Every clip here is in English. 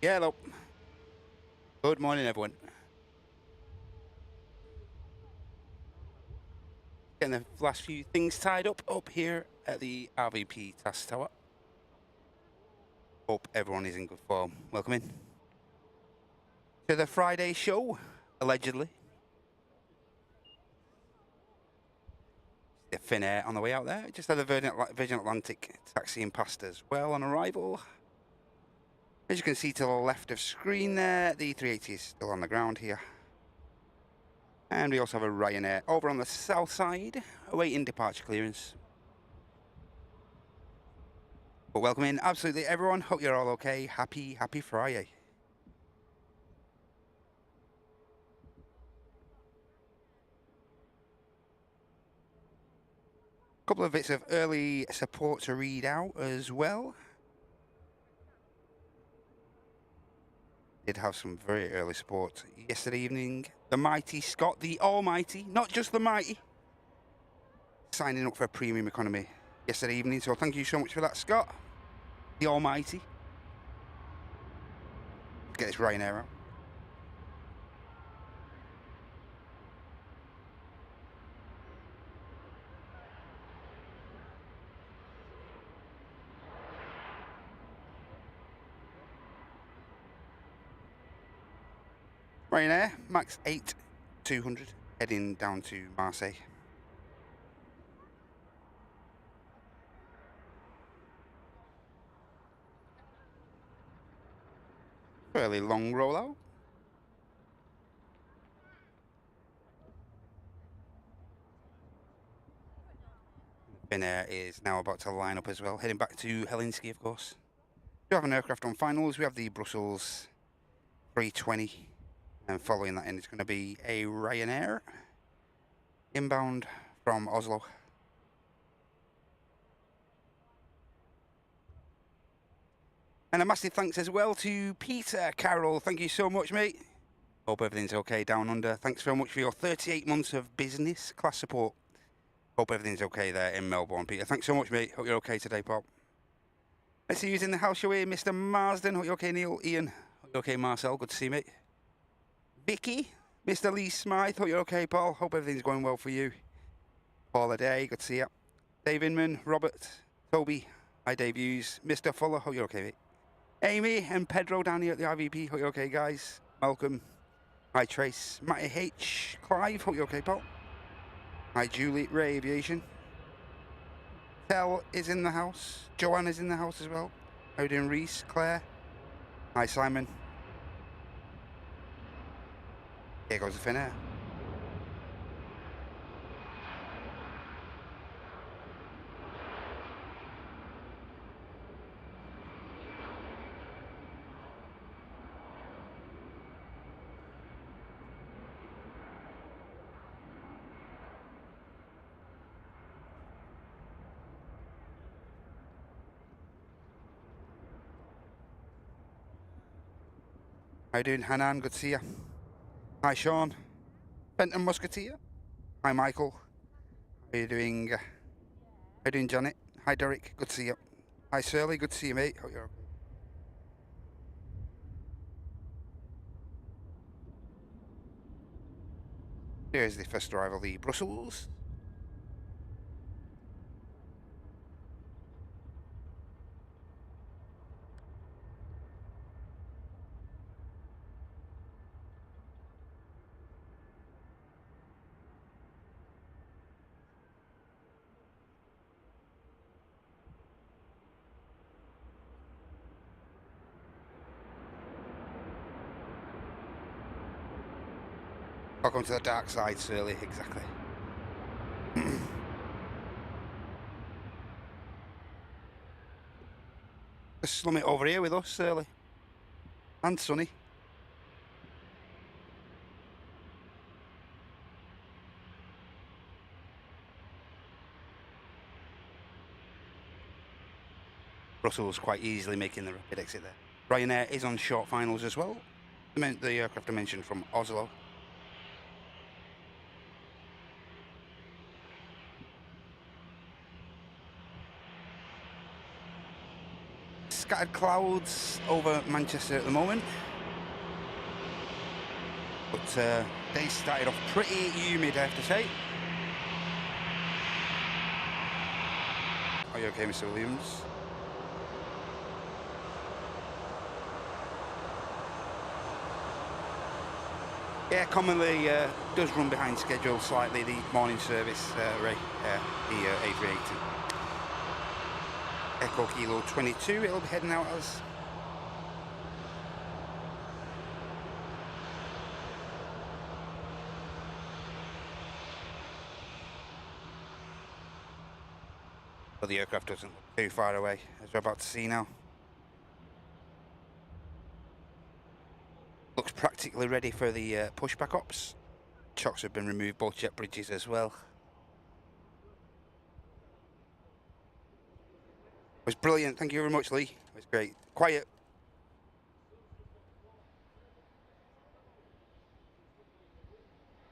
Yeah, hello. Good morning, everyone. Getting the last few things tied up here at the RVP Task Tower. Hope everyone is in good form. Welcome in to the Friday show, allegedly. The Finnair on the way out there. Just had the Virgin Atlantic taxiing past as well on arrival. As you can see to the left of screen there, the 380 is still on the ground here. And we also have a Ryanair over on the south side, awaiting departure clearance. But welcome in, absolutely everyone. Hope you're all okay. Happy Friday. Couple of bits of early support to read out as well. Did have some very early support yesterday evening. The mighty Scott, the almighty, not just the mighty, signing up for a premium economy yesterday evening. So thank you so much for that, Scott, the almighty. Get this Ryanair out. Ryanair, max 8, 200, heading down to Marseille. Fairly long rollout. Finnair is now about to line up as well, heading back to Helsinki, of course. We have an aircraft on finals. We have the Brussels 320. And following that in, it's going to be a Ryanair inbound from Oslo. And a massive thanks as well to Peter Carroll. Thank you so much, mate. Hope everything's okay down under. Thanks very much for your 38 months of business class support. Hope everything's okay there in Melbourne, Peter. Thanks so much, mate. Hope you're okay today, Pop. Let's see who's in the house show here. Mr. Marsden. Hope you're okay, Neil. Ian. Hope you're okay, Marcel. Good to see you, mate. Vicky. Mr. Lee Smythe. Hope you're okay, Paul. Hope everything's going well for you. Paula Day. Good to see you. Dave Inman. Robert. Toby. Hi, Dave Hughes. Mr. Fuller. Hope you're okay, mate. Amy and Pedro down here at the IVP. Hope you're okay, guys. Malcolm. Hi, Trace. Matty H. Clive. Hope you're okay, Paul. Hi, Julie. Ray Aviation. Tel is in the house. Joanne is in the house as well. How you doing, Reese? Claire. Hi, Simon. Here goes the Finnair. How you doing, Hanan? Good to see you. Hi, Sean. Benton Musketeer. Hi, Michael. How you doing? How you doing, Janet? Hi, Derek. Good to see you. Hi, Surly. Good to see you, mate. Hope you're okay. Here's the first arrival, the Brussels. Welcome to the dark side, Surly. Exactly. Just slum it over here with us, Surly. And Sunny. Brussels quite easily making the rapid exit there. Ryanair is on short finals as well. The aircraft I mentioned from Oslo. scattered clouds over Manchester at the moment. But day started off pretty humid, I have to say. Are you okay, Mr. Williams? Yeah, commonly does run behind schedule slightly, the morning service, Ray, the A380. Echo Kilo 22, it'll be heading out as. But the aircraft doesn't look too far away, as we're about to see now. Looks practically ready for the pushback ops. Chocks have been removed, both jet bridges as well. It was brilliant, thank you very much, Lee. It was great. Quiet.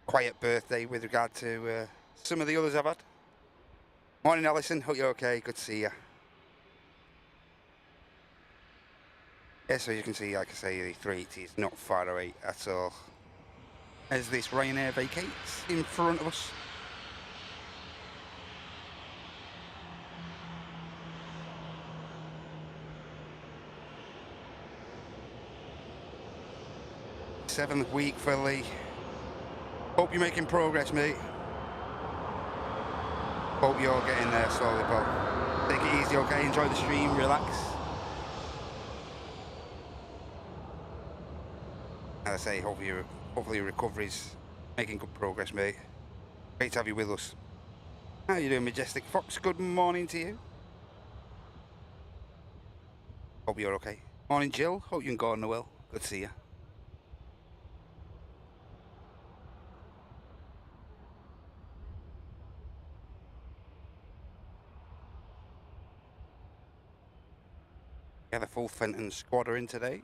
Quiet birthday with regard to some of the others I've had. Morning, Alison. Hope you're okay. Good to see you. Yeah, so you can see, like I say, the 380 is not far away at all. As this Ryanair vacates in front of us. Seventh week for Lee. Hope you're making progress, mate. Hope you're getting there slowly, pal. Take it easy, okay? Enjoy the stream, relax. As I say, hopefully your recovery's making good progress, mate. Great to have you with us. How you doing, Majestic Fox? Good morning to you. Hope you're okay. Morning, Jill. Hope you and Gordon are well. Good to see you. Yeah, the full Fenton squad are in today.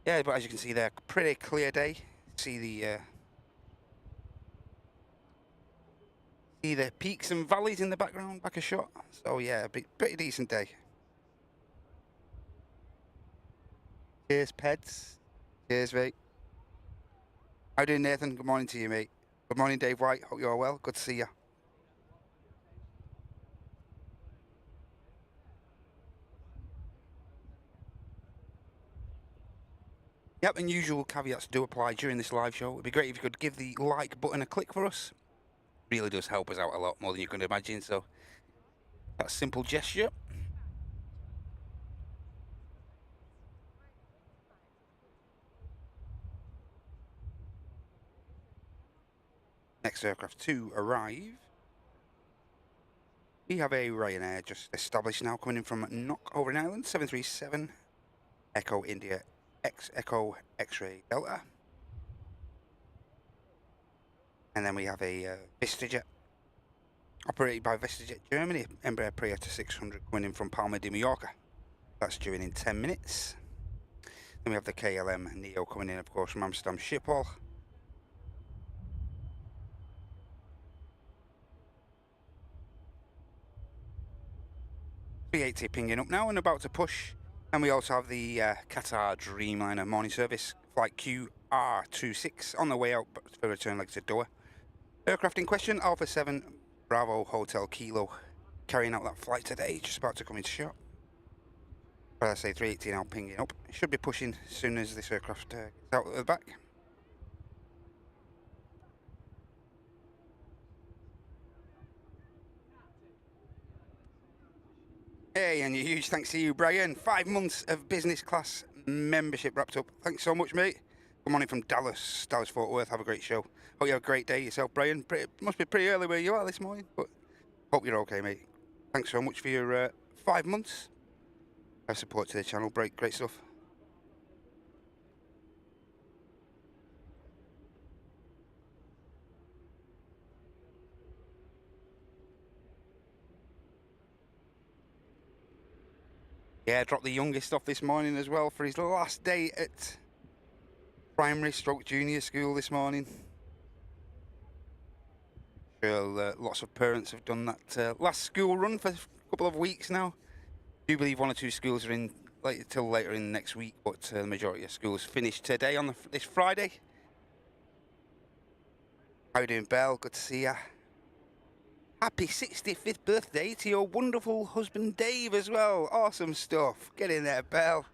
Yeah, but as you can see there, pretty clear day. See the peaks and valleys in the background, back a shot. So yeah, pretty decent day. Cheers, Peds. Cheers, mate. How you doing, Nathan? Good morning to you, mate. Good morning, Dave White. Hope you're well. Good to see you. Yep, and usual caveats do apply during this live show. It'd be great if you could give the like button a click for us. Really does help us out a lot more than you can imagine, so that simple gesture. Next aircraft to arrive. We have a Ryanair just established now, coming in from Knock over in Ireland, 737 Echo India X Echo X-Ray Delta. And then we have a VistaJet, operated by VistaJet Germany, Embraer Praetor 600 coming in from Palma de Mallorca. That's due in 10 minutes. Then we have the KLM Neo coming in, of course, from Amsterdam Schiphol. B80 pinging up now and about to push. And we also have the Qatar Dreamliner morning service, flight QR26, on the way out for return legs to Doha. Aircraft in question, Alpha 7 Bravo Hotel Kilo, carrying out that flight today, just about to come into shot. But I say 380 now pinging up. It should be pushing as soon as this aircraft gets out of the back. Hey, and a huge thanks to you, Brian. 5 months of business class membership wrapped up. Thanks so much, mate. Good morning from Dallas, Fort Worth. Have a great show. Hope you have a great day yourself, Brian. Must be pretty early where you are this morning, but hope you're okay, mate. Thanks so much for your 5 months of support to the channel. Great stuff. Yeah, dropped the youngest off this morning as well for his last day at primary/junior school this morning. Sure, lots of parents have done that last school run for a couple of weeks now. I do believe one or two schools are in till later in next week, but the majority of schools finish today on this Friday. How you doing, Belle? Good to see ya. Happy 65th birthday to your wonderful husband, Dave, as well. Awesome stuff. Get in there, Belle.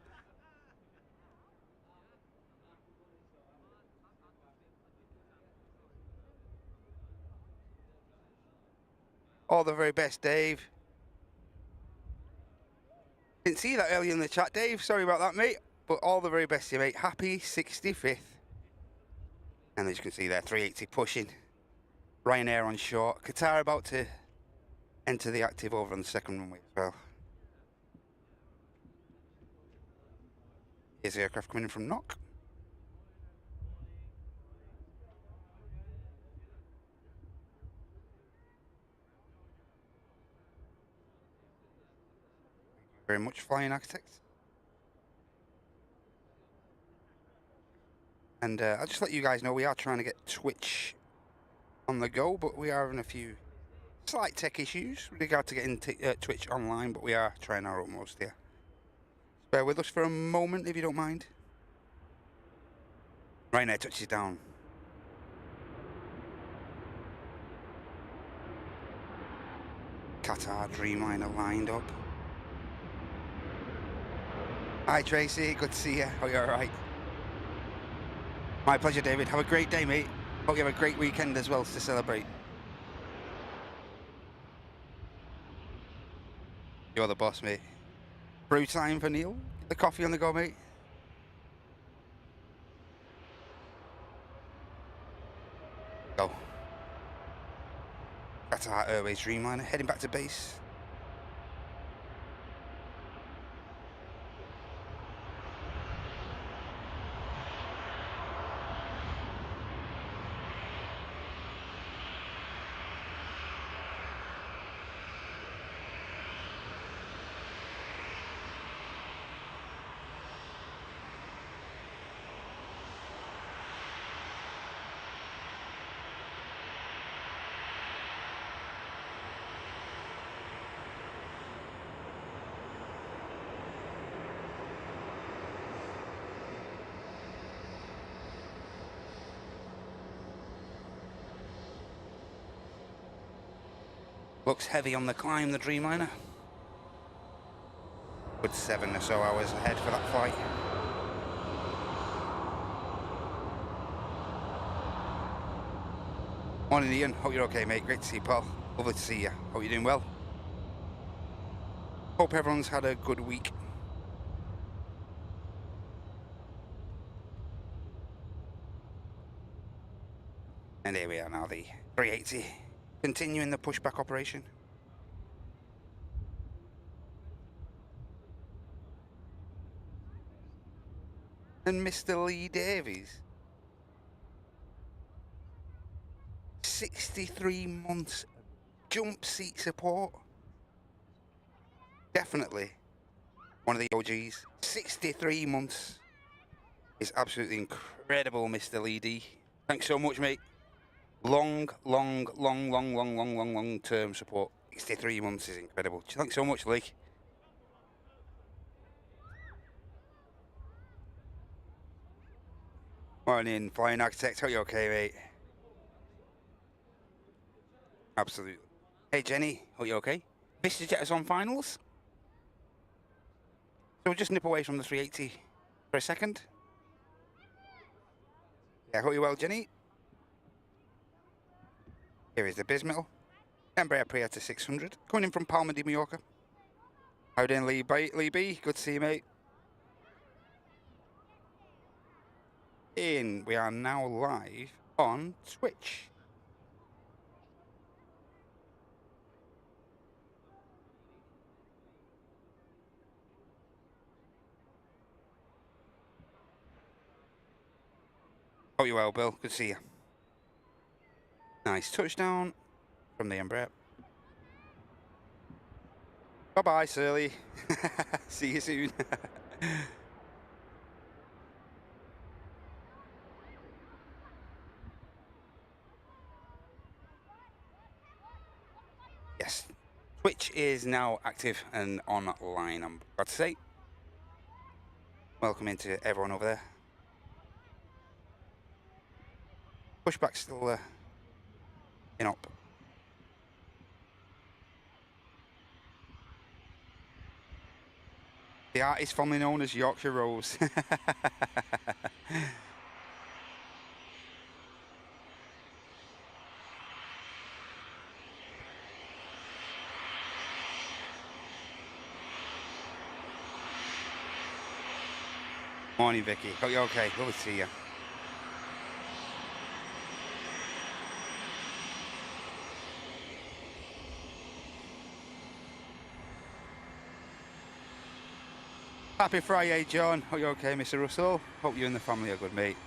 All the very best, Dave. Didn't see that earlier in the chat, Dave. Sorry about that, mate. But all the very best to you, mate. Happy 65th. And as you can see there, 380 pushing. Ryanair on short. Qatar about to enter the active over on the second runway as well. Here's the aircraft coming in from knock. Very much, Flying Architects. And I'll just let you guys know we are trying to get Twitch on the go, but we are having a few slight tech issues with regard to getting Twitch online, but we are trying our utmost here. Bear with us for a moment if you don't mind. Ryanair touches down. Qatar Dreamliner lined up. Hi Tracy, good to see you. Hope you're alright. My pleasure, David. Have a great day, mate. Hope you have a great weekend as well to celebrate. You're the boss, mate. Brew time for Neil. Get the coffee on the go, mate. Go. Qatar Airways Dreamliner heading back to base. Looks heavy on the climb, the Dreamliner. Good 7 or so hours ahead for that flight. Morning, Ian. Hope you're okay, mate. Great to see you, pal. Lovely to see you. Hope you're doing well. Hope everyone's had a good week. And here we are now, the 380. Continuing the pushback operation. And Mr. Lee Davies. 63 months jump seat support. Definitely one of the OGs. 63 months is absolutely incredible, Mr. Lee D. Thanks so much, mate. Long term support. 63 months is incredible. Thanks so much, Lee. Morning, Flying Architect. How are you okay, mate? Absolutely. Hey, Jenny. Are you okay? VistaJet is on finals. So we'll just nip away from the 380 for a second. Yeah, hope you're well, Jenny. Here is the Bismill. Embraer Prieta 600. Coming in from Palma de Mallorca. How you doing, Lee B? Good to see you, mate. We are now live on Twitch. Hope you're well, Bill. Good to see you. Nice touchdown from the Embraer. Bye-bye, Surly. See you soon. is now active and online, I'm glad to say. Welcome into everyone over there. Pushback still in up. The art is formerly known as Yorkshire Rose. Morning, Vicky. Hope you're okay. Lovely to see you. Happy Friday, John. Hope you're okay, Mr. Russell. Hope you and the family are good, mate.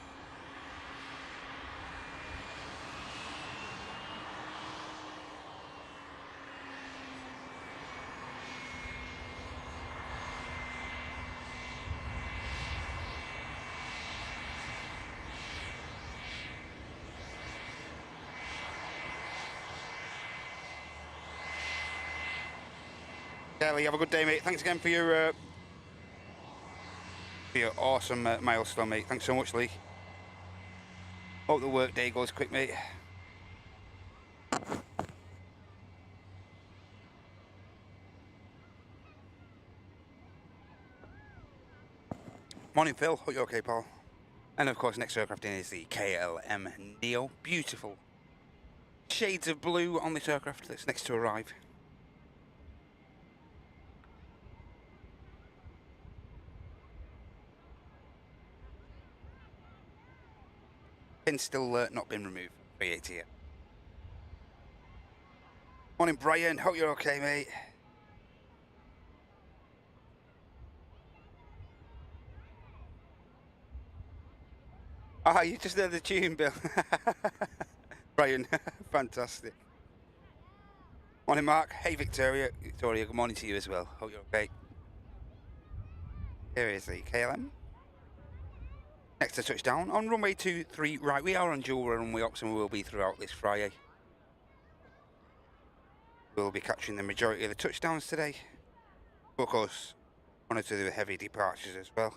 Kelly, have a good day, mate. Thanks again for your awesome milestone, mate. Thanks so much, Lee. Hope the work day goes quick, mate. Morning, Phil. Hope you're okay, pal. And of course, next aircraft in is the KLM Neo. Beautiful shades of blue on this aircraft that's next to arrive. Pin's still not been removed. 380 yet. Morning, Brian. Hope you're okay, mate. Ah, you just heard the tune, Bill. Brian, fantastic. Morning, Mark. Hey, Victoria. Victoria, good morning to you as well. Hope you're okay. Here is the KLM. Next to touchdown on runway 23 right. We are on dual runway ops and we will be throughout this Friday. We'll be capturing the majority of the touchdowns today. Of course, one or two of the heavy departures as well.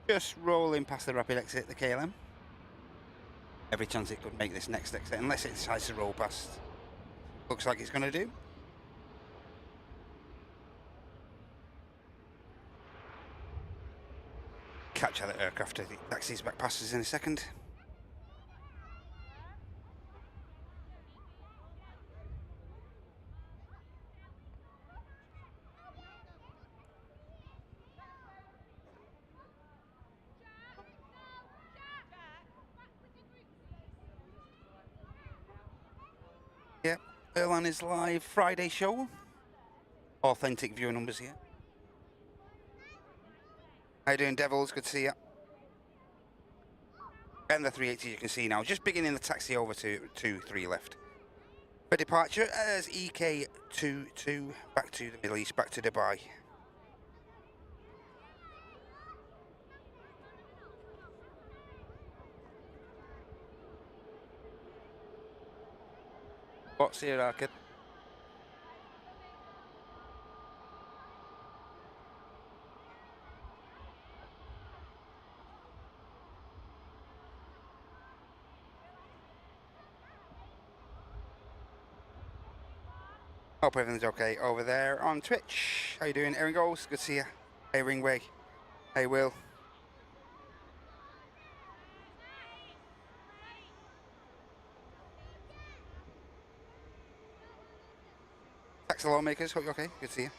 Just rolling past the rapid exit, the KLM. Every chance it could make this next exit, unless it decides to roll past. Looks like it's going to do. Catch that aircraft as it taxis back past us in a second. Yep, airline is live Friday show. Authentic viewer numbers here. How you doing, Devils? Good to see you. And the 380 you can see now, just beginning the taxi over to 2-3 left. For departure as EK22 back to the Middle East, back to Dubai. What's here, Arkad? Hope everything's okay over there on Twitch. How you doing, Erin Goals? Good to see you. Hey, Ringway. Hey, Will. Taxi lawmakers, hope you're okay. Good to see you.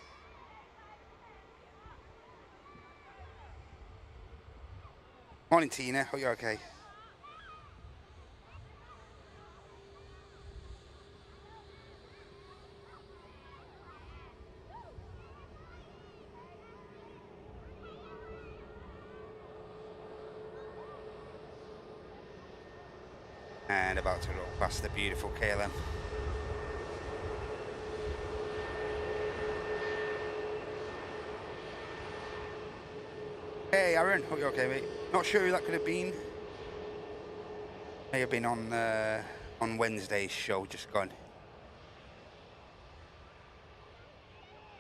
Morning, Tina. Hope you're okay. And about to roll past the beautiful KLM. Hey Aaron, hope you're okay, mate. Not sure who that could have been. May have been on Wednesday's show, just gone.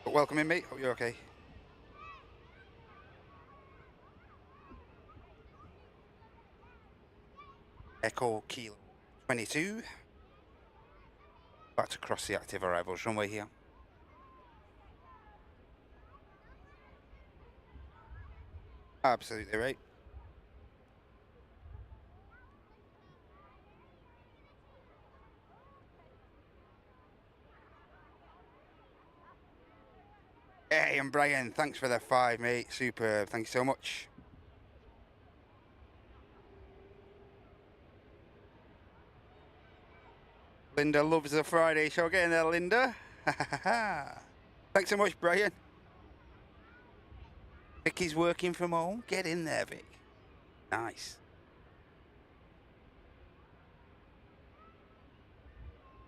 But welcome in, mate. Hope you're okay. Echo Kilo 22. About to cross the active arrivals runway here. Absolutely right. Hey, and Brian, thanks for the 5, mate. Superb. Thank you so much. Linda loves the Friday show. Get in there, Linda. Thanks so much, Brian. Vicky's working from home. Get in there, Vic. Nice.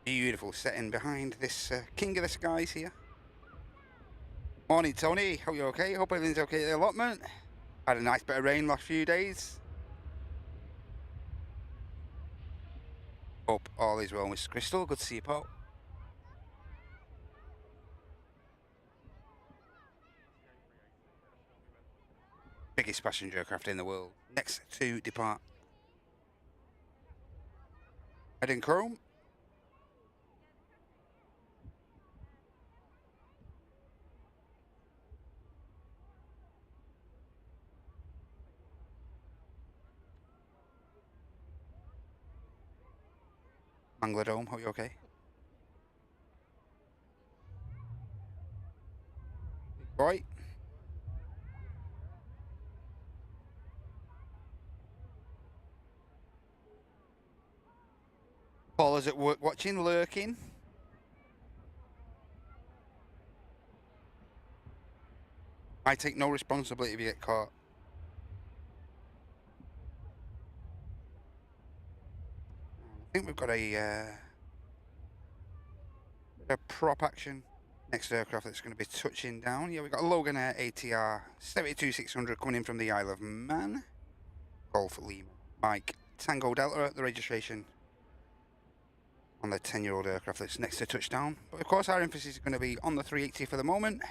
Beautiful setting behind this king of the skies here. Morning, Tony. Hope you're okay. Hope everything's okay at the allotment. Had a nice bit of rain last few days. Hope all is well, Miss Crystal. Good to see you, Paul. Biggest passenger aircraft in the world. Next to depart. Heading Chrome. Mangler Dome, hope you're okay. Big boy. Paul is at work watching, lurking. I take no responsibility if you get caught. I think we've got a prop action next aircraft that's going to be touching down. Yeah, we've got a Logan Air ATR 72600 coming in from the Isle of Man. Golf Lima Mike Tango Delta at the registration on the 10-year-old aircraft that's next to touchdown. But of course our emphasis is going to be on the 380 for the moment.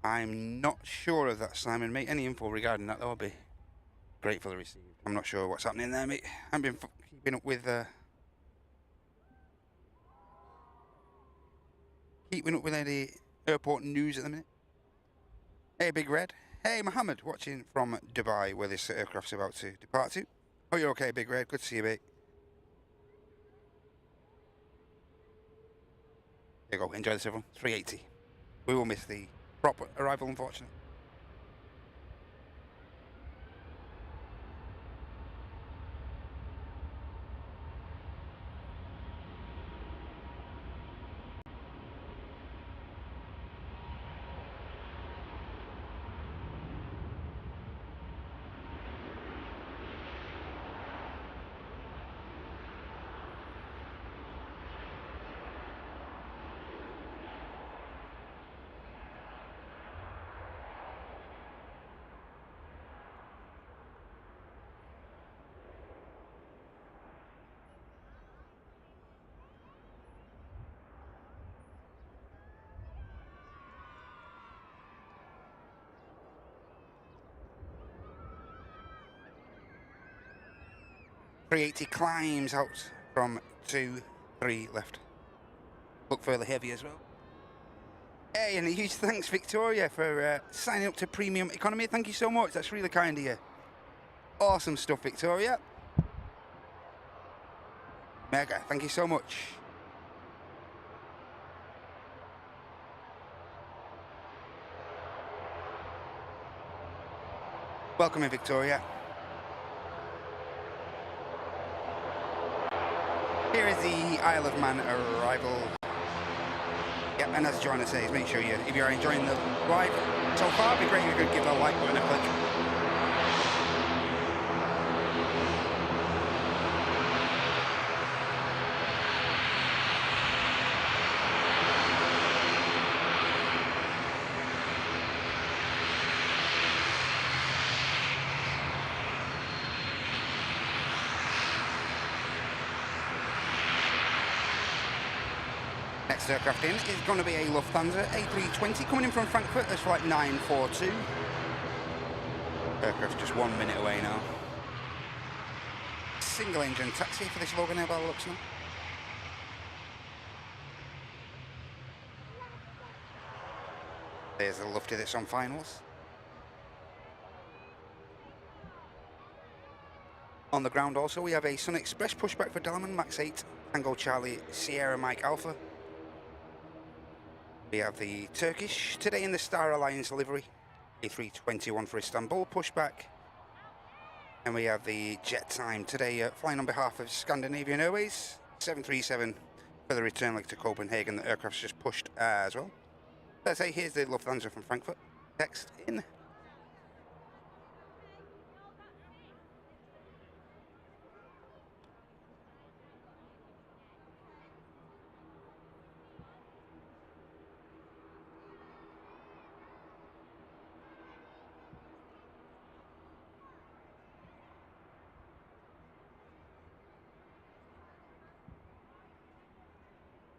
I'm not sure of that, Simon, mate. Any info regarding that, though, would be gratefully received. I'm not sure what's happening there, mate. I haven't been keeping up with any airport news at the minute. Hey, Big Red. Hey, Mohammed, watching from Dubai, where this aircraft's about to depart to. Oh, you're okay, Big Red. Good to see you, mate. There you go. Enjoy this, everyone. 380. We will miss the prop arrival, unfortunately. .380 climbs out from 2-3 left. Look further heavy as well. Hey, and a huge thanks, Victoria, for signing up to Premium Economy. Thank you so much. That's really kind of you. Awesome stuff, Victoria. Mega. Thank you so much. Welcome in, Victoria. Here is the Isle of Man arrival. Yep. And as Joanna says, make sure you, if you're enjoying the live so far, it'd be great if you could give that like button a click. Next aircraft in is going to be a Lufthansa A320 coming in from Frankfurt. That's flight 942. Aircraft's just 1 minute away now. Single engine taxi for this Logan Air by the looks now. There's the Lufty that's on finals. On the ground also we have a Sun Express pushback for Delman, Max 8, Tango Charlie, Sierra Mike Alpha. We have the Turkish, today in the Star Alliance livery, A321 for Istanbul, pushback. And we have the Jet Time today flying on behalf of Scandinavian Airways, 737 for the return leg to Copenhagen. The aircraft's just pushed as well. Let's say here's the Lufthansa from Frankfurt, text in.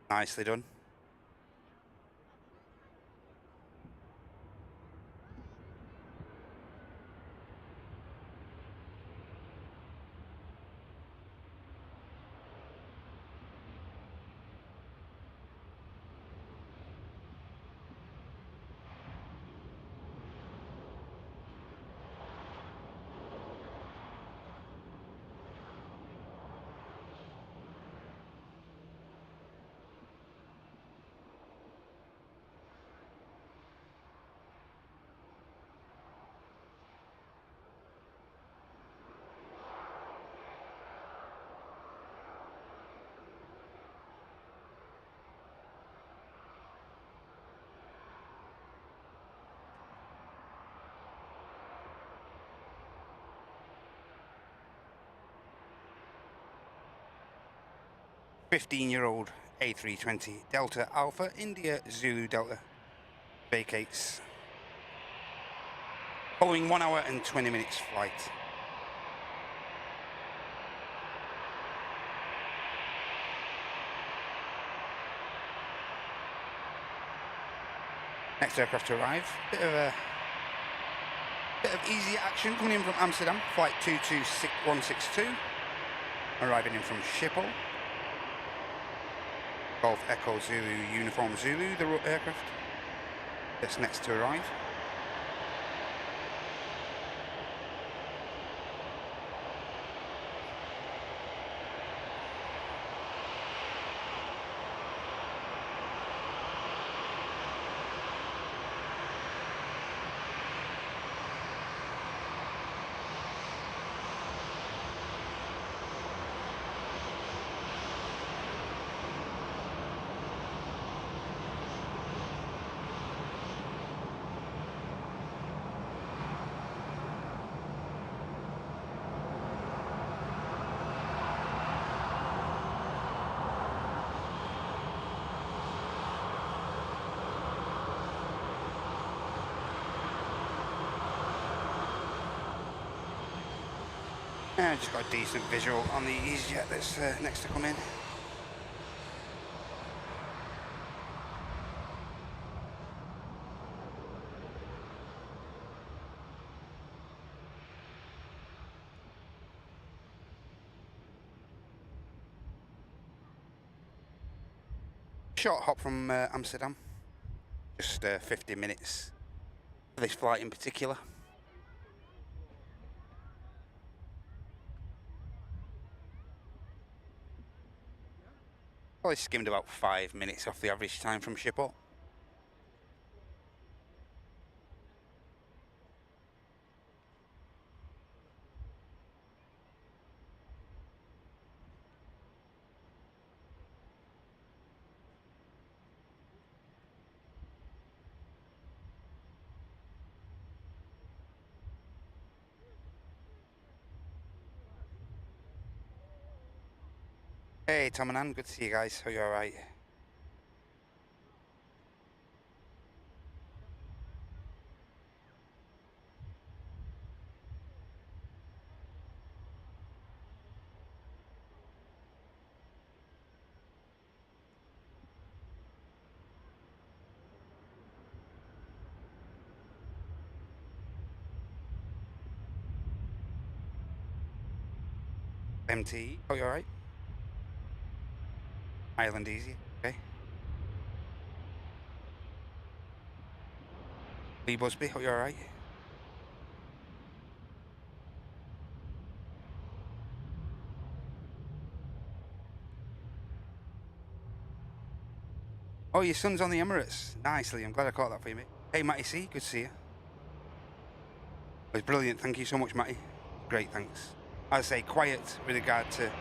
Nicely done. "15-year-old A320 Delta Alpha India Zulu Delta vacates following 1 hour and 20 minutes flight." Next aircraft to arrive, bit of easy action coming in from Amsterdam, flight 22162, arriving in from Schiphol. Golf Echo Zulu Uniform Zulu, the aircraft that's next to arrive. Just got a decent visual on the EasyJet that's next to come in. Short hop from Amsterdam, just 50 minutes for this flight in particular. Probably skimmed about 5 minutes off the average time from Schiphol. Hey, Tom and Ann, good to see you guys. Hope you're alright. MT, hope you're alright. Island Easy, okay. Lee Busby, hope you're alright. Oh, your son's on the Emirates. Nicely, I'm glad I caught that for you, mate. Hey, Matty C, good to see you. It was brilliant, thank you so much, Matty. Great, thanks. I'd say quiet with regard to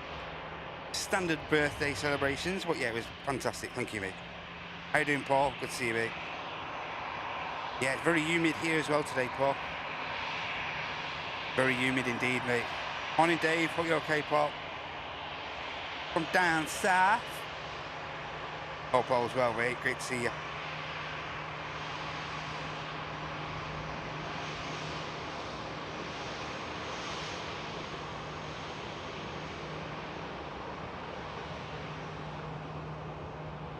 standard birthday celebrations, but yeah, it was fantastic, thank you, mate. How you doing, Paul? Good to see you, mate. Yeah, it's very humid here as well today, Paul. Very humid indeed, mate. Morning, Dave. Hope you're okay, Paul. From down south. Hope all's well, mate. Great to see you.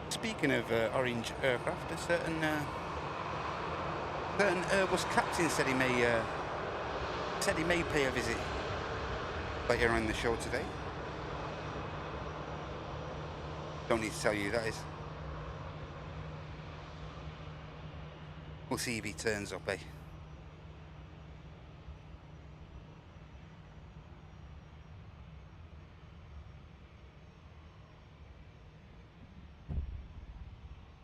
Speaking of orange aircraft, a certain Airbus captain said he may pay a visit later on in the show today. Don't need to tell you who that is. We'll see if he turns up, eh?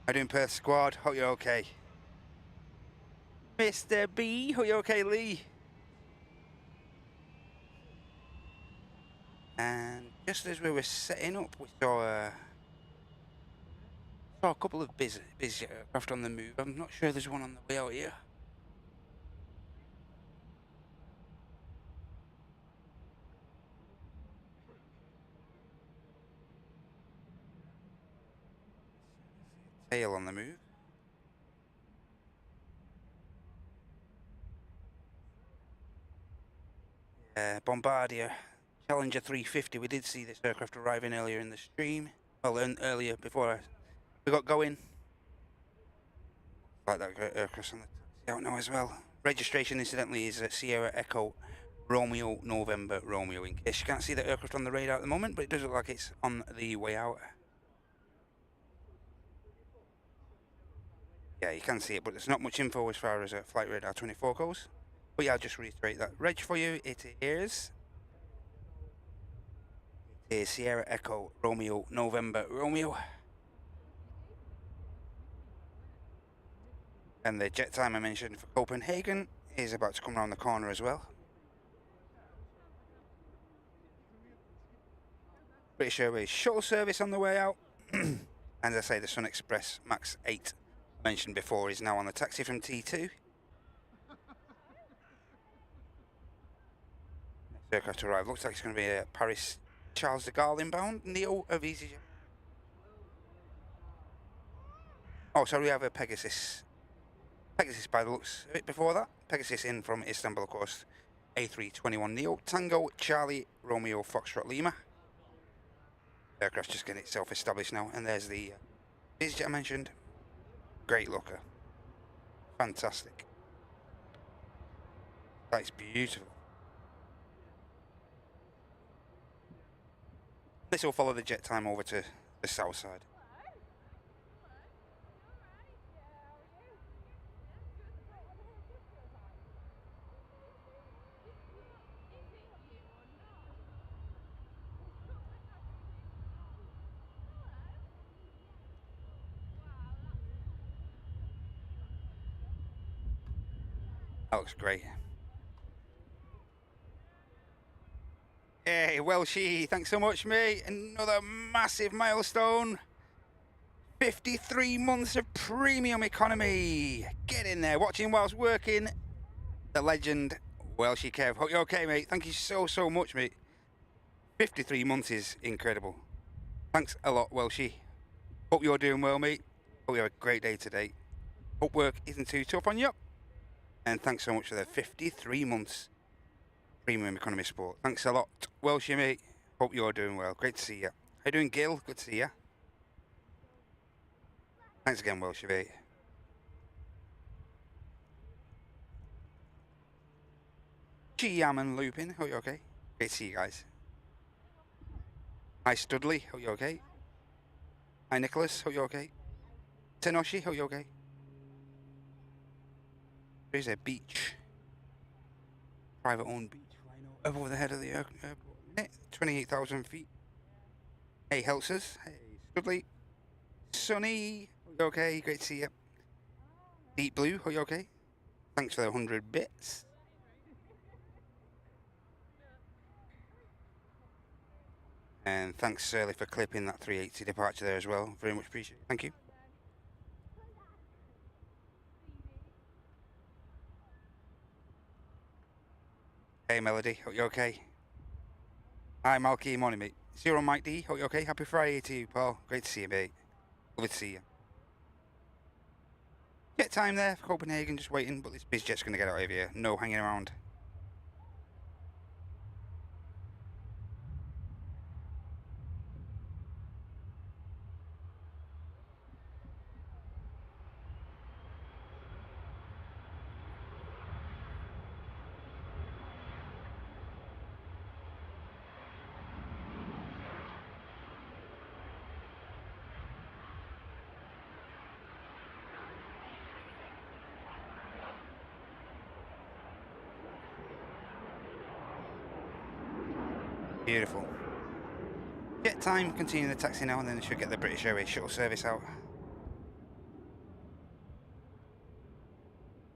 How you doing, Perth squad? Hope you're okay. Mr. B, hope you're okay, Lee. And just as we were setting up, we saw a couple of busy aircraft on the move. I'm not sure there's one on the way out here. Tail on the move. Bombardier Challenger 350. We did see this aircraft arriving earlier in the stream. Well, earlier before we got going. Like that aircraft on the taxi out now as well. Registration, incidentally, is Sierra Echo Romeo November Romeo. In case you can't see the aircraft on the radar at the moment, but it does look like it's on the way out. Yeah, you can see it, but there's not much info as far as Flight Radar 24 goes. But yeah, I'll just reiterate that. Reg for you, it is Sierra Echo Romeo November Romeo. And the jet time I mentioned for Copenhagen is about to come around the corner as well. British Airways shuttle service on the way out. And as I say, the Sun Express Max 8 I mentioned before is now on the taxi from T2. Next aircraft to arrive looks like it's going to be a Paris Charles de Gaulle inbound Neo of EasyJet. Oh, sorry, we have a Pegasus. Pegasus by the looks a bit before that. Pegasus in from Istanbul, of course. A321 Neo Tango Charlie Romeo Foxtrot Lima. Aircraft's just getting itself established now, and there's the EasyJet I mentioned. Great looker. Fantastic. That's beautiful. This will follow the jet time over to the south side. That looks great. Hey, Welshie, thanks so much, mate. Another massive milestone. 53 months of premium economy. Get in there, watching whilst working. The legend, Welshie Kev. Hope you're okay, mate. Thank you so much, mate. 53 months is incredible. Thanks a lot, Welshie. Hope you're doing well, mate. Hope you have a great day today. Hope work isn't too tough on you. And thanks so much for the 53 months premium economy support. Thanks a lot, Welshie, mate. Hope you're doing well. Great to see you. How you doing, Gil? Good to see you. Thanks again, Welshie, mate. Giam and Lupin, hope you're okay. Great to see you guys. Hi, Studley, hope you're okay. Hi, Nicholas, hope you're okay. Tenoshi, hope you're okay. There's a beach. Private owned beach over the head of the airport. 28,000 feet. Hey, Helsers. Hey, Studley. Sunny, hope you're okay. Great to see you. Deep Blue, hope you're okay. Thanks for the 100 bits. And thanks, Surly, for clipping that 380 departure there as well. Very much appreciated. Thank you. Hey, Melody. Hope you're okay. Hi, Malky. Morning, mate. Zero Mike D. Hope you're okay. Happy Friday to you, Paul. Great to see you, mate. Lovely to see you. Jet time there for Copenhagen. Just waiting, but this BizJet's going to get out of here. No hanging around. Beautiful. Jet time, continue the taxi now, and then it should get the British Airways shuttle service out.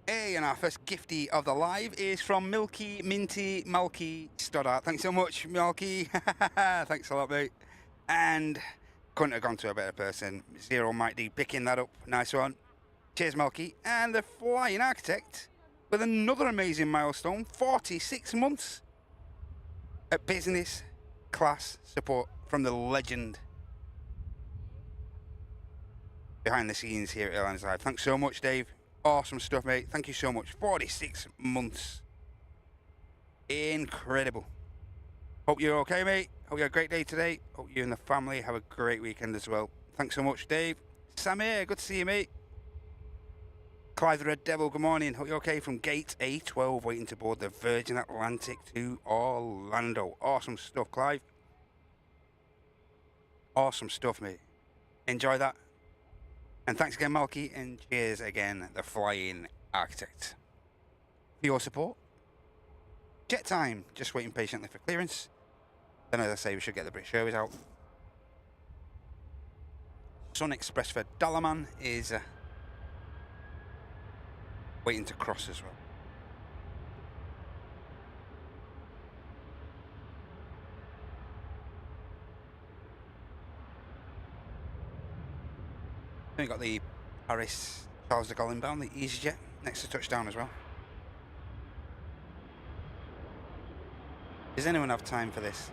Hey, and our first giftie of the live is from Milky Minty Malky Stoddart. Thanks so much, Malky. Thanks a lot, mate. And couldn't have gone to a better person. Zero Mike D picking that up. Nice one. Cheers, Malky. And the Flying Architect with another amazing milestone, 46 months at business class support from the legend behind the scenes here at Airlines Live. Thanks so much, Dave. Awesome stuff, mate. Thank you so much. 46 months. Incredible. Hope you're okay, mate. Hope you have a great day today. Hope you and the family have a great weekend as well. Thanks so much, Dave. Samir, good to see you, mate. Clive the Red Devil, good morning. Hope you're okay from Gate A12, waiting to board the Virgin Atlantic to Orlando. Awesome stuff, Clive. Awesome stuff, mate. Enjoy that. And thanks again, Malky, and cheers again, the Flying Architect, for your support. Jet time, just waiting patiently for clearance. Then, as I say, we should get the British Airways out. Sun Express for Dalaman is waiting to cross as well. Then we've got the Paris Charles de Gaulle inbound, the EasyJet, next to touchdown as well. Does anyone have time for this?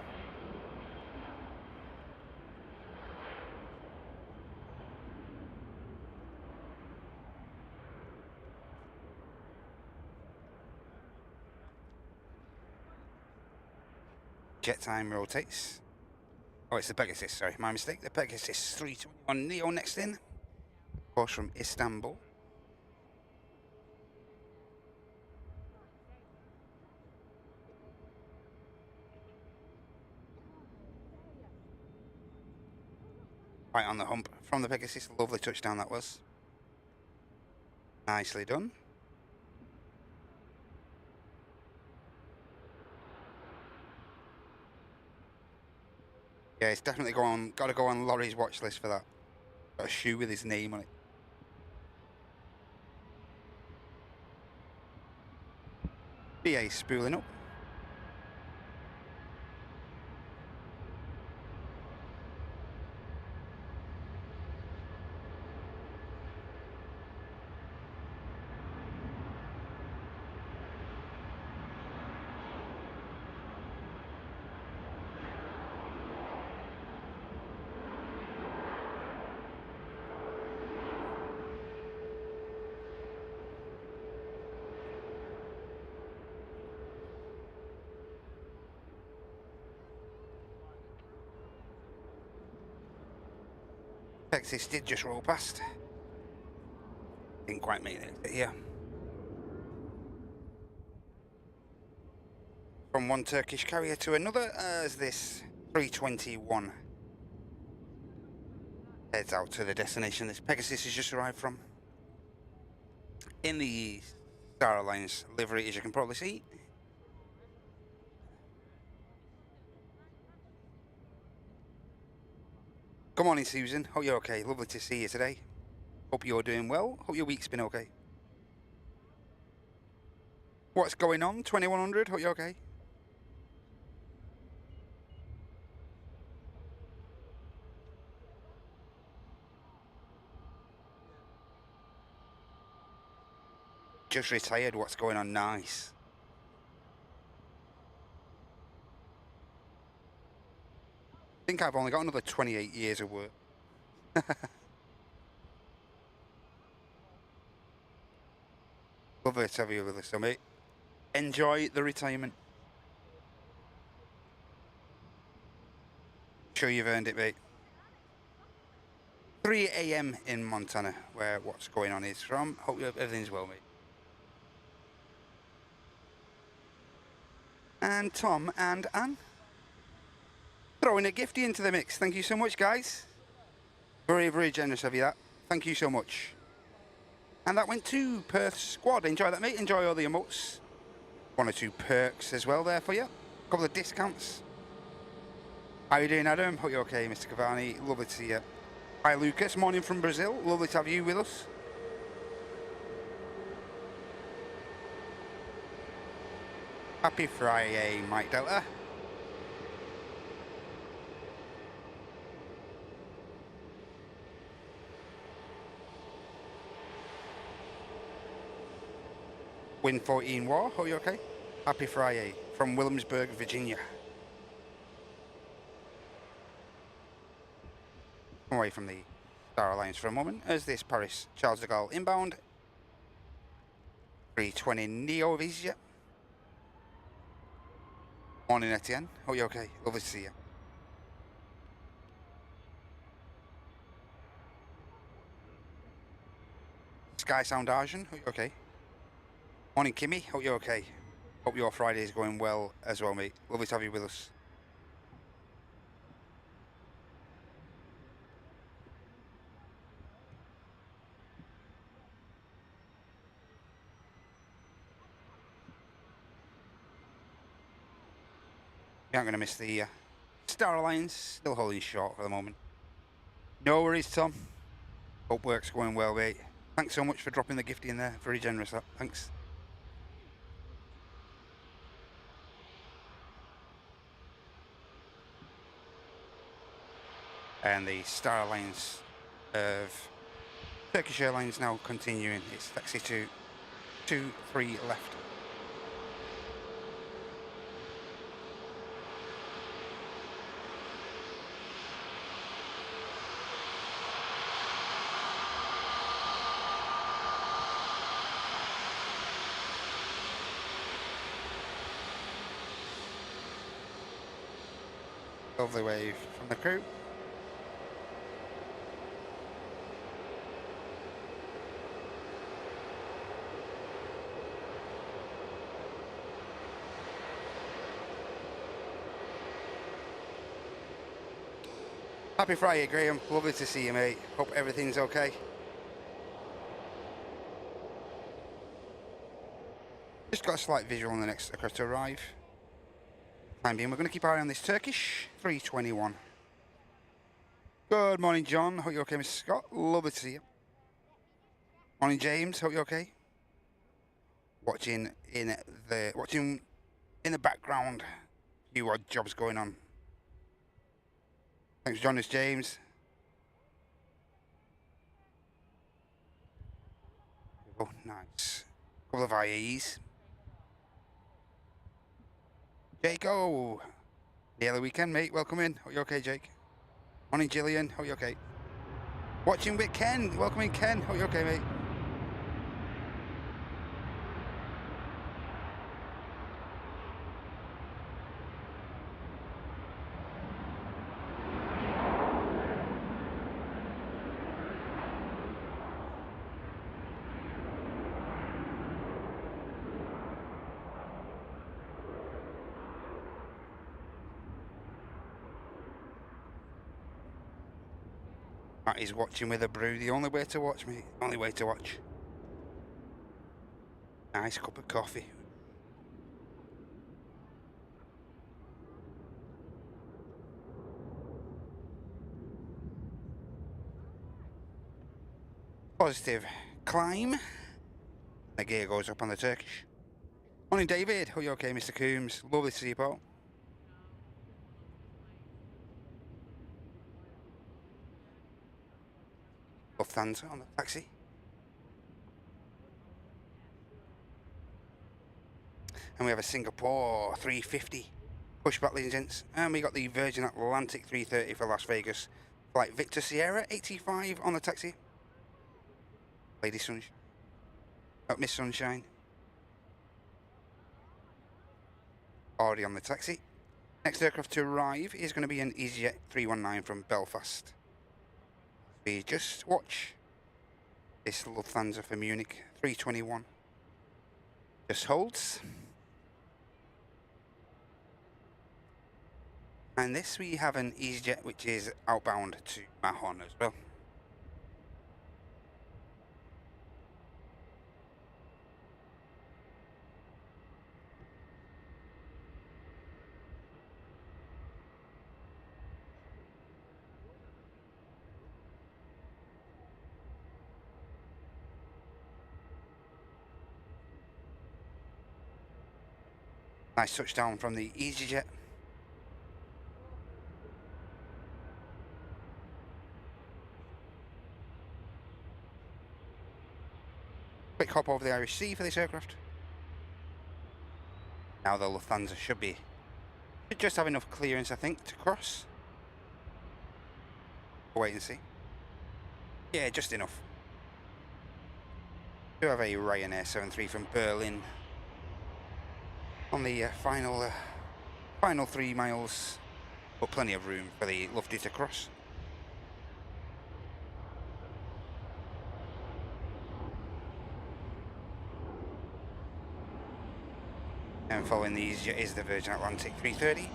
Jet time rotates. Oh, it's the Pegasus, sorry, my mistake. The Pegasus 321 Neo next in. Of course, from Istanbul. Right on the hump from the Pegasus. Lovely touchdown that was. Nicely done. Yeah, it's definitely got to go on Laurie's watch list for that. Got a shoe with his name on it. BA spooling up. Texas did just roll past. Didn't quite make it here. From one Turkish carrier to another as this 321 heads out to the destination this Pegasus has just arrived from. In the Star Alliance livery, as you can probably see. Good morning, Susan. Hope you're okay. Lovely to see you today. Hope you're doing well. Hope your week's been okay. What's going on? 2100. Hope you're okay. Just retired. What's going on? Nice. I think I've only got another 28 years of work. Lovely to have you with us, mate. Enjoy the retirement. Sure you've earned it, mate. 3 a.m. in Montana, where what's going on is from. Hope everything's well, mate. And Tom and Anne throwing a gifty into the mix. Thank you so much, guys. Very, very generous of you, that. Thank you so much. And that went to Perth Squad. Enjoy that, mate. Enjoy all the emotes. 1 or 2 perks as well there for you. A couple of discounts. How you doing, Adam? Hope you're okay, Mr. Cavani. Lovely to see you. Hi, Lucas. Morning from Brazil. Lovely to have you with us. Happy Friday, Mike Delta. Win 14 War. Hope you're okay. Happy Friday from Williamsburg, Virginia. Away from the Star Alliance for a moment as this Paris Charles de Gaulle inbound 320 Neo Visia. Morning, Etienne. Hope you're okay. Lovely to see you. Sky Sound Argent. Hope you're okay. Morning, Kimmy. Hope you're okay. Hope your Friday is going well as well, mate. Lovely to have you with us. You aren't going to miss the Star Alliance. Still holding short for the moment. No worries, Tom. Hope work's going well, mate. Thanks so much for dropping the gift in there. Very generous, that. Thanks. And the Star Alliance of Turkish Airlines now continuing. It's taxi to 2-3 left. Lovely wave from the crew. Happy Friday, Graham. Lovely to see you, mate. Hope everything's okay. Just got a slight visual on the next aircraft to arrive. Time being, we're going to keep our eye on this Turkish 321. Good morning, John. Hope you're okay, Mr. Scott. Lovely to see you. Morning, James. Hope you're okay. Watching in the background. A few odd jobs going on. Thanks for joining us, James. Oh, nice. Couple of IEs. Jake, oh, the other weekend, mate. Welcome in. Hope you're okay, Jake. Morning, Gillian. Hope you're okay. Watching with Ken. Welcome in, Ken. Hope you're okay, mate. That is watching with a brew. The only way to watch, mate. The only way to watch. Nice cup of coffee. Positive climb. The gear goes up on the Turkish. Morning, David. Are you okay, Mr. Coombs? Lovely to see you, Paul. Lufthansa on the taxi. And we have a Singapore 350 pushback, ladies and gents. And we got the Virgin Atlantic 330 for Las Vegas. Flight Victor Sierra 85 on the taxi. Lady Sunshine. Oh, Miss Sunshine. Already on the taxi. Next aircraft to arrive is going to be an EasyJet 319 from Belfast. We just watch this Lufthansa for Munich 321. Just holds. And this we have an EasyJet which is outbound to Mahon as well. Nice touchdown from the EasyJet. Quick hop over the Irish Sea for this aircraft. Now the Lufthansa should just have enough clearance, I think, to cross. We'll wait and see. Yeah, just enough. We do have a Ryanair 73 from Berlin on the final 3 miles, but plenty of room for the Lufty to cross. And following these is the Virgin Atlantic 330.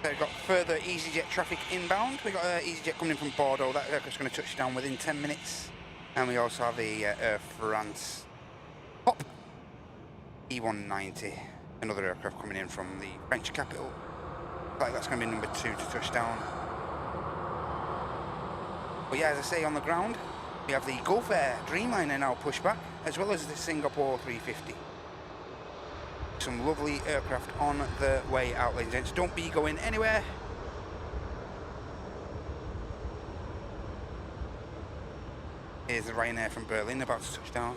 So we've got further EasyJet traffic inbound. We've got EasyJet coming in from Bordeaux. That aircraft's going to touch down within 10 minutes. And we also have the Air France Hop E190. Another aircraft coming in from the French capital. Looks like that's going to be number 2 to touch down. But yeah, as I say, on the ground, we have the Gulf Air Dreamliner now pushback, as well as the Singapore 350. Some lovely aircraft on the way out, ladies and gents. Don't be going anywhere. Here's the Ryanair from Berlin about to touch down.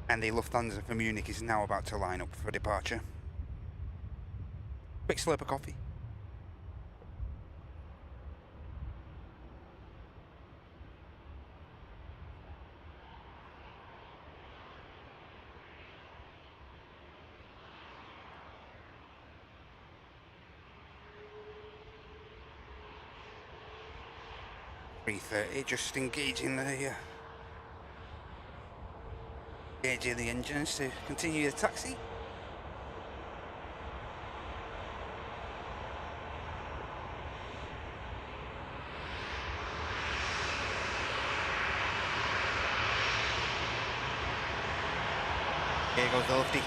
And the Lufthansa for Munich is now about to line up for departure. Quick slurp of coffee. .330, just engaging the engaging the engines to continue the taxi. Here goes the Lufty.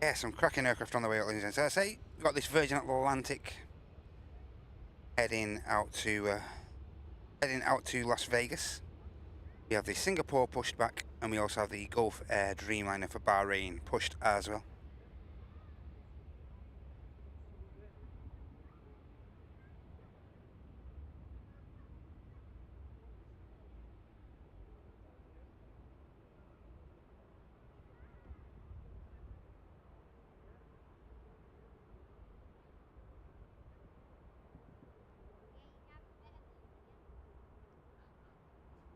Yeah, some cracking aircraft on the way out, ladies and gents. As I say, we've got this Virgin Atlantic heading out to Las Vegas. We have the Singapore pushed back, and we also have the Gulf Air Dreamliner for Bahrain pushed as well.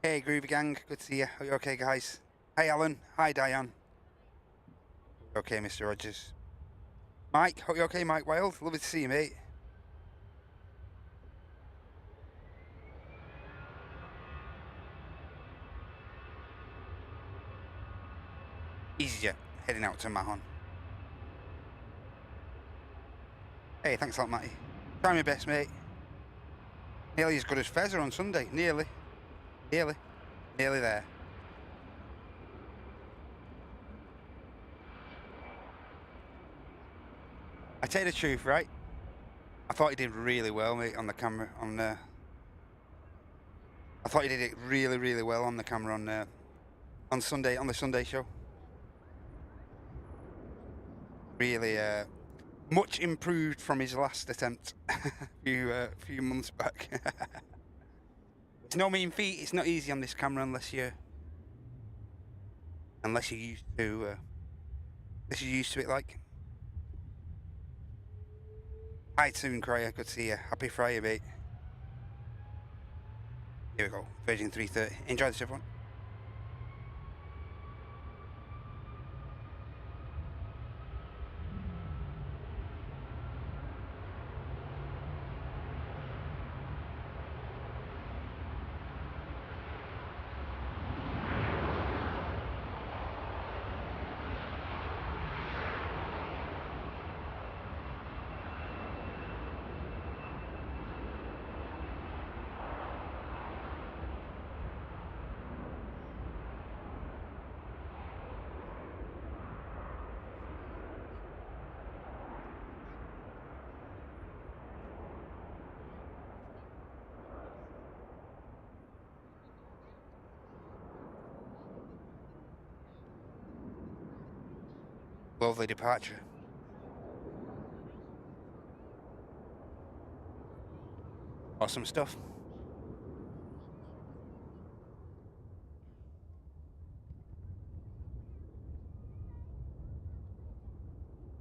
Hey, Groovy Gang, good to see you. Are you okay, guys? Hi, Alan. Hi, Diane. Okay, Mr. Rogers. Mike, hope you're okay, Mike Wild. Lovely to see you, mate. EasyJet, heading out to Mahon. Hey, thanks a lot, Matty. Try my best, mate. Nearly as good as Fezzer on Sunday. Nearly. Nearly there. I tell you the truth, right? I thought he did really well, mate, on the camera. I thought he did it really, really well on the camera on Sunday, on the Sunday show. Really, much improved from his last attempt a few months back. It's no mean feat. It's not easy on this camera unless you're used to it. Like, hi, Toon Cryer. Good to see you. Happy Friday, mate. Here we go. Virgin 330. Enjoy this, everyone. Lovely departure. Awesome stuff.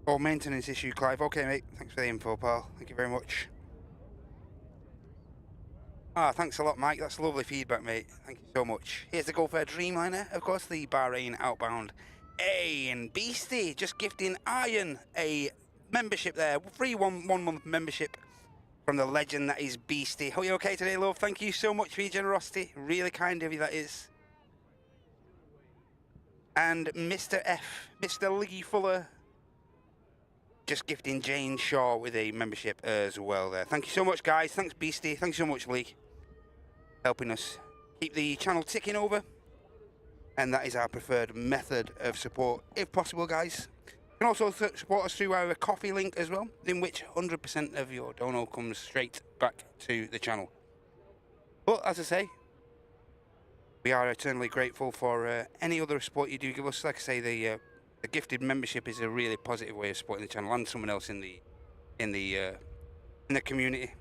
Oh, maintenance issue, Clive. Okay, mate. Thanks for the info, pal. Thank you very much. Thanks a lot, Mike. That's lovely feedback, mate. Thank you so much. Here's the Gulf Air Dreamliner. Of course, the Bahrain outbound. And Beastie just gifting Iron a membership there. Free one month membership from the legend that is Beastie. Are you okay today, love? Thank you so much for your generosity. Really kind of you, that is. And Mr. F, Mr. Lee Fuller, just gifting Jane Shaw with a membership as well there. Thank you so much, guys. Thanks, Beastie. Thanks so much, Lee. Helping us keep the channel ticking over. And that is our preferred method of support, if possible, guys. You can also support us through our coffee link as well, in which 100% of your dono comes straight back to the channel. But, as I say, we are eternally grateful for any other support you do give us. Like I say, the gifted membership is a really positive way of supporting the channel and someone else in the community.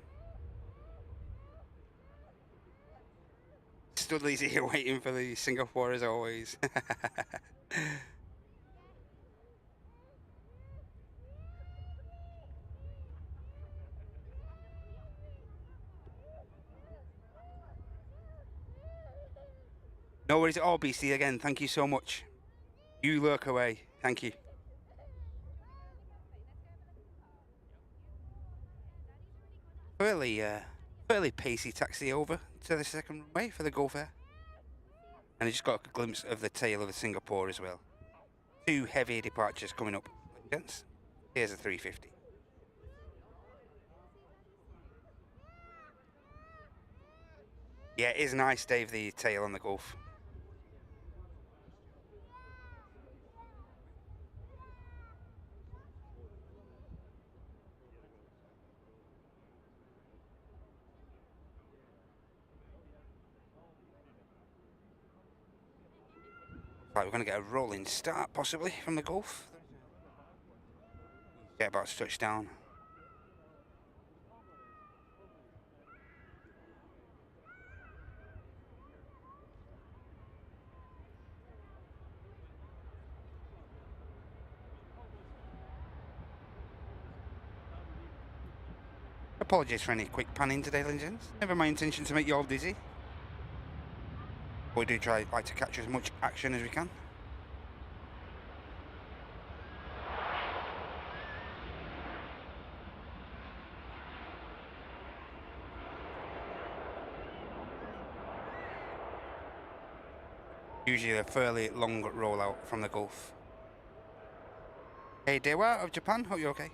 Studley's here waiting for the Singapore as always. No worries at all, BC. Again, thank you so much. You lurk away. Thank you. Fairly pacey taxi over to the second runway for the Gulf Air. And I just got a glimpse of the tail of the Singapore as well. Two heavy departures coming up. Here's a 350. Yeah, it is nice, Dave, the tail on the Gulf. Right, we're going to get a rolling start, possibly, from the Gulf. Get about to touch down. Apologies for any quick panning today, ladies and gents. Never my intention to make you all dizzy. But we do like to capture as much action as we can. Usually a fairly long rollout from the Gulf. Hey Dewa of Japan, hope you're okay.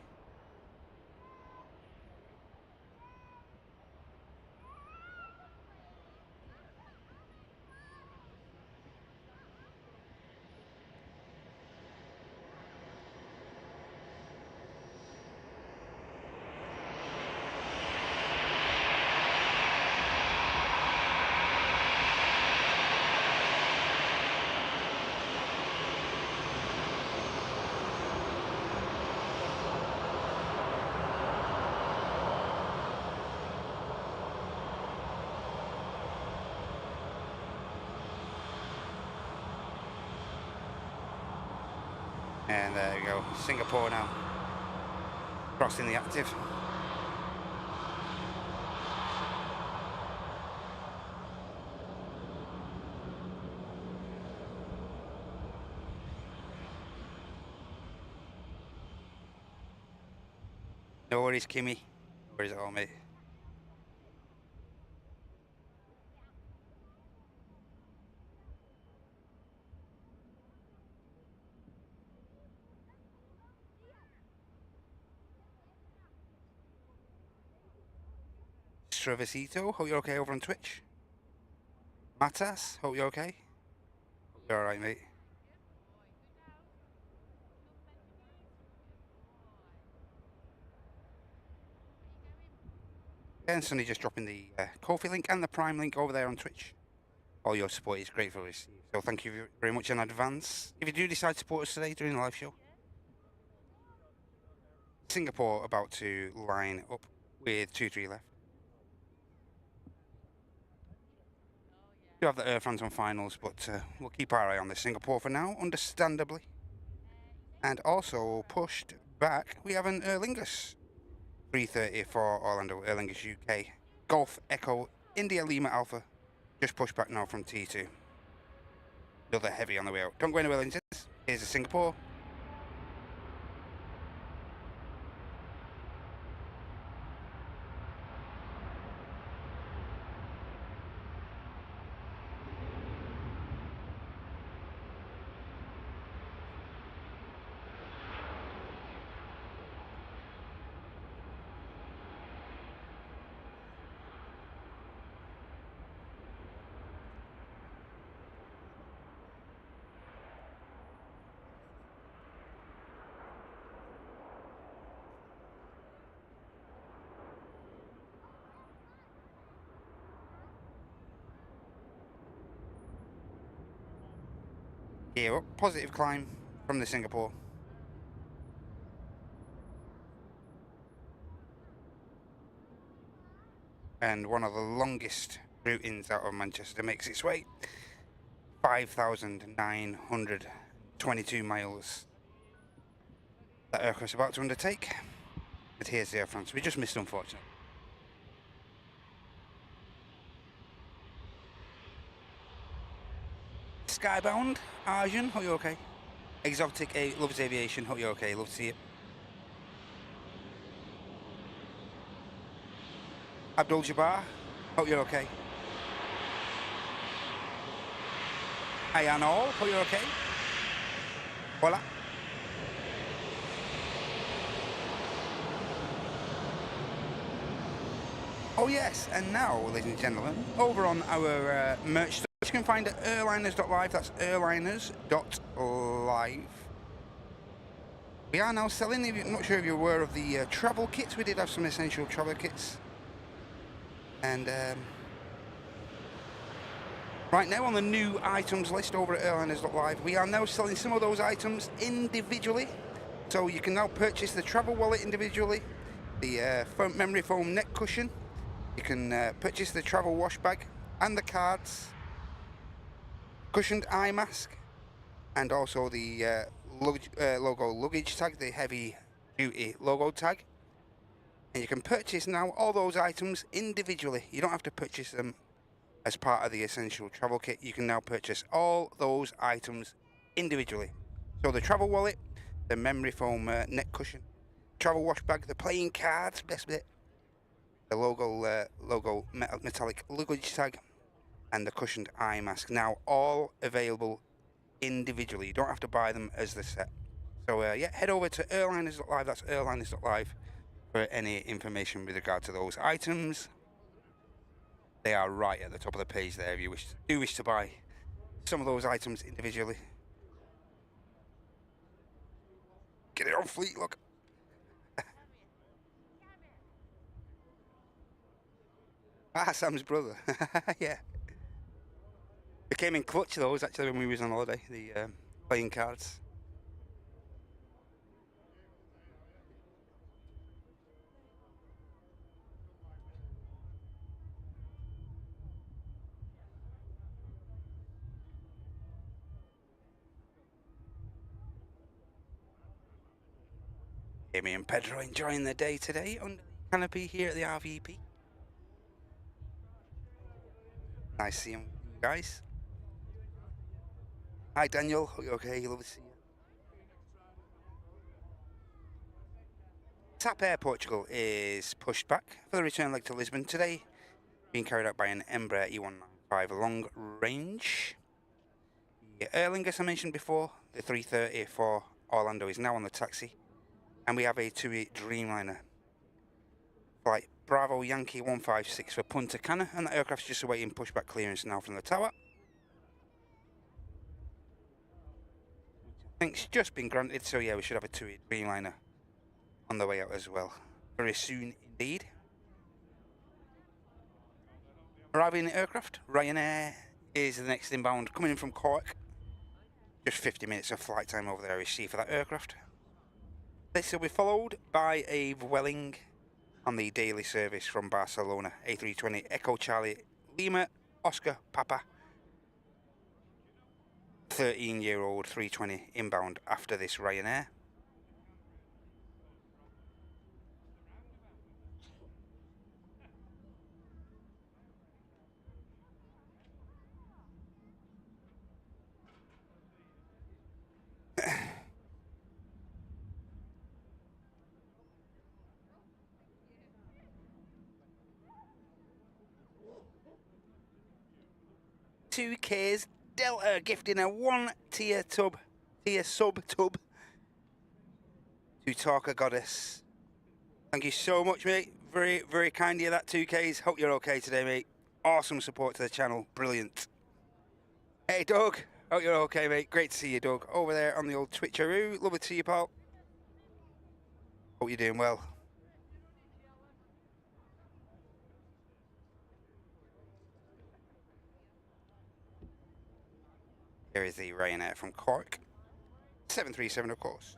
And there we go, Singapore now. Crossing the active. No worries, Kimmy. No worries at all, mate. Stravesito, hope you're okay over on Twitch. Matas, hope you're okay. Hope you're alright, mate. And Sonny just dropping the Ko-fi link and the Prime link over there on Twitch. All your support is gratefully received, so thank you very much in advance. If you do decide to support us today during the live show, Singapore about to line up with 2-3 left. We do have the Air France on finals, but we'll keep our eye on the Singapore for now, understandably. And also pushed back, we have an Aer Lingus 330 for Orlando, Aer Lingus UK. Golf Echo India Lima Alpha, just pushed back now from T2. Another heavy on the way out. Don't go anywhere, Lindsay. Here's the Singapore. Gear up, positive climb from the Singapore. And one of the longest routings out of Manchester makes its way. 5,922 miles that aircraft's about to undertake. But here's the Air France. We just missed, unfortunately. Skybound, Arjun, hope you're okay. Exotic 8, loves aviation, hope you're okay, love to see it. Abdul Jabbar, hope you're okay. Ayan all, hope you're okay. Hola. Oh yes, and now, ladies and gentlemen, over on our merch store, you can find at airliners.live, that's airliners.live. We are now selling, I'm not sure if you're aware of the travel kits. We did have some essential travel kits. And Right now on the new items list over at airliners.live, we are now selling some of those items individually. So you can now purchase the travel wallet individually, the memory foam neck cushion, you can purchase the travel wash bag and the cards, cushioned eye mask, and also the logo luggage tag, the heavy duty logo tag. And you can purchase now all those items individually. You don't have to purchase them as part of the essential travel kit. You can now purchase all those items individually. So the travel wallet, the memory foam neck cushion, travel wash bag, the playing cards, best bit, the logo metallic luggage tag, and the cushioned eye mask. Now all available individually. You don't have to buy them as the set. So yeah, head over to airliners.live. That's airliners.live for any information with regard to those items. They are right at the top of the page there if you do wish to buy some of those items individually. Get it on fleet, look. Sam's brother. Yeah. They came in clutch those actually when we was on holiday, the playing cards. Amy and Pedro enjoying their day today under the canopy here at the RVP. Nice seeing you guys. Hi Daniel, hope you're okay, love to see you. TAP Air Portugal is pushed back for the return leg to Lisbon today, being carried out by an Embraer E195 long range. The Aer Lingus I mentioned before, the 330 for Orlando is now on the taxi, and we have a TUI Dreamliner flight Bravo Yankee 156 for Punta Cana, and the aircraft's just awaiting pushback clearance now from the tower. I think it's just been granted, so yeah, we should have a TUI Dreamliner on the way out as well. Very soon indeed. Arriving in the aircraft, Ryanair is the next inbound, coming in from Cork. Just 50 minutes of flight time over there I see for that aircraft. This will be followed by a Vueling on the daily service from Barcelona, A320 Echo Charlie Lima Oscar Papa. 13-year-old 320 inbound after this Ryanair. Two Ks Delta gifting a 1 tier sub tub to Talker Goddess. Thank you so much, mate. Very, very kind of you, that 2Ks. Hope you're okay today, mate. Awesome support to the channel. Brilliant. Hey, Doug. Hope you're okay, mate. Great to see you, Doug. Over there on the old Twitcheroo. Lovely to see you, pal. Hope you're doing well. Here is the Ryanair from Cork. 737, of course.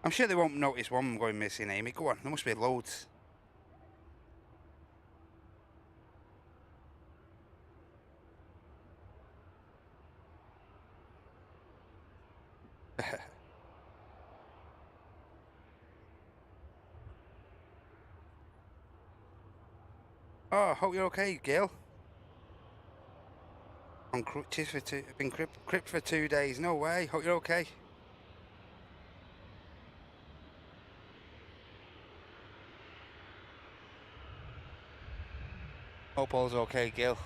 I'm sure they won't notice one going missing, Amy. Go on, there must be loads. Oh, hope you're okay, Gail. On crutches for two. I've been cripped for 2 days. No way. Hope you're okay. Hope all's okay, Gail.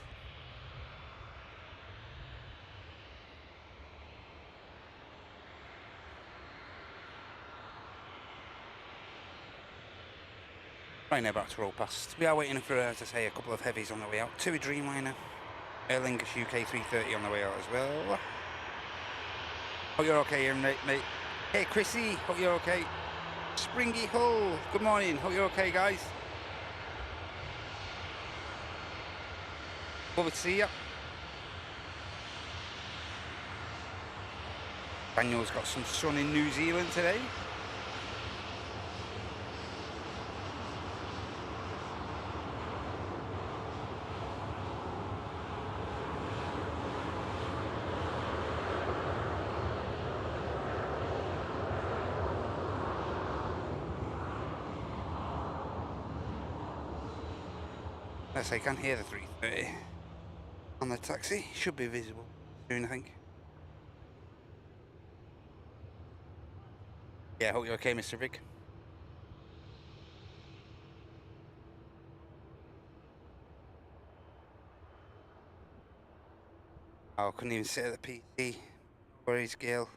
Right now back to roll past. We are waiting for, as I say, a couple of heavies on the way out. TUI Dreamliner. Airline UK 330 on the way out as well. Hope you're okay here, mate. Hey, Chrissy. Hope you're okay. Springy Hull. Good morning. Hope you're okay, guys. Lovely to see you. Daniel's got some sun in New Zealand today. Yes, I can hear the 330 on the taxi. Should be visible soon, I think. Yeah, hope you're okay, Mr. Vic. Oh, couldn't even sit at the PC. No worries, Gail.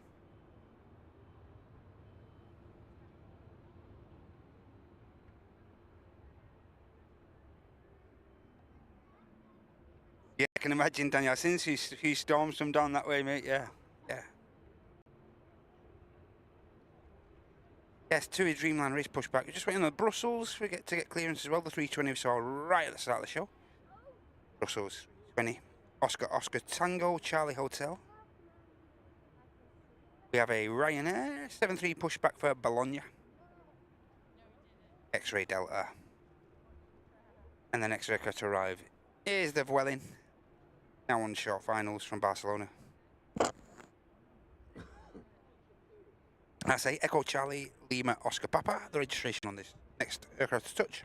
Yeah, I can imagine, Daniel. I've seen a few storms come down that way, mate. Yeah. Yes, TUI Dreamliner is pushed back. We're just waiting on the Brussels to get clearance as well. The 320 we saw right at the start of the show. Brussels 20. Oscar Tango Charlie Hotel. We have a Ryanair 73 pushback for Bologna. X-Ray Delta. And the next record to arrive is the Vueling. Now on short finals from Barcelona. I say Echo Charlie Lima Oscar Papa. The registration on this next aircraft to touch.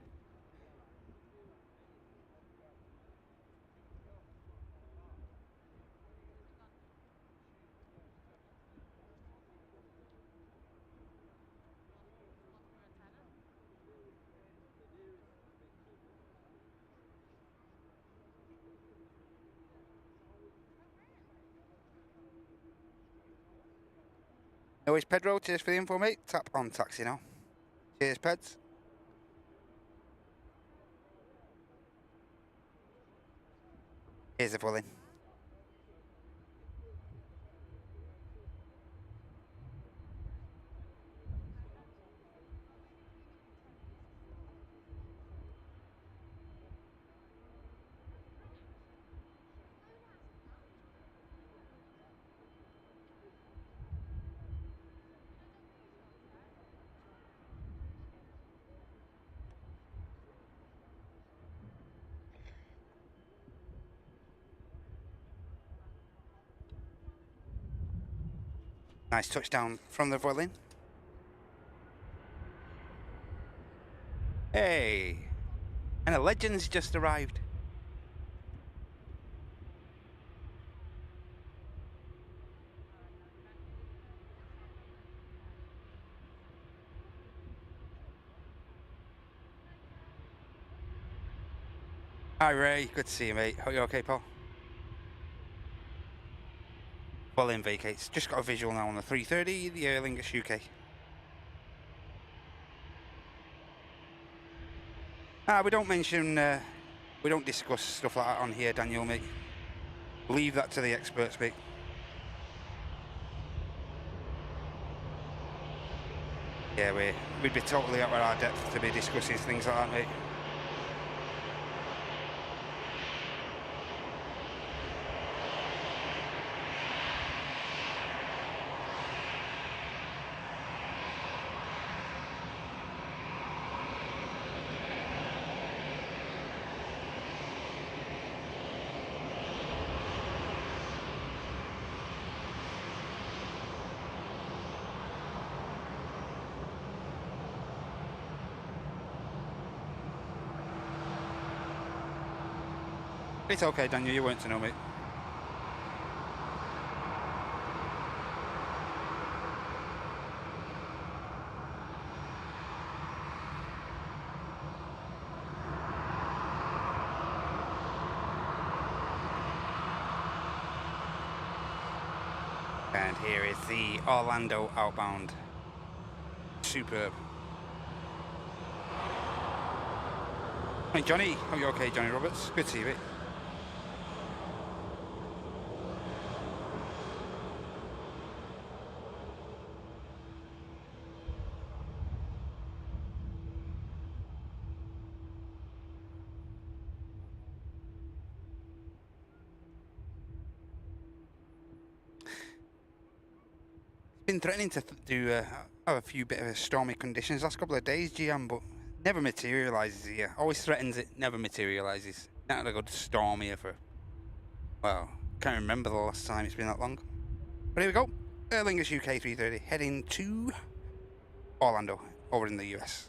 No worries, Pedro. Cheers for the info, mate. Tap on taxi now. Cheers, Peds. Here's the Vueling. Nice touchdown from the Vueling. Hey! And a Legends just arrived. Hi, Ray. Good to see you, mate. Hope you're okay, pal. Vueling vacates. Just got a visual now on the 330, the Aer Lingus UK. We don't mention, we don't discuss stuff like that on here, Daniel, mate. Leave that to the experts, mate. Yeah, we'd be totally out of our depth to be discussing things like that, mate. It's okay, Daniel, you weren't to know, mate. And here is the Orlando outbound. Superb. Hey, Johnny. Are you okay, Johnny Roberts? Good to see you, mate. Been threatening to do have a few bit of stormy conditions last couple of days, GM, but never materialises here. Always threatens it, never materialises. Not a good storm here for, well, can't remember the last time it's been that long. But here we go. Aer Lingus UK 330 heading to Orlando over in the US.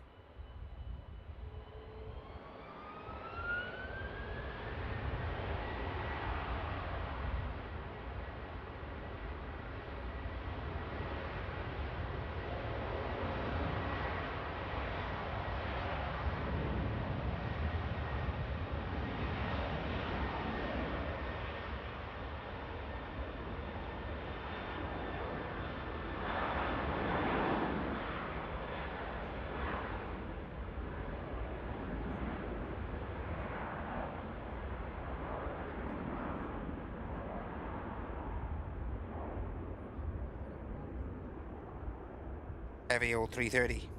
Heavy old 330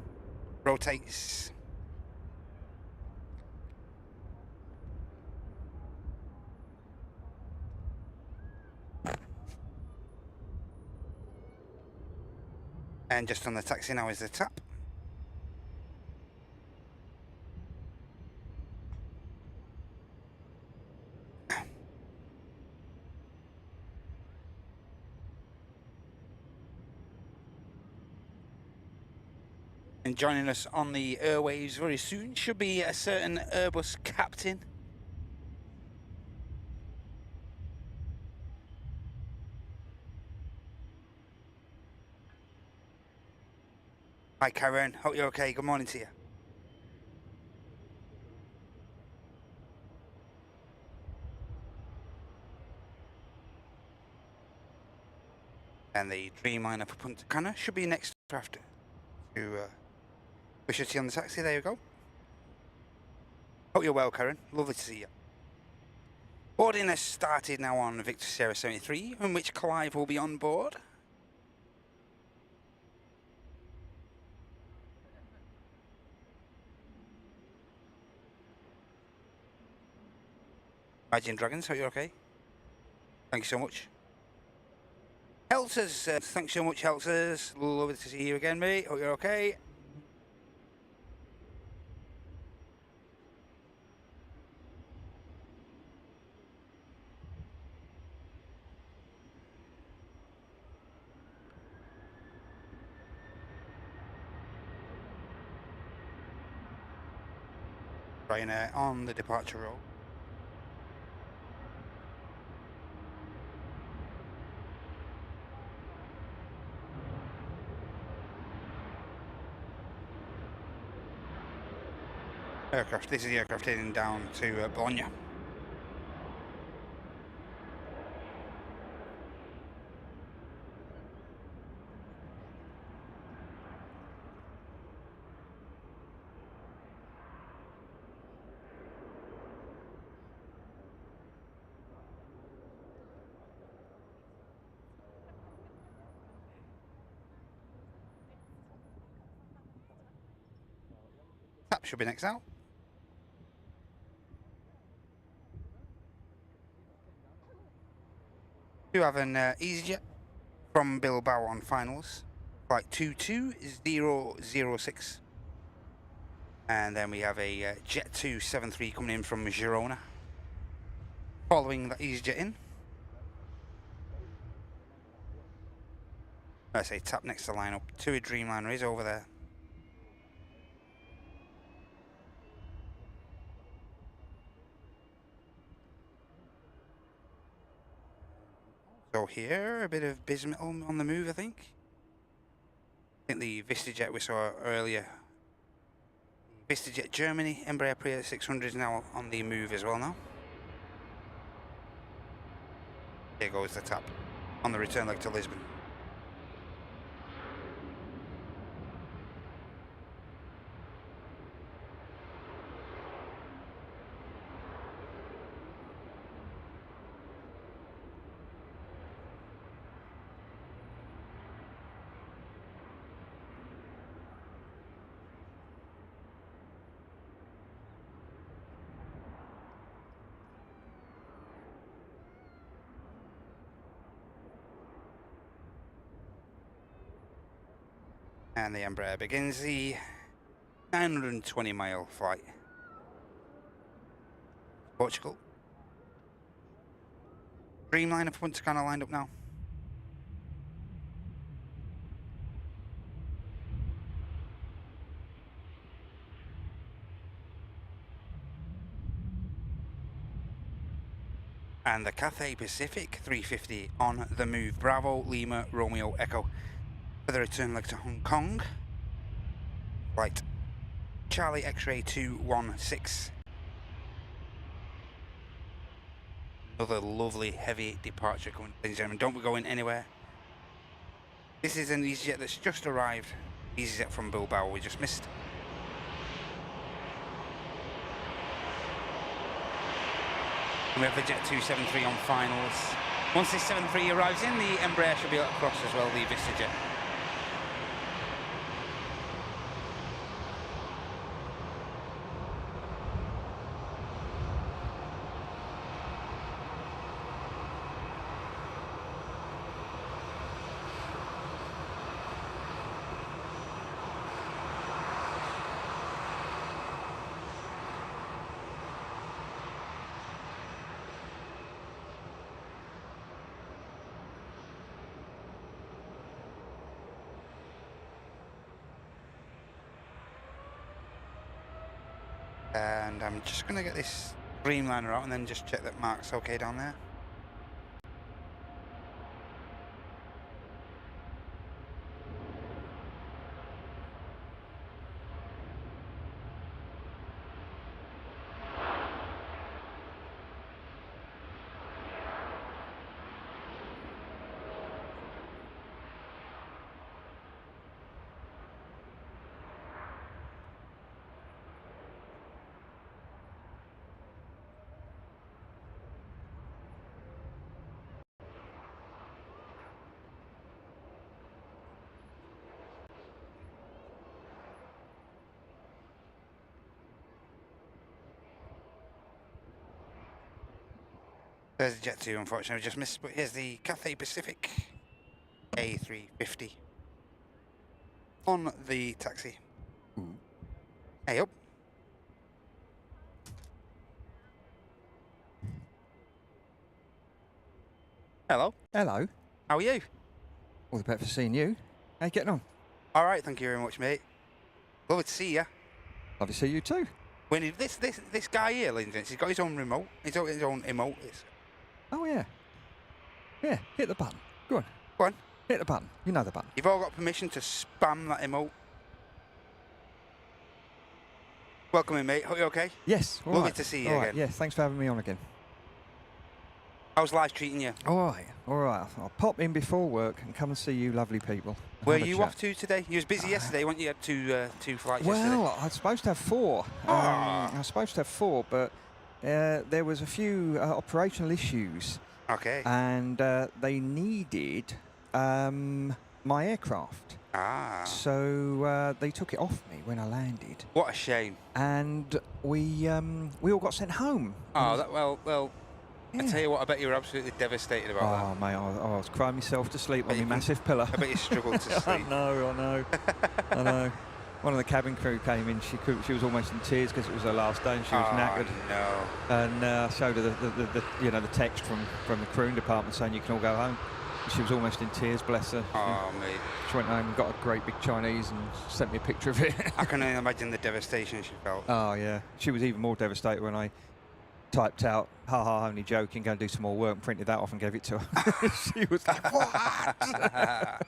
rotates. And just on the taxi now is the tap. And joining us on the airwaves very soon should be a certain Airbus captain. Hi Karen, hope you're okay. Good morning to you. And the Dreamliner for Punta Cana should be next after. We should see on the taxi. There you go. Hope you're well, Karen. Lovely to see you. Boarding has started now on Victor Sierra 73, in which Clive will be on board. Imagine Dragons, hope you're okay. Thank you so much. Helters, thanks so much, Helters. Lovely to see you again, mate. Hope you're okay. Ryanair on the departure roll. Aircraft, this is the aircraft heading down to Bologna. Tap should be next out. We have an EasyJet from Bilbao on finals, flight 22006. And then we have a Jet 273 coming in from Girona, following that EasyJet in. I say tap next to the lineup. TUI Dreamliner is over there. cargo here. A bit of bismuth on the move, I think. I think the VistaJet we saw earlier. VistaJet Germany, Embraer Prius 600 is now on the move as well now. There goes the tap on the return leg to Lisbon. And the Embraer begins the 920-mile flight. Portugal. Dreamliner for Punta Cana lined up now. And the Cathay Pacific 350 on the move. Bravo, Lima, Romeo, Echo. For the return leg to Hong Kong. Flight Charlie X-ray 216. Another lovely heavy departure coming, ladies and gentlemen. Don't be going anywhere. This is an EasyJet that's just arrived. EasyJet from Bilbao we just missed. And we have the Jet 273 on finals. Once this 73 arrives in, the Embraer should be across as well, the VistaJet. And I'm just going to get this Dreamliner out and then just check that Mark's okay down there. There's the Jet 2, unfortunately, I just missed, but here's the Cathay Pacific A350 on the taxi. Hey up. Hello. Hello. How are you? All the better for seeing you. How you getting on? All right, thank you very much, mate. Lovely to see you. Lovely to see you too. When he, this guy here, ladies and gents, he's got his own remote. He's got his own emote. Oh yeah. Yeah, hit the button. Go on. Go on. Hit the button. You know the button. You've all got permission to spam that emote. Welcome in, mate. Hope you're okay. Yes. All Lovely right. to see you all again. right. Yeah, thanks for having me on again. How's life treating you? All right. All right. I'll pop in before work and come and see you lovely people. Where are you off to today? You was busy yesterday, weren't you? You had two flights yesterday. Well, I was supposed to have four. I was supposed to have four, but there was a few operational issues. Okay. And they needed my aircraft. So they took it off me when I landed. What a shame. And we all got sent home. Oh, well. Yeah. I tell you what, I bet you were absolutely devastated about that. Oh, mate, I was crying myself to sleep on my massive pillow. I bet you struggled to sleep. I know. I know. One of the cabin crew came in. She was almost in tears because it was her last day and she was knackered. No. And I showed her the text from the crewing department saying you can all go home. And she was almost in tears, bless her. Oh, mate. She went home and got a great big Chinese and sent me a picture of it. I can imagine the devastation she felt. Oh yeah, she was even more devastated when I typed out, ha ha, only joking, go and do some more work, and printed that off and gave it to her. She was like, what?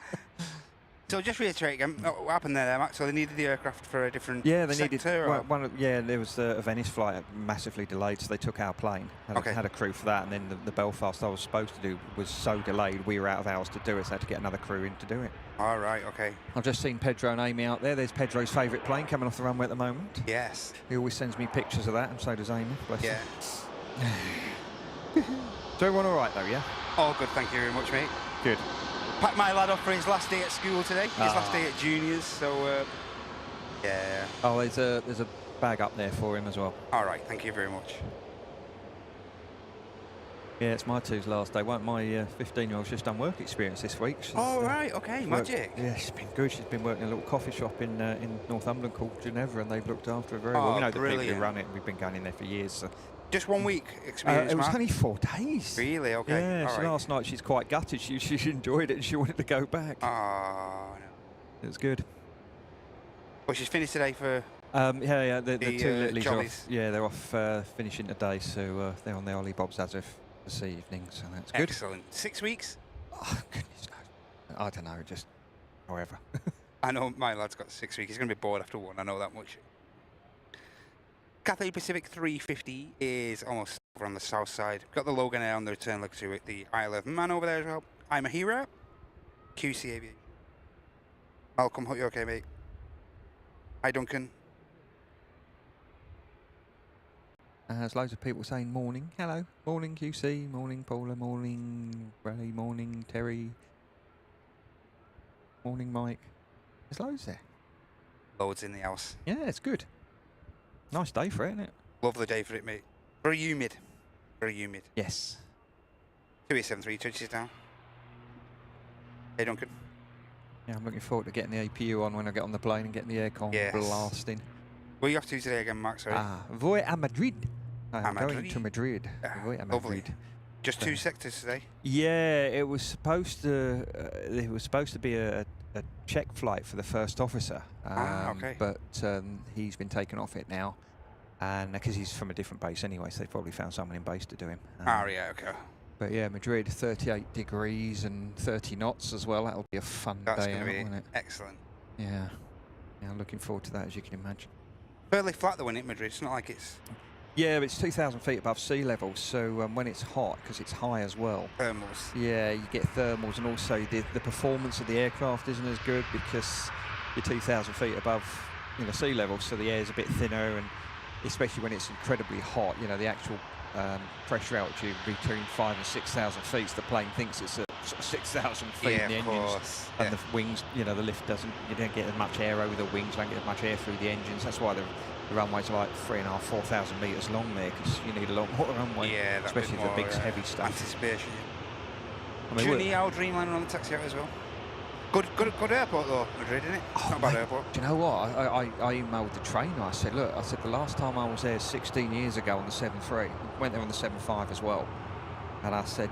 So just reiterate again, what happened there, Max? So they needed the aircraft for a different Yeah, they sector, needed yeah, there was a Venice flight massively delayed, so they took our plane. Had a crew for that, and then the Belfast I was supposed to do was so delayed, we were out of hours to do it, so I had to get another crew in to do it. All right, okay. I've just seen Pedro and Amy out there. There's Pedro's favourite plane coming off the runway at the moment. Yes. He always sends me pictures of that, and so does Amy. Bless him. Yeah. So everyone all right, though, yeah? All good, thank you very much, mate. Good. Packed my lad off for his last day at school today. His last day at juniors, so yeah. Oh, there's a bag up there for him as well. All right, thank you very much. Yeah, it's my two's last day. My 15-year-old's just done work experience this week. Oh, right, okay, magic. Yeah, she's been good. She's been working in a little coffee shop in Northumberland called Geneva, and they've looked after her very well. We know the people who run it, and we've been going in there for years. So. Just 1 week experience, It was only 4 days. Really? Okay. Yeah, so last night she's quite gutted. She enjoyed it and she wanted to go back. Oh, no. It was good. Well, she's finished today for... yeah, the two littlies are jollies. off. Yeah, they're off finishing today, so they're on the Ollie Bobs as of this evening, so that's good. Excellent. 6 weeks? Oh, goodness knows. I don't know, just however. I know my lad's got 6 weeks. He's going to be bored after one, I know that much. Cathay Pacific 350 is almost over on the south side. Got the Logan Air on the return leg to it, the Isle of Man over there as well. I'm a hero. QC Aviation. Malcolm, hope you're okay, mate. Hi, Duncan. There's loads of people saying morning. Hello. Morning QC, morning Paula, morning Ray, morning Terry, morning Mike. There's loads there. Loads in the house. Yeah, it's good. Nice day for it, isn't it? Lovely day for it, mate. Very humid. Very humid. Yes. 2873, touches down. Hey, Duncan. Yeah, I'm looking forward to getting the APU on when I get on the plane and getting the aircon blasting. Where are you off to today again, Max? Sorry. Voy a Madrid. I'm going to Madrid. Voy a Madrid. Lovely. Just 2 sectors today? Yeah, it was supposed to be a check flight for the first officer, okay. but he's been taken off it now, and because he's from a different base anyway, so they probably found someone in base to do him. Yeah, okay. But yeah, Madrid, 38 degrees and 30 knots as well. That'll be a fun That's day going to be won't it? Excellent. Yeah, looking forward to that, as you can imagine. Fairly flat though, isn't it, Madrid? It's not like it's... Yeah, but it's 2,000 feet above sea level, so when it's hot, because it's high as well. Thermals. Yeah, you get thermals, and also the performance of the aircraft isn't as good because you're 2,000 feet above sea level, so the air's a bit thinner, and especially when it's incredibly hot, the actual pressure altitude between 5,000 and 6,000 feet. So the plane thinks it's at sort of 6,000 feet in the engines, and the wings, the lift doesn't. You don't get as much air over the wings, don't get as much air through the engines. That's why the runways are like 3,500, 4,000 metres long there, because you need a lot more runway, especially for big, heavy stuff. Anticipation. I mean, Junie our Dreamliner on the taxi out as well. Good airport though, Madrid, isn't it? Not a bad airport. Do you know what? I emailed the trainer. I said, look, the last time I was there 16 years ago on the 7.3, went there on the 7.5 as well. And I said,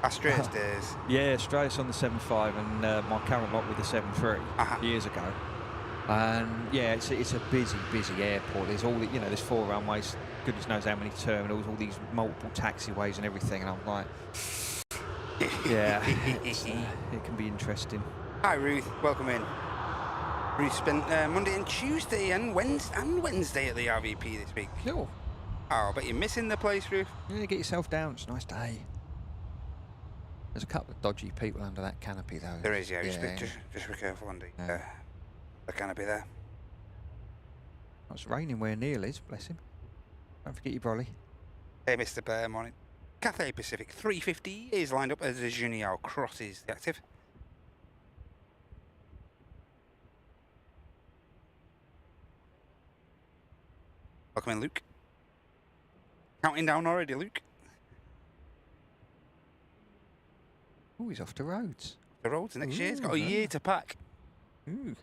Asturias days. Yeah, Asturias on the 7.5 and my current lot with the 7.3 years ago. And yeah, it's a busy airport. There's all there's 4 runways, goodness knows how many terminals, all these multiple taxiways and everything. And I'm like, yeah, it can be interesting. Hi Ruth, welcome in. Ruth spent Monday and Tuesday and Wednesday at the RVP this week. Cool. Oh, but you're missing the place, Ruth. Yeah, get yourself down. It's a nice day. There's a couple of dodgy people under that canopy though. There is, yeah. Just be careful, Andy. The canopy there. It's raining where Neil is, bless him. Don't forget your brolly. Hey, Mr. Bear, morning. Cathay Pacific 350 is lined up as a Junior crosses the active. Welcome in, Luke. Counting down already, Luke. Oh, he's off to Rhodes. The Rhodes next year. He's got a year to pack. Ooh.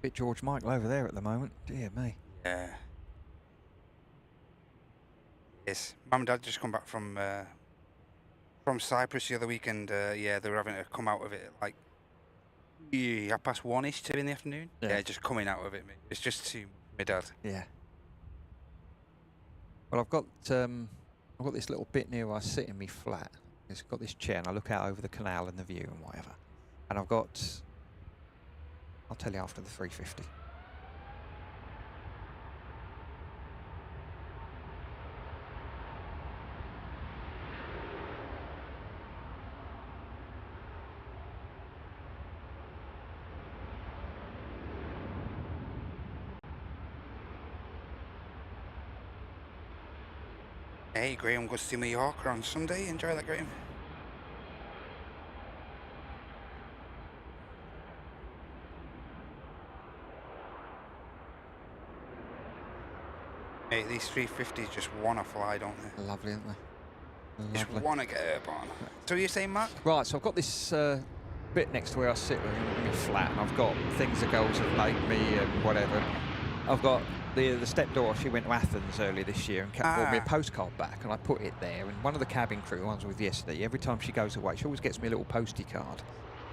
Bit George Michael over there at the moment. Dear me. Yeah. Yes. Mum and Dad just come back from Cyprus the other weekend. Yeah, they were having to come out of it at like 1:30-ish, 2 in the afternoon. Yeah, just coming out of it, mate. It's just too my dad. Yeah. Well, I've got this little bit near where I sit in me flat. It's got this chair, and I look out over the canal and the view and whatever. And I've got, I'll tell you after the 350. Hey, Graham goes to Mallorca on Sunday. Enjoy that, Graham. Hey, these 350s just want to fly, don't they? Lovely, aren't they? Just Lovely. want to get up on. So you're saying, Mark? Right, so I've got this bit next to where I sit in my flat, and I've got things the girls have made me and whatever. I've got the stepdaughter, she went to Athens earlier this year and brought me a postcard back, and I put it there. And one of the cabin crew, the ones with yesterday, every time she goes away, she always gets me a little postie card.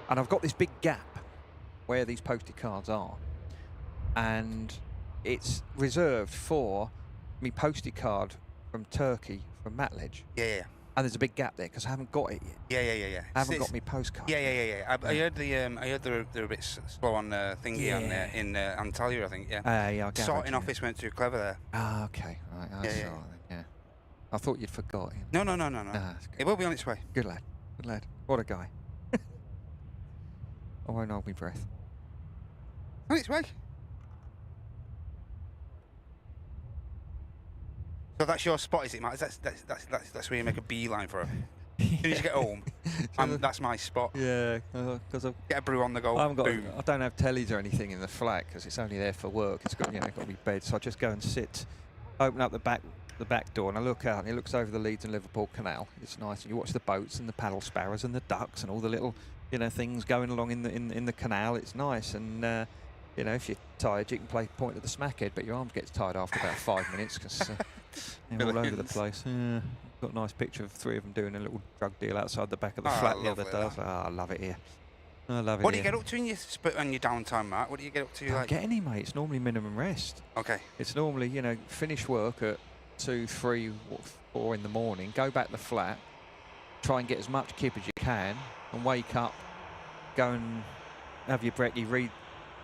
And I've got this big gap where these postie cards are. And it's reserved for me postie card from Turkey, from Matledge. Yeah. And there's a big gap there because I haven't got it yet. Yeah. I haven't got me postcard. Yeah. I heard they're a bit slow on thingy on in Antalya, I think. Yeah. Yeah. I Sorting office went too clever there. Ah, okay. Right, I saw it then, yeah. I thought you'd forgotten. No. That's good. It will be on its way. Good lad. Good lad. What a guy. I won't hold my breath. On its way. So that's your spot, is it, Matt? That's where you make a beeline for it. As soon as you get home, that's my spot. Yeah, because Get a brew on the go. I Boom. don't have tellies or anything in the flat because it's only there for work. It's got got to be bed, so I just go and sit, open up the back door, and I look out, and it looks over the Leeds and Liverpool Canal. It's nice, and you watch the boats and the paddle sparrows and the ducks and all the little things going along in the canal. It's nice, and if you're tired, you can play point at the smackhead, but your arm gets tired after about 5 minutes because they're all over the place. Yeah. Got a nice picture of 3 of them doing a little drug deal outside the back of the flat the other day. I was like, I love it here. I love it. What do you get up to in your downtime, Mark? What do you get up to? Don't get any, mate. It's normally minimum rest. Okay. It's normally, finish work at 2, 3, 4 in the morning, go back to the flat, try and get as much kip as you can, and wake up, go and have your brekkie, read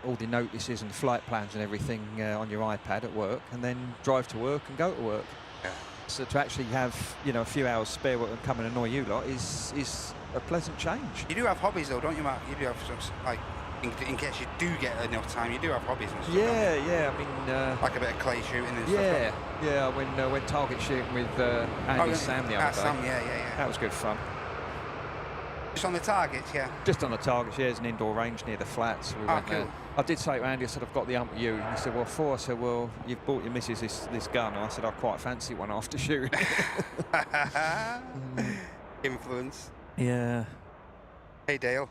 all the notices and flight plans and everything on your iPad at work, and then drive to work and go to work. Yeah. So to actually have, a few hours spare and come and annoy you lot is a pleasant change. You do have hobbies though, don't you, Mark? You do have some, like, in case you do get enough time, you do have hobbies and stuff. Yeah. I mean, like a bit of clay shooting and stuff. Yeah. I went target shooting with Andy and Sam the other day. Sam, yeah. That was good fun. Just on the targets, yeah. Just on the targets, yeah. There's an indoor range near the flats. So we went cool. there. I did say to Andy, I said, I've got the ump you. And he said, well, I said, well, you've bought your missus this gun. And I said, I quite fancy one after shooting. Influence. Yeah. Hey, Dale.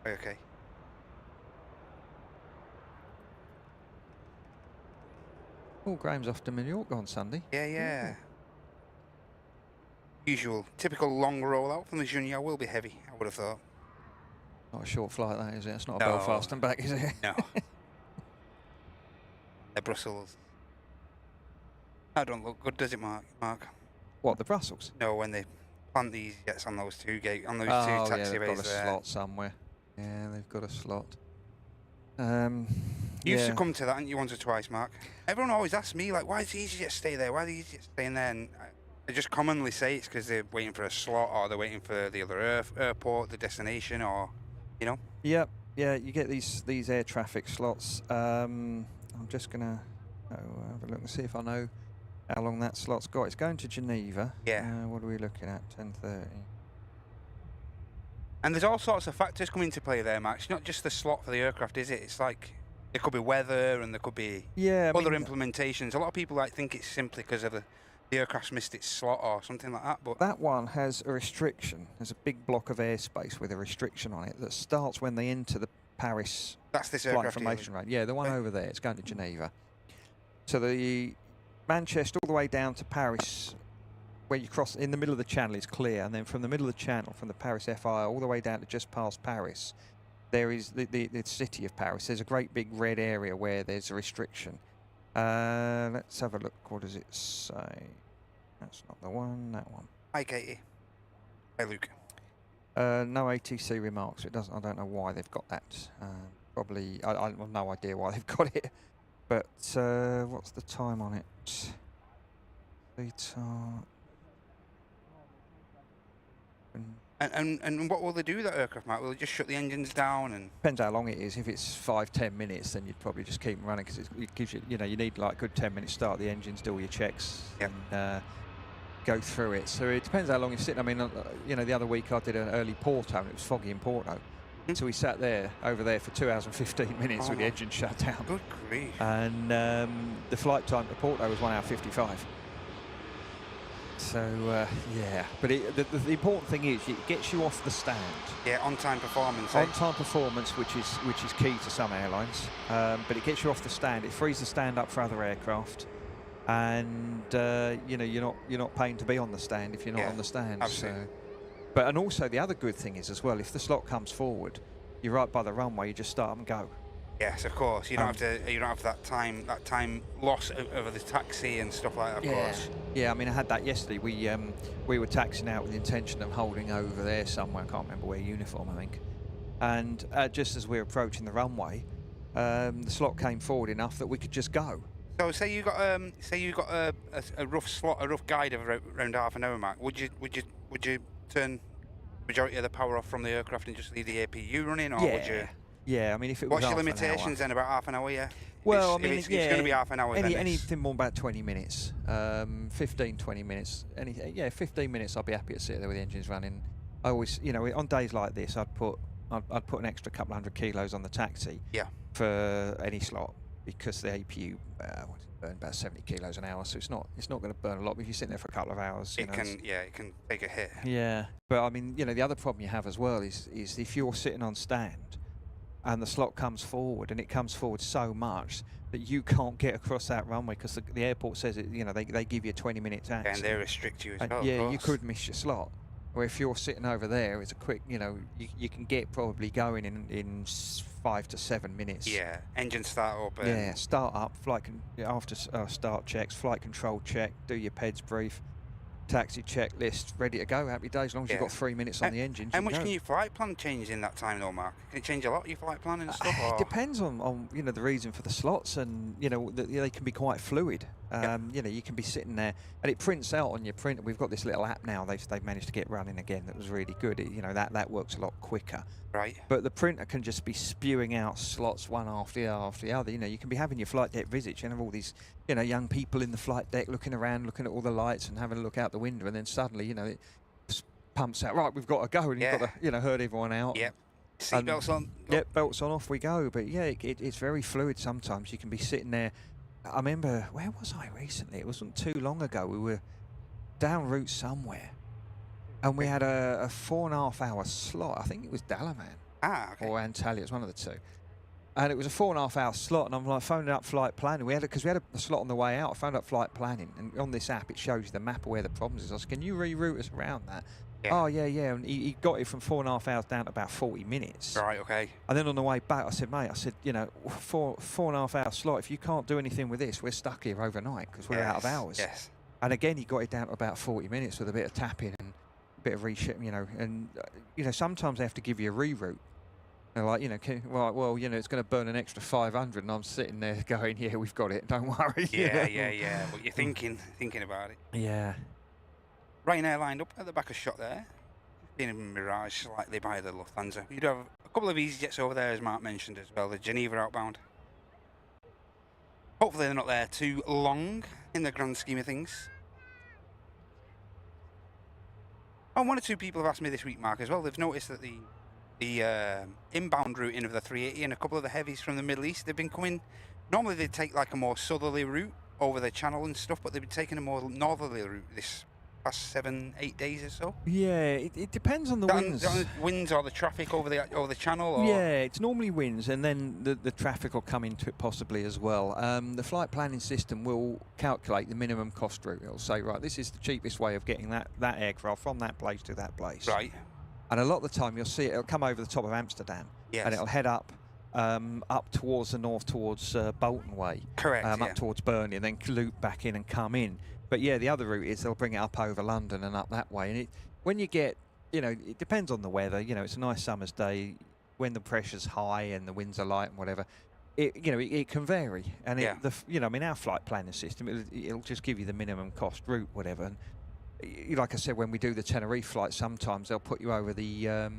Okay. Oh, Graham's off to New York on Sunday. Yeah. Usual, typical long rollout from the Junior will be heavy, I would have thought. Not a short flight, that is it? It's not a No. Belfast and back, is it? No. They're Brussels. That don't look good, does it, Mark? What, the Brussels? No, when they plant these jets on those two taxiways they've got a there. slot somewhere. Yeah, they've got a slot. You used to come to that, hadn't you, once or twice, Mark? Everyone always asks me, like, why does EasyJet stay there? Why do EasyJet stay in there? And I just commonly say it's because they're waiting for a slot, or they're waiting for the other airport, the destination, or, Yeah, you get these air traffic slots. I'm just going to have a look and see if I know how long that slot's got. It's going to Geneva. Yeah. What are we looking at? 10:30. And there's all sorts of factors come into play there, Max. It's not just the slot for the aircraft, is it? It's like there could be weather and there could be other implementations. A lot of people think it's simply because of the aircraft's missed its slot or something like that. But that one has a restriction. There's a big block of airspace with a restriction on it that starts when they enter the Paris that's this flight aircraft information range. Yeah, the one over there. It's going to Geneva. So the Manchester all the way down to Paris, where you cross in the middle of the channel is clear, and then from the middle of the channel, from the Paris FI all the way down to just past Paris, there is the city of Paris. There's a great big red area where there's a restriction. Let's have a look. What does it say? That's not the one, that one. Hi, Katie. Hi, Luke. No ATC remarks. It doesn't. I don't know why they've got that. Probably. I have no idea why they've got it. But what's the time on it? And what will they do with that aircraft, Mark? Will they just shut the engines down and? Depends how long it is. If it's 5-10 minutes, then you'd probably just keep them running because it gives you, you need like a good 10 minutes start the engines, do all your checks, yep. and go through it. So it depends how long you're sitting. I mean, the other week I did an early Porto and it was foggy in Porto. So we sat over there for 2 hours and 15 minutes with the engine shut down. Good grief. And the flight time to Porto was 1 hour 55. So, yeah. But the important thing is it gets you off the stand. Yeah, on-time performance. On-time performance, which is key to some airlines. But it gets you off the stand. It frees the stand up for other aircraft. And, you're not paying to be on the stand if you're not on the stand. Absolutely. So. And also the other good thing is as well, if the slot comes forward, you're right by the runway, you just start up and go. Yes, of course. You don't have that time loss over the taxi and stuff like that. Of course. Yeah. I mean, I had that yesterday. We were taxiing out with the intention of holding over there somewhere. I can't remember where, uniform, I think. And just as we were approaching the runway, the slot came forward enough that we could just go. So say you got a rough slot, a rough guide of around half an hour, Mark. Would you turn majority of the power off from the aircraft and just leave the APU running, or would you? Yeah, I mean, if it was what's your limitations then? About half an hour, yeah. Well, it's going to be half an hour. Anything more about 20 minutes, 15, 20 minutes. 15 minutes. I'll be happy to sit there with the engines running. I always, on days like this, I'd put an extra couple 100 kilos on the taxi. Yeah. For any slot, because the APU burn about 70 kilos an hour, so it's not going to burn a lot. But if you're sitting there for a couple of hours, it can take a hit. Yeah, but I mean, the other problem you have as well is if you're sitting on stand and the slot comes forward and it comes forward so much that you can't get across that runway because the airport says it. They give you a 20-minute taxi. And they restrict you as well. Yeah, you could miss your slot. Or if you're sitting over there, it's a quick, you can get probably going in 5 to 7 minutes. Yeah, engine start up. Yeah, start up, after start checks, flight control check, do your PEDS brief, taxi checklist, ready to go, happy days, as long as you've got 3 minutes on the engine. How much can your flight plan change in that time though, Mark? Can it change a lot, your flight plan and stuff? It depends on the reason for the slots, and they can be quite fluid. You can be sitting there and it prints out on your printer. We've got this little app now they've managed to get running again that was really good. That works a lot quicker. Right. But the printer can just be spewing out slots one after the other. You can be having your flight deck visits and have all these young people in the flight deck looking around, looking at all the lights and having a look out the window, and then suddenly it pumps out, right, we've got to go, and you've got to herd everyone out. Yep. Seatbelts on. Yep, belts on, off we go. But yeah, it's very fluid sometimes. You can be sitting there. I remember, where was I recently? It wasn't too long ago. We were down route somewhere, and we had a 4.5 hour slot. I think it was Dalaman or Antalya. It was one of the two. And it was a 4.5 hour slot, and I'm like phoning up flight planning. Because we had a slot on the way out. I phoned up flight planning, and on this app it shows you the map of where the problems is. I said, can you reroute us around that? Yeah. Oh yeah. And he got it from 4.5 hours down to about 40 minutes. Right. Okay. And then on the way back, I said, mate, 4.5 hour slot. If you can't do anything with this, we're stuck here overnight because we're out of hours. Yes. And again, he got it down to about 40 minutes with a bit of tapping and a bit of reshipping, and sometimes they have to give you a reroute. They're like, it's going to burn an extra 500, and I'm sitting there going, yeah, we've got it, don't worry. Yeah. But you're thinking about it. Yeah. Ryanair lined up at the back of shot there. Being a Mirage slightly by the Lufthansa. You do have a couple of EasyJets over there, as Mark mentioned as well, the Geneva outbound. Hopefully they're not there too long in the grand scheme of things. And one or two people have asked me this week, Mark, as well. They've noticed that the inbound routing of the 380 and a couple of the heavies from the Middle East, they've been coming. Normally they take like a more southerly route over the channel and stuff, but they've been taking a more northerly route this past 7-8 days or so. Yeah, it depends on the winds. Winds or the traffic over the channel? Or? Yeah, it's normally winds, and then the traffic will come into it possibly as well. The flight planning system will calculate the minimum cost route. It'll say, right, this is the cheapest way of getting that aircraft from that place to that place. Right. And a lot of the time you'll see it'll come over the top of Amsterdam. Yes. And it'll head up towards the north, towards Bolton Way. Correct. Up towards Burnley, and then loop back in and come in. But yeah, the other route is they'll bring it up over London and up that way. And when you get, it depends on the weather. It's a nice summer's day when the pressure's high and the winds are light and whatever. It can vary. And Yeah. I mean, our flight planning system, it'll just give you the minimum cost route, whatever. And like I said, when we do the Tenerife flight, sometimes they'll put you over the.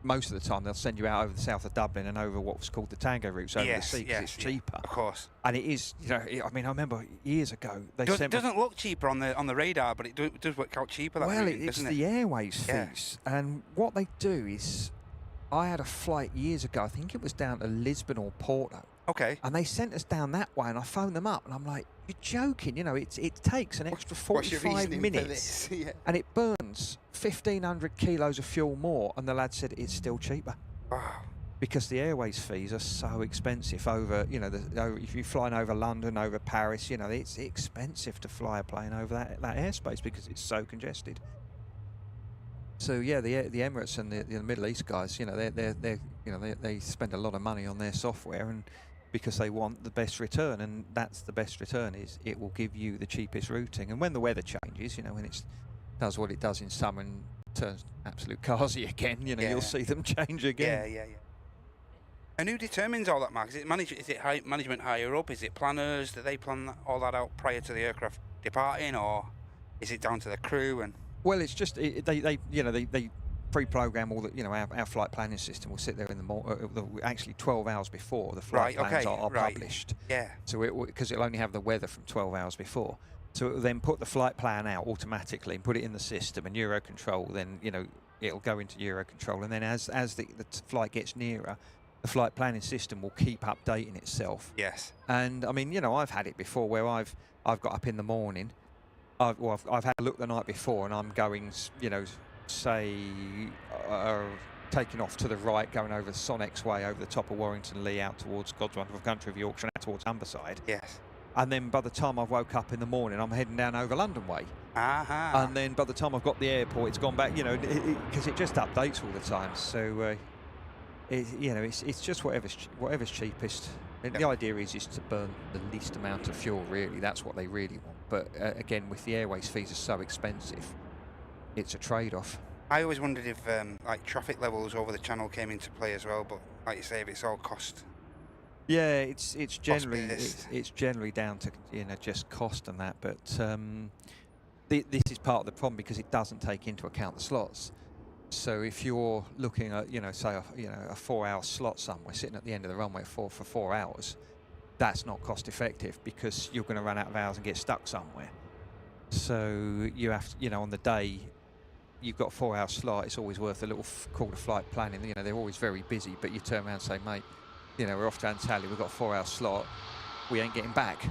Most of the time, they'll send you out over the south of Dublin and over what was called the Tango routes over the sea because it's cheaper. Of course. And it is, I mean, I remember years ago they It doesn't look cheaper on the radar, but it does work out cheaper. That well, route, it's doesn't the it? airways fees, and what they do is, I had a flight years ago. I think it was down to Lisbon or Porto. Okay. And they sent us down that way, and I phoned them up, and I'm like, "You're joking? It takes an extra 45 minutes, yeah. and it burns 1,500 kilos of fuel more." And the lad said it's still cheaper. Wow. Because the airways fees are so expensive over, if you're flying over London, over Paris, it's expensive to fly a plane over that airspace because it's so congested. So yeah, the Emirates and the Middle East guys, they spend a lot of money on their software, and because they want the best return, and that's the best return is it will give you the cheapest routing. And when the weather changes, when it does what it does in summer and turns absolute carsy again, you'll see them change again. Yeah. And who determines all that, Mark? Is it management higher up? Is it planners? Do they plan all that out prior to the aircraft departing, or is it down to the crew? And well, it's just they pre-program all the our flight planning system will sit there in the actually 12 hours before the flight plans are published. Yeah. So because it'll only have the weather from 12 hours before, so it will then put the flight plan out automatically and put it in the system, and Eurocontrol then it'll go into Eurocontrol, and then as the flight gets nearer, the flight planning system will keep updating itself. Yes. And I mean, I've had it before where I've got up in the morning. I've had a look the night before, and I'm going, say, taking off to the right, going over the Sonex Way, over the top of Warrington Lee, out towards God's Wonderful Country of Yorkshire, out towards Humberside. Yes. And then by the time I've woke up in the morning, I'm heading down over London Way. Uh-huh. And then by the time I've got the airport, it's gone back, because it just updates all the time. So, it's just whatever's cheapest. And the idea is to burn the least amount of fuel, really. That's what they really want. But again, with the airways fees are so expensive, it's a trade-off. I always wondered if traffic levels over the channel came into play as well. But like you say, if it's all cost. Yeah, it's generally down to just cost and that. But this is part of the problem because it doesn't take into account the slots. So if you're looking at, say a 4-hour slot somewhere, sitting at the end of the runway for 4 hours, that's not cost effective because you're going to run out of hours and get stuck somewhere. So you have to, on the day you've got a 4-hour slot, it's always worth a little call to flight planning. They're always very busy, but you turn around and say, mate, we're off to Antalya, we've got a 4-hour slot, we ain't getting back.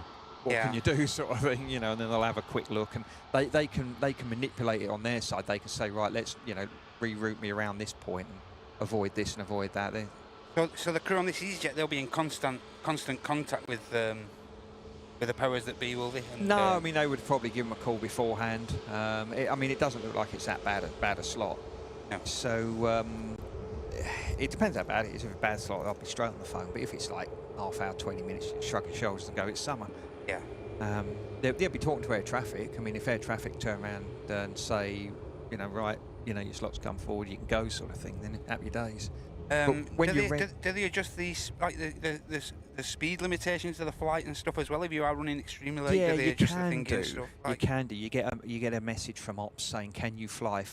What can you do, sort of thing, and then they'll have a quick look, and they can manipulate it on their side. They can say, right, let's reroute me around this point and avoid this and avoid that. So the crew on this EasyJet, they'll be in constant contact with the powers that be, will they? And, no, I mean they would probably give them a call beforehand. It doesn't look like it's that bad a slot. No. So it depends how bad it is. If it's a bad slot, I'll be straight on the phone. But if it's like half hour, 20 minutes, you shrug your shoulders and go, it's summer. Yeah. They'll be talking to air traffic. I mean, if air traffic turn around and say, right, your slots come forward, you can go, sort of thing, then happy days. Do they adjust the speed limitations of the flight and stuff as well? If you are running extremely late, do they adjust the thing and stuff? You can do. You get a message from ops saying, can you fly?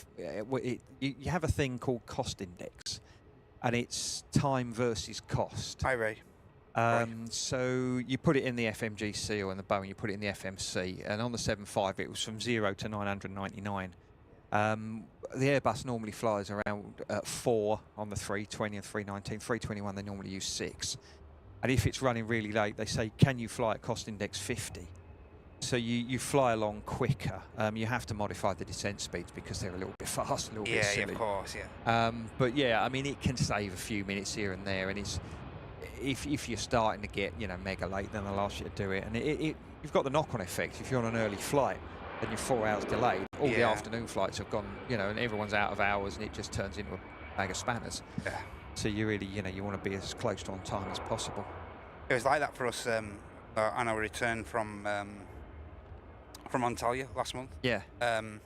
You have a thing called cost index, and it's time versus cost. Hi, Ray. So you put it in the FMGC or in the Boeing, you put it in the FMC, and on the 75 it was from 0 to 999. The Airbus normally flies around 4 on the 320 and 319. 321 they normally use 6. And if it's running really late, they say, can you fly at cost index 50? So you fly along quicker. You have to modify the descent speeds because they're a little bit fast, a little bit silly. Yeah, of course, yeah. But yeah, I mean, it can save a few minutes here and there, and it's if you're starting to get mega late, then they'll ask you to do it, and you've got the knock-on effect. If you're on an early flight and you're 4 hours delayed, all the afternoon flights have gone, and everyone's out of hours, and it just turns into a bag of spanners. Yeah. So you really, you want to be as close to on time as possible. It was like that for us on our return from from Antalya last month. Yeah. And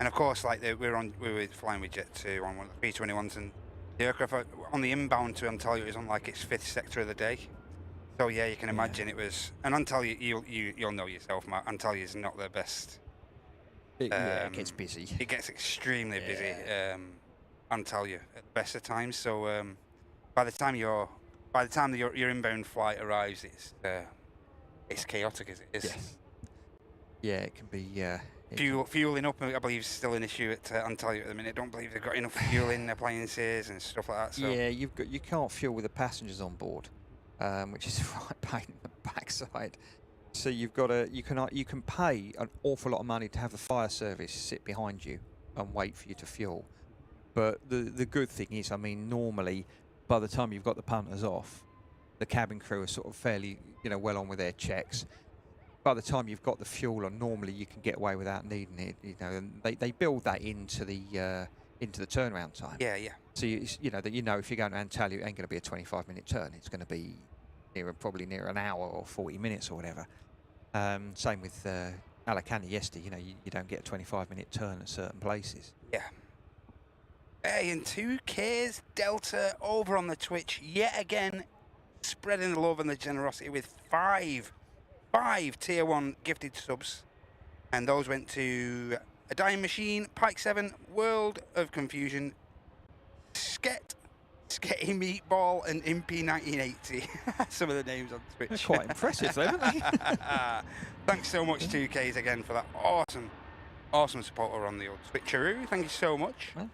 of course, like we were flying with Jet 2 on one of the 321s, and the aircraft on the inbound to Antalya was on like its 5th sector of the day. So yeah, you can imagine it was. And Antalya, you'll know yourself, Matt. Antalya is not the best. Yeah, it gets busy. It gets extremely busy. Antalya at the best of times. So by the time your inbound flight arrives, it's chaotic as it is. Yes. Yeah, it can be. Fueling up, I believe, is still an issue at Antalya at the minute. I don't believe they've got enough fuel in appliances and stuff like that. So. Yeah, you can't fuel with the passengers on board, which is a right pain in the backside. So you've got you can pay an awful lot of money to have the fire service sit behind you and wait for you to fuel. But the good thing is, I mean, normally by the time you've got the punters off, the cabin crew are sort of fairly, well on with their checks. By the time you've got the fuel on, normally you can get away without needing it. And they build that into the turnaround time. Yeah, yeah. So if you're going to Antalya, it ain't going to be a 25-minute turn. It's going to be probably near an hour or 40 minutes or whatever. Same with Alicante yesterday. You don't get a 25-minute turn at certain places. Yeah. Hey, and 2K's Delta over on the Twitch yet again, spreading the love and the generosity with five tier 1 gifted subs, and those went to A Dying Machine, Pike 7, World of Confusion, Sketty Meatball, and Impy 1980. Some of the names on Twitch. They're quite impressive, though, aren't they? Thanks so much, 2Ks, again, for that awesome support over on the old Twitcheroo. Thank you so much. Well,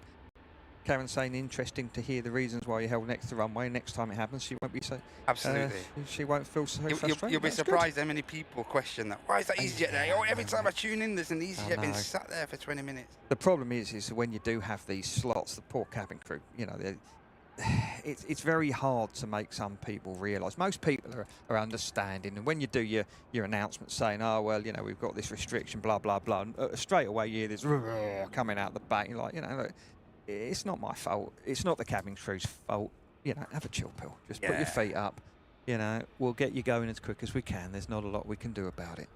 Karen's saying interesting to hear the reasons why you held next to the runway. Next time it happens, she won't be so. Absolutely. She won't feel so frustrated. You'll be surprised how many people question that. Why is that EasyJet there? Oh, every time I tune in, there's an EasyJet being sat there for 20 minutes. The problem is when you do have these slots, the poor cabin crew, it's very hard to make some people realise. Most people are understanding, and when you do your announcement saying, oh, well, we've got this restriction, blah, blah, blah, and straight away you hear this coming out the back, you're like, look, it's not my fault. It's not the cabin crew's fault. Have a chill pill. Just put your feet up. We'll get you going as quick as we can. There's not a lot we can do about it.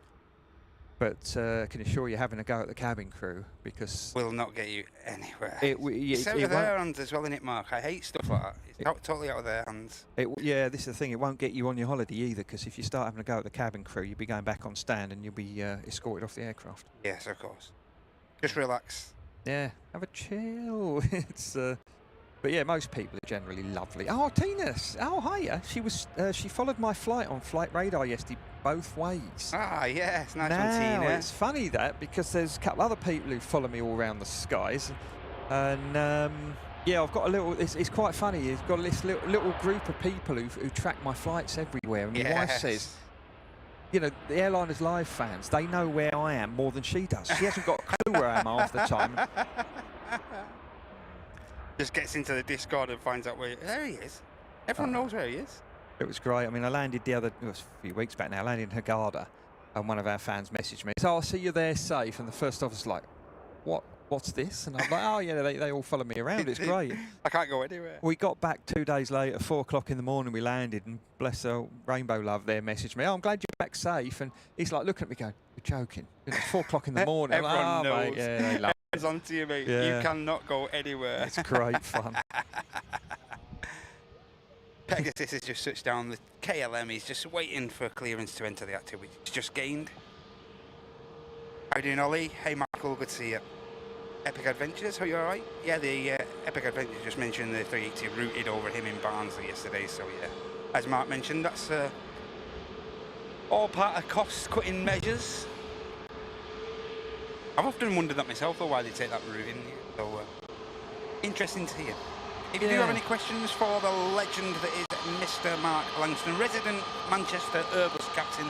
But can assure you, having a go at the cabin crew, because will not get you anywhere. It's out of their hands as well, innit, Mark? I hate stuff like that. It's totally out of their hands. This is the thing. It won't get you on your holiday either, because if you start having a go at the cabin crew, you'll be going back on stand and you'll be escorted off the aircraft. Yes, of course. Just relax. Yeah, have a chill. But yeah, most people are generally lovely. Oh, Tina! Oh, hiya. She followed my flight on Flight Radar yesterday, both ways. Ah, yes, nice now, one, Tina. It's funny that, because there's a couple other people who follow me all around the skies, and I've got a little. It's quite funny. You've got this little group of people who track my flights everywhere, and my wife says, the Airliners Live fans, they know where I am more than she does. She hasn't got a clue where I am half the time. Just gets into the Discord and finds out where. There he is. Everyone knows where he is. It was great. I mean, I landed it was a few weeks back now. I landed in Hurghada, and one of our fans messaged me. So I'll see you there safe. And the first officer's like, what's this? And I'm like, oh, they all follow me around. It's great. I can't go anywhere. We got back 2 days later, 4 o'clock in the morning, we landed, and bless her, Rainbow Love there messaged me, oh, I'm glad you're back safe. And he's like looking at me going, you're joking. It's 4 o'clock in the morning. Everyone knows. Mate, yeah, they love it's on to you, mate. Yeah. You cannot go anywhere. It's great fun. Pegasus has just switched down the KLM. He's just waiting for clearance to enter the activity. It's just gained. How you doing, Ollie? Hey, Michael. Good to see you. Epic Adventures, are you all right? Yeah, the Epic Adventures just mentioned the 380 routed over him in Barnsley yesterday. So yeah, as Mark mentioned, that's all part of cost-cutting measures. I've often wondered that myself, though, why they take that route in. So interesting to hear. If you do have any questions for the legend that is Mr. Mark Langston, resident Manchester Airbus captain.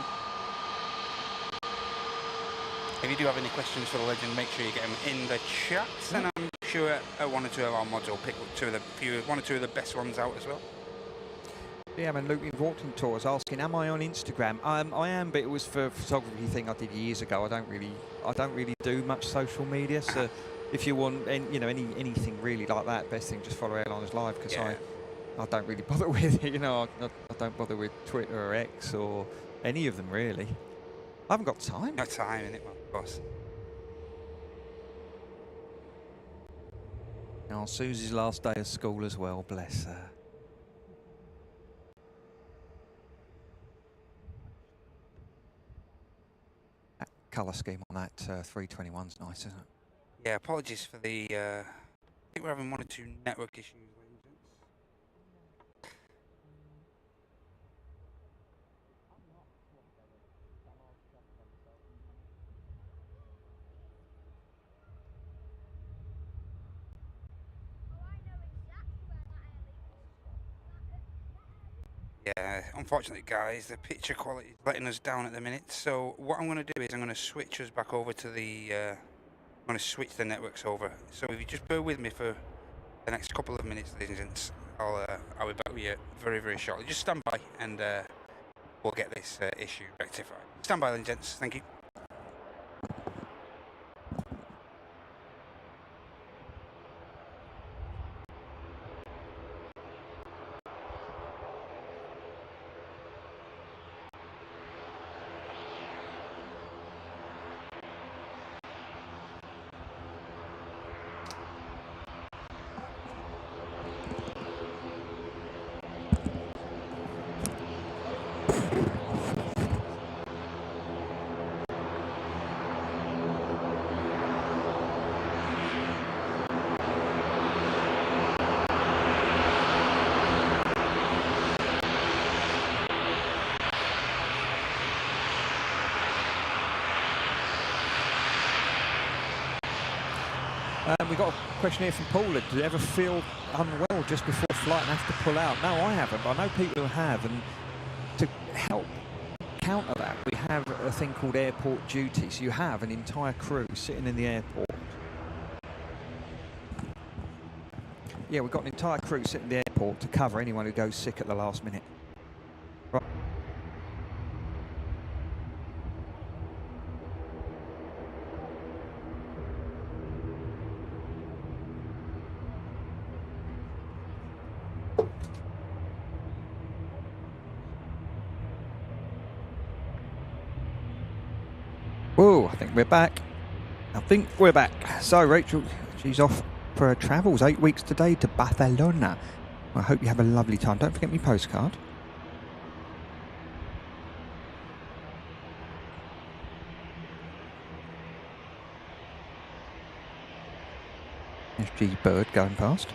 If you do have any questions for the legend, make sure you get them in the chat, and I'm sure one or two of our mods will pick up one or two of the best ones out as well. Yeah, I mean, Luke Walton Tours asking, am I on Instagram? I am, but it was for a photography thing I did years ago. I don't really do much social media, so if you want anything really like that, best thing just follow Airliners Live, because I don't really bother with it. I don't bother with Twitter or X or any of them really. I haven't got time. No time in it, well, of course. Oh, Susie's last day of school as well, bless her. That colour scheme on that 321's nice, isn't it? Yeah, apologies for the, I think we're having 1 or 2 network issues. Yeah, unfortunately, guys, the picture quality is letting us down at the minute. So what I'm going to do is I'm going to switch us back over to the. I'm going to switch the networks over. So if you just bear with me for the next couple of minutes, ladies and gents, I'll be back with you very, very shortly. Just stand by, and we'll get this issue rectified. Stand by, ladies and gents. Thank you. We got a question here from Paula. Did you ever feel unwell just before flight and have to pull out? No, I haven't, but I know people who have. And to help counter that, we have a thing called airport duty. So you have an entire crew sitting in the airport. Yeah, we've got an entire crew sitting in the airport to cover anyone who goes sick at the last minute. Right. Whoa, I think we're back. So Rachel, she's off for her travels, 8 weeks today to Barcelona. I hope you have a lovely time. Don't forget my postcard. There's G Bird going past.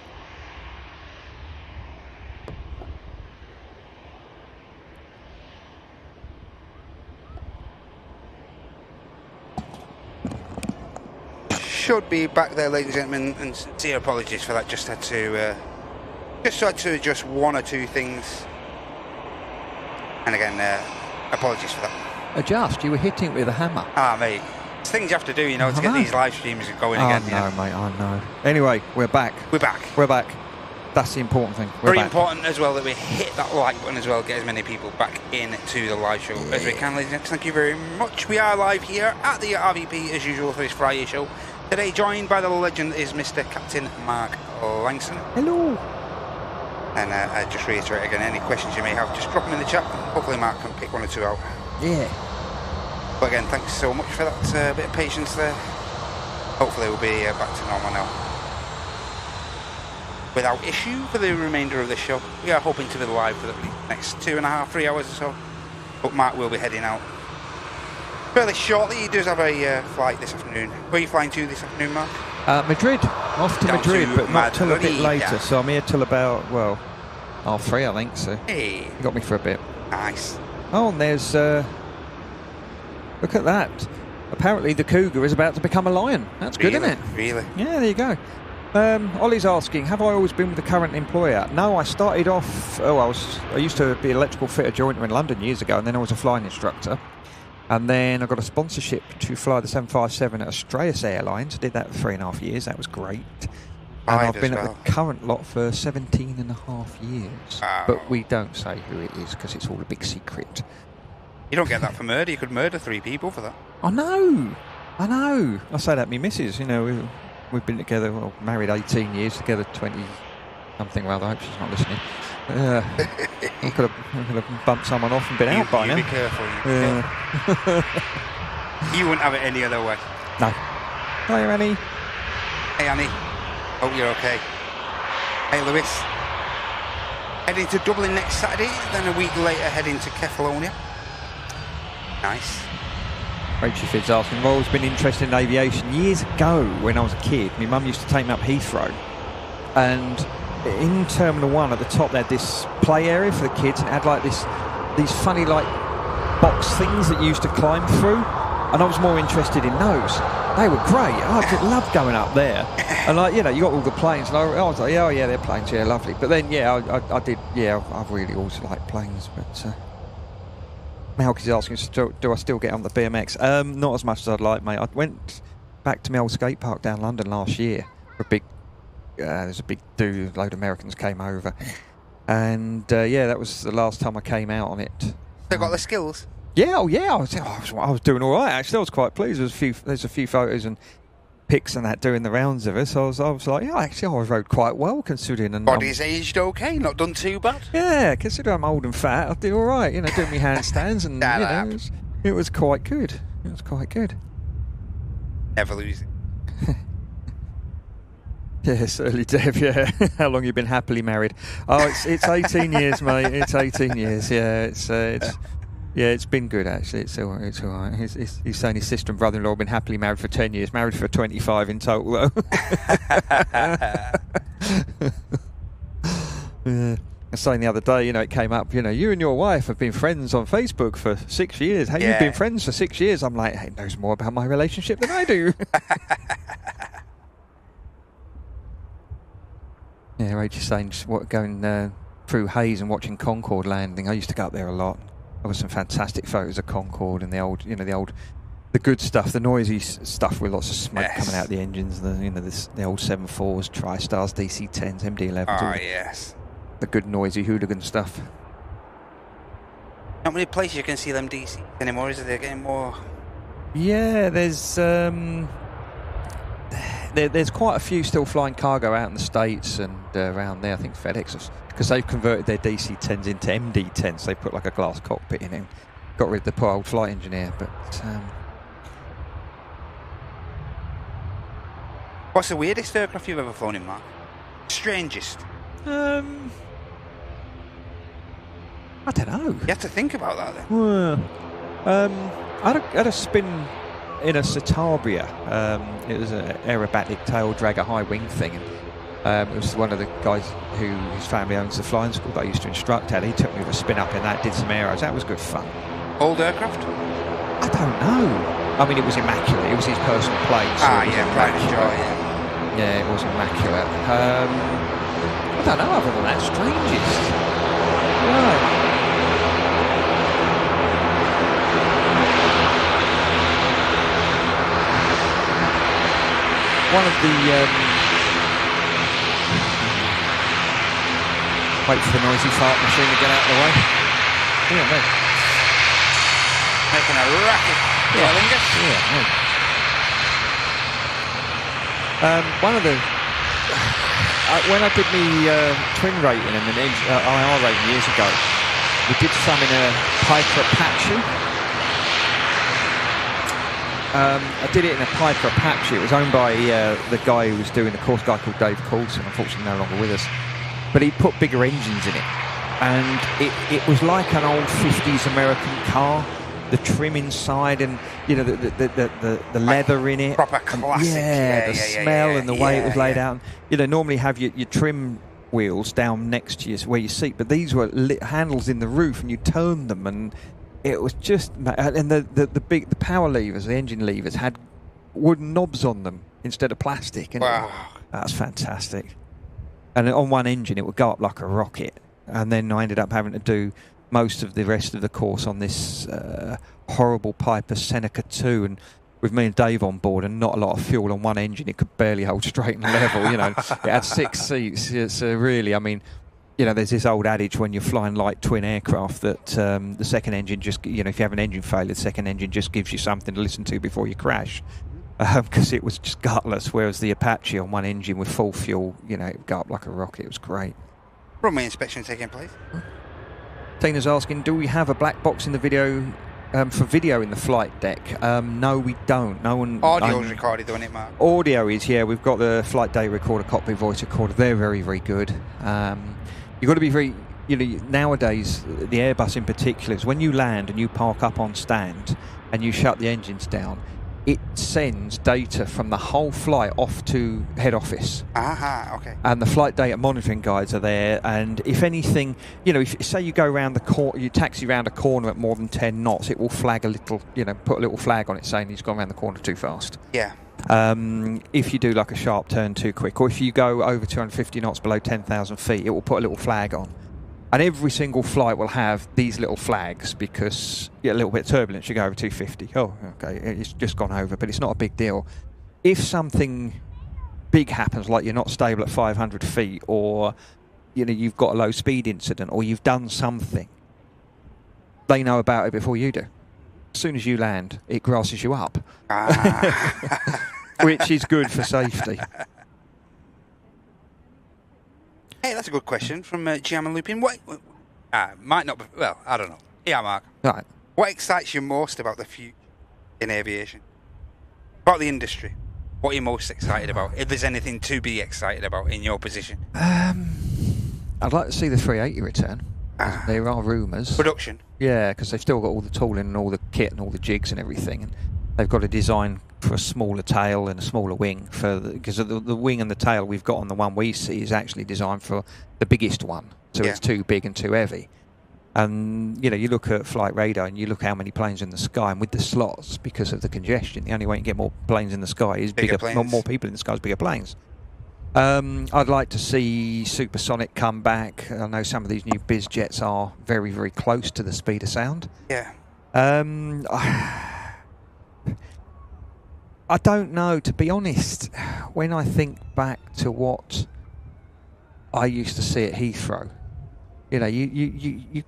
Should be back there, ladies and gentlemen, and sincere apologies for that. Just had to adjust 1 or 2 things, and again, apologies for that. Adjust? You were hitting it with a hammer. Ah, mate, it's things you have to do, you know, to get these live streams going again. Oh no, mate, I know. Anyway, we're back. We're back. We're back. That's the important thing. Very important as well that we hit that like button as well, get as many people back into the live show as we can, ladies and gents. Thank you very much. We are live here at the RVP as usual for this Friday show. Today joined by the legend is Mr. Captain Mark Langston. Hello. And I just reiterate again, any questions you may have, just drop them in the chat. Hopefully Mark can pick 1 or 2 out. Yeah. But again, thanks so much for that bit of patience there. Hopefully we'll be back to normal now, without issue for the remainder of the show. We are hoping to be live for the next 2.5, 3 hours or so. But Mark will be heading out fairly shortly. He does have a flight this afternoon. Where are you flying to this afternoon, Mark? Madrid. Off to Down Madrid, to but not till a bit Madrid. later. So I'm here till about, well, 3:30, I think. So Hey, you got me for a bit. nice. Oh, and there's look at that. Apparently the cougar is about to become a lion. That's good, Really? isn't it? Really? Yeah, there you go. Ollie's asking, have I always been with the current employer? No, I started off, I used to be an electrical fitter jointer in London years ago, and then I was a flying instructor. And then I got a sponsorship to fly the 757 at Australis Airlines. I did that for 3.5 years. That was great. And I've been at the current lot for 17.5 years. Wow. But we don't say who it is because it's all a big secret. You don't get that for murder. You could murder 3 people for that. I know. I say that to me missus, you know, we've been together, well, married 18 years, together 20 something rather. I hope she's not listening. I could have bumped someone off and been out by now. Be careful. You wouldn't have it any other way. No. Hi, Annie. Hey, Annie. Hope you're okay. Hey, Lewis. Heading to Dublin next Saturday, then a week later heading to Kefalonia. Nice. Rachel Fidd's asking, I've always been interested in aviation. Years ago, when I was a kid, my mum used to take me up Heathrow, and in Terminal 1 at the top they had this play area for the kids, and it had like these funny like box things that you used to climb through, and I was more interested in those. They were great. I loved going up there. And like, you know, you got all the planes, and I was like, oh yeah, they're planes, yeah, lovely. But then, yeah, I did, yeah, I've really always liked planes. But Malky's asking, do I still get on the BMX? Not as much as I'd like, mate. I went back to my old skate park down London last year for a big, there's a big do, a load of Americans came over. And yeah, that was the last time I came out on it. They got the skills? Yeah, oh yeah, I was doing all right actually. I was quite pleased. There's a few photos and pics and that doing the rounds of it. So I was like, yeah, actually I rode quite well considering. And body's aged okay, not done too bad. Yeah, considering I'm old and fat, I did all right. You know, doing my handstands and you know, it was quite good. It was quite good. Never losing. Yes, early Deb. Yeah, how long you been happily married? Oh, it's 18 years, mate. It's 18 years. Yeah, it's. Yeah, it's been good actually. It's all right. He's saying his sister and brother-in-law have been happily married for 10 years, married for 25 in total though. Yeah. I was saying the other day, you know, it came up, you know, you and your wife have been friends on Facebook for 6 years. How you've been friends for 6 years? I'm like, he knows more about my relationship than I do. Yeah, Rachel's saying going through Hayes and watching Concorde landing. I used to go up there a lot. There was some fantastic photos of Concorde and the old, you know, the good stuff, the noisy stuff with lots of smoke coming out the engines. The, you know, the old 7.4s, TriStars, DC10s, MD11s. Oh yes. The good noisy hooligan stuff. Not many places you can see them DC anymore, is it? They're getting more. Yeah, there's quite a few still flying cargo out in the States and around there. I think FedEx, because they've converted their DC-10s into MD-10s. They put like a glass cockpit in it, got rid of the poor old flight engineer. But what's the weirdest aircraft you've ever flown in, Mark? Strangest? I don't know. You have to think about that then. I had a spin in a Citabria. It was an aerobatic tail dragger high wing thing. It was one of the guys his family owns the flying school that I used to instruct at. He took me with a spin up in that, did some aeros. That was good fun. Old aircraft? I don't know. I mean, it was immaculate. It was his personal plane. So yeah, private jet. Yeah, it was immaculate. I don't know other than that. Strangest. Right. One of the wait for the noisy fart machine to get out of the way. Yeah, no. Making a racket. Yeah, no. One of the when I did my twin rating and an IR rating years ago, we did some in a Piper Apache. I did it in a Piper Apache. It was owned by the guy who was doing the course, a guy called Dave Coulson, unfortunately no longer with us. But he put bigger engines in it. And it was like an old 50s American car. The trim inside and, you know, the leather in it. Proper classic. Yeah, the smell and the way it was laid out. You know, normally have your trim wheels down next to you where you seat, but these were handles in the roof and you turn them and it was just, and the power levers, the engine levers, had wooden knobs on them instead of plastic. And wow, that's fantastic. And on one engine, it would go up like a rocket. And then I ended up having to do most of the rest of the course on this horrible Piper Seneca 2, and with me and Dave on board, and not a lot of fuel on one engine, it could barely hold straight and level. You know, it had 6 seats. It's really, I mean. You know, there's this old adage when you're flying light twin aircraft that the second engine just, you know, if you have an engine failure, the second engine just gives you something to listen to before you crash. Because it was just gutless, whereas the Apache on one engine with full fuel, you know, it would go up like a rocket. It was great. Runway inspection taking place. Tina's asking, do we have a black box in the video for video in the flight deck? No, we don't. No one. Audio's recorded, don't it, Mark? Audio is, yeah. We've got the flight day recorder, cockpit voice recorder. They're very, very good. You've got to be very. Nowadays, the Airbus in particular, is when you land and you park up on stand and you shut the engines down, it sends data from the whole flight off to head office. Aha, okay. And the flight data monitoring guides are there. And if anything, if say you go around the corner, you taxi around a corner at more than 10 knots, it will flag a little, put a little flag on it saying he's gone around the corner too fast. Yeah. If you do like a sharp turn too quick, or if you go over 250 knots below 10,000 feet, it will put a little flag on. And every single flight will have these little flags because a little bit of turbulence, you go over 250. Oh, okay, it's just gone over, but it's not a big deal. If something big happens, like you're not stable at 500 feet, or you've got a low speed incident, or you've done something, they know about it before you do. As soon as you land, it grasses you up, which is good for safety. Hey, that's a good question from Giam and Lupin. What might not be, well, I don't know. Yeah, Mark. Right. What excites you most about the future in aviation? About the industry? What are you most excited about? If there's anything to be excited about in your position? I'd like to see the 380 return. There are rumours. Production? Yeah, because they've still got all the tooling and all the kit and all the jigs and everything. And they've got a design for a smaller tail and a smaller wing, because the wing and the tail we've got on the one we see is actually designed for the biggest one, so it's too big and too heavy. And you look at flight radar and you look how many planes in the sky, and with the slots, because of the congestion, the only way you can get more planes in the sky is bigger more people in the sky is bigger planes. I'd like to see supersonic come back. I know some of these new biz jets are very, very close to the speed of sound. Yeah. I don't know, to be honest. When I think back to what I used to see at Heathrow, you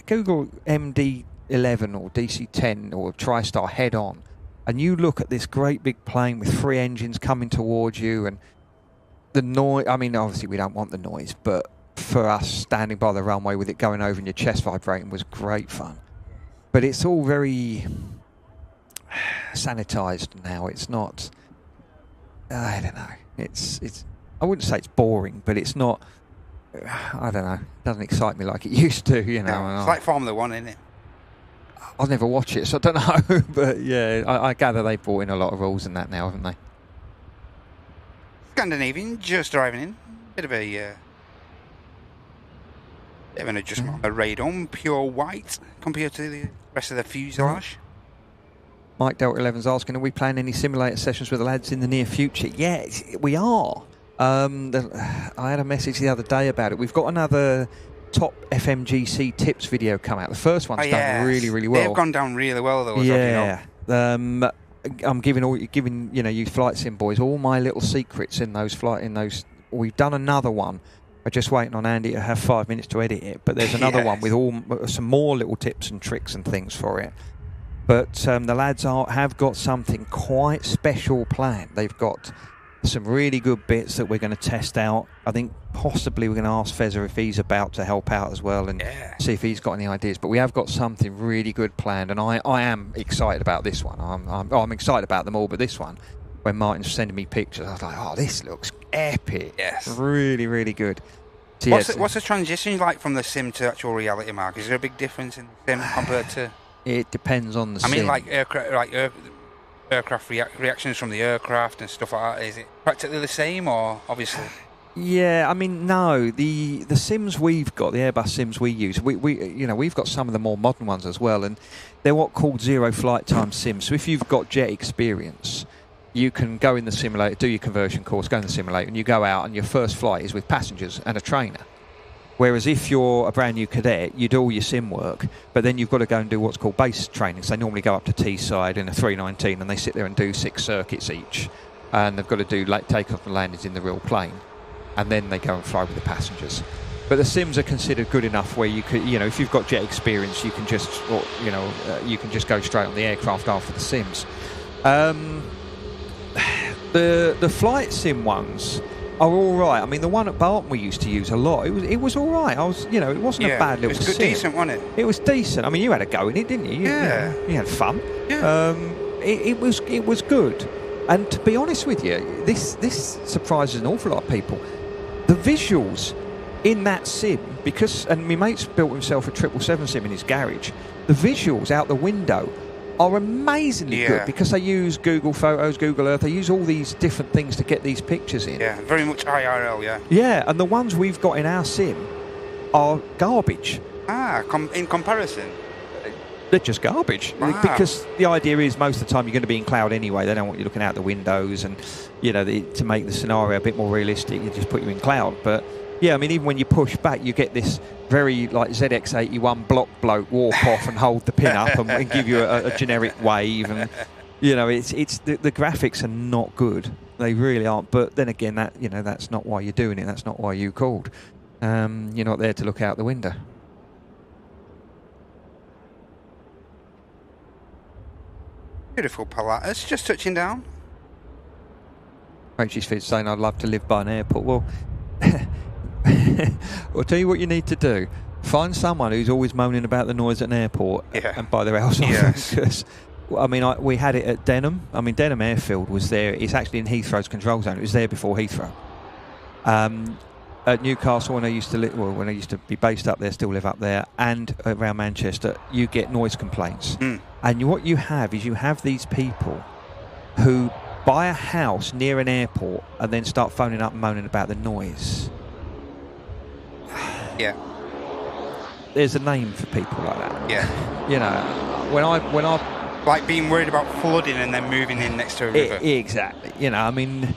Google MD-11 or DC-10 or TriStar head on, and you look at this great big plane with 3 engines coming towards you, and the noise. I mean, obviously we don't want the noise, but for us standing by the runway with it going over and your chest vibrating was great fun. But it's all very sanitized now. It's not, I don't know, it's I wouldn't say it's boring, but it's not, I don't know, it doesn't excite me like it used to, No, it's like Formula 1, isn't it? I'll never watch it, so I don't know. But yeah, I gather they've brought in a lot of rules in that now, haven't they? Scandinavian, just driving in. Bit of an adjustment on the radome, pure white compared to the rest of the fuselage. Mike Delta 11's asking, are we planning any simulator sessions with the lads in the near future? Yeah, we are. I had a message the other day about it. We've got another top FMGC tips video come out. The first one's done really, really well. They've gone down really well, though. Yeah. I'm giving you flight sim boys all my little secrets in those. We've done another one. I'm just waiting on Andy to have 5 minutes to edit it. But there's another one with some more little tips and tricks and things for it. But the lads have got something quite special planned. They've got some really good bits that we're going to test out. I think possibly we're going to ask Fezzer if he's about to help out as well and see if he's got any ideas. But we have got something really good planned, and I am excited about this one. I'm excited about them all, but this one, when Martin's sending me pictures, I was like, oh, this looks epic. Yes. Really, really good. So what's the transition like from the sim to actual reality, Mark? Is there a big difference in the sim compared to... It depends on the sim. I mean, like aircraft reactions from the aircraft and stuff like that. Is it practically the same, or obviously? Yeah, I mean, no. The sims we've got, the Airbus sims we use, we've got some of the more modern ones as well, and they're what called zero flight time sims. So if you've got jet experience, you can go in the simulator, do your conversion course, go in the simulator, and you go out, and your first flight is with passengers and a trainer. Whereas if you're a brand new cadet, you do all your sim work, but then you've got to go and do what's called base training. So they normally go up to Teesside in a 319 and they sit there and do 6 circuits each. And they've got to do takeoff and landings in the real plane. And then they go and fly with the passengers. But the sims are considered good enough where you could, if you've got jet experience, you can just, you can just go straight on the aircraft after the sims. The flight sim ones, are all right. I mean, the one at Barton we used to use a lot. It was all right. It wasn't a bad little it was good, sim. decent, wasn't it? It was decent. I mean, you had a go in it, didn't you? Yeah. You had fun. Yeah. It was good. And to be honest with you, this surprises an awful lot of people. The visuals in that sim, and my mate's built himself a 777 sim in his garage. The visuals out the window are amazingly good because they use Google Photos, Google Earth. They use all these different things to get these pictures in. Yeah, very much IRL, yeah. Yeah, and the ones we've got in our sim are garbage. In comparison? They're just garbage. Wow. Because the idea is most of the time you're going to be in cloud anyway. They don't want you looking out the windows, and to make the scenario a bit more realistic, you just put you in cloud. But yeah, I mean, even when you push back, you get this very like ZX81 block bloke walk off and hold the pin up and give you a generic wave, and it's the graphics are not good. They really aren't. But then again, that's not why you're doing it. That's not why you called. You're not there to look out the window. Beautiful Pilatus, just touching down. Rachel's fit saying I'd love to live by an airport. Well, I'll tell you what you need to do. Find someone who's always moaning about the noise at an airport and buy their house off them. Because, I mean, we had it at Denham. I mean, Denham Airfield was there. It's actually in Heathrow's control zone. It was there before Heathrow. At Newcastle, when I used to be based up there, still live up there, and around Manchester, you get noise complaints. And what you have is these people who buy a house near an airport and then start phoning up and moaning about the noise. Yeah. There's a name for people like that. Yeah. When I like being worried about flooding and then moving in next to a river. Exactly. I mean,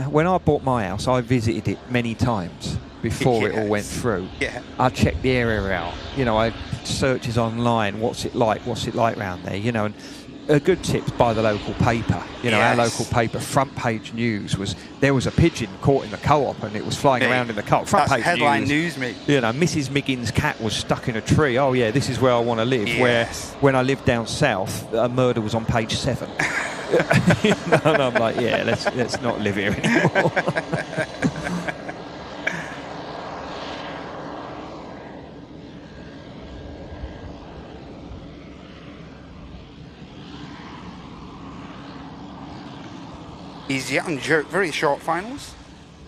when I bought my house, I visited it many times before it all went through. Yeah. I checked the area out. I searches online. What's it like? What's it like around there? And a good tip is buy the local paper. Our local paper front page news there was a pigeon caught in the co-op and it was flying around in the co-op. Front page headline news, mate. Mrs. Miggins' cat was stuck in a tree. Oh yeah, this is where I want to live. Yes. Where when I lived down south, a murder was on page 7. And I'm like, yeah, let's not live here anymore. Easy out and jerk, very short finals.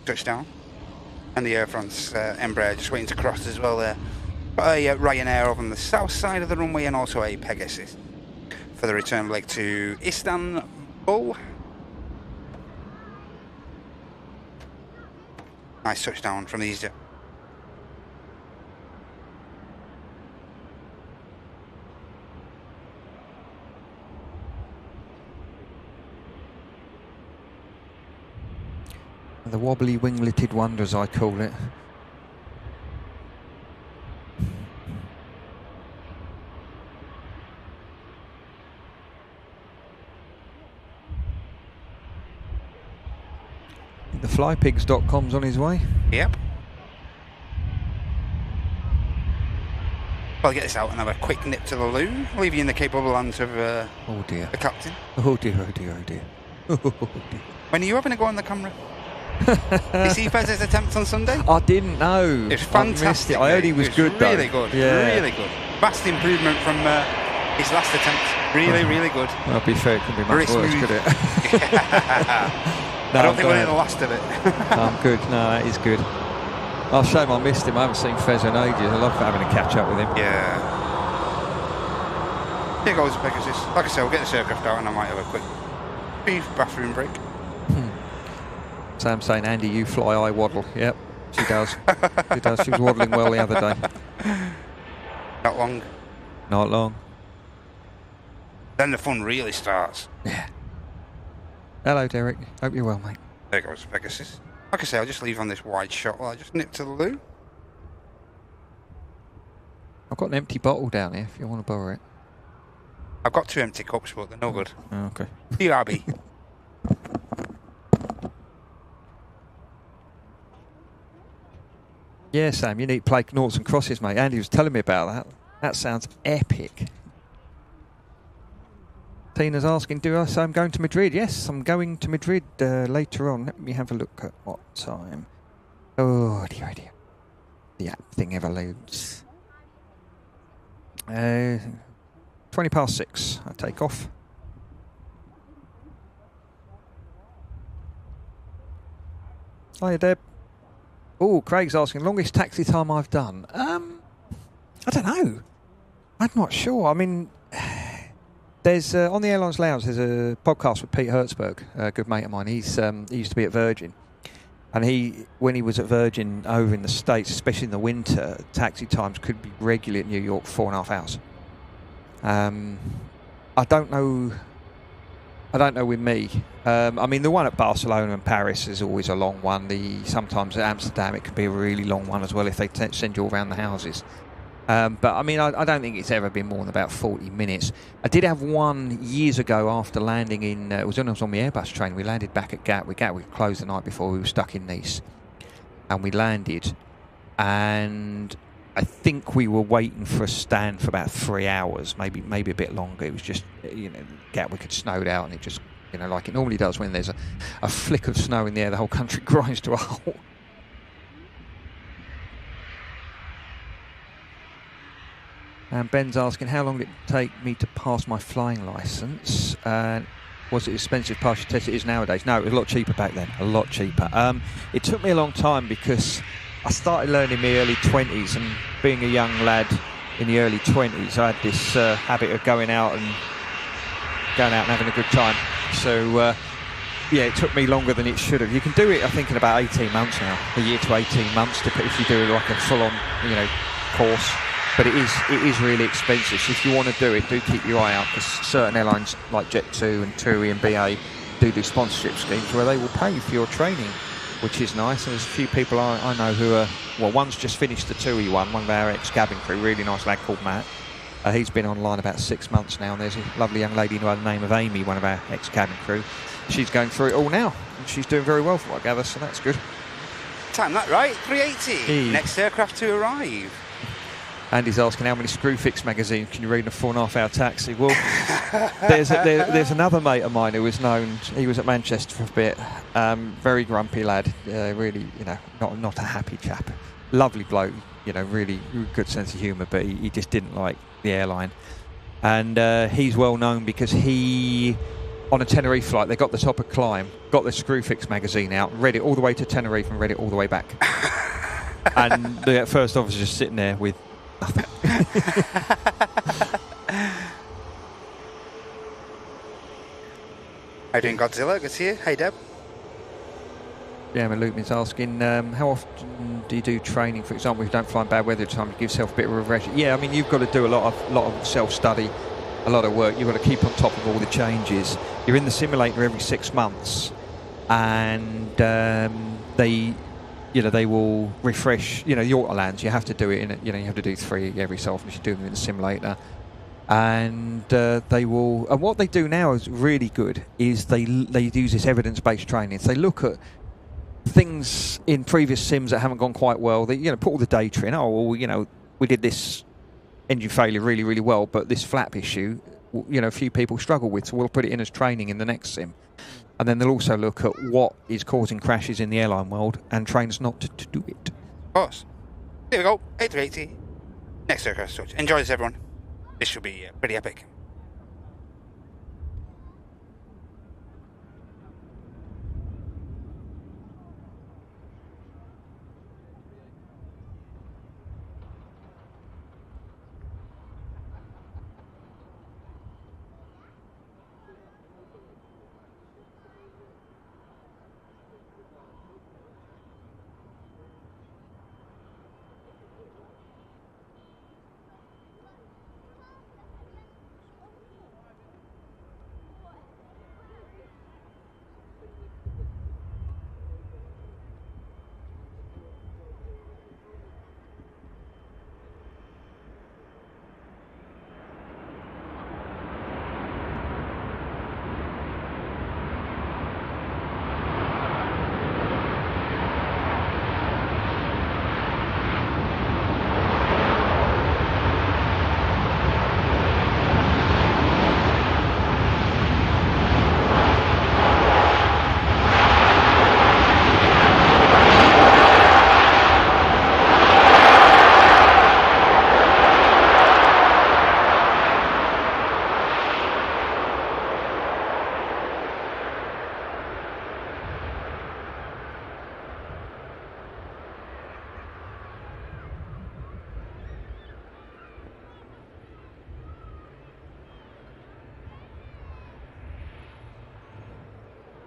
Touchdown. And the Air France Embraer just waiting to cross as well there. Got a Ryanair over on the south side of the runway and also a Pegasus for the return leg to Istanbul. Nice touchdown from the EasyJet. The wobbly wingleted wonder, as I call it. The flypigs.com's on his way. Yep. I'll get this out and have a quick nip to the loo, leave you in the capable hands of oh dear. the captain. Oh dear, oh dear, oh dear. Oh dear. When are you having a go on the camera? Did you see Fez's attempt on Sunday? I didn't know. It was fantastic. I heard he was good though. Really good. Yeah. Really good. Vast improvement from his last attempt. Really, really good. Well, to be fair, it couldn't be much worse, could it? No, I don't think we're in the last of it. I'm good. No, that is good. I'll shame I missed him. I haven't seen Fez in ages. I love having a catch up with him. Yeah. Here goes Pegasus. Like I said, we'll get the aircraft out and I might have a quick brief bathroom break. Sam's saying, Andy, you fly, I waddle. Yep, she does. She does. She was waddling well the other day. Not long. Not long. Then the fun really starts. Yeah. Hello, Derek. Hope you're well, mate. There goes Pegasus. Like I say, I'll just leave on this wide shot while I just nip to the loo. I've got an empty bottle down here if you want to borrow it. I've got 2 empty cups, but they're no good. Oh, okay. See you, Abby. Yeah, Sam, you need to play noughts and crosses, mate. Andy was telling me about that. That sounds epic. Tina's asking, do I say I'm going to Madrid? Yes, I'm going to Madrid later on. Let me have a look at what time. Oh, dear, oh dear. The app thing ever loads. 6:20. I take off. Hiya, Deb. Oh, Craig's asking, longest taxi time I've done. I don't know. I'm not sure. I mean, there's on the Airlines Lounge, there's a podcast with Pete Hertzberg, a good mate of mine. He used to be at Virgin. And when he was at Virgin over in the States, especially in the winter, taxi times could be regularly at New York 4.5 hours. I don't know with me. I mean, the one at Barcelona and Paris is always a long one. Sometimes at Amsterdam it can be a really long one as well if they send you all around the houses. But I mean, I don't think it's ever been more than about 40 minutes. I did have one years ago after landing in, it was when I was on the Airbus train. We landed back at Gatwick. Gatwick closed the night before. We were stuck in Nice. And we landed, and I think we were waiting for a stand for about 3 hours, maybe a bit longer. It was just, Gatwick had snowed out, and it just, like it normally does when there's a flick of snow in the air, the whole country grinds to a halt. And Ben's asking, how long did it take me to pass my flying licence? Was it expensive to pass your test? It is nowadays. No, it was a lot cheaper back then, a lot cheaper. It took me a long time because I started learning in my early 20s, and being a young lad in the early 20s, I had this habit of going out and having a good time. So, yeah, it took me longer than it should have. You can do it, I think, in about 18 months now, a year to 18 months, if you do like a full-on, course. But it is really expensive. So if you want to do it, do keep your eye out, because certain airlines like Jet2 and TUI and BA do sponsorship schemes where they will pay for your training, which is nice. And there's a few people I know who are, well, one's just finished the TUI one of our ex-cabin crew, really nice lad called Matt. He's been online about 6 months now, and there's a lovely young lady by the name of Amy, one of our ex-cabin crew. She's going through it all now, and she's doing very well from what I gather, so that's good. Time that right, 3:80. Hey. Next aircraft to arrive. Andy's asking how many Screwfix magazines can you read in a 4.5 hour taxi. Well, there's another mate of mine who was known. He was at Manchester for a bit. Very grumpy lad. Really, not a happy chap. Lovely bloke. Really good sense of humour, but he just didn't like the airline. And he's well known because he, on a Tenerife flight, they got the top of climb, got the Screwfix magazine out, read it all the way to Tenerife and read it all the way back. And the first officer just sitting there with nothing. How you doing, Godzilla? Good to see you. Hey, Deb. Yeah, Lukeman's asking, how often do you do training? For example, if you don't fly in bad weather, time to give yourself a bit of a refresher. Yeah, I mean, you've got to do a lot of self-study, a lot of work. You've got to keep on top of all the changes. You're in the simulator every 6 months, and they will refresh. The autolands, you have to do it in. You have to do 3 every so often. You should do them in the simulator, and they will. And what they do now is really good. Is they use this evidence-based training. So they look at things in previous sims that haven't gone quite well. They put all the data in. Oh, well, we did this engine failure really, really well, but this flap issue, a few people struggle with. So we'll put it in as training in the next sim. And then they'll also look at what is causing crashes in the airline world and train us not to do it. Of course. Here we go. 8:80. Next aircraft switch. Enjoy this, everyone. This should be pretty epic.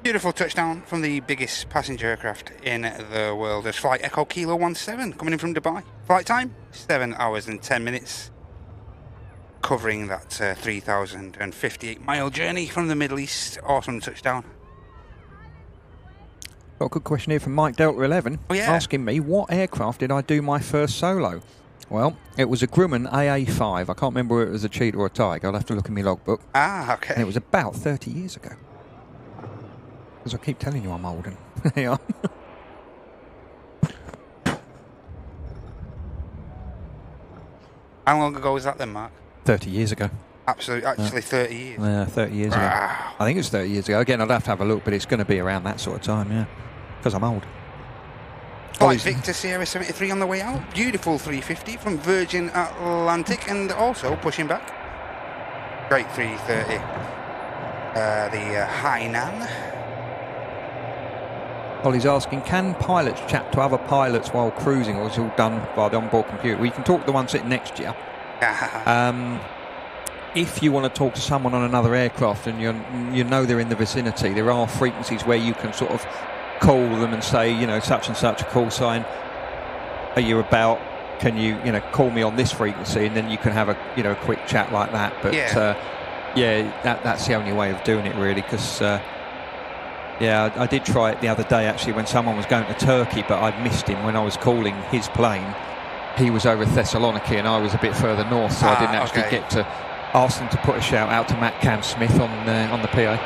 Beautiful touchdown from the biggest passenger aircraft in the world. As Flight Echo Kilo 17 coming in from Dubai. Flight time 7 hours and 10 minutes. Covering that 3,058-mile journey from the Middle East. Awesome touchdown. Got a good question here from Mike Delta 11, asking me what aircraft did I do my first solo? Well, it was a Grumman AA5. I can't remember whether it was a Cheetah or a Tiger. I'll have to look in my logbook. Ah, okay. And it was about 30 years ago. Because I keep telling you I'm old. And there you are. How long ago was that then, Mark? 30 years ago. Absolutely, actually 30 years. Yeah, 30 years ago. I think it's 30 years ago. Again, I'd have to have a look, but it's going to be around that sort of time, yeah. Because I'm old. Flight Victor Sierra 73 on the way out. Beautiful 350 from Virgin Atlantic, and also pushing back. Great 330. The Hainan. Ollie's asking, can pilots chat to other pilots while cruising, or is it all done by the onboard computer? We can talk to the one sitting next to you. If you want to talk to someone on another aircraft and you know they're in the vicinity, there are frequencies where you can sort of call them and say, you know, such and such a call sign. Are you about? Can you call me on this frequency? And then you can have a a quick chat like that. But that's the only way of doing it really, because I did try it the other day actually when someone was going to Turkey, but I'd missed him when I was calling his plane. He was over Thessaloniki and I was a bit further north, so I didn't actually get to ask them to put a shout out to Matt Cam Smith on the PA.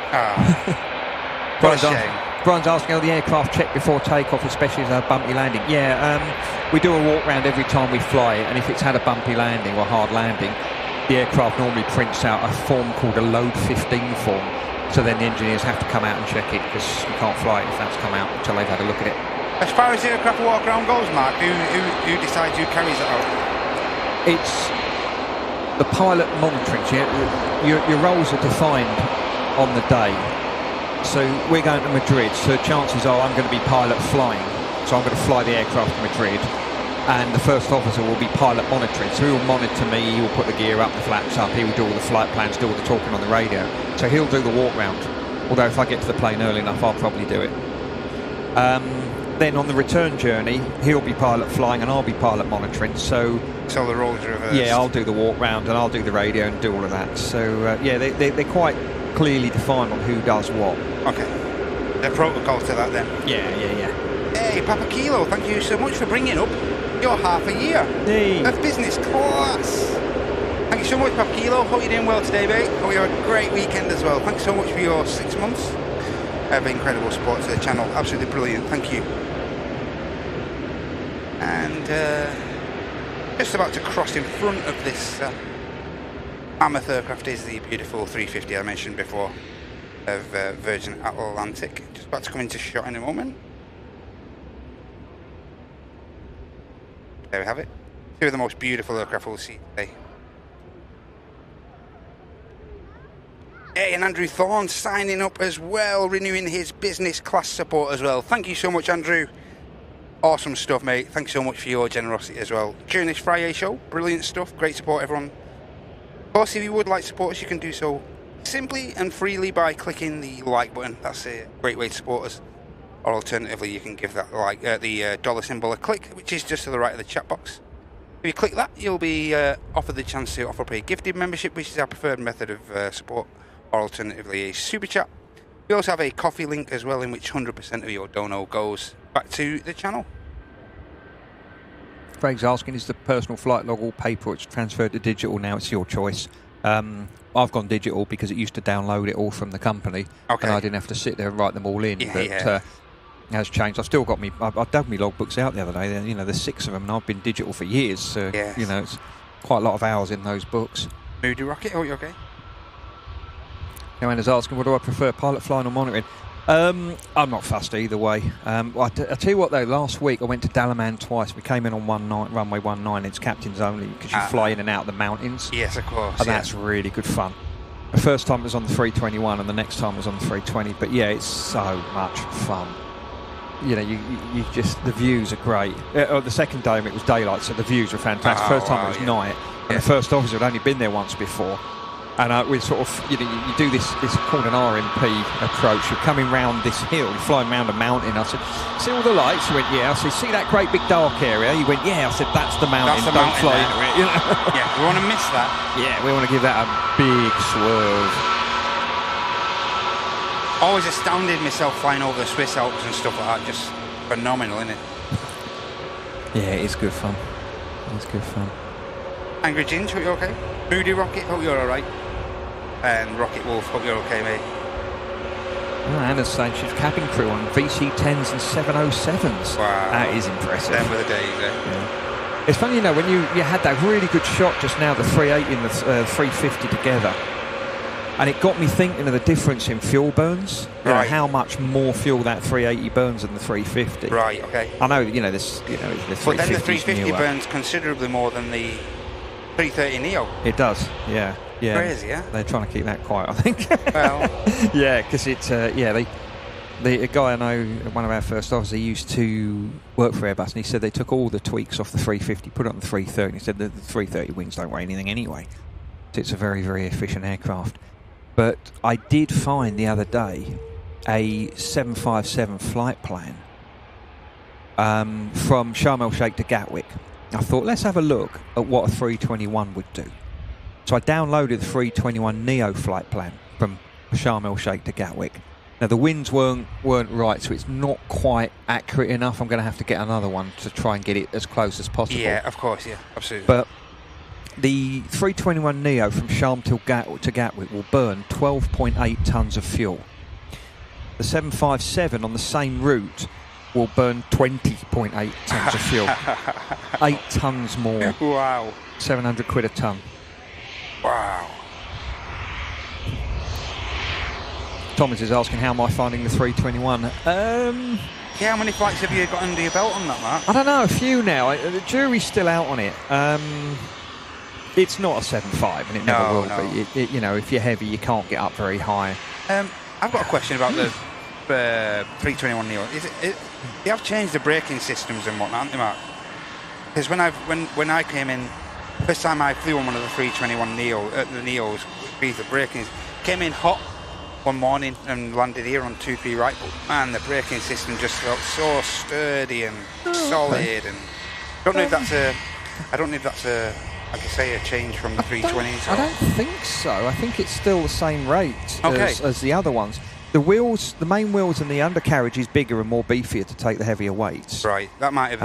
Brian's asking, the aircraft checked before takeoff, especially as a bumpy landing. We do a walk round every time we fly it, and if it's had a bumpy landing or hard landing, the aircraft normally prints out a form called a load 15 form. So then the engineers have to come out and check it, because you can't fly it if that's come out until they've had a look at it. As far as the aircraft walk around goes, Mark, who decides who carries it out? It's the pilot monitoring. Your roles are defined on the day. So we're going to Madrid, so chances are I'm going to be pilot flying. So I'm going to fly the aircraft to Madrid, and the first officer will be pilot monitoring. So he will monitor me, he will put the gear up, the flaps up, he will do all the flight plans, do all the talking on the radio. So he'll do the walk round. Although if I get to the plane early enough, I'll probably do it. Then on the return journey, he'll be pilot flying and I'll be pilot monitoring. So the roles are reversed. Yeah, I'll do the walk round and I'll do the radio and do all of that. So they're quite clearly defined on who does what. Okay. The protocol to that then. Yeah. Hey, Papa Kilo, thank you so much for bringing up your half a year of business class. Thank you so much, Papa Kilo. Hope you're doing well today, mate. Hope you have a great weekend as well. Thanks so much for your 6 months of incredible support to the channel. Absolutely brilliant. Thank you. And just about to cross in front of this mammoth aircraft is the beautiful 350 I mentioned before of Virgin Atlantic. Just about to come into shot in a moment. There we have it. Two of the most beautiful aircraft we'll see today. Hey, and Andrew Thorne signing up as well, renewing his business class support as well. Thank you so much, Andrew. Awesome stuff, mate. Thanks so much for your generosity as well during this Friday show. Brilliant stuff. Great support, everyone. Of course, if you would like to support us, you can do so simply and freely by clicking the like button. That's a great way to support us. Or alternatively, you can give that the dollar symbol a click, which is just to the right of the chat box. If you click that, you'll be offered the chance to offer up a gifted membership, which is our preferred method of support, or alternatively a super chat. We also have a coffee link as well, in which 100% of your dono goes back to the channel. Craig's asking, is the personal flight log all paper? It's transferred to digital now. It's your choice. I've gone digital because it used to download it all from the company, and I didn't have to sit there and write them all in. It has changed. I've still got me. I've dug my logbooks out the other day. There's 6 of them, and I've been digital for years. So it's quite a lot of hours in those books. Moody Rocket, oh, you okay? Joanna's asking, what do I prefer, pilot flying or monitoring? I'm not fussed either way. I tell you what though, last week I went to Dalaman twice. We came in on runway 19. It's captains only because you fly in and out of the mountains. Yes, of course. And that's really good fun. The first time was on the 321 and the next time was on the 320. But yeah, it's so much fun. You just, the views are great. The second day it was daylight, so the views were fantastic. First time it was night, and the first officer had only been there once before. And we sort of, you do this called an RMP approach. You're coming round this hill, you're flying round a mountain. I said, see all the lights? He went, yeah. I said, see that great big dark area? He went, yeah. I said, that's the mountain. That's the Don't mountain fly there. into it. You know? Yeah, we want to miss that. Yeah, we want to give that a big swerve. Always astounded myself flying over the Swiss Alps and stuff like that. Just phenomenal, isn't it? Yeah, it's good fun. It's good fun. Angry Ginge, hope you're okay. Moody Rocket, hope you're alright. And Rocket Wolf, hope you're okay, mate. Oh, Anna's saying she's cabin crew on VC10s and 707s. Wow. That is impressive. Them were the days, eh? Yeah. It's funny, you know, when you had that really good shot just now, the 380 and the 350 together, and it got me thinking of the difference in fuel burns. You know, how much more fuel that 380 burns than the 350. Right, okay. I know, you know, this, you know, the 350 but then the 350 newer. burns considerably more than the 330 Neo. It does, yeah. Yeah. Crazy, yeah? They're trying to keep that quiet, I think. Well. Yeah, because it's, yeah, a guy I know, one of our first officers, he used to work for Airbus, and he said they took all the tweaks off the 350, put it on the 330, and he said the 330 wings don't weigh anything anyway. So it's a very, very efficient aircraft. But I did find the other day a 757 flight plan from Sharm el Sheikh to Gatwick. I thought, let's have a look at what a 321 would do. So I downloaded the 321 Neo flight plan from Sharm el Sheikh to Gatwick. Now the winds weren't right, so it's not quite accurate enough. I'm going to have to get another one to try and get it as close as possible. Yeah, of course, yeah, absolutely. But the 321 Neo from Sharm to Gatwick will burn 12.8 tonnes of fuel. The 757 on the same route will burn 20.8 tonnes of fuel. 8 tonnes more. Wow. 700 quid a tonne. Wow. Thomas is asking, how am I finding the 321? Yeah, how many flights have you got under your belt on that, Mark? I don't know, a few now. The jury's still out on it. It's not a 7.5, and it never will be. You know, if you're heavy, you can't get up very high. I've got a question about the 321 Neo. They have changed the braking systems and whatnot, haven't they, Mark? Because when I came in, first time I flew on one of the 321 Neo, the Neos, the braking came in hot one morning and landed here on 2-3 right, but man, the braking system just felt so sturdy and solid. Okay. And I don't know if that's a like I say, a change from the 320s. I don't think so. I think it's still the same rate as the other ones. The wheels, the main wheels and the undercarriage is bigger and more beefier to take the heavier weights. Right. That might have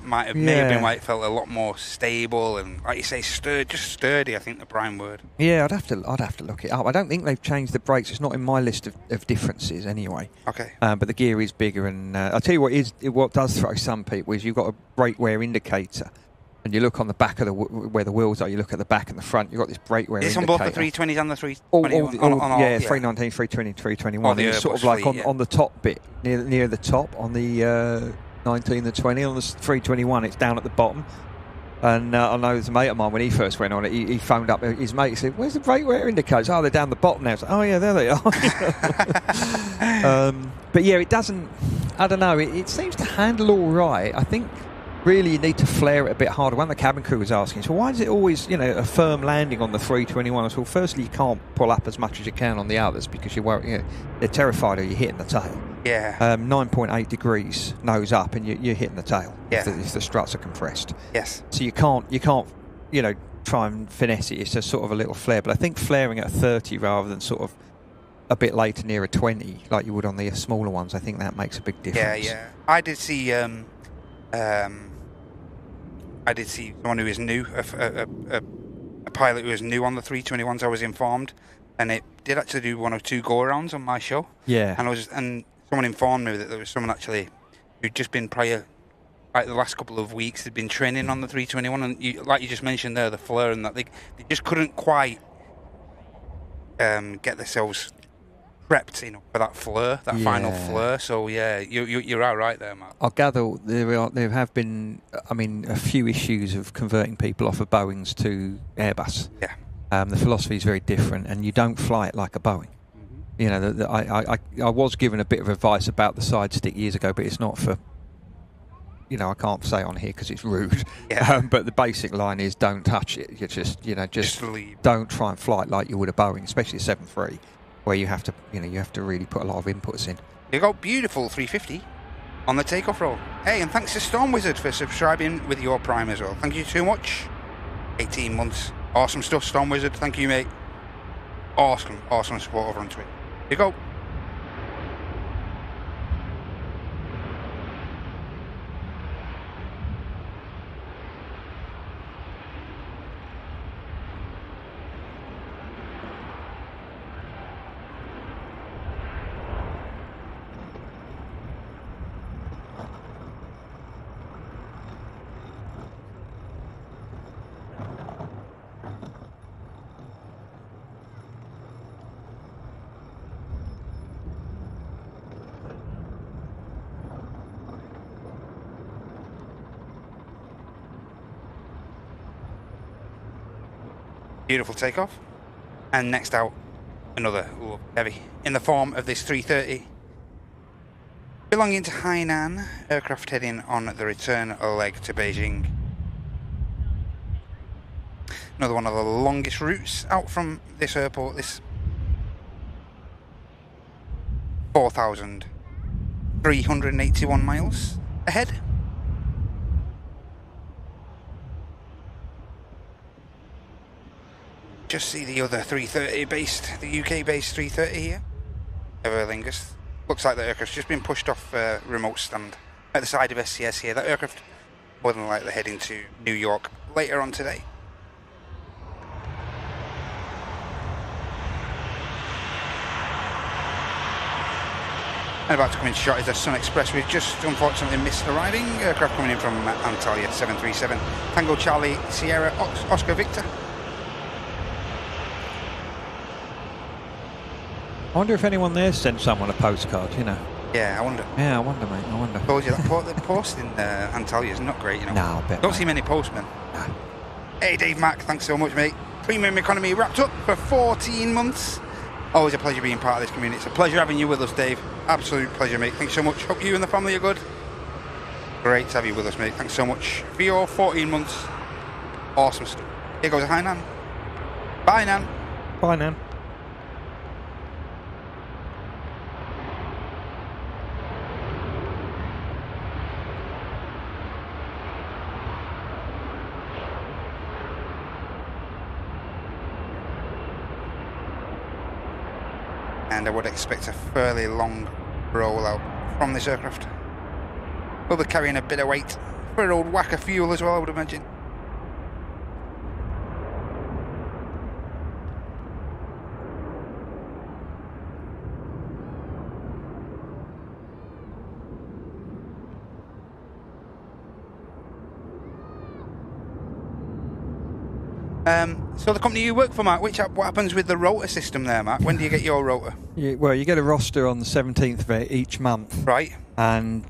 may have been why it felt a lot more stable and, like you say, just sturdy. I think the prime word. Yeah, I'd have to look it up. I don't think they've changed the brakes. It's not in my list of differences anyway. Okay. But the gear is bigger, and I'll tell you what does throw some people is you've got a brake wear indicator. And you look on the back of where the wheels are, you look at the back and the front, you've got this brake wear indicator. It's on both the 320s and the 321? Yeah, 319, 320, 321. It's sort of like on the top bit, near the top, on the 19, the 20. On the 321, it's down at the bottom. And I know there's a mate of mine, when he first went on it, he phoned up his mate, he said, where's the brake wear indicators? Oh, they're down the bottom now. Like, oh, yeah, there they are. But yeah, it doesn't, I don't know, it seems to handle all right. I think really you need to flare it a bit harder. One of the cabin crew was asking, so why is it always, a firm landing on the 321? So firstly, you can't pull up as much as you can on the others because they're terrified of you hitting the tail. Yeah. 9.8 degrees nose up and you're hitting the tail. Yeah. If the struts are compressed. Yes. So you can't try and finesse it. It's just sort of a little flare. But I think flaring at 30 rather than sort of a bit later near a 20 like you would on the smaller ones, I think that makes a big difference. Yeah. I did see someone who is new, a pilot who was new on the 321s, I was informed, and it did actually do 1 or 2 go-arounds on my show. Yeah. And someone informed me that there was someone actually who'd just been prior, like the last couple of weeks, they'd been training on the 321, and like you just mentioned there, the flare and that, they just couldn't quite get themselves prepped, for that flare, that final flare. So yeah, you're right there, Matt. I gather there have been, a few issues of converting people off of Boeings to Airbus. Yeah. The philosophy is very different, and you don't fly it like a Boeing. I was given a bit of advice about the side stick years ago, but it's not for you know, I can't say on here because it's rude. Yeah. But the basic line is don't touch it. You just, you know, just leave. don't try and fly it like you would a Boeing, especially a 737, where you have to, you know, you have to really put a lot of inputs in. You got beautiful 350 on the takeoff roll. Hey, and thanks to Storm Wizard for subscribing with your Prime as well. Thank you too much. 18 months. Awesome stuff, Storm Wizard. Thank you, mate. Awesome support over on Twitter. Here you go. Beautiful takeoff. And next out, another heavy in the form of this 330 belonging to Hainan, aircraft heading on the return leg to Beijing. Another one of the longest routes out from this airport, this 4,381 miles ahead. Just see the other 330 based, the UK based 330 here, of Aer Lingus. Looks like the aircraft's just been pushed off remote stand at the side of SCS here. That aircraft more than likely heading to New York later on today. And about to come in shot is the Sun Express. We've just unfortunately missed arriving. Aircraft coming in from Antalya 737. Tango Charlie Sierra Oscar Victor. I wonder if anyone there sent someone a postcard, you know. Yeah, I wonder. Yeah, I wonder, mate, I wonder. I told you that the post in Antalya is not great, you know. No, I bet. Don't see many postmen. No. Hey, Dave Mack, thanks so much, mate. Premium economy wrapped up for 14 months. Always a pleasure being part of this community. It's a pleasure having you with us, Dave. Absolute pleasure, mate. Thanks so much. Hope you and the family are good. Great to have you with us, mate. Thanks so much for your 14 months. Awesome stuff. Here goes Hainan. Bye, Nan. Bye, Nan. And I would expect a fairly long rollout from this aircraft. We'll be carrying a bit of weight for an old whack of fuel as well, I would imagine. So the company you work for, Mark, what happens with the rota system there, Mark? When do you get your rota? Well, you get a roster on the 17th of each month. Right. And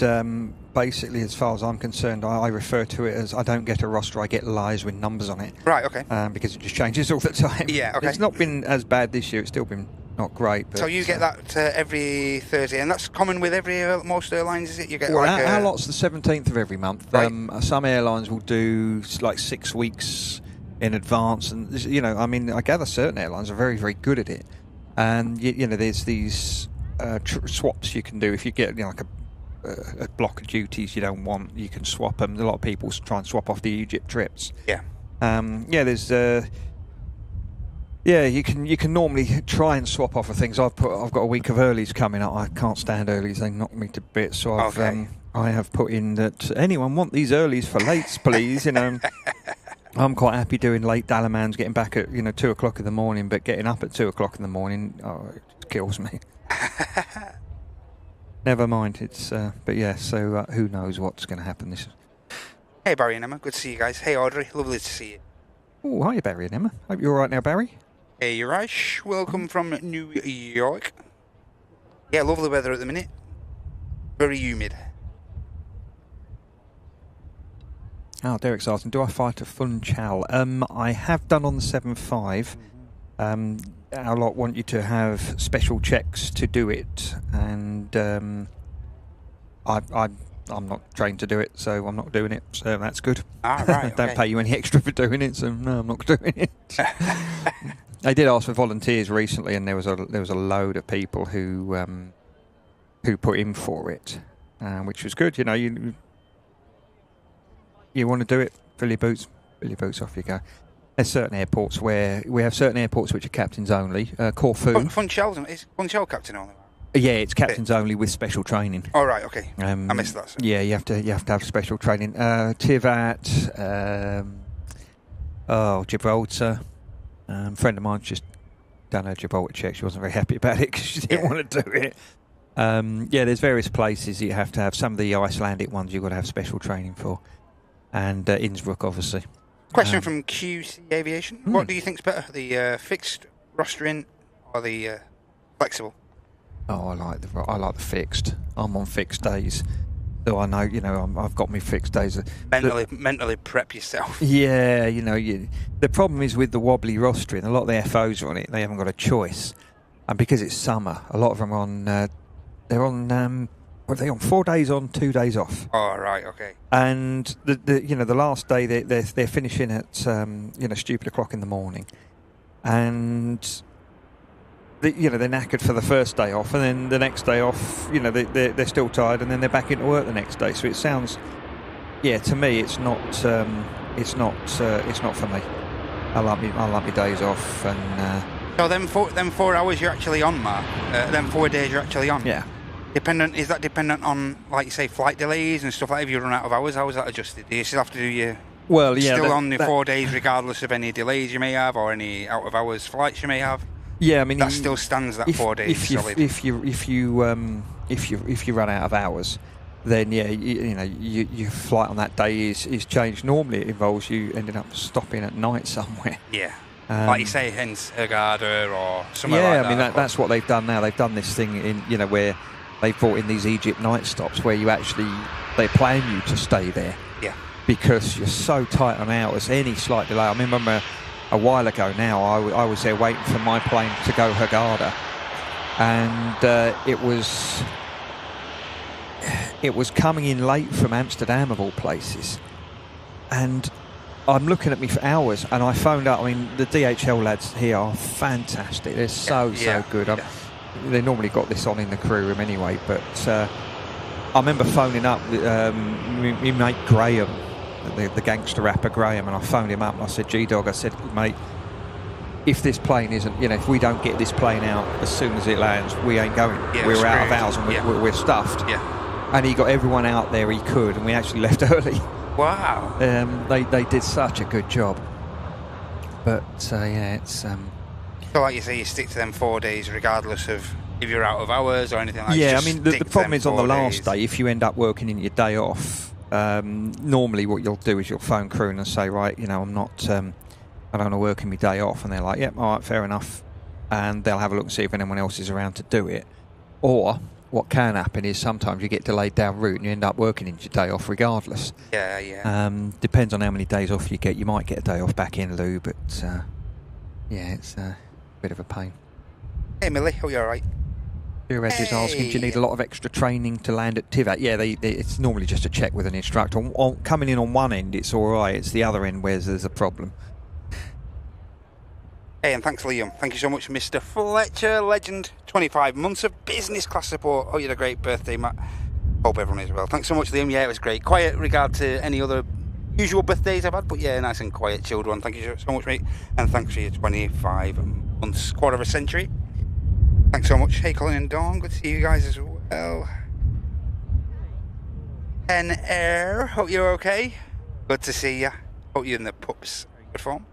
basically, as far as I'm concerned, I refer to it as I don't get a roster, I get lies with numbers on it. Right, okay. Because it just changes all the time. Yeah, okay. It's not been as bad this year, it's still been not great. But, so you get that every Thursday, and that's common with most airlines, is it? You get well, like our lot's the 17th of every month. Right. Some airlines will do like 6 weeks in advance, and you know, I mean, I gather certain airlines are very, very good at it. And you know, there's these swaps you can do if you get, you know, like a block of duties you don't want. You can swap them. A lot of people try and swap off the Egypt trips. Yeah. Yeah. There's yeah, you can normally try and swap off of things. I've got a week of earlies coming up. I can't stand earlies; they knock me to bits. So I have put in that anyone want these earlies for lates, please. You know. I'm quite happy doing late Dalamans, getting back at 2 o'clock in the morning, but getting up at 2 o'clock in the morning, it kills me. Never mind, it's but yeah. So who knows what's going to happen this? Hey Barry and Emma, good to see you guys. Hey Audrey, lovely to see you. Oh, hi Barry and Emma. Hope you're all right now, Barry. Hey Urash, welcome from New York. Yeah, lovely weather at the minute. Very humid. Oh, Derek's asking, do I fight a Funchal? I have done on the 7.5. Our lot want you to have special checks to do it, and I I'm not trained to do it, so I'm not doing it. So that's good. Ah, right. Don't okay. pay you any extra for doing it, so no, I'm not doing it. They did ask for volunteers recently, and there was a load of people who put in for it, which was good. You know, you want to do it, fill your boots off you go. There's certain airports where we have certain airports which are captains only. Corfu. Funchal, is Funchal captain only? Yeah, it's captains only with special training. Oh, right, okay. I missed that. So. Yeah, you have to have special training. Tivat, Gibraltar. A friend of mine's just done a Gibraltar check. She wasn't very happy about it because she didn't want to do it. Yeah, there's various places you have to have. Some of the Icelandic ones you've got to have special training for. And Innsbruck, obviously. Question from QC Aviation. What do you think's better, the fixed rostering or the flexible? Oh, I like the fixed. I'm on fixed days, so I know, you know, I've got me fixed days. Mentally prep yourself. Yeah, you know, the problem is with the wobbly rostering. A lot of the FOs are on it. They haven't got a choice, and because it's summer, a lot of them are on. They're on. What are they on? 4 days on, 2 days off. Oh, right, okay. And the last day they're finishing at stupid o'clock in the morning, and. They're knackered for the first day off, and then the next day off, they're still tired, and then they're back into work the next day. So it sounds, to me, it's not for me. I like my days off, and. So them 4 hours you're actually on, Mark. Them 4 days you're actually on. Yeah. Is that dependent on, like you say, flight delays and stuff like that? If you run out of hours, how is that adjusted? Do you still have to do your? Well, yeah. Still on the 4 days, regardless of any delays you may have or any out of hours flights you may have. Yeah, I mean that still stands that 4 days solid. If you run out of hours, then your flight on that day is changed. Normally, it involves you ending up stopping at night somewhere. Yeah, like you say, hence Hurghada or somewhere like that. Yeah, I mean that's what they've done now. They've done this thing in where they've brought in these Egypt night stops where they plan you to stay there. Yeah, because you're so tight on hours. Any slight delay. I remember. A while ago now, I was there waiting for my plane to go Hurghada, and it was coming in late from Amsterdam of all places, and I'm looking at me for hours, and I phoned up. I mean, the DHL lads here are fantastic. They're so good. They normally got this on in the crew room anyway, but I remember phoning up my mate Graham. The gangster rapper Graham, and I phoned him up and I said, G-Dog, I said, mate, if this plane isn't, if we don't get this plane out as soon as it lands, we ain't going. We're out of hours and we're stuffed. Yeah. And he got everyone out there he could, and we actually left early. Wow. They did such a good job. But it's. So like you say, you stick to them 4 days regardless of if you're out of hours or anything like that. Yeah, I mean the problem is on the last day, if you end up working in your day off. Normally what you'll do is you'll phone crew and say, right, I'm not, I don't want to work in my day off, and they're like, yep, all right, fair enough, and they'll have a look and see if anyone else is around to do it. Or what can happen is sometimes you get delayed down route and you end up working in your day off regardless. Yeah. Depends on how many days off you get. You might get a day off back in lieu, but it's a bit of a pain. Hey Millie, hope you're all right. Reg is asking, do you need a lot of extra training to land at Tivat? Yeah, it's normally just a check with an instructor. Coming in on one end, it's all right. It's the other end where there's a problem. Hey, and thanks, Liam. Thank you so much, Mr. Fletcher, legend. 25 months of business class support. Oh, you had a great birthday, Matt. Hope everyone is well. Thanks so much, Liam. Yeah, it was great. Quiet regard to any other usual birthdays I've had, but yeah, nice and quiet, chilled one. Thank you so much, mate. And thanks for your 25 months, quarter of a century. Thanks so much. Hey, Colin and Dawn. Good to see you guys as well. And Air. Hope you're okay. Good to see you. Hope you and the pups are in good form.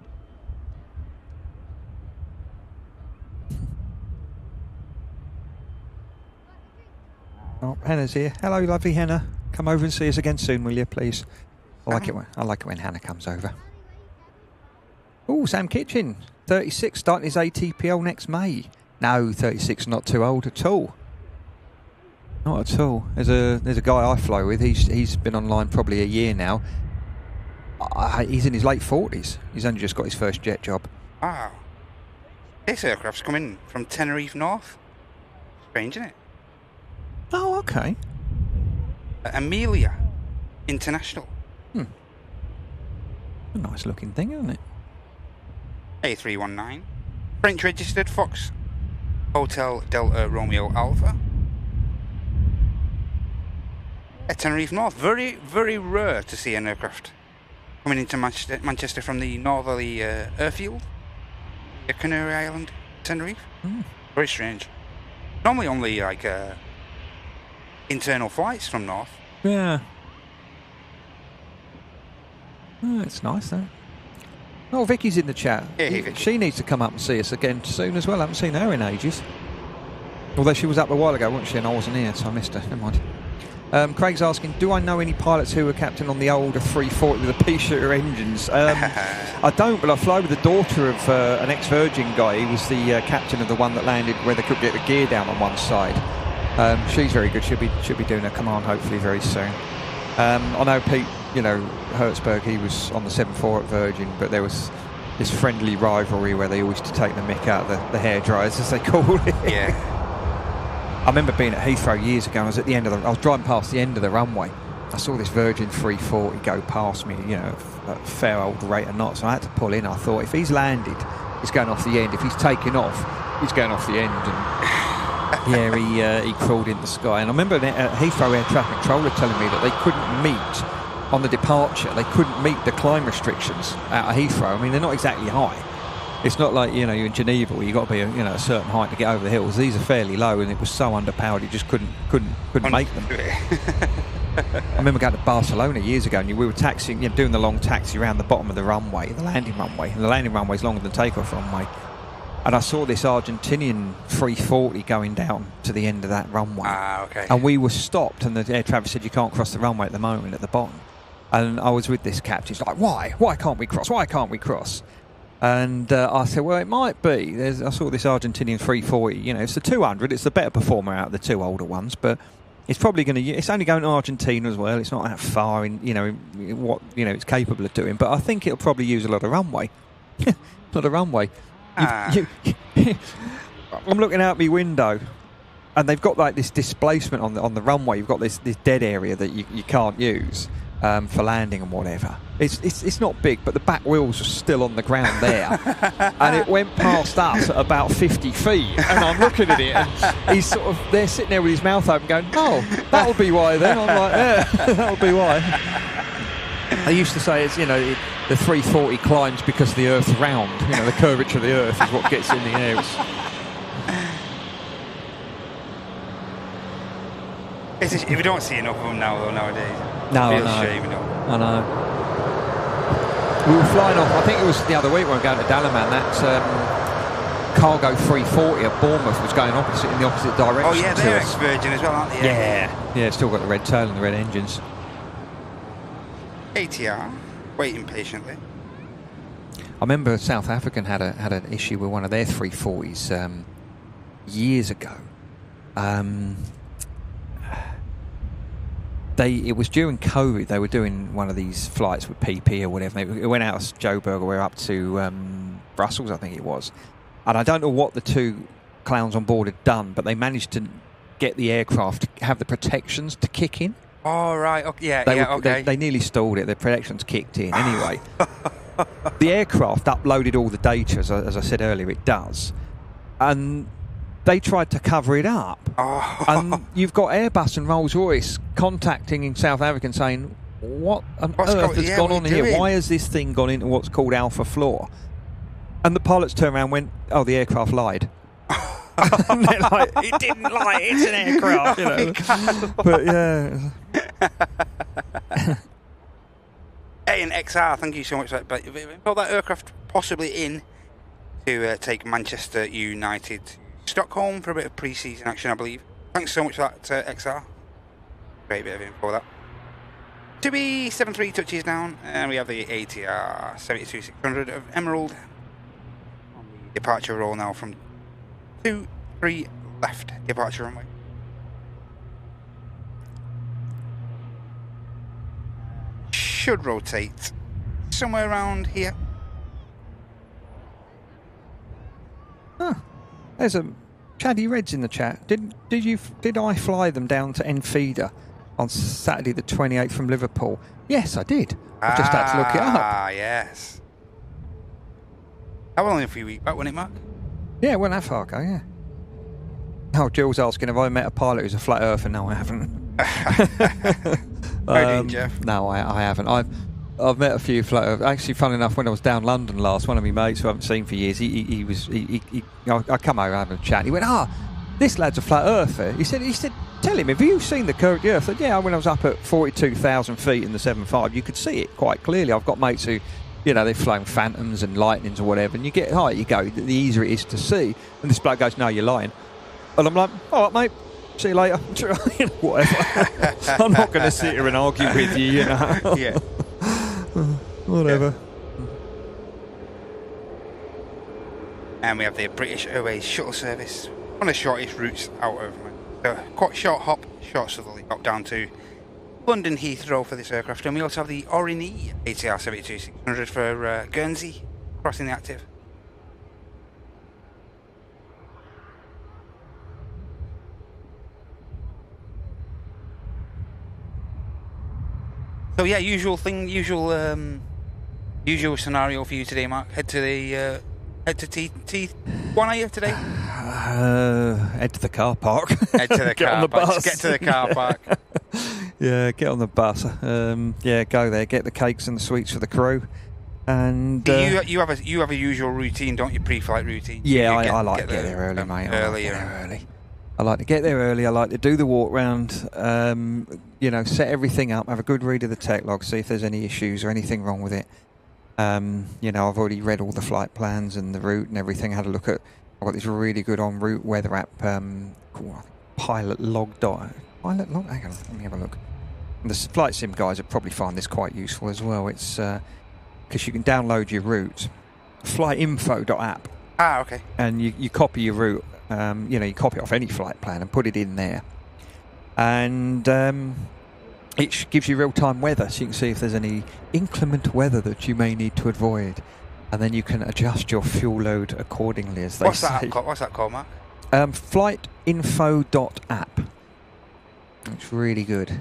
Oh, Hannah's here. Hello, lovely Hannah. Come over and see us again soon, will you, please? I like it when Hannah comes over. Oh, Sam Kitchen, 36, starting his ATPL next May. No, 36, not too old at all. Not at all. There's a guy I fly with. He's been online probably a year now. He's in his late 40s. He's only just got his first jet job. Wow. This aircraft's coming from Tenerife North. Strange, isn't it? Oh, okay. Amelia International. A nice looking thing, isn't it? A319. French registered Fox Hotel Delta Romeo Alpha. Tenerife North. Very, very rare to see an aircraft coming into Manchester from the northerly airfield. The Canary Island, Tenerife. Very strange. Normally only like internal flights from north. Yeah. Oh, it's nice though. Oh, Vicky's in the chat. Hey, Vicky. She needs to come up and see us again soon as well. I haven't seen her in ages. Although she was up a while ago, wasn't she? And I wasn't here, so I missed her. Never mind. Craig's asking, do I know any pilots who were captain on the older 340 with the pea-shooter engines? I don't, but I fly with the daughter of an ex-Virgin guy. He was the captain of the one that landed where they could get the gear down on one side. She's very good. She'll be doing her command hopefully very soon. I know Pete, Hertzberg, he was on the 7.4 at Virgin, but there was this friendly rivalry where they always used to take the mick out of the hairdryers, as they call it. Yeah. I remember being at Heathrow years ago, and I was driving past the end of the runway. I saw this Virgin 340 go past me, at a fair old rate of knots, and I had to pull in. I thought, if he's landed, he's going off the end. If he's taken off, he's going off the end. And yeah, he crawled in the sky. And I remember at Heathrow Air Traffic Controller telling me that they couldn't meet, on the departure, they couldn't meet the climb restrictions out of Heathrow. I mean, they're not exactly high. It's not like, you're in Geneva where you've got to be a certain height to get over the hills. These are fairly low, and it was so underpowered you just couldn't make them. I remember going to Barcelona years ago, and we were taxiing, doing the long taxi around the bottom of the runway, the landing runway. And the landing runway is longer than takeoff runway. And I saw this Argentinian 340 going down to the end of that runway. Ah, okay. And we were stopped, and the air traffic said you can't cross the runway at the moment at the bottom. And I was with this captain. He's like, why? Why can't we cross? Why can't we cross? And I said, well, it might be. I saw this Argentinian 340. It's the 200. It's the better performer out of the two older ones, but it's probably going to. It's only going to Argentina as well. It's not that far in, what it's capable of doing. But I think it'll probably use a lot of runway. A lot of runway. I'm looking out my window, and they've got like this displacement on the runway. You've got this dead area that you can't use for landing and whatever. It's not big, but the back wheels are still on the ground there. And it went past us at about 50 feet. And I'm looking at it, and he's they're sitting there with his mouth open going, oh, that'll be why then. I'm like, yeah, that'll be why. I used to say it's, the 340 climbs because the Earth's round. The curvature of the Earth is what gets in the air. We don't see enough of them now, though, nowadays. No, I know. We were flying off, I think it was the other week when we were going to Dalaman, that cargo 340 at Bournemouth was going in the opposite direction. Oh yeah, they're ex-Virgin as well, aren't they? Yeah, still got the red tail and the red engines. ATR, waiting patiently. I remember South African had an issue with one of their 340s years ago. It was during COVID. They were doing one of these flights with PP or whatever. It went out of Joburg, we're up to Brussels, I think it was. And I don't know what the two clowns on board had done, but they managed to get the aircraft to have the protections to kick in. Oh, right. Okay. Okay. They nearly stalled it. The protections kicked in. Anyway, the aircraft uploaded all the data, as I said earlier, it does. And they tried to cover it up. Oh. And you've got Airbus and Rolls-Royce contacting in South Africa and saying, what on earth has gone on here? Why has this thing gone into what's called alpha floor? And the pilots turned around and went, oh, the aircraft lied. And they're like, it didn't lie, it's an aircraft. But yeah. Hey, and XR, thank you so much for that. But put that aircraft possibly in to take Manchester United to Stockholm for a bit of pre-season action, I believe. Thanks so much for that, XR. Great bit of info for that. To be 7-3 touches down, and we have the ATR 72-600 of Emerald on the departure roll now from 2-3 left departure runway. Should rotate somewhere around here. Huh. There's a Chaddy Reds in the chat. Did I fly them down to Enfida on Saturday the 28th from Liverpool. Yes, I did. I just had to look it up. Ah, yes. That was only a few weeks back, wasn't it, Mark? Yeah, it wasn't that far ago, yeah. Oh, Jill's asking, have I met a pilot who's a flat earther? No, I haven't. Jeff? No, I haven't. I've met a few flat earthers. Actually, fun enough, when I was down London last, one of my mates who I haven't seen for years, I come over having a chat. He went, this lad's a flat earther. He said, tell him, have you seen the curve of the Earth? I said, yeah, when I was up at 42,000 feet in the 7.5, you could see it quite clearly. I've got mates who, they've flown Phantoms and Lightnings or whatever, and you get higher you go, the easier it is to see. And this bloke goes, no, you're lying. And I'm like, all right, mate, see you later. Whatever. I'm not going to sit here and argue with you, Yeah. Whatever. Yeah. And we have the British Airways shuttle service, one of the shortest routes out of quite short hop, short southerly hop down to London Heathrow for this aircraft. And we also have the Orine ATR 72-600 for Guernsey, crossing the active. So yeah, usual scenario for you today, Mark. Head to T1, are you today? Head to the car park. Head to the Get car on the park. bus. Just get to the car park. Yeah, get on the bus. Yeah, go there. Get the cakes and the sweets for the crew. And you have a usual routine, don't you? Pre-flight routine. Yeah, I like to get there early, mate. Early. I like to get there early. I like to do the walk round. Set everything up. Have a good read of the tech log. See if there's any issues or anything wrong with it. I've already read all the flight plans and the route and everything. Had a look at. I've got this really good en route weather app called Pilot Log. Pilot Log. Hang on, let me have a look. And the flight sim guys would probably find this quite useful as well. It's because you can download your route. Flightinfo.app. Ah, okay. And you copy your route. You copy it off any flight plan and put it in there. And it gives you real-time weather, so you can see if there's any inclement weather that you may need to avoid. And then you can adjust your fuel load accordingly, as they say. What's that called, Mark? Flightinfo.app. It's really good.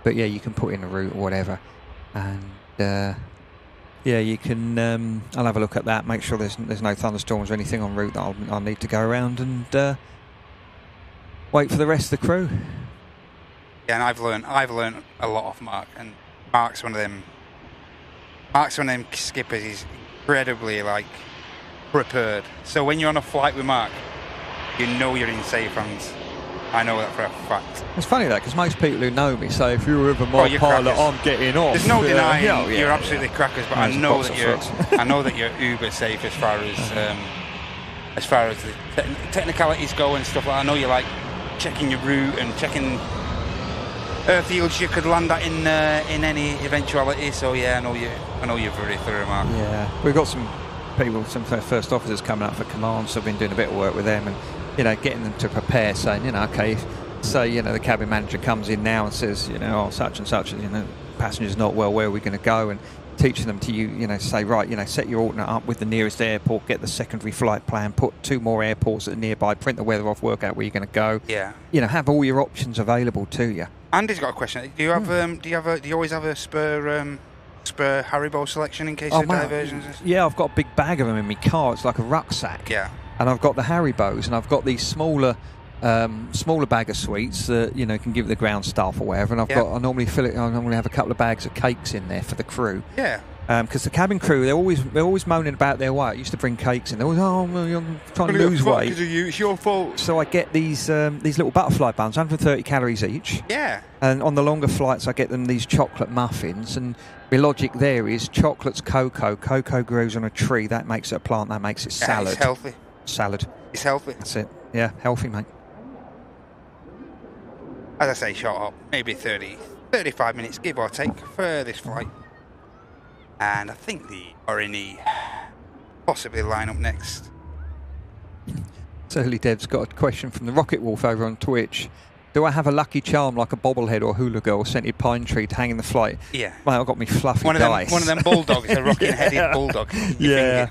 But yeah, you can put in a route or whatever. And yeah, you can. I'll have a look at that. Make sure there's no thunderstorms or anything en route that I'll need to go around and wait for the rest of the crew. Yeah, and I've learned a lot off Mark, and Mark's one of them skippers. He's incredibly prepared. So when you're on a flight with Mark, you know you're in safe hands. I know that for a fact. It's funny that because most people who know me say if you're ever my pilot, I'm getting off. There's no denying you're absolutely crackers, but I know that you're uber safe as far as the technicalities go and stuff. I know you like checking your route and checking airfields you could land at in any eventuality. So yeah, I know you're very thorough, Mark. Yeah, we've got some people, some first officers coming up for command, so I've been doing a bit of work with them and getting them to prepare, saying okay, say the cabin manager comes in now and says such and such, passenger's not well, where are we going to go, and teaching them to say right, set your alternate up with the nearest airport, get the secondary flight plan, put 2 more airports that are nearby, print the weather off, work out where you're going to go. Yeah. Have all your options available to you. Andy's got a question. Do you have do you always have a spare Haribo selection in case of diversions? Yeah, I've got a big bag of them in my car. It's like a rucksack. Yeah. And I've got the Haribos, and I've got these smaller bag of sweets that can give the ground staff or whatever. And I normally have a couple of bags of cakes in there for the crew. Yeah. Because the cabin crew, they're always moaning about their weight. I used to bring cakes in. They're always, you're trying to lose weight. It's your fault. So I get these little butterfly buns, 130 calories each. Yeah. And on the longer flights, I get them these chocolate muffins. And my logic there is chocolate's cocoa. Cocoa grows on a tree. That makes it a plant. That makes it salad. It's healthy. Salad. It's healthy. That's it. Yeah, healthy, mate. As I say, short up, maybe 35 minutes, give or take, for this flight. And I think the Orine possibly line up next. Early Dev's got a question from the Rocket Wolf over on Twitch. Do I have a lucky charm like a bobblehead or hula girl scented pine tree to hang in the flight? Yeah. Mate, I've got me fluffy dice. One of them bulldogs, a rocking-headed bulldog. Yeah.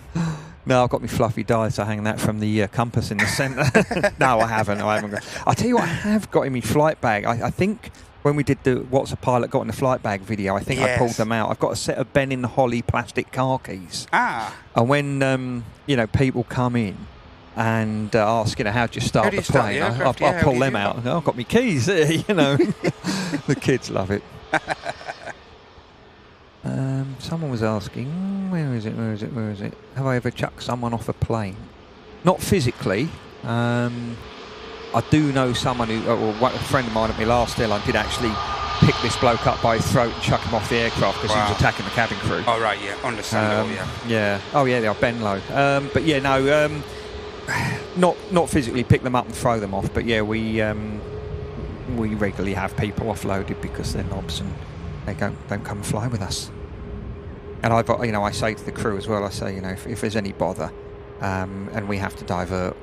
No, I've got me fluffy dice. I hang that from the compass in the centre. No, I haven't. I'll tell you what I have got in my flight bag. I think when we did the What's a Pilot Got in the Flight Bag video, I think I pulled Yes. them out. I've got a set of Ben in the Holly plastic car keys. Ah. And when, you know, people come in and ask, you know, how do you start the plane? I'll pull them out. And go, I've got my keys there, you know. The kids love it. Someone was asking, where is it? Have I ever chucked someone off a plane? Not physically. I do know someone who, or a friend of mine at my last airline did actually pick this bloke up by his throat and chuck him off the aircraft because he was attacking the cabin crew. Oh, right, yeah, understandable, Yeah. Oh, yeah, they are Ben Low. But yeah, no, not physically pick them up and throw them off, but yeah, we regularly have people offloaded because they're knobs and they don't come and fly with us. And I say to the crew as well, I say, you know, if there's any bother and we have to divert,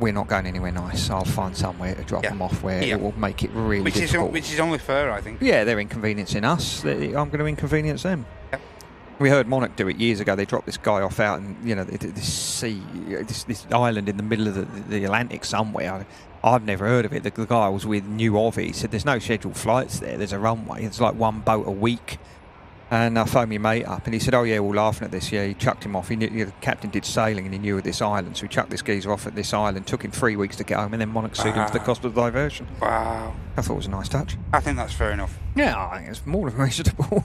we're not going anywhere nice. I'll find somewhere to drop them off where it will make it really difficult. Which is only fair, I think. Yeah, they're inconveniencing us. I'm going to inconvenience them. Yeah. We heard Monarch do it years ago. They dropped this guy off out in, you know, this island in the middle of the Atlantic somewhere. I've never heard of it. The guy I was with knew of it. He said there's no scheduled flights there. There's a runway. It's like one boat a week. And I phoned my mate up and he said, oh yeah, we're laughing at this. Yeah, he chucked him off. He knew, the captain did sailing and he knew of this island. So he chucked this geezer off at this island. Took him 3 weeks to get home and then Monarch sued him for the cost of the diversion. Wow. I thought it was a nice touch. I think that's fair enough. Yeah, I think it's more than reasonable.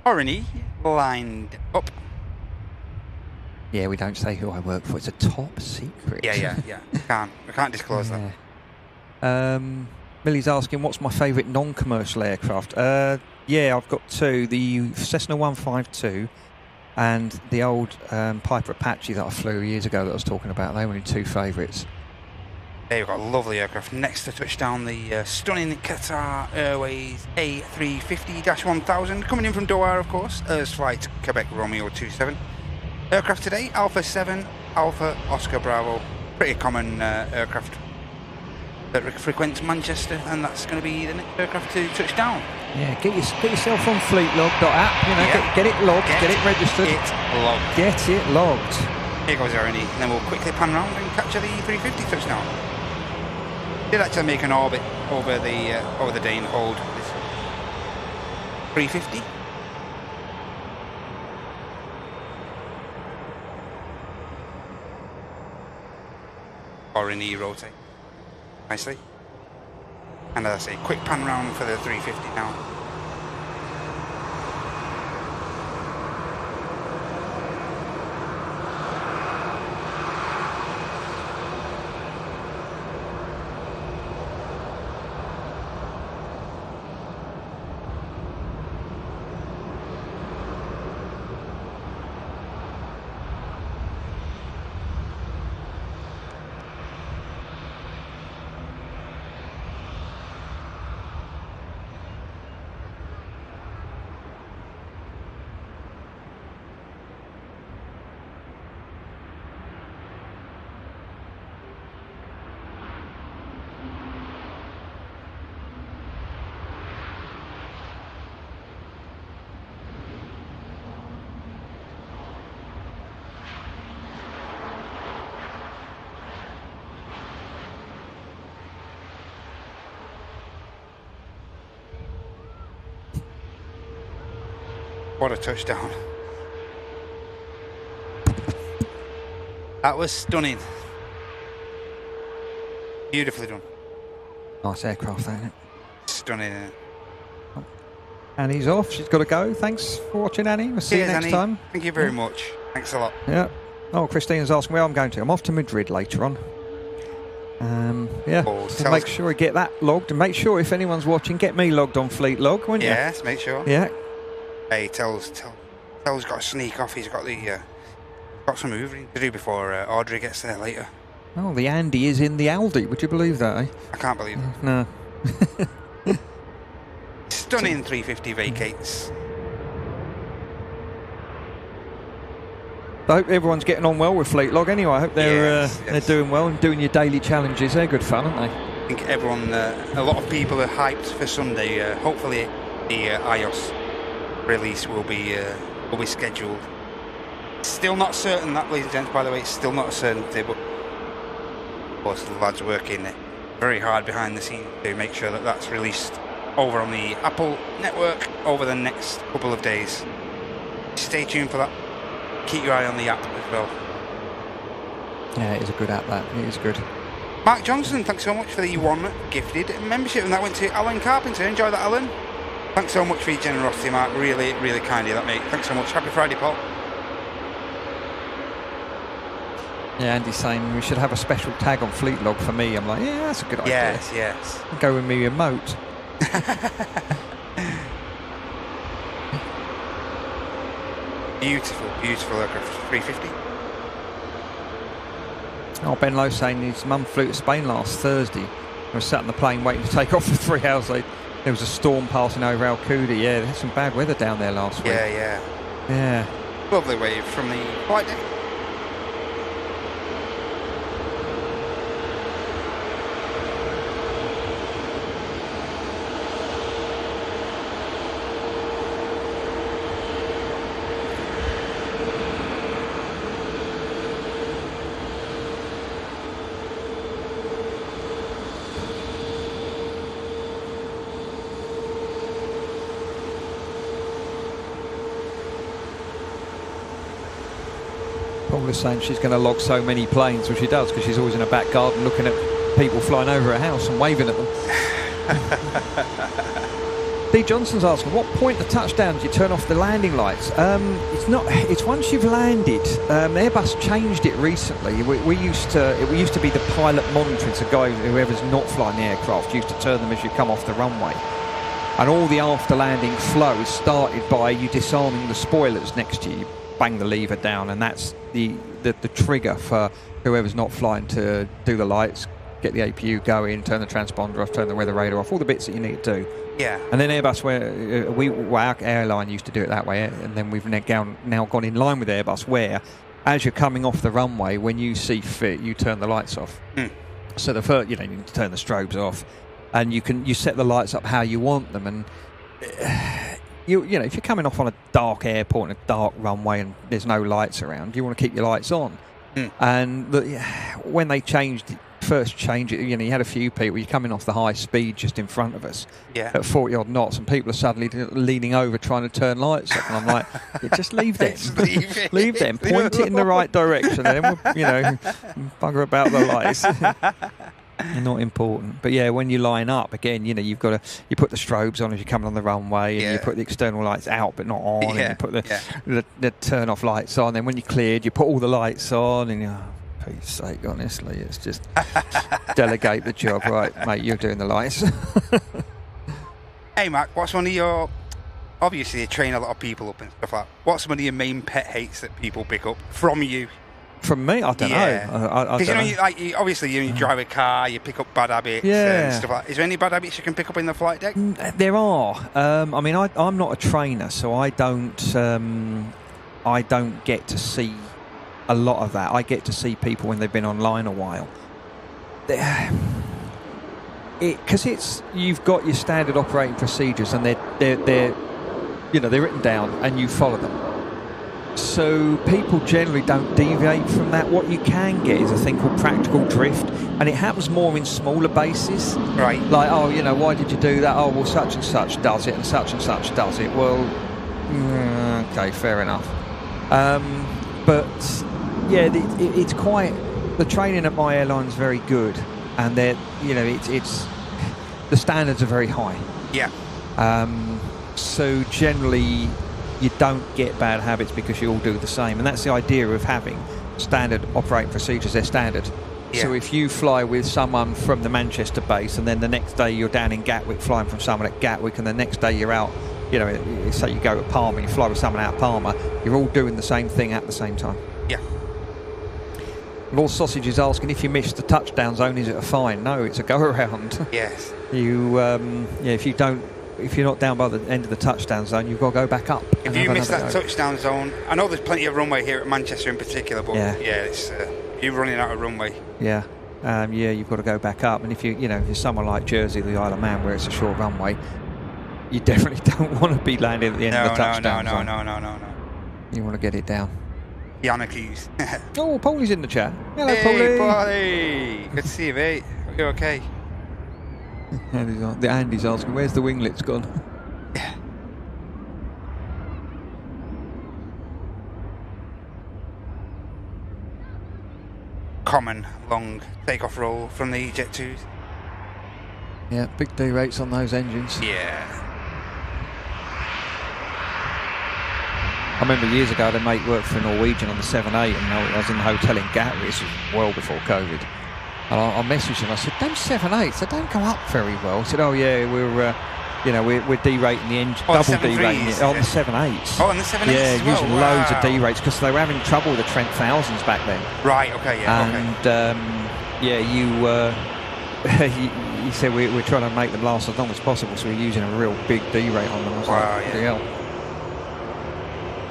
Oriny lined up. Yeah, we don't say who I work for. It's a top secret. Yeah. We can't disclose that. Millie's asking, what's my favourite non-commercial aircraft? Yeah, I've got two. The Cessna 152 and the old Piper Apache that I flew years ago that I was talking about. They were my two favourites. There you've got a lovely aircraft. Next to touchdown, the stunning Qatar Airways A350-1000, coming in from Doha, of course, as flight Quebec Romeo 27. Aircraft today, Alpha 7, Alpha Oscar Bravo. Pretty common aircraft that frequents Manchester, and that's going to be the next aircraft to touch down. Yeah, get yourself on fleetlog.app, you know, get it logged, get it registered. Get it logged. Here goes Irony, and then we'll quickly pan around and capture the 350 touchdown. Did actually make an orbit over the day and hold this 350. Or in the rotate nicely. And as I say, quick pan round for the 350 now. What a touchdown. That was stunning. Beautifully done. Nice aircraft, isn't it? Stunning, isn't it? Annie's off. She's got to go. Thanks for watching, Annie. We'll see you next time. Thank you very much. Thanks a lot. Yeah. Oh, Christina's asking where I'm going to. I'm off to Madrid later on. Yeah. So make sure you get that logged, and make sure if anyone's watching, get me logged on Fleet Log, won't you? Yes, make sure. Yeah. Hey, Tell's got to sneak off. He's got got some hoovering to do before Audrey gets there later. Oh, the Andy is in the Aldi. Would you believe that, eh? I can't believe it. No. Stunning 350 vacates. I hope everyone's getting on well with Fleet Log anyway. I hope they're doing well and doing your daily challenges. They're good fun, aren't they? I think everyone, a lot of people are hyped for Sunday. Hopefully the iOS release will be scheduled. Still not certain that, ladies and gents, by the way, it's still not a certainty, but of course the lads working very hard behind the scenes to make sure that that's released over on the Apple network over the next couple of days. Stay tuned for that. Keep your eye on the app as well. Yeah, it is a good app, that. It is good. Mark Johnson, thanks so much for the one gifted membership, and that went to Alan Carpenter. Enjoy that, Alan. Thanks so much for your generosity, Mark. Really, really kind of you, that, mate. Thanks so much. Happy Friday, Paul. Yeah, Andy's saying we should have a special tag on Fleet Log for me. I'm like, yeah, that's a good idea. Yes, yes. Go with me remote. Beautiful, beautiful aircraft. 350. Oh, Ben Lowe saying his mum flew to Spain last Thursday. I was sat on the plane waiting to take off for 3 hours. There was a storm passing over Alcudia. Yeah, they had some bad weather down there last week. Yeah. Yeah. Lovely wave from the flight deck. Paul is saying she's going to log so many planes, which she does, because she's always in her back garden looking at people flying over her house and waving at them. D. Johnson's asking, what point the touchdown do you turn off the landing lights? It's once you've landed. Airbus changed it recently. We used to be the pilot monitoring, so whoever's not flying the aircraft used to turn them as you come off the runway. And all the after landing flow is started by you disarming the spoilers next to you. You bang the lever down, and that's the trigger for whoever's not flying to do the lights, get the APU going, turn the transponder off, turn the weather radar off, all the bits that you need to do. Yeah. And then Airbus, our airline used to do it that way, and then we've now gone in line with Airbus, where as you're coming off the runway, when you see fit, you turn the lights off. So the first, you need to turn the strobes off, and you set the lights up how you want them. And if you're coming off on a dark airport and a dark runway and there's no lights around, you want to keep your lights on. And when they first changed it, you had a few people, you're coming off the high speed just in front of us at 40 odd knots, and people are suddenly leaning over trying to turn lights off, and I'm like, just leave them. Leave them, point it in the right direction, and then we'll, bugger about the lights. They're not important. But yeah, when you line up again, you put the strobes on as you're coming on the runway, and you put the external lights out but not on, and you put the turn off lights on. Then when you're cleared, you put all the lights on, and for Pete's sake, honestly, it's just delegate the job. Right, mate, you're doing the lights. Hey Mark, what's one of your, obviously you train a lot of people up and stuff like that, what's one of your main pet hates that people pick up from you? From me? I don't know. Because obviously you drive a car, you pick up bad habits and stuff like that. Is there any bad habits you can pick up in the flight deck? There are. I'm not a trainer, so I don't get to see a lot of that. I get to see people when they've been online a while. Because you've got your standard operating procedures, and they're written down, and you follow them. So people generally don't deviate from that. What you can get is a thing called practical drift, and it happens more in smaller bases. Right. Like, why did you do that? Oh, well, such and such does it, and such does it. Well, okay, fair enough. But yeah, it's quite. The training at my airline's very good, and it's the standards are very high. Yeah. So generally, you don't get bad habits because you all do the same, and that's the idea of having standard operating procedures. They're standard. So if you fly with someone from the Manchester base, and then the next day you're down in Gatwick flying from someone at Gatwick, and the next day you're out, say you go to Palma, you fly with someone out of Palma, you're all doing the same thing at the same time. Yeah. Lord Sausage is asking, if you miss the touchdown zone, is it a fine? No, it's a go around. Yes. If you're not down by the end of the touchdown zone, you've got to go back up. If you miss that touchdown zone, I know there's plenty of runway here at Manchester in particular, but it's you're running out of runway. Yeah, you've got to go back up. And if you're somewhere like Jersey, the Isle of Man, where it's a short runway, you definitely don't want to be landing at the end of the touchdown zone. No. You want to get it down. Yannickies. Oh, Paulie's in the chat. Hello, hey, Paulie. Paulie. Good to see you, mate. Are you okay? Andy's asking, where's the winglets gone? Yeah. Common long takeoff roll from the Jet 2s. Yeah, big D rates on those engines. Yeah. I remember years ago the mate worked for Norwegian on the 787 and I was in the hotel in Gatwick, this was well before COVID. And I messaged him, I said, those 787s, they don't go up very well. He said, oh yeah, we're derating the engine, double derating it on the 787s. Oh, on the 787s yeah, as well? using loads of D-rates because they were having trouble with the Trent 1000s back then. Right, okay, yeah, and, he said we're trying to make them last as long as possible, so we're using a real big D-rate on them. I was like, yeah.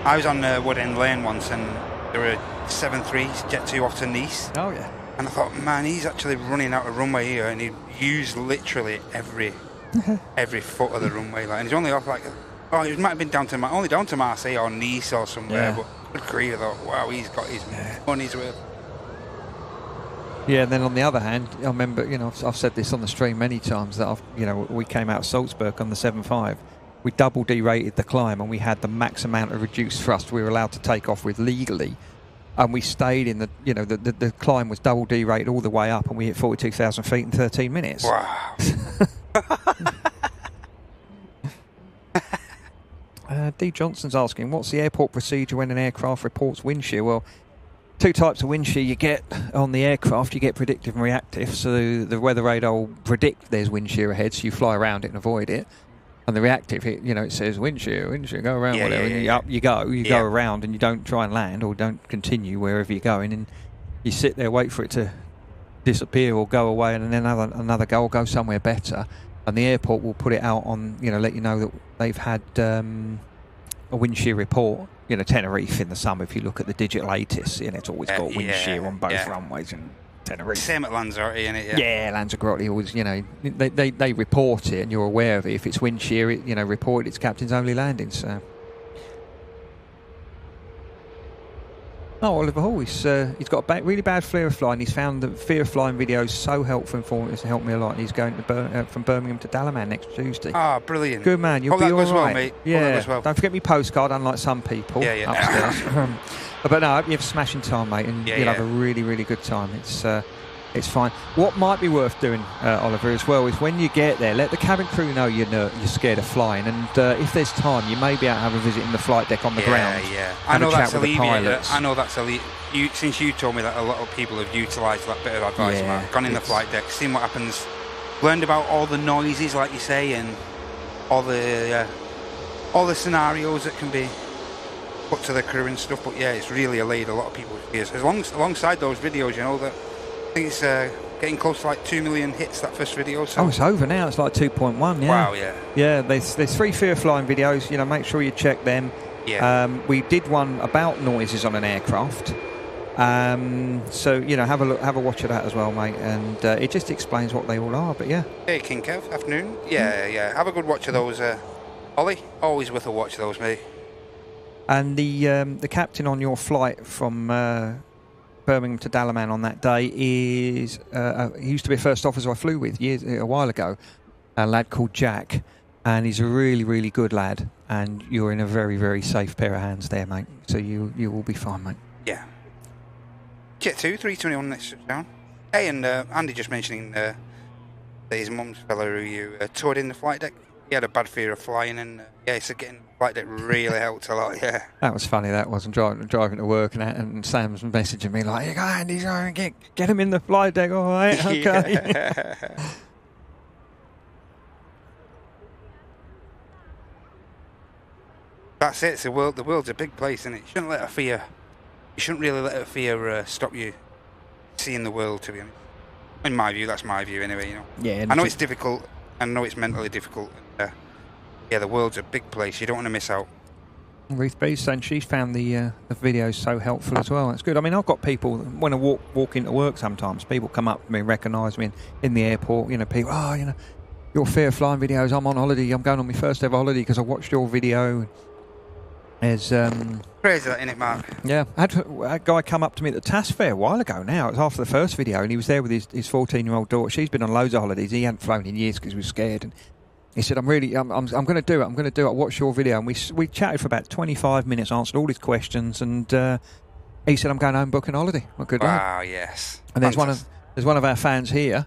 I was on Wood End Lane once and there were 737s Jet 2 off to Nice. Oh, yeah. And I thought, man, he's actually running out of runway here, and he used literally every foot of the runway. Like, and he's only off it might have been only down to Marseille or Nice or somewhere. But good grief, I thought, wow, he's got his money's worth. Yeah, and then on the other hand, I remember, I've said this on the stream many times that we came out of Salzburg on the 7.5. We double derated the climb, and we had the max amount of reduced thrust we were allowed to take off with legally. And we stayed in the climb was double derated all the way up, and we hit 42,000 feet in 13 minutes. Wow. D. Johnson's asking, what's the airport procedure when an aircraft reports wind shear? Well, two types of wind shear you get on the aircraft. You get predictive and reactive. So the weather radar will predict there's wind shear ahead, so you fly around it and avoid it. And the reactive, it says wind shear, go around, whatever. And up you go around, and you don't try and land or don't continue wherever you're going, and you sit there, wait for it to disappear or go away, and then another go somewhere better. And the airport will put it out on, let you know that they've had a wind shear report. Tenerife in the summer, if you look at the digital ATIS, it's always got wind shear on both runways in Tenerife. Same at Lanzarote, isn't it? Yeah, Lanzarote always, they report it and you're aware of it. If it's wind shear, report it's captain's only landing. So. Oh, Oliver Hall, he's got a really bad fear of flying. He's found the fear of flying videos so helpful and informative. It's helped me a lot. And he's going to from Birmingham to Dalaman next Tuesday. Ah, brilliant. Good man, you'll be all right. Well, mate. Yeah, well. Don't forget me postcard, unlike some people upstairs. But no, I hope you have a smashing time, mate, and you'll have a really, really good time. It's fine. What might be worth doing, Oliver, as well, is when you get there, let the cabin crew know you're scared of flying, and if there's time, you may be able to have a visit in the flight deck on the ground. Yeah, I know that's alleviated. I know that's alleviated. Since you told me that, a lot of people have utilised that bit of advice, man. Gone in the flight deck, seen what happens, learned about all the noises, like you say, and all the scenarios that can be put to the crew and stuff. But yeah, it's really allayed a lot of people's fears. Alongside those videos, that I think it's getting close to like 2 million hits, that first video. So. Oh, it's over now. It's like 2.1. Yeah. Wow. Yeah. Yeah. There's 3 fear flying videos. Make sure you check them. Yeah. We did one about noises on an aircraft. So have a look, have a watch of that as well, mate. And it just explains what they all are. But yeah. Hey, King Kev. Afternoon. Yeah. Have a good watch of those, Ollie. Always worth a watch of those, mate. And the captain on your flight from Birmingham to Dalaman on that day is he used to be a first officer I flew with a while ago, a lad called Jack, and he's a really, really good lad, and you're in a very, very safe pair of hands there, mate, so you will be fine, mate. Yeah. Jet 2, 321 next touchdown. Hey, and Andy just mentioning that his mum's fellow who you toured in the flight deck, he had a bad fear of flying, and he said getting flight deck really helped a lot. Yeah, that was funny. That wasn't driving to work, and Sam's messaging me like, "You go, Andy, get him in the flight deck, all right? Okay." That's it. It's the world. The world's a big place, isn't it? You shouldn't let a fear. You shouldn't really let a fear stop you seeing the world. To be honest, in my view, that's my view anyway. Yeah. I know it's difficult. I know it's mentally difficult. Yeah, the world's a big place. You don't want to miss out. Ruth B's saying she's found the videos so helpful as well. That's good. I mean, I've got people, when I walk into work sometimes, people come up to me, recognise me in the airport. People, your fear flying videos, I'm on holiday, I'm going on my first ever holiday because I watched your video. There's Crazy that, innit, Mark? yeah, I had a guy come up to me at the TAS fair a while ago now. It was after the first video, and he was there with his 14-year-old daughter. She's been on loads of holidays. He hadn't flown in years because he was scared. And he said, I'm going to do it. I'm going to do it. I watched your video. And we chatted for about 25 minutes, answered all his questions. And he said, I'm going home booking a holiday. Well, good luck. Wow, yes. And there's one of our fans here,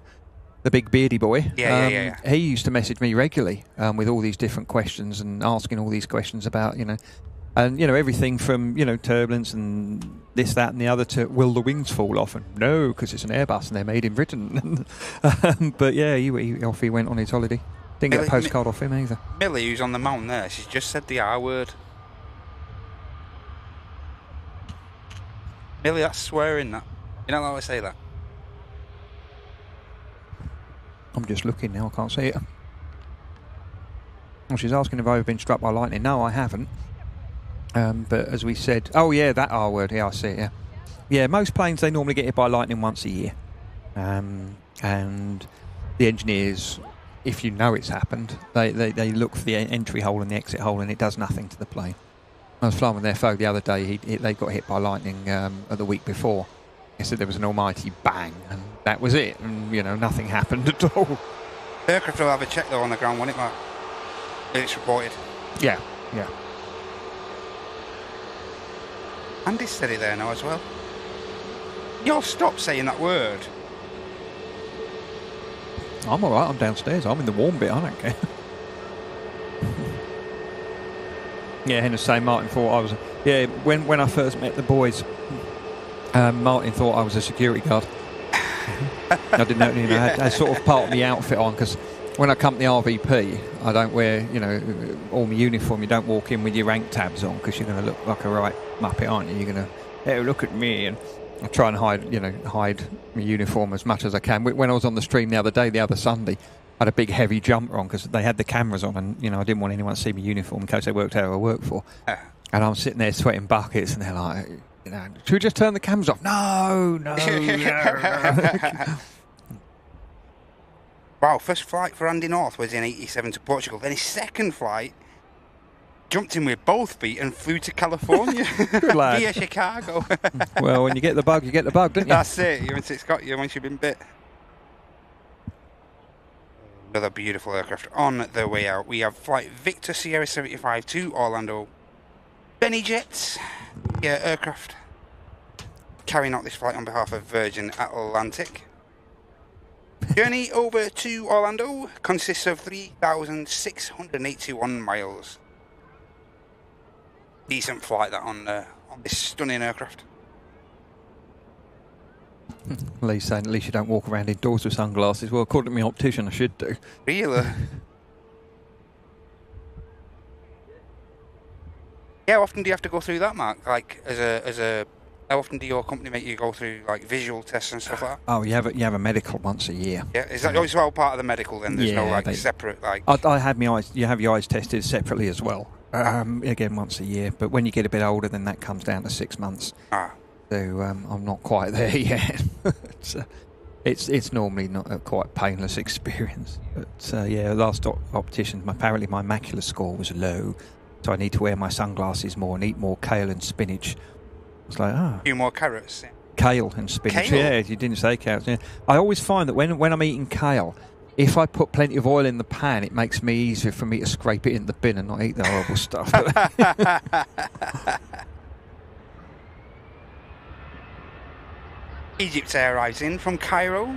the big beardy boy. Yeah. He used to message me regularly with all these different questions and asking all these questions about, and, everything from, turbulence and this, that and the other to will the wings fall off? And no, because it's an Airbus and they're made in Britain. But yeah, he went on his holiday. Didn't get a postcard off him either. Millie, who's on the mountain there, she's just said the R word. Millie, that's swearing, that. You're not allowed to say that. I'm just looking now, I can't see it. Well, she's asking if I've been struck by lightning. No, I haven't. But as we said, oh yeah, that R word, yeah, I see it, yeah. Yeah, most planes, they normally get hit by lightning once a year. And the engineers, if you know it's happened, they look for the entry hole and the exit hole, and it does nothing to the plane. I was flying with their folk the other day, they got hit by lightning the week before. He said there was an almighty bang, and that was it, and nothing happened at all. Aircraft will have a check though on the ground, won't it, Mark? It's reported. Yeah. Andy said it there now as well. You'll stop saying that word. I'm alright, I'm downstairs, I'm in the warm bit, I don't care. Yeah, Henry was saying Martin thought I was... Yeah, when I first met the boys, Martin thought I was a security guard. I didn't know, I had sort of part of the outfit on, because when I come to the RVP, I don't wear, all my uniform. You don't walk in with your rank tabs on, because you're going to look like a right muppet, aren't you? You're going to, hey, look at me, and I try and hide my uniform as much as I can. When I was on the stream the other Sunday, I had a big heavy jumper on because they had the cameras on, and I didn't want anyone to see my uniform in case they worked out who I worked for. And I'm sitting there sweating buckets, and they're like, should we just turn the cameras off? No. Wow, first flight for Andy North was in 87 to Portugal. Then his second flight, jumped in with both feet and flew to California via Chicago. Well, when you get the bug, don't you? That's it. Once it's got you, once you've been bit. Another beautiful aircraft on the way out. We have flight Victor Sierra 75 to Orlando. Benny Jets, aircraft, carrying out this flight on behalf of Virgin Atlantic. Journey over to Orlando consists of 3,681 miles. Decent flight that on this stunning aircraft. Lee's saying at least you don't walk around indoors with sunglasses. Well, according to my optician, I should do. Really? How often do you have to go through that, Mark? Like, how often do your company make you go through like visual tests and stuff like that? Oh, you have a medical once a year. Yeah, is that as well part of the medical? Then there's no separate like. I had my eyes. You have your eyes tested separately as well. Again, once a year. But when you get a bit older, then that comes down to 6 months. So I'm not quite there yet. It's normally not a quite painless experience. But last optician, apparently my macular score was low, so I need to wear my sunglasses more and eat more kale and spinach. It's like, a few more carrots. Kale and spinach. Kale? Yeah, you didn't say carrots. Yeah. I always find that when I'm eating kale, if I put plenty of oil in the pan, it makes me easier for me to scrape it in the bin and not eat the horrible stuff. Egypt Air arrives in from Cairo.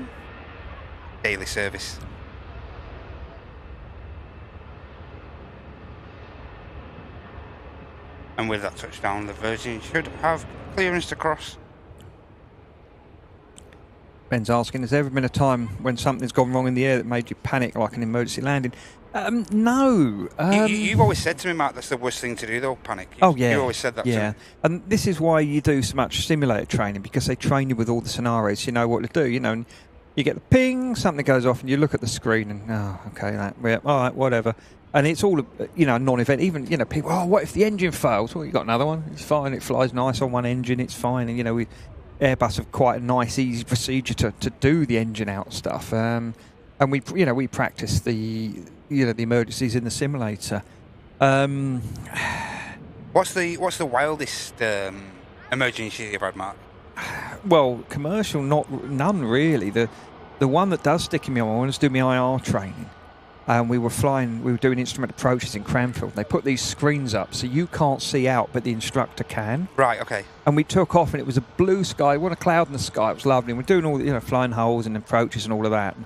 Daily service. And with that touchdown, the Virgin should have clearance to cross. Ben's asking, has there ever been a time when something's gone wrong in the air that made you panic, like an emergency landing? No. You've always said to me, Mark, that's the worst thing to do, though, panic. You always said that to me. And this is why you do so much simulator training, because they train you with all the scenarios. You know what to do, and you get the ping, something goes off, and you look at the screen and, all right, whatever. And it's all, a non-event. Even, people, what if the engine fails? Well, you got another one. It's fine. It flies nice on one engine. It's fine. And, Airbus have quite a nice, easy procedure to do the engine out stuff. And we practice the emergencies in the simulator. What's the wildest emergency you've had, Mark? Well, commercial, none really. The one that does stick in my mind, I was doing my IR training, and we were doing instrument approaches in Cranfield. They put these screens up so you can't see out, but the instructor can. Right, okay. And we took off, and it was a blue sky, what a cloud in the sky. It was lovely. And we're doing all the, flying holes and approaches and all of that. And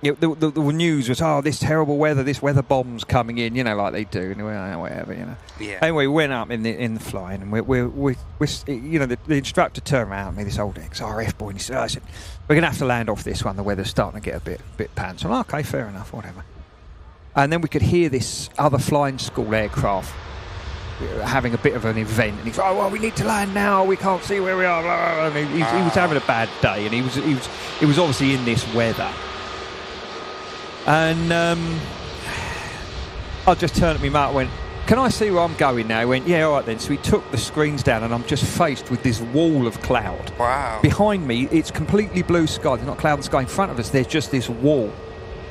the news was, this terrible weather, this weather bomb's coming in, like they do, and we went, whatever, Yeah. Anyway, we went up in the flying, and the instructor turned around at me, this old ex-RF boy, and he said, we're going to have to land off this one. The weather's starting to get a bit pants. I'm like, okay, fair enough, whatever. And then we could hear this other flying school aircraft having a bit of an event, and he's like, we need to land now, we can't see where we are, blah, blah, blah. And he was having a bad day, and he was obviously in this weather. And I just turned at me, Mark, went, can I see where I'm going now? He went, yeah, all right then. So he took the screens down, and I'm just faced with this wall of cloud. Wow. Behind me, it's completely blue sky. There's not cloud in the sky. In front of us, there's just this wall,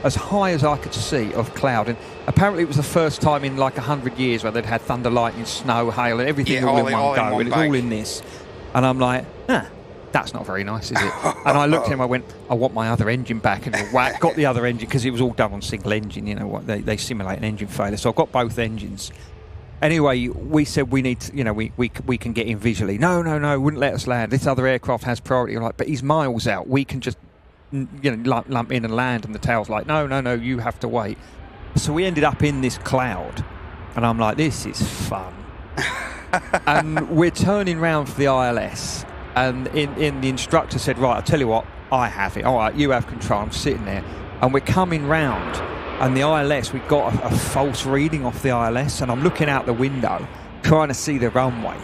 as high as I could see, of cloud. And apparently it was the first time in like 100 years where they'd had thunder, lightning, snow, hail, and everything all in one go. And it's all in this. And I'm like, that's not very nice, is it? And I looked at him, I went, I want my other engine back. And whack, got the other engine, because it was all done on single engine, they simulate an engine failure. So I got both engines. Anyway, we said we need to, we can get in visually. No, wouldn't let us land. This other aircraft has priority. I'm like, but he's miles out. We can just, lump in and land. And the tail's like, no, you have to wait. So we ended up in this cloud. And I'm like, this is fun. And we're turning round for the ILS. And in the instructor said, right, I'll tell you what, I have it. All right, you have control. I'm sitting there. And we're coming round. And the ILS, we got a false reading off the ILS. And I'm looking out the window, trying to see the runway.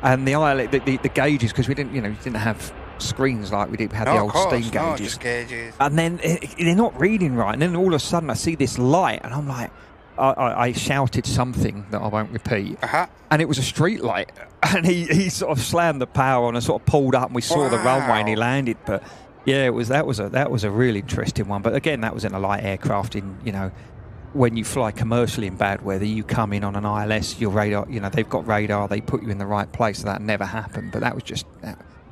And the ILS, the gauges, because we didn't have screens like we did. We had the old steam gauges. No, just gauges. And then they're not reading right. And then all of a sudden I see this light. And I'm like, I shouted something that I won't repeat, and it was a street light, and he sort of slammed the power on and sort of pulled up, and we saw the runway, and he landed. But yeah, that was a really interesting one. But again, that was in a light aircraft. When you fly commercially in bad weather, you come in on an ILS, your radar, they've got radar, they put you in the right place. So that never happened. But that was just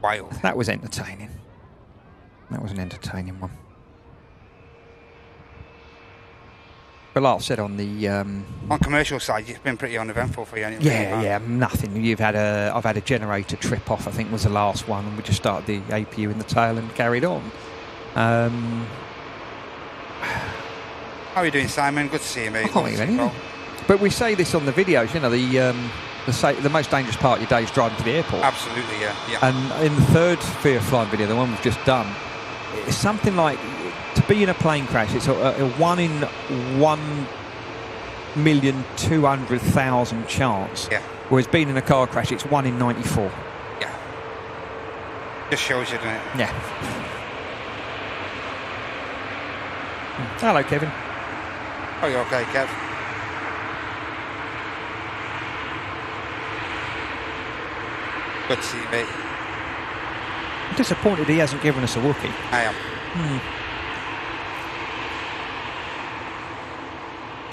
wild. That was entertaining. That was an entertaining one. But like I've said on the on commercial side, you've been pretty uneventful for you. Yeah, nothing. I've had a generator trip off. I think was the last one, and we just started the APU in the tail and carried on. How are you doing, Simon? Good to see you, mate. But we say this on the videos. The most dangerous part of your day is driving to the airport. Absolutely, yeah. And in the third fear of flying video, the one we've just done, it's something like, to be in a plane crash, it's a 1 in 1,200,000 chance. Yeah. Whereas being in a car crash, it's 1 in 94. Yeah. Just shows you, doesn't it? Yeah. Hello, Kevin. Oh, you okay, Kev? Good to see you, mate. I'm disappointed he hasn't given us a Wookiee. I am.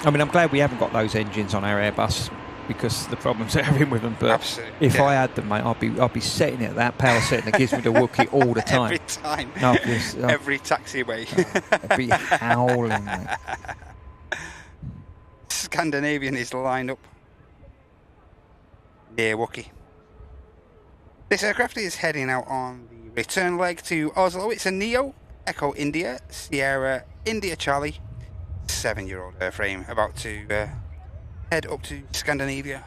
I mean, I'm glad we haven't got those engines on our Airbus, because the problems they're having with them. But absolutely, if I had them, mate, I'd be setting it at that power setting that gives me the Wookiee all the time. Every time. No, every taxiway. I'd be howling, mate. Scandinavian is lined up near Wookiee. This aircraft is heading out on the return leg to Oslo. It's a Neo Echo India Sierra India Charlie 7-year-old airframe, about to head up to Scandinavia.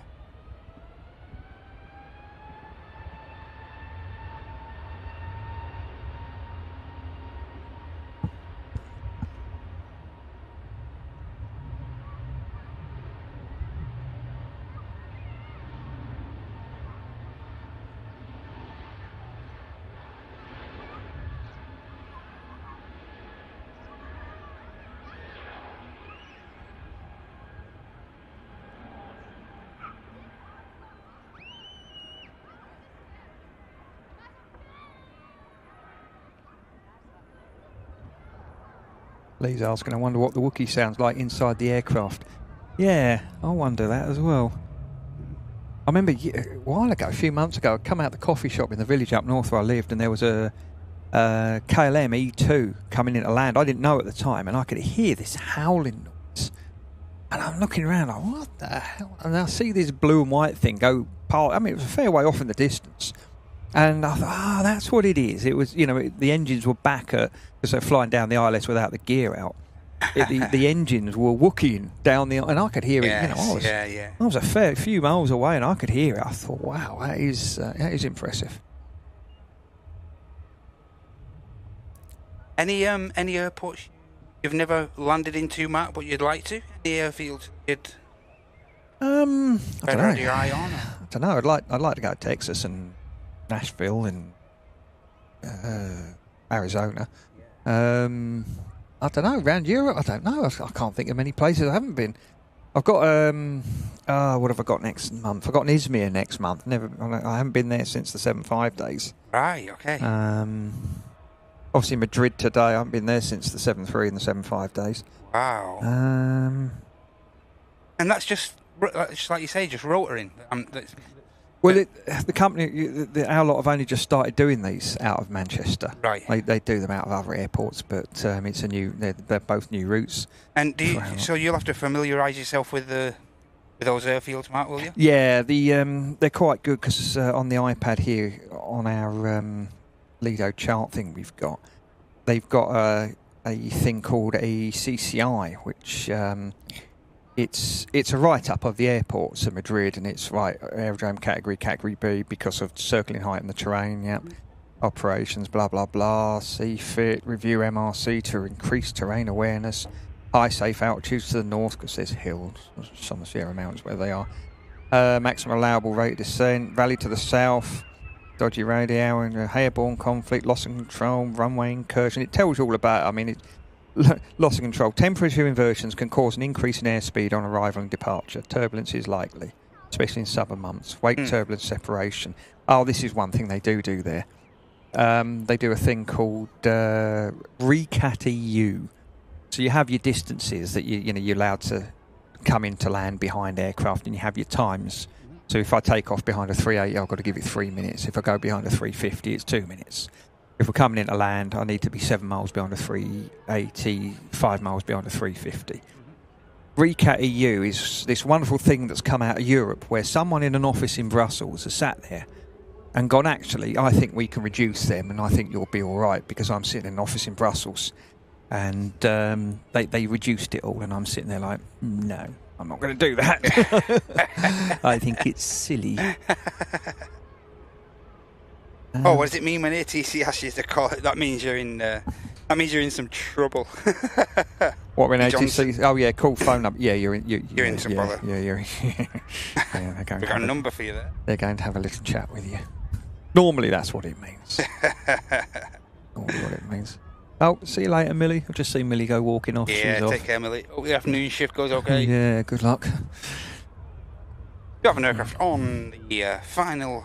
Lee's asking, I wonder what the Wookiee sounds like inside the aircraft. Yeah, I wonder that as well. I remember a while ago, a few months ago, I'd come out the coffee shop in the village up north where I lived, and there was a KLM E2 coming into land. I didn't know at the time, and I could hear this howling noise. And I'm looking around like, what the hell? And I see this blue and white thing go past. I mean, it was a fair way off in the distance. And I thought, that's what it is. It was, the engines were back at, because they're flying down the ILS without the gear out. The engines were whookieing down the, and I could hear it. I was a fair few miles away, and I could hear it. I thought, wow, that is impressive. Any airports you've never landed into, Mark, but you'd like to? Any airfields you'd better have your eye on? I don't know. I'd like to go to Texas and Nashville and Arizona. I don't know, around Europe, I don't know. I can't think of many places I haven't been. I've got, what have I got next month? I've got an Izmir next month. I haven't been there since the 7.5 days. Right, okay. Obviously Madrid today, I haven't been there since the 7.3 and the 7.5 days. Wow. And that's just like you say, just rotoring. Well, the company, our lot have only just started doing these out of Manchester. Right. They do them out of other airports, but it's they're both new routes. And so you'll have to familiarise yourself with those airfields, Mark, will you? Yeah, they're quite good because on the iPad here, on our Lido chart thing they've got a thing called a CCI, which it's a write-up of the airports at Madrid, and it's aerodrome category B because of circling height in the terrain, operations, blah, blah, blah, CFIT, review MRC to increase terrain awareness, high safe altitudes to the north because there's hills, some of the Sierra Mountains where they are, maximum allowable rate of descent, rally to the south, dodgy radio, and airborne conflict, loss of control, runway incursion. It tells you all about it. I mean, loss of control. Temperature inversions can cause an increase in airspeed on arrival and departure. Turbulence is likely, especially in summer months. Wake turbulence separation. Oh, this is one thing they do there. They do a thing called RECAT EU. So you have your distances that you're allowed to come into land behind aircraft, and you have your times. So if I take off behind a 380, I've got to give it 3 minutes. If I go behind a 350, it's 2 minutes. If we're coming into land, I need to be 7 miles beyond a 380, 5 miles beyond a 350. RECAT EU is this wonderful thing that's come out of Europe where someone in an office in Brussels has sat there and gone, actually, I think we can reduce them and I think you'll be all right because I'm sitting in an office in Brussels. And they reduced it all, and I'm sitting there like, no, I'm not going to do that. I think it's silly. What does it mean when ATC asks you to call it? That means you're in. That means you're in some trouble. What when ATC? Oh yeah, call phone number. Yeah, you're in some bother. Yeah, you're. We've got a number for you there. They're going to have a little chat with you. Normally, that's what it means. Normally, what it means. Oh, see you later, Millie. I've just seen Millie go walking off. Yeah, she's take care, Millie. Hope the afternoon shift goes okay. Yeah, good luck. We have an aircraft on the final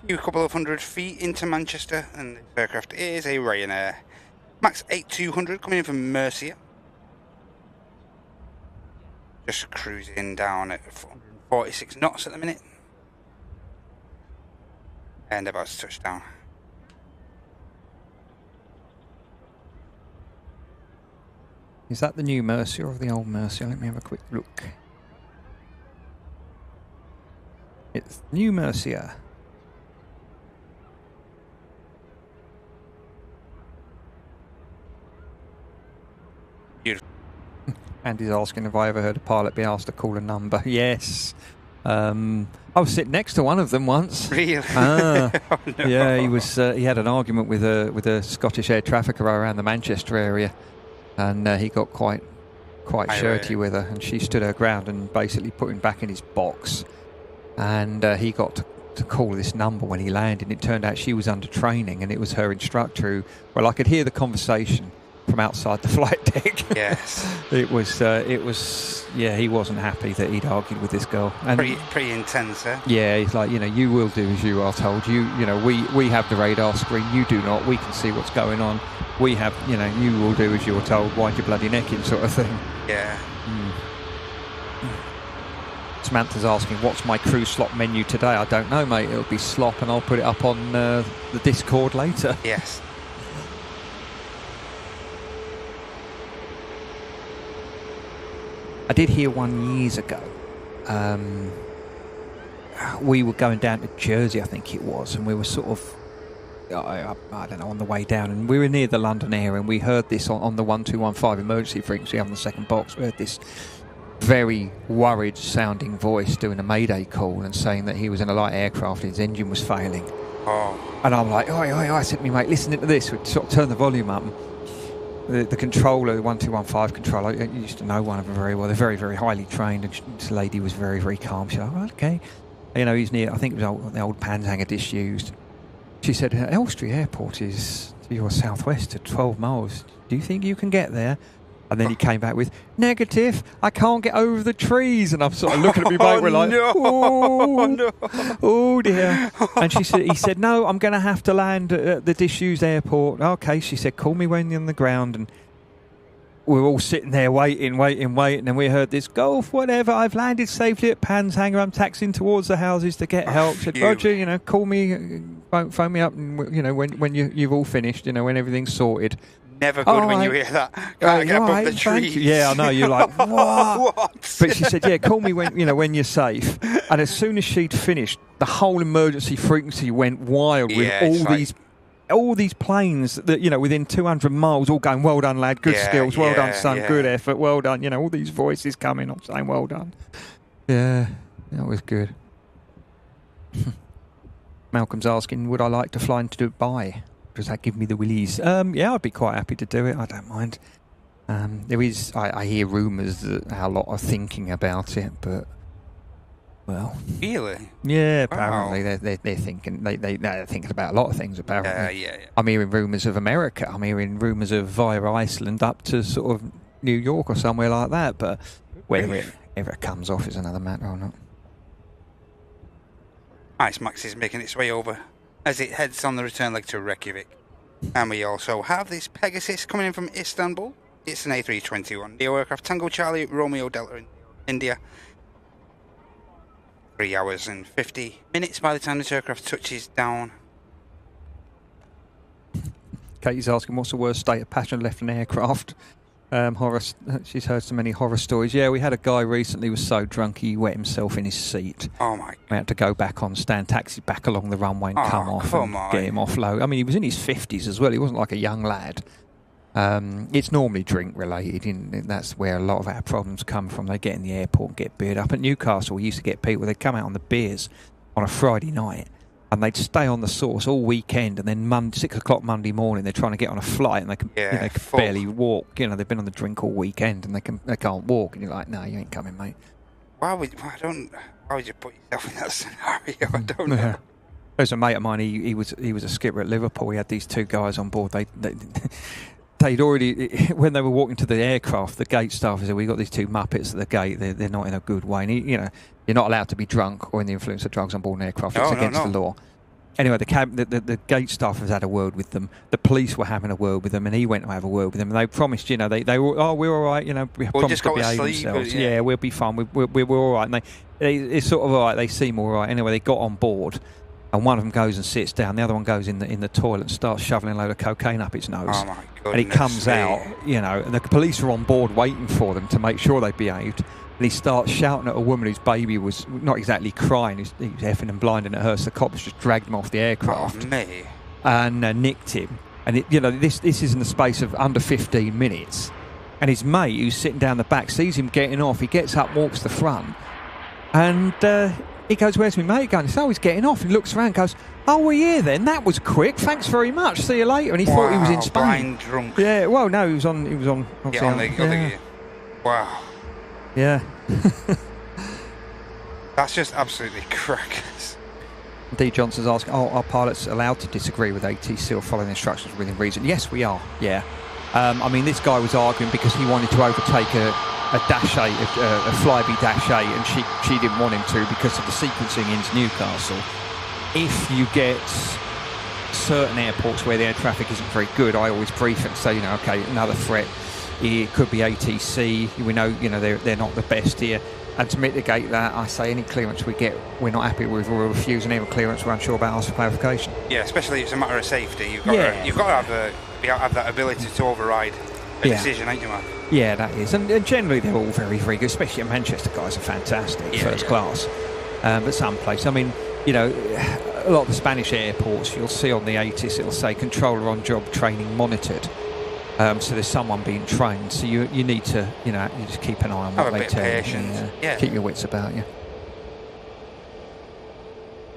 couple of 100 feet into Manchester, and this aircraft is a Ryanair Max 8200 coming in from Murcia. Just cruising down at 446 knots at the minute. And about to touch down. Is that the new Murcia or the old Murcia? Let me have a quick look. It's new Murcia. Beautiful. Andy's asking if I ever heard a pilot be asked to call a number. Yes. I was sitting next to one of them once. Really? Oh, no. Yeah, he was. Oh. He had an argument with a Scottish air trafficker around the Manchester area, and he got quite shirty with her, and she stood her ground and basically put him back in his box, and he got to call this number when he landed. And it turned out she was under training, and it was her instructor who. Well, I could hear the conversation from outside the flight deck. Yes. It was. Yeah, he wasn't happy that he'd argued with this girl. And pretty intense, huh? yeah, he's like, you will do as you are told. You know, we have the radar screen. You do not. We can see what's going on. We have, you will do as you're told. Wind your bloody neck in, sort of thing. Yeah. Samantha's asking, what's my cruise slot menu today? I don't know, mate. It'll be slop, and I'll put it up on the Discord later. Yes. I did hear one years ago. We were going down to Jersey, I think it was, and we were sort of, I don't know, on the way down, and we were near the London area, and we heard this on the 1215 emergency frequency on the second box. We heard this very worried sounding voice doing a mayday call and saying that he was in a light aircraft, his engine was failing. Oh. And I'm like, oi, oi, oi, I said to me, mate, listen to this. We sort of turned the volume up. And the controller, the 1215 controller, I used to know one of them very well. They're very, very highly trained. And this lady was very, very calm. She said, oh, okay. You know, he's near, I think it was the old Panhanger disused. She said, Elstree Airport is to your southwest at 12 miles. Do you think you can get there? And then he came back with, negative, I can't get over the trees. And I'm sort of looking at me, mate, we're like, oh, no. Oh dear. And he said, no, I'm going to have to land at the disused airport. Okay, she said, call me when you're on the ground. And we were all sitting there waiting. And we heard this, Golf, whatever, I've landed safely at Panhanger. I'm taxiing towards the houses to get help. Said, Roger, you know, call me, phone me up, and, you know, when you've all finished, you know, when everything's sorted. Never good when you hear that. Can't get above the trees. Yeah, I know. You're like, what? But she said, yeah, call me when you're safe. And as soon as she'd finished, the whole emergency frequency went wild with all these planes that, you know, within 200 miles, all going, well done, lad, good skills, well done, son, good effort, well done. You know, all these voices coming up saying, well done. Yeah, that was good. Malcolm's asking, would I like to fly into Dubai? Does that give me the willies? Yeah, I'd be quite happy to do it. I don't mind. There is, I hear rumours that a lot are thinking about it, but well, really, yeah, apparently they're thinking they're thinking about a lot of things. Apparently, yeah. I'm hearing rumours of America. I'm hearing rumours of via Iceland up to sort of New York or somewhere like that. But whether it ever comes off is another matter or not. Ice Max is making its way over as it heads on the return leg to Reykjavik. And we also have this Pegasus coming in from Istanbul. It's an A321 neo aircraft, Tango Charlie Romeo Delta in India. 3 hours and 50 minutes by the time this aircraft touches down. Katie's asking, what's the worst state of passion left in aircraft? She's heard so many horror stories. Yeah, we had a guy recently who was so drunk he wet himself in his seat. Oh my! We had to go back on stand, taxi back along the runway and come off and get him off low. I mean, he was in his 50s as well. He wasn't like a young lad. It's normally drink related, and that's where a lot of our problems come from. They get in the airport and get beered up. At Newcastle, we used to get people, they'd come out on the beers on a Friday night, and they'd stay on the sauce all weekend, and then 6 o'clock Monday morning they're trying to get on a flight, and they can, they can barely walk. You know, they've been on the drink all weekend, and they can't walk, and you're like, no, you ain't coming, mate. Why would you put yourself in that scenario? I don't know. There's a mate of mine. He was a skipper at Liverpool. He had these two guys on board. They'd already, when they were walking to the aircraft, the gate staff said, "We got these two muppets at the gate. They're not in a good way." And you know, you're not allowed to be drunk or in the influence of drugs on board an aircraft. It's against the law. Anyway, the gate staff has had a word with them. The police were having a word with them, and he went to have a word with them. And they promised, you know, they were, oh, we're all right, you know, we promised to behave themselves. Yeah, we'll be fine. We're all right. And it's sort of all right. They seem all right. Anyway, they got on board, and one of them goes and sits down. The other one goes in the toilet and starts shoveling a load of cocaine up its nose. Oh my goodness! And he comes out, you know, and the police are on board waiting for them to make sure they behaved. And he starts shouting at a woman whose baby was not exactly crying. He was effing and blinding at her. So the cops just dragged him off the aircraft and nicked him. And you know, this is in the space of under 15 minutes. And his mate, who's sitting down the back, sees him getting off. He gets up, walks the front, and he goes, "Where's my mate going?" So he's getting off, and he looks around, and goes, "Oh, we're here then. That was quick. Thanks very much. See you later." And he thought he was in Spain. Blind drunk. Yeah. Well, no, he was on. Wow. Yeah. That's just absolutely crackers. D. Johnson's asking, are pilots allowed to disagree with ATC or follow the instructions within reason? Yes, we are, yeah. I mean, this guy was arguing because he wanted to overtake a Dash 8, a Flybe Dash 8, and she didn't want him to because of the sequencing into Newcastle. If you get certain airports where the air traffic isn't very good, I always brief it and say, you know, okay, another threat. It could be ATC. We know, you know, they're not the best here. And to mitigate that, I say any clearance we get, we're not happy with, or we'll refuse any clearance we're unsure about, ask for clarification. Yeah, especially if it's a matter of safety. You've got to have that ability to override a decision, ain't you, Mark? Yeah, that is. And generally they're all very, very good, especially at Manchester guys are fantastic, first class. But some places, I mean, you know, a lot of the Spanish airports, you'll see on the ATIS, it'll say controller on job training monitored. So there's someone being trained, so you need to, you know, you just keep an eye on what they tell you. Keep your wits about you.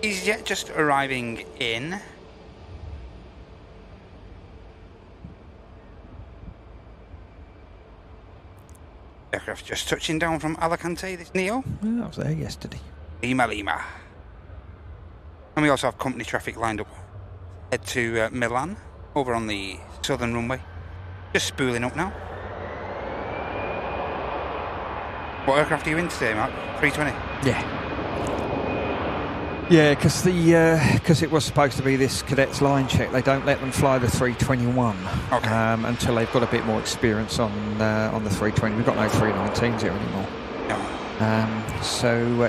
EasyJet just arriving in. Aircraft just touching down from Alicante, this Neo. I was there yesterday. Lima. And we also have company traffic lined up. Head to Milan, over on the southern runway. Just spooling up now. What aircraft are you in today, Mark? 320? Yeah, because it was supposed to be this cadet's line check. They don't let them fly the 321 until they've got a bit more experience on the 320. We've got no 319s here anymore. No. So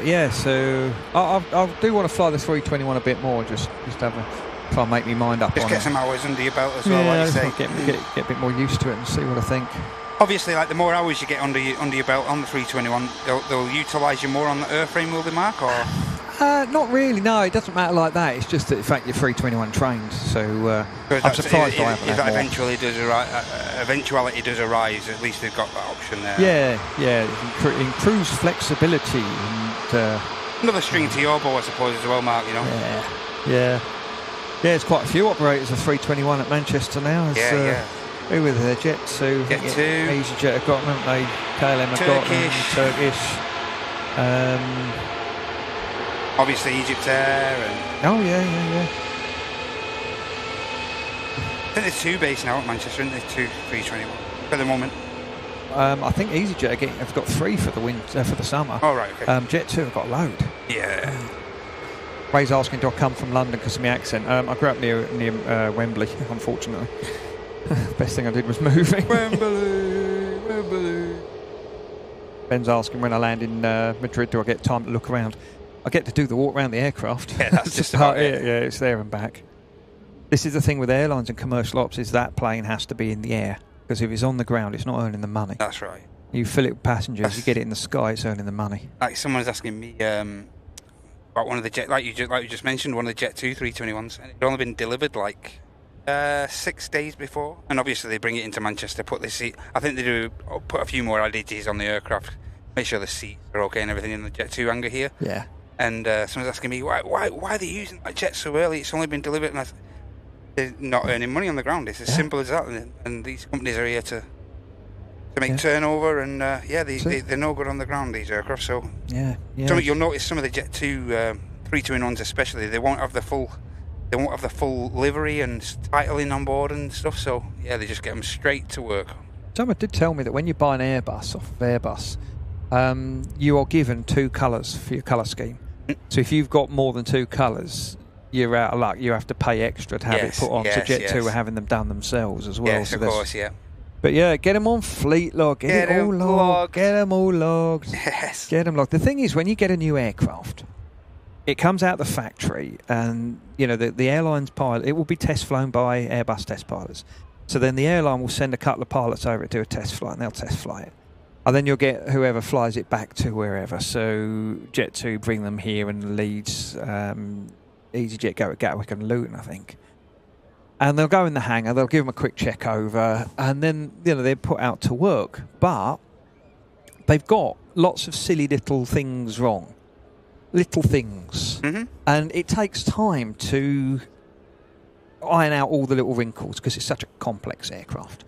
I do want to fly the 321 a bit more. Just have a try and make me mind up. Just on get it. some hours under your belt as well, like you say. Get a bit more used to it and see what I think. Obviously, like the more hours you get under your belt on the 321, they'll utilise you more on the airframe, will they, Mark? Or not really. No, it doesn't matter like that. It's just that, in fact, you're 321 trained. So I'm surprised I haven't. If that eventuality does arise, at least they've got that option there. Yeah. It improves flexibility and another string to your bow, I suppose, as well, Mark. You know. Yeah. There's quite a few operators of 321 at Manchester now. Who were there? Jet 2. EasyJet have got them, haven't they? KLM have got them. Turkish. Obviously Egypt Air. Oh, yeah. I think there's 2 based now at Manchester, isn't there? 2 321 for the moment. I think EasyJet have got 3 for the for the summer. Oh, right, okay. Jet 2 have got a load. Yeah. Ray's asking, do I come from London because of my accent? I grew up near Wembley, unfortunately. Best thing I did was moving. Wembley. Ben's asking when I land in Madrid, do I get time to look around? I get to do the walk around the aircraft. Yeah, that's just about it. Yeah, it's there and back. This is the thing with airlines and commercial ops, is that plane has to be in the air. Because if it's on the ground, it's not earning the money. That's right. You fill it with passengers, you get it in the sky, it's earning the money. Like someone was asking me about one of the jet, like you just mentioned, one of the Jet 2 321s, and it had only been delivered like 6 days before, and obviously they bring it into Manchester, put the seat. I think they do put a few more IDTs on the aircraft, make sure the seats are okay and everything in the Jet 2 hangar here. Yeah. And someone's asking me why are they using that jet so early? It's only been delivered, and they're not earning money on the ground. It's as simple as that. And these companies are here to make turnover, and they're no good on the ground, these aircraft. So you'll notice some of the Jet 2 321s especially, they won't have the full livery and titling on board and stuff. So they just get them straight to work. Someone did tell me that when you buy an Airbus off of Airbus, you are given 2 colours for your colour scheme. So if you've got more than 2 colours, you're out of luck. You have to pay extra to have it put on. So Jet 2 are having them done themselves as well. Yes, so of course, yeah. But get them on fleet log. Get them all logged. Yes. Get them logged. The thing is, when you get a new aircraft, it comes out the factory, and the airline's pilot, it will be test flown by Airbus test pilots. So then the airline will send a couple of pilots over to do a test flight, and they'll test fly it. And then you'll get whoever flies it back to wherever. So Jet 2 bring them here, and Leeds, EasyJet go at Gatwick and Luton, I think. And they'll go in the hangar, they'll give them a quick check over, and then they're put out to work. But they've got lots of silly little things wrong. Little things. Mm-hmm. And it takes time to iron out all the little wrinkles because it's such a complex aircraft.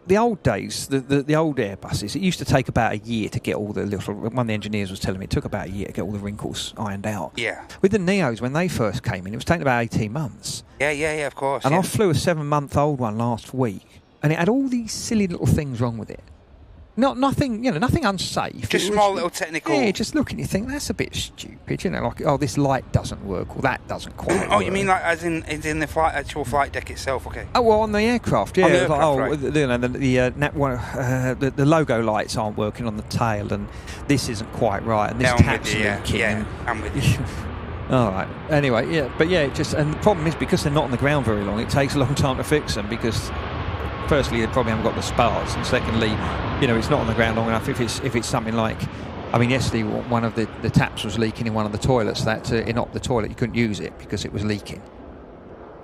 The old days, the old Airbuses, it used to take about a year to get all the little... One of the engineers was telling me it took about a year to get all the wrinkles ironed out. Yeah. With the Neos, when they first came in, it was taking about 18 months. Yeah, of course. And I flew a 7-month-old one last week, and it had all these silly little things wrong with it. nothing, nothing unsafe. Just small little technical. Yeah, just look and you think that's a bit stupid, like, oh, this light doesn't work, or that doesn't quite Oh, work. you mean like as in the actual flight deck itself? Okay. Oh, well, on the aircraft, yeah. On the aircraft, right. The logo lights aren't working on the tail, and this isn't quite right, and this tap's leaking. Yeah, I'm with you. All right. Anyway, and the problem is because they're not on the ground very long, it takes a long time to fix them because, firstly, they probably haven't got the sparks, and secondly, it's not on the ground long enough. If it's something like, yesterday one of the taps was leaking in one of the toilets. That in the toilet you couldn't use it because it was leaking,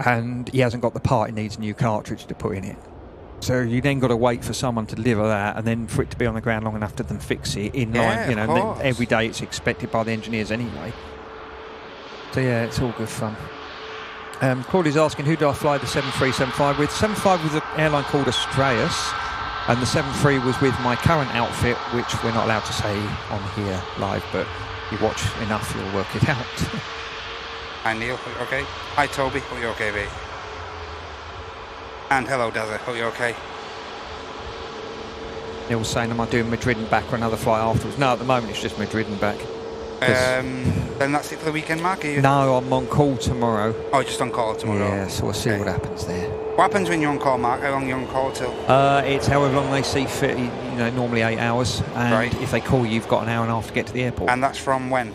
and he hasn't got the part. He needs a new cartridge to put in it. So you then got to wait for someone to deliver that, and then for it to be on the ground long enough to then fix it in line. And then every day it's expected by the engineers anyway. So yeah, it's all good fun. Claudia's asking, who do I fly the 7375 with? 75 with an airline called Australis, and the 73 was with my current outfit, which we're not allowed to say on here live, but you watch enough, you'll work it out. Hi Neil, hope you're okay. Hi Toby, hope you're okay, mate. And hello Dazza, hope you're okay. Neil's saying, am I doing Madrid and back or another flight afterwards? No, at the moment it's just Madrid and back. Then that's it for the weekend, Mark? Are you? No, I'm on call tomorrow. Oh, just on call tomorrow? Yeah, so we'll see what happens there. What happens when you're on call, Mark? How long are you on call till? It's however long they see fit, normally 8 hours. And if they call you, you've got an hour and a half to get to the airport. And that's from when?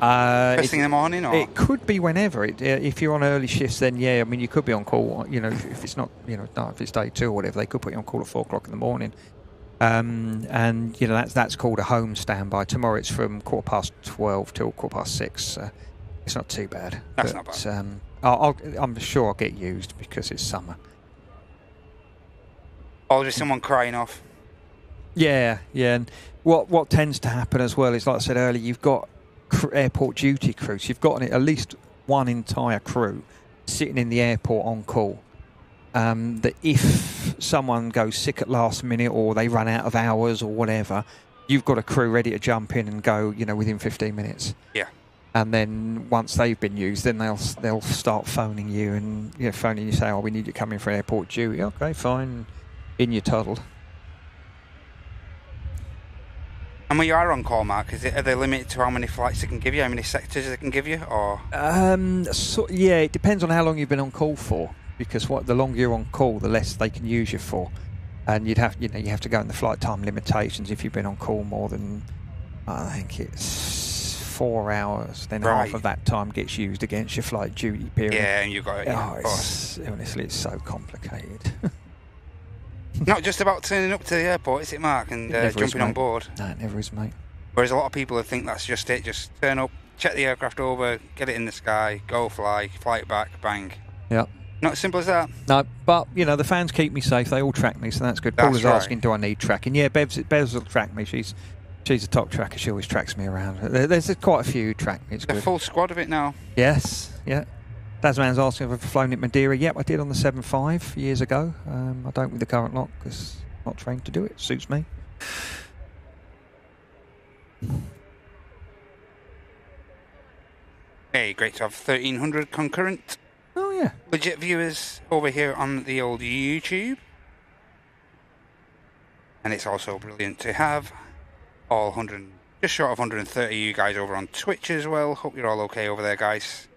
First thing in the morning? Or? It could be whenever. If you're on early shifts, then yeah, you could be on call, if it's not, if it's day 2 or whatever, they could put you on call at 4 o'clock in the morning. And that's called a home standby. Tomorrow it's from 12:15 till 6:15. It's not too bad. That's not bad. I'm sure I'll get used because it's summer. Or just someone crying off. Yeah. And what tends to happen as well is, like I said earlier, you've got airport duty crews. You've got at least one entire crew sitting in the airport on call. That if someone goes sick at last minute or they run out of hours or whatever, you've got a crew ready to jump in and go, within 15 minutes. Yeah. And then once they've been used, then they'll start phoning you and phoning you, say, oh, we need you to come in for airport duty. Okay, fine. In your toddle. And when you are on call, Mark, are they limited to how many flights they can give you, how many sectors they can give you, or? Yeah, it depends on how long you've been on call for. Because the longer you're on call, the less they can use you for, and you have to go in the flight time limitations if you've been on call more than, I think it's 4 hours. Then half of that time gets used against your flight duty period. Yeah, and you got it. Honestly, it's so complicated. Not just about turning up to the airport, is it, Mark, and jumping on board? No, it never is, mate. Whereas a lot of people think that's just it. Just turn up, check the aircraft over, get it in the sky, go fly it back, bang. Yep. Not as simple as that. No, but the fans keep me safe. They all track me, so that's good. Paul was asking, do I need tracking? Yeah, Bevs will track me. She's a top tracker. She always tracks me around. There's quite a few who track me. It's good. A full squad of it now. Yes, yeah. Tasman's asking if I've flown at Madeira. Yep, I did on the 7.5 years ago. I don't with the current lot because I'm not trained to do it. Suits me. Hey, great to have 1,300 concurrent. Oh yeah. Legit viewers over here on the old YouTube. And it's also brilliant to have all 100, just short of 130 you guys over on Twitch as well. Hope you're all okay over there, guys.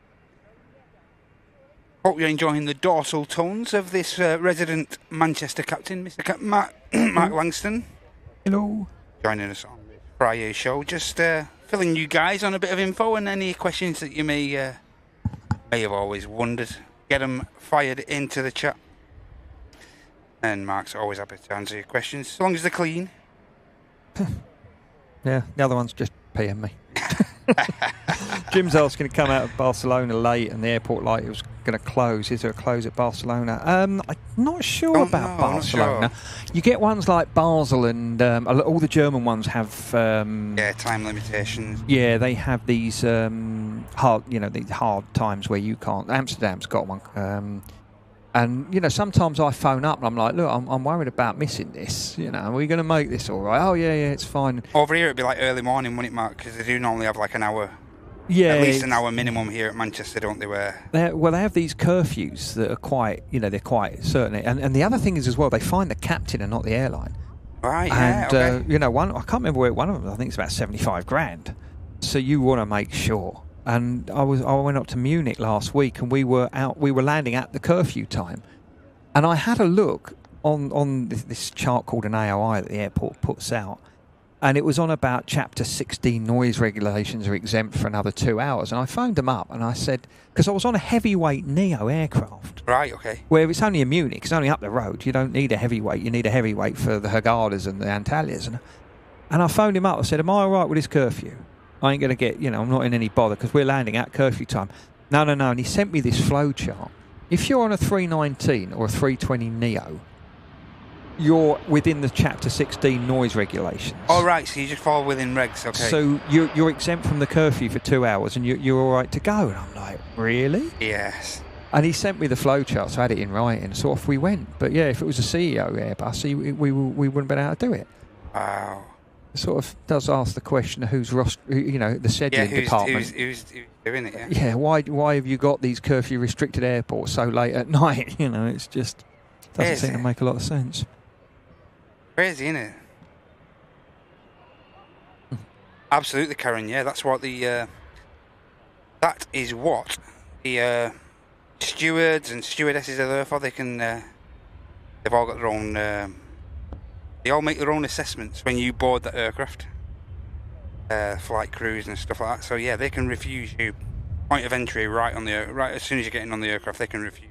Hope you're enjoying the dorsal tones of this resident Manchester captain, Mr. Mark Langston. Hello. Joining us on the Friday show. Just filling you guys on a bit of info and any questions that you may have always wondered. Get them fired into the chat. And Mark's always happy to answer your questions, as long as they're clean. Yeah, the other one's just PM me. Jim's asking to come out of Barcelona late and the airport light was going to close. Is there a close at Barcelona? I'm not sure about Barcelona. Sure. You get ones like Basel and all the German ones have... yeah, time limitations. Yeah, they have these hard times where you can't... Amsterdam's got one. And, sometimes I phone up and I'm like, look, I'm worried about missing this. Are we going to make this all right? Oh, yeah, it's fine. Over here, it'd be like early morning, wouldn't it, Mark? Because they do normally have like an hour. Yeah. At least an hour minimum here at Manchester, don't they? They have these curfews that are quite, they're quite certain. And the other thing is as well, they find the captain and not the airline. Right, And, yeah, okay. you know, I can't remember where one of them, I think it's about 75 grand. So you want to make sure. And I went up to Munich last week, and we were landing at the curfew time. And I had a look on this chart called an AOI that the airport puts out. And it was on about Chapter 16 noise regulations are exempt for another 2 hours. And I phoned them up and I said, because I was on a heavyweight Neo aircraft. Right, okay. Where it's only in Munich, it's only up the road. You don't need a heavyweight. You need a heavyweight for the Hagadas and the Antalias. And I phoned him up. I said, am I all right with this curfew? I ain't going to get, you know, I'm not in any bother because we're landing at curfew time. No. And he sent me this flow chart. If you're on a 319 or a 320 Neo, you're within the Chapter 16 noise regulations. All right, so you just fall within regs, okay. So you're exempt from the curfew for 2 hours and you're all right to go. And I'm like, really? Yes. And he sent me the flow chart, so I had it in writing, so off we went. But yeah, if it was a CEO Airbus, we wouldn't have been able to do it. Wow. It sort of does ask the question of who's, you know, the scheduling department. Who's doing it, yeah. Yeah, why have you got these curfew restricted airports so late at night? You know, it's just doesn't seem to make a lot of sense. Crazy, isn't it? Absolutely, Karen. Yeah, that's what that is what the stewards and stewardesses are there for. They can, they've all got their own. They all make their own assessments when you board the aircraft, flight crews and stuff like that. So yeah, they can refuse you point of entry right right as soon as you're getting on the aircraft. They can refuse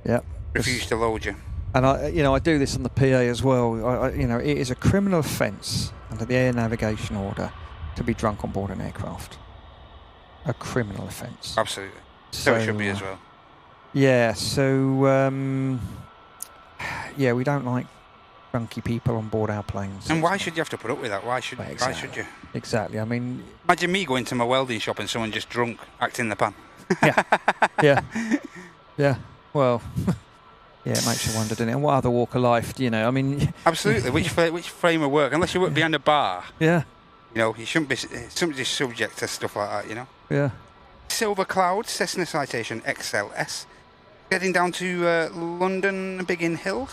you. Refuse to load you. And I do this on the PA as well. It is a criminal offence under the Air Navigation Order to be drunk on board an aircraft. A criminal offence. Absolutely. So it should be as well. Yeah. So we don't like drunky people on board our planes. And why should you have to put up with that? Why should you? Exactly. I mean, imagine me going to my welding shop and someone just drunk acting the pan. Yeah. Well. Yeah, it makes you wonder, doesn't it? And what other walk of life, do you know? I mean, absolutely. Which frame of work? Unless you work behind a bar. Yeah. You know, you shouldn't be subject to stuff like that. You know. Yeah. Silver Cloud Cessna Citation XLS, getting down to London Biggin Hill.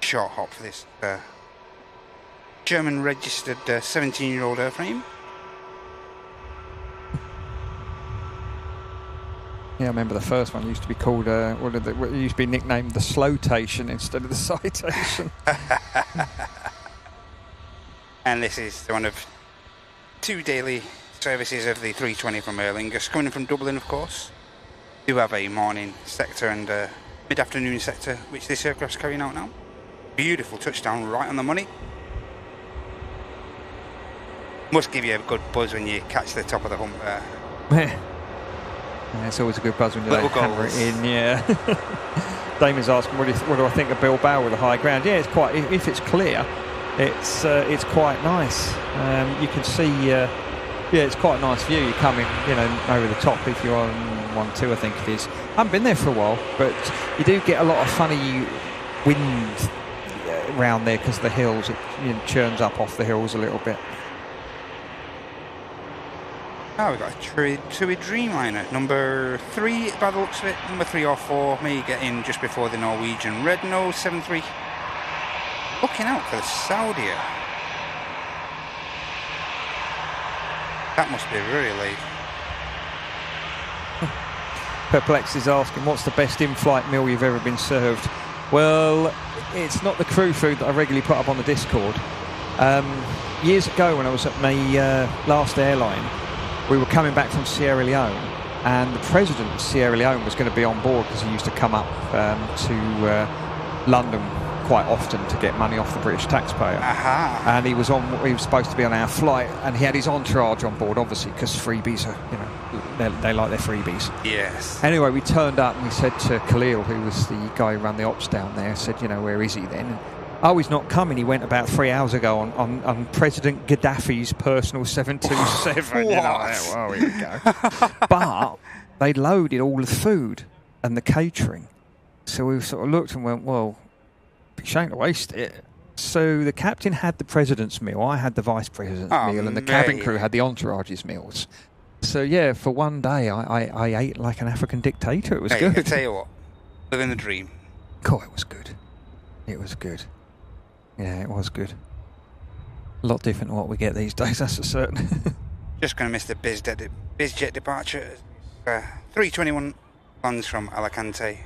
Short hop for this German registered 17-year-old airframe. Yeah, I remember the first one used to be called, it used to be nicknamed the Slowtation instead of the Citation. And this is one of 2 daily services of the 320 from Aer Lingus, coming from Dublin, of course. We do have a morning sector and a mid-afternoon sector, which this aircraft's carrying out now. Beautiful touchdown, right on the money. Must give you a good buzz when you catch the top of the hump there. Yeah, it's always a good buzz when you hammer it in, yeah. Damon's asking, what do I think of Bilbao with a high ground? Yeah, it's quite, if it's clear, it's quite nice. You can see, it's quite a nice view. You're coming, over the top if you're on 1-2, I think it is. I haven't been there for a while, but you do get a lot of funny wind around there because the hills, it churns up off the hills a little bit. Oh, we've got a TUI Dreamliner, number 3 by the looks of it, number 3 or 4, may get in just before the Norwegian Red Nose 73. Looking out for the Saudia. That must be really late. Perplex is asking, what's the best in-flight meal you've ever been served? Well, it's not the crew food that I regularly put up on the Discord. Years ago when I was at my last airline, we were coming back from Sierra Leone, and the president of Sierra Leone was going to be on board because he used to come up to London quite often to get money off the British taxpayer. And he was supposed to be on our flight, and he had his entourage on board, obviously, because freebies are, they like their freebies. Yes. Anyway, we turned up and we said to Khalil, who was the guy who ran the ops down there, said, where is he then? Oh, he's not coming. He went about 3 hours ago on President Gaddafi's personal 727. Well, here we go. But they loaded all the food and the catering. So we sort of looked and went, well, it'd be a shame to waste it. So the captain had the president's meal, I had the vice president's meal, and the cabin crew had the entourage's meals. So yeah, for one day I ate like an African dictator. It was good. I tell you what, living the dream. God, it was good. It was good. Yeah, it was good. A lot different to what we get these days, that's for certain. Just going to miss the BizJet departure. 321 lands from Alicante.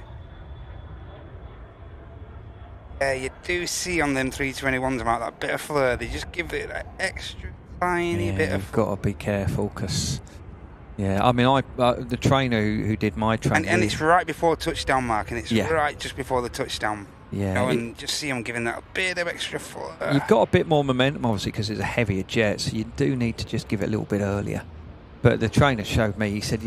Yeah, you do see on them 321s about that bit of flare. They just give it that extra tiny bit of. You've got to be careful because, yeah, I mean, the trainer who did my training, and it's right before touchdown mark, and it's Yeah. right just before the touchdown. yeah, You know, and just see them giving that a bit of extra flare. you've got a bit more momentum, obviously, because it's a heavier jet, so you do need to just give it a little bit earlier. But the trainer showed me, he said,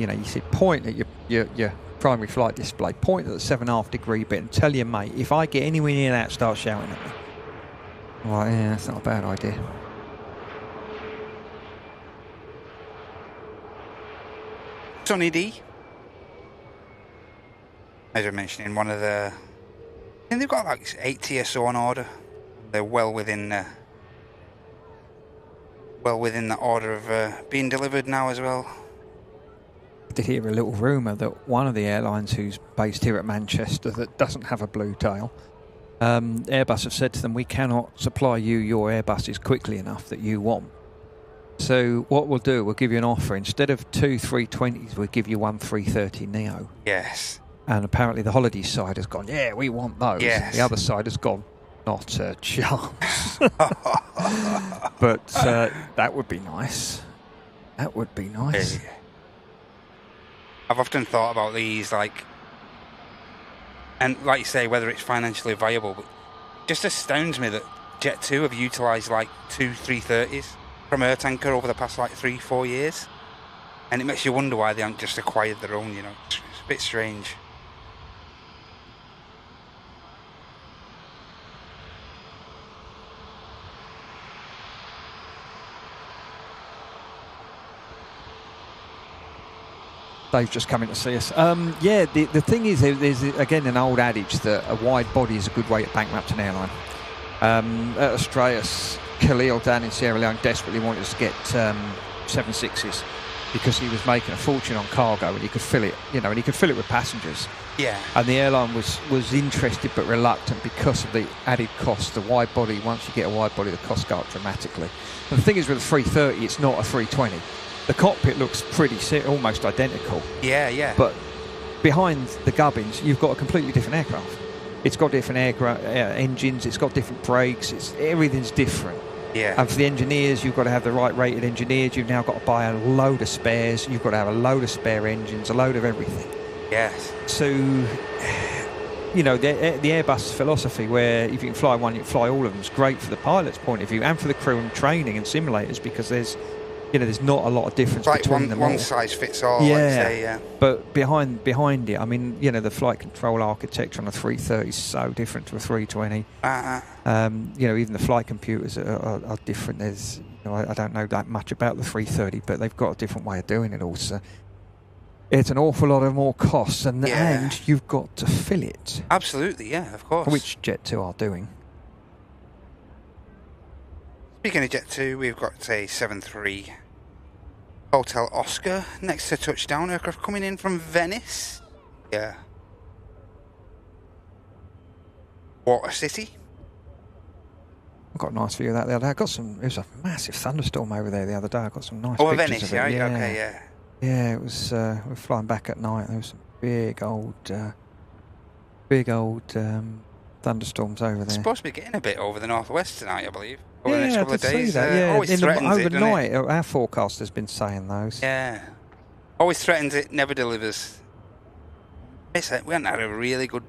point at your primary flight display, point at the 7.5 degree bit and tell your mate, if I get anywhere near that, start shouting at me. Right, yeah, that's not a bad idea. Sonny D. As I mentioned in one of the... I think they've got like 8 TSO on order. They're well within the order of being delivered now as well. I did hear a little rumour that one of the airlines who's based here at Manchester that doesn't have a blue tail, Airbus have said to them, we cannot supply you your Airbuses quickly enough that you want. So what we'll do, we'll give you an offer. Instead of 2 320s, we'll give you one 330 Neo. Yes. And apparently the holiday side has gone, yeah, we want those. Yes. The other side has gone, not a chance. But that would be nice. That would be nice. Yeah. I've often thought about these, like, and like you say, whether it's financially viable, but it just astounds me that Jet2 have utilised like 2 330s from Air Tanker over the past like 3-4 years. And it makes you wonder why they haven't just acquired their own, you know. It's a bit strange. Dave's just coming to see us. Yeah, the thing is, there's again an old adage that a wide body is a good way to bankrupt an airline. At Australis, Khalil down in Sierra Leone desperately wanted us to get 767s because he was making a fortune on cargo and he could fill it, and he could fill it with passengers. Yeah. And the airline was interested but reluctant because of the added cost. The wide body, once you get a wide body, the costs go up dramatically. And the thing is, with a 330, it's not a 320. The cockpit looks almost identical. Yeah, yeah. But behind the gubbins, you've got a completely different aircraft. It's got different engines. It's got different brakes. Everything's different. Yeah. And for the engineers, you've got to have the right rated engineers. You've now got to buy a load of spares. You've got to have a load of spare engines, a load of everything. Yes. So, the Airbus philosophy, where if you can fly one, you can fly all of them, is great for the pilot's point of view and for the crew and training and simulators, because there's not a lot of difference like between them all. One size fits all, yeah. let's say, yeah. But behind it, I mean, the flight control architecture on a 330 is so different to a 320. Even the flight computers are different. There's, I don't know that much about the 330, but they've got a different way of doing it also. It's an awful lot of more costs, and you've got to fill it. Absolutely, yeah, of course. Which Jet2 are doing. Speaking of Jet2, we've got a 7-3 Hotel Oscar next to touchdown. Aircraft coming in from Venice. Yeah. Water City. I've got a nice view of that the other day. It was a massive thunderstorm over there the other day. I got some nice pictures Venice, of it. Yeah, okay, yeah. Yeah, it was, we were flying back at night. There was some big old thunderstorms over there. It's supposed to be getting a bit over the northwest tonight, I believe. Over the next couple of days. Always threatens overnight, it, doesn't it? our forecast has been saying those. Yeah. Always threatens it, never delivers. We haven't had a really good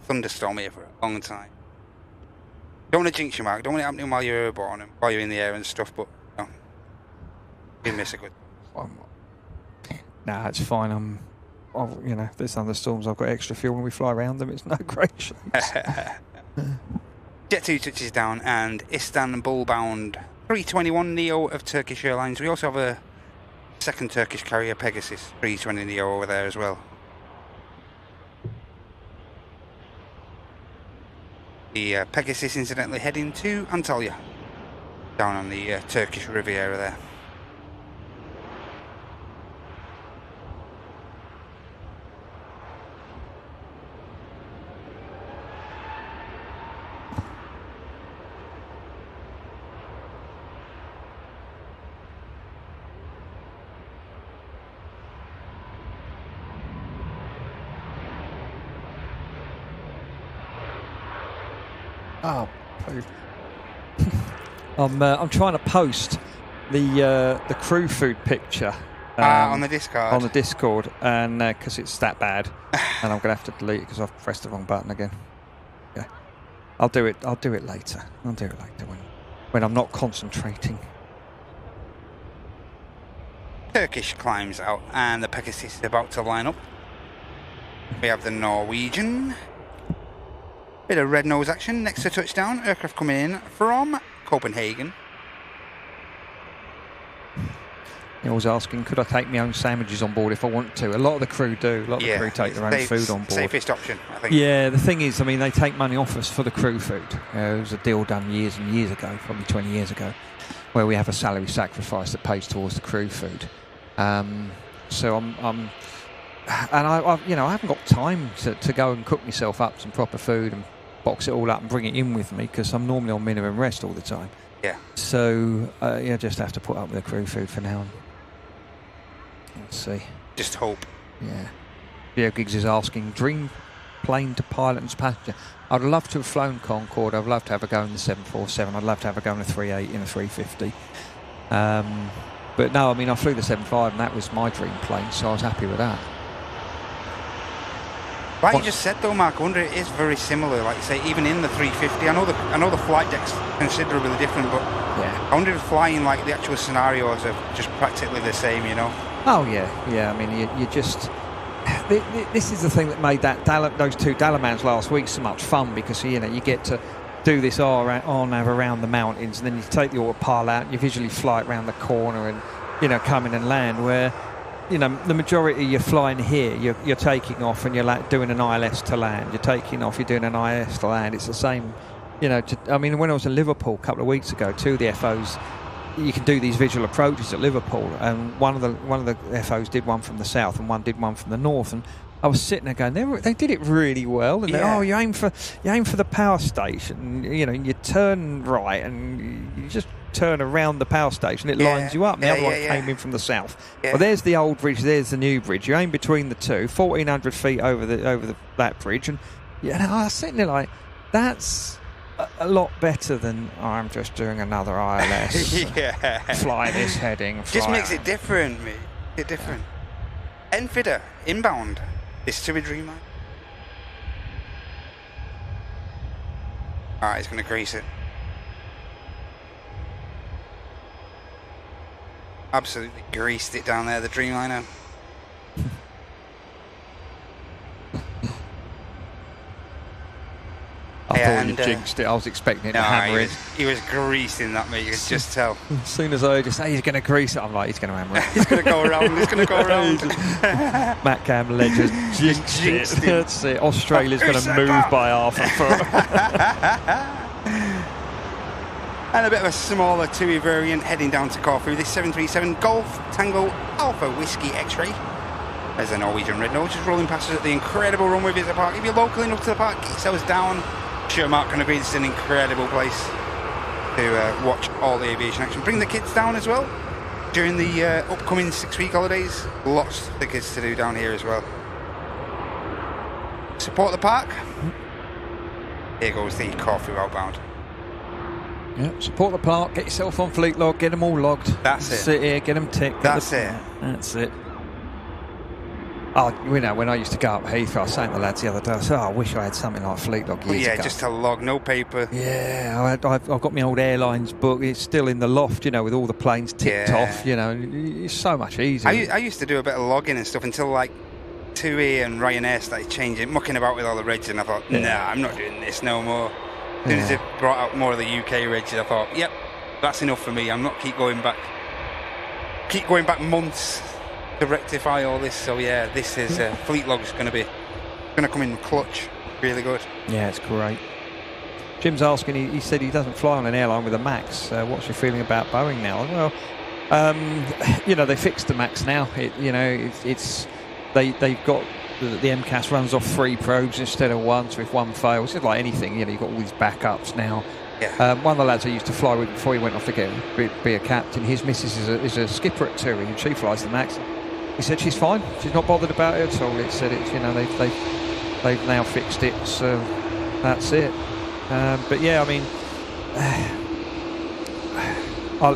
thunderstorm here for a long time. Don't want to jinx you, Mark. Don't want it happening while you're airborne and while you're in the air and stuff, but you miss a good. Nah, it's fine. If there's thunderstorms, I've got extra fuel when we fly around them. It's no great shakes. Jet2 touches down and Istanbul-bound 321 Neo of Turkish Airlines. We also have a second Turkish carrier, Pegasus 320 Neo over there as well. The Pegasus incidentally heading to Antalya, down on the Turkish Riviera there. Oh, I'm trying to post the crew food picture on the Discord. On the Discord, and because it's that bad, and I'm gonna have to delete it because I've pressed the wrong button again. Yeah, I'll do it later. I'll do it later when I'm not concentrating. Turkish climbs out, and the Pegasus is about to line up. We have the Norwegian. Bit of red nose action next to touchdown. Aircraft coming in from Copenhagen. I was asking, could I take my own sandwiches on board if I want to? A lot of the crew do. A lot of the crew take their own food on board. Safest option, I think. Yeah, the thing is, I mean, they take money off us for the crew food. It was a deal done years and years ago, probably 20 years ago, where we have a salary sacrifice that pays towards the crew food. So I haven't got time to go and cook myself up some proper food and box it all up and bring it in with me because I'm normally on minimum rest all the time. Yeah. So just have to put up with the crew food for now. Let's see. Just hope. Yeah. Leo Giggs is asking, dream plane to pilot and passenger. I'd love to have flown Concorde. I'd love to have a go in the 747. I'd love to have a go in the 38 in a 350. But no, I mean, I flew the 75 and that was my dream plane, so I was happy with that. Like you just said though, Mark, I wonder it is very similar, like you say, even in the 350. I know the flight deck's considerably different, but yeah. I wonder if flying, like, the actual scenarios are just practically the same, you know? Oh yeah, yeah. I mean, you just... This is the thing that made those two Dalamans last week so much fun, because you get to do this RNAV around the mountains, and then you take the autopilot out and you visually fly it around the corner and come in and land, where the majority you're flying here, you're taking off and you're doing an ILS to land, you're taking off, you're doing an ILS to land. It's the same, I mean, when I was in Liverpool a couple of weeks ago, two of the FOs, you can do these visual approaches at Liverpool, and one of the FOs did one from the south and one did one from the north, and I was sitting there going, they did it really well. And yeah. You aim for the power station, you turn right and you just turn around the power station, it lines you up. And the other one came in from the south. Yeah. Well, there's the old bridge, there's the new bridge. You aim between the two, 1,400 feet over that bridge, and I was sitting there like, that's a lot better than I'm just doing another ILS. Fly this heading. Just makes it different, mate. It's different. Enfitter inbound. This to be Dreamliner. Alright, he's going to grease it. Absolutely greased it down there, the Dreamliner. I thought you jinxed it. I was expecting it to hammer it. He was greasing that, mate. You could just tell. As soon as I just say he's going to grease it, I'm like, he's going to hammer it. He's going to go around. He's going to go around. Matt Campbell just jinxed it. That's it. Australia's going to move by half a foot. And a bit of a smaller TUI variant heading down to Corfu. This 737 Golf Tango Alpha Whiskey X-Ray. There's a Norwegian Red Nose just rolling past us at the incredible runway visitor park. If you're local enough to the park, get yourselves down. Sure, Mark can agree, it's an incredible place to watch all the aviation action. Bring the kids down as well during the upcoming 6-week holidays. Lots for the kids to do down here as well. Support the park. Here goes the Corfu outbound. Yep, support the park, get yourself on fleet log, get them all logged. That's it. Sit here, get them ticked. That's it. That's it. Oh, when I used to go up Heathrow, I was saying to the lads the other day, I said, I wish I had something like Fleet Log years ago. Yeah, just a log, no paper. Yeah, I've got my old airlines book. It's still in the loft, with all the planes ticked off, It's so much easier. I used to do a bit of logging and stuff until, like, TUI and Ryanair started changing, mucking about with all the regs, and I thought, nah, I'm not doing this no more. As soon as they brought out more of the UK regs, I thought, yep, that's enough for me. I'm not keep going back months to rectify all this. So yeah, this is Fleet Log's going to come in clutch, really good. Yeah, it's great. Jim's asking. He said he doesn't fly on an airline with a Max. What's your feeling about Boeing now? Well, they fixed the Max now. They've got the MCAS runs off 3 probes instead of 1. So if one fails, it's like anything. You've got all these backups now. Yeah. One of the lads I used to fly with before he went off to be a captain, his missus is a skipper at TUI, and she flies the Max. He said she's fine. She's not bothered about it at all. It said it's they've now fixed it, so that's it. But yeah, I mean,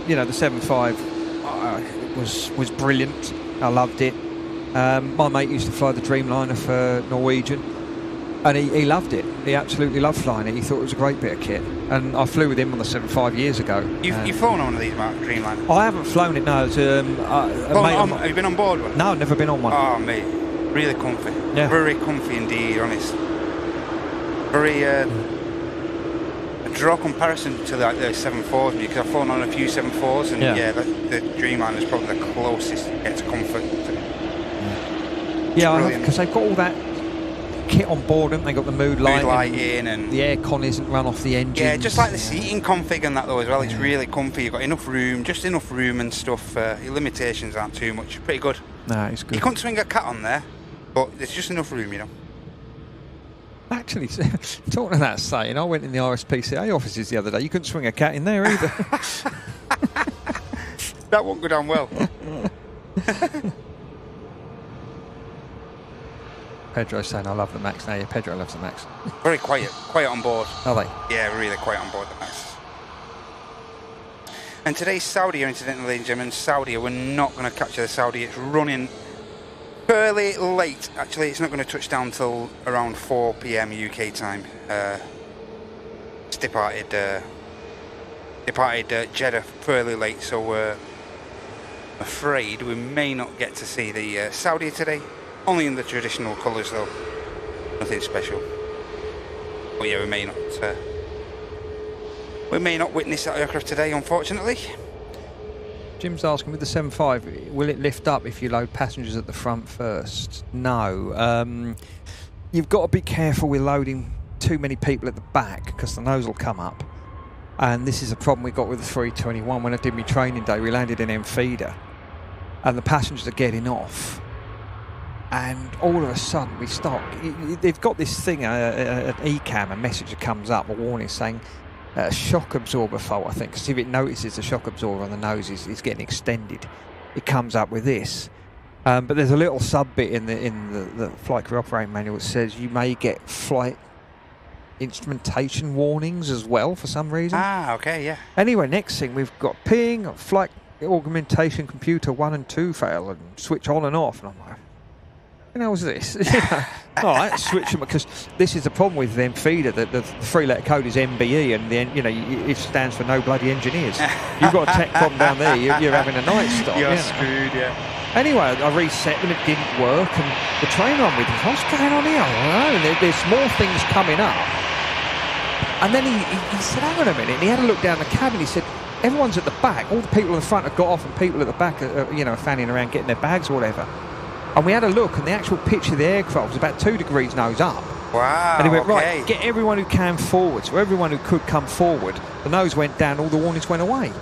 you know, the 7.5 was brilliant. I loved it. My mate used to fly the Dreamliner for Norwegian, and he loved it. He absolutely loved flying it. He thought it was a great bit of kit. And I flew with him on the 7.5 years ago. You've flown on one of these, Mark, Dreamliner? I haven't flown it, no. Have you been on board one? No, I've never been on one. Oh, mate, really comfy. Yeah. Very comfy indeed, honest. Very a draw comparison to like the 7.4s, because I've flown on a few 7.4s, and yeah, the Dreamliner is probably the closest you get to comfort. Yeah, because they've got all that kit on board, haven't they? Got the mood lighting, and the aircon isn't run off the engine. Yeah, just like the seating config and that though as well. It's really comfy. You've got enough room, just enough room and stuff. Your limitations aren't too much. Pretty good. No, it's good. You couldn't swing a cat on there, but there's just enough room, you know. Actually, talking of that saying, I went in the RSPCA offices the other day. You couldn't swing a cat in there either. That won't go down well. Pedro's saying I love the Max now. Yeah, Pedro loves the Max. Very quiet on board. Are they? Yeah, really quiet on board the Max. And today's Saudi, incidentally, ladies and gentlemen, Saudi, we're not going to capture the Saudi. It's running fairly late. Actually, it's not going to touch down till around 4 p.m. UK time. It's departed Jeddah fairly late, so we're afraid we may not get to see the Saudi today. Only in the traditional colours though, nothing special. But yeah, we may not witness that aircraft today, unfortunately. Jim's asking, with the 7.5, will it lift up if you load passengers at the front first? No. You've got to be careful with loading too many people at the back, because the nose will come up. And this is a problem we got with the 321. When I did my training day, we landed in M feeder, and the passengers are getting off. And all of a sudden we start, they've got this thing, an ECAM, a message that comes up, a warning saying shock absorber fault, I think, because if it notices the shock absorber on the nose is getting extended, it comes up with this. But there's a little sub bit in the flight crew operating manual that says you may get flight instrumentation warnings as well for some reason. Ah, okay, yeah. Anyway, next thing we've got ping, flight augmentation computer 1 and 2 fail, and switch on and off, and I'm like, what the hell was this? All right, switch them, because this is the problem with them feeder, that the three-letter code is MBE, and then it stands for no bloody engineers. You've got a tech problem down there, you're having a night stop. You're screwed, yeah. Anyway, I reset them, it didn't work, and the trainer I'm with, what's going on here? I don't know, and there's more things coming up. And then he said, hang on a minute, and he had a look down the cabin, he said, everyone's at the back, all the people in the front have got off, and people at the back are fanning around getting their bags or whatever. And we had a look, and the actual pitch of the aircraft was about 2 degrees nose up. Wow. And he went, right, get everyone who can forward. So everyone who could come forward, the nose went down, all the warnings went away.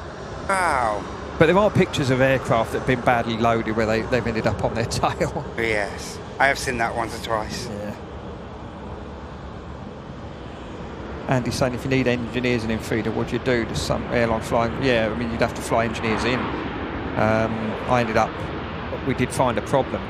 Wow. But there are pictures of aircraft that have been badly loaded where they've ended up on their tail. Yes. I have seen that once or twice. Yeah. Andy's saying, if you need engineers in feeder, what do you do? Does some airline flying? Yeah, I mean, you'd have to fly engineers in. We did find a problem.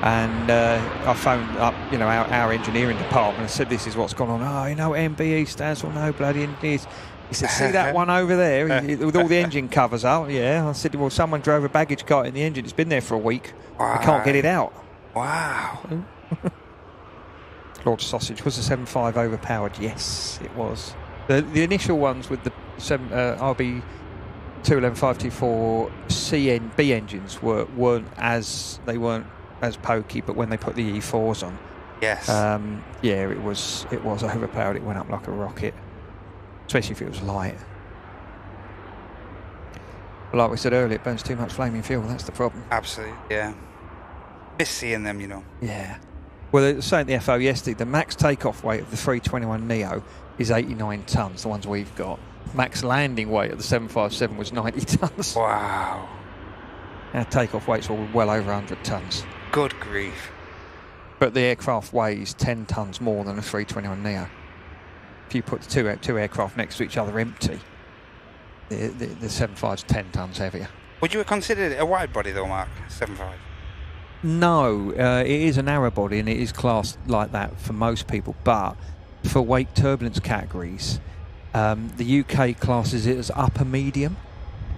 And I phoned up, our engineering department and said, this is what's gone on. Oh, MBE stands for no bloody engineers. He said, see that one over there with all the engine covers out? Yeah. I said, well, someone drove a baggage cart in the engine. It's been there for a week. Wow. We can't get it out. Wow. Lord Sausage, was the 7.5 overpowered? Yes, it was. The initial ones with the RB 211524 CNB engines weren't as pokey, but when they put the E4s on, yes, yeah, it was overpowered. It went up like a rocket, especially if it was light. But like we said earlier, it burns too much flaming fuel. That's the problem. Absolutely, yeah. Miss seeing them, Yeah. Well, they were saying at the FO yesterday, the max takeoff weight of the 321 Neo is 89 tonnes, the ones we've got. Max landing weight of the 757 was 90 tonnes. Wow. Our takeoff weights were well over 100 tonnes. Good grief. But the aircraft weighs 10 tonnes more than a 321 Neo. If you put the two aircraft next to each other empty, the 75's 10 tonnes heavier. Would you have considered it a wide body though, Mark? 7.5? No, it is a narrow body and it is classed like that for most people, but for wake turbulence categories, the UK classes it as upper medium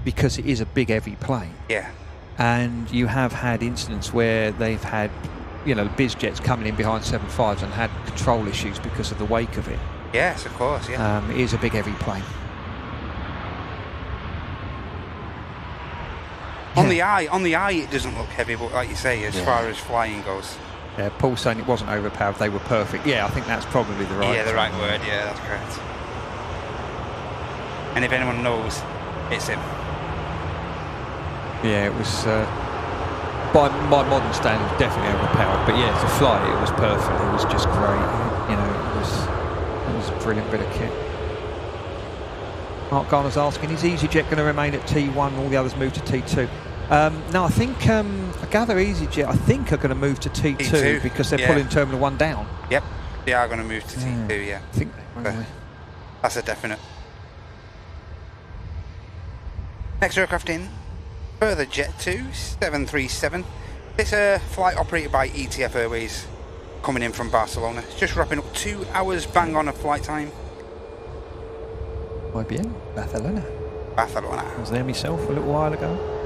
because it is a big heavy plane. Yeah. And you have had incidents where they've had, you know, biz jets coming in behind 75s and had control issues because of the wake of it. Yes, of course, yeah. It is a big heavy plane. On the eye, it doesn't look heavy, but like you say, as far as flying goes. Yeah, Paul's saying it wasn't overpowered, they were perfect. Yeah, I think that's probably the right the right word, yeah, that's correct. And if anyone knows, it's him. Yeah, it was, by modern standards, definitely overpowered. But yeah, to fly, it was perfect. It was just great. You know, it was a brilliant bit of kit. Mark Garner's asking, is EasyJet going to remain at T1 and all the others move to T2? No, I think, I gather EasyJet, I think, are going to move to T2 because they're pulling Terminal 1 down. Yep, they are going to move to T2, yeah. I think that's a definite. Next aircraft in, further Jet 2, 737. This flight operated by ETF Airways, coming in from Barcelona. It's just wrapping up 2 hours bang on of flight time. IBM, Barcelona. Barcelona. I was there myself a little while ago.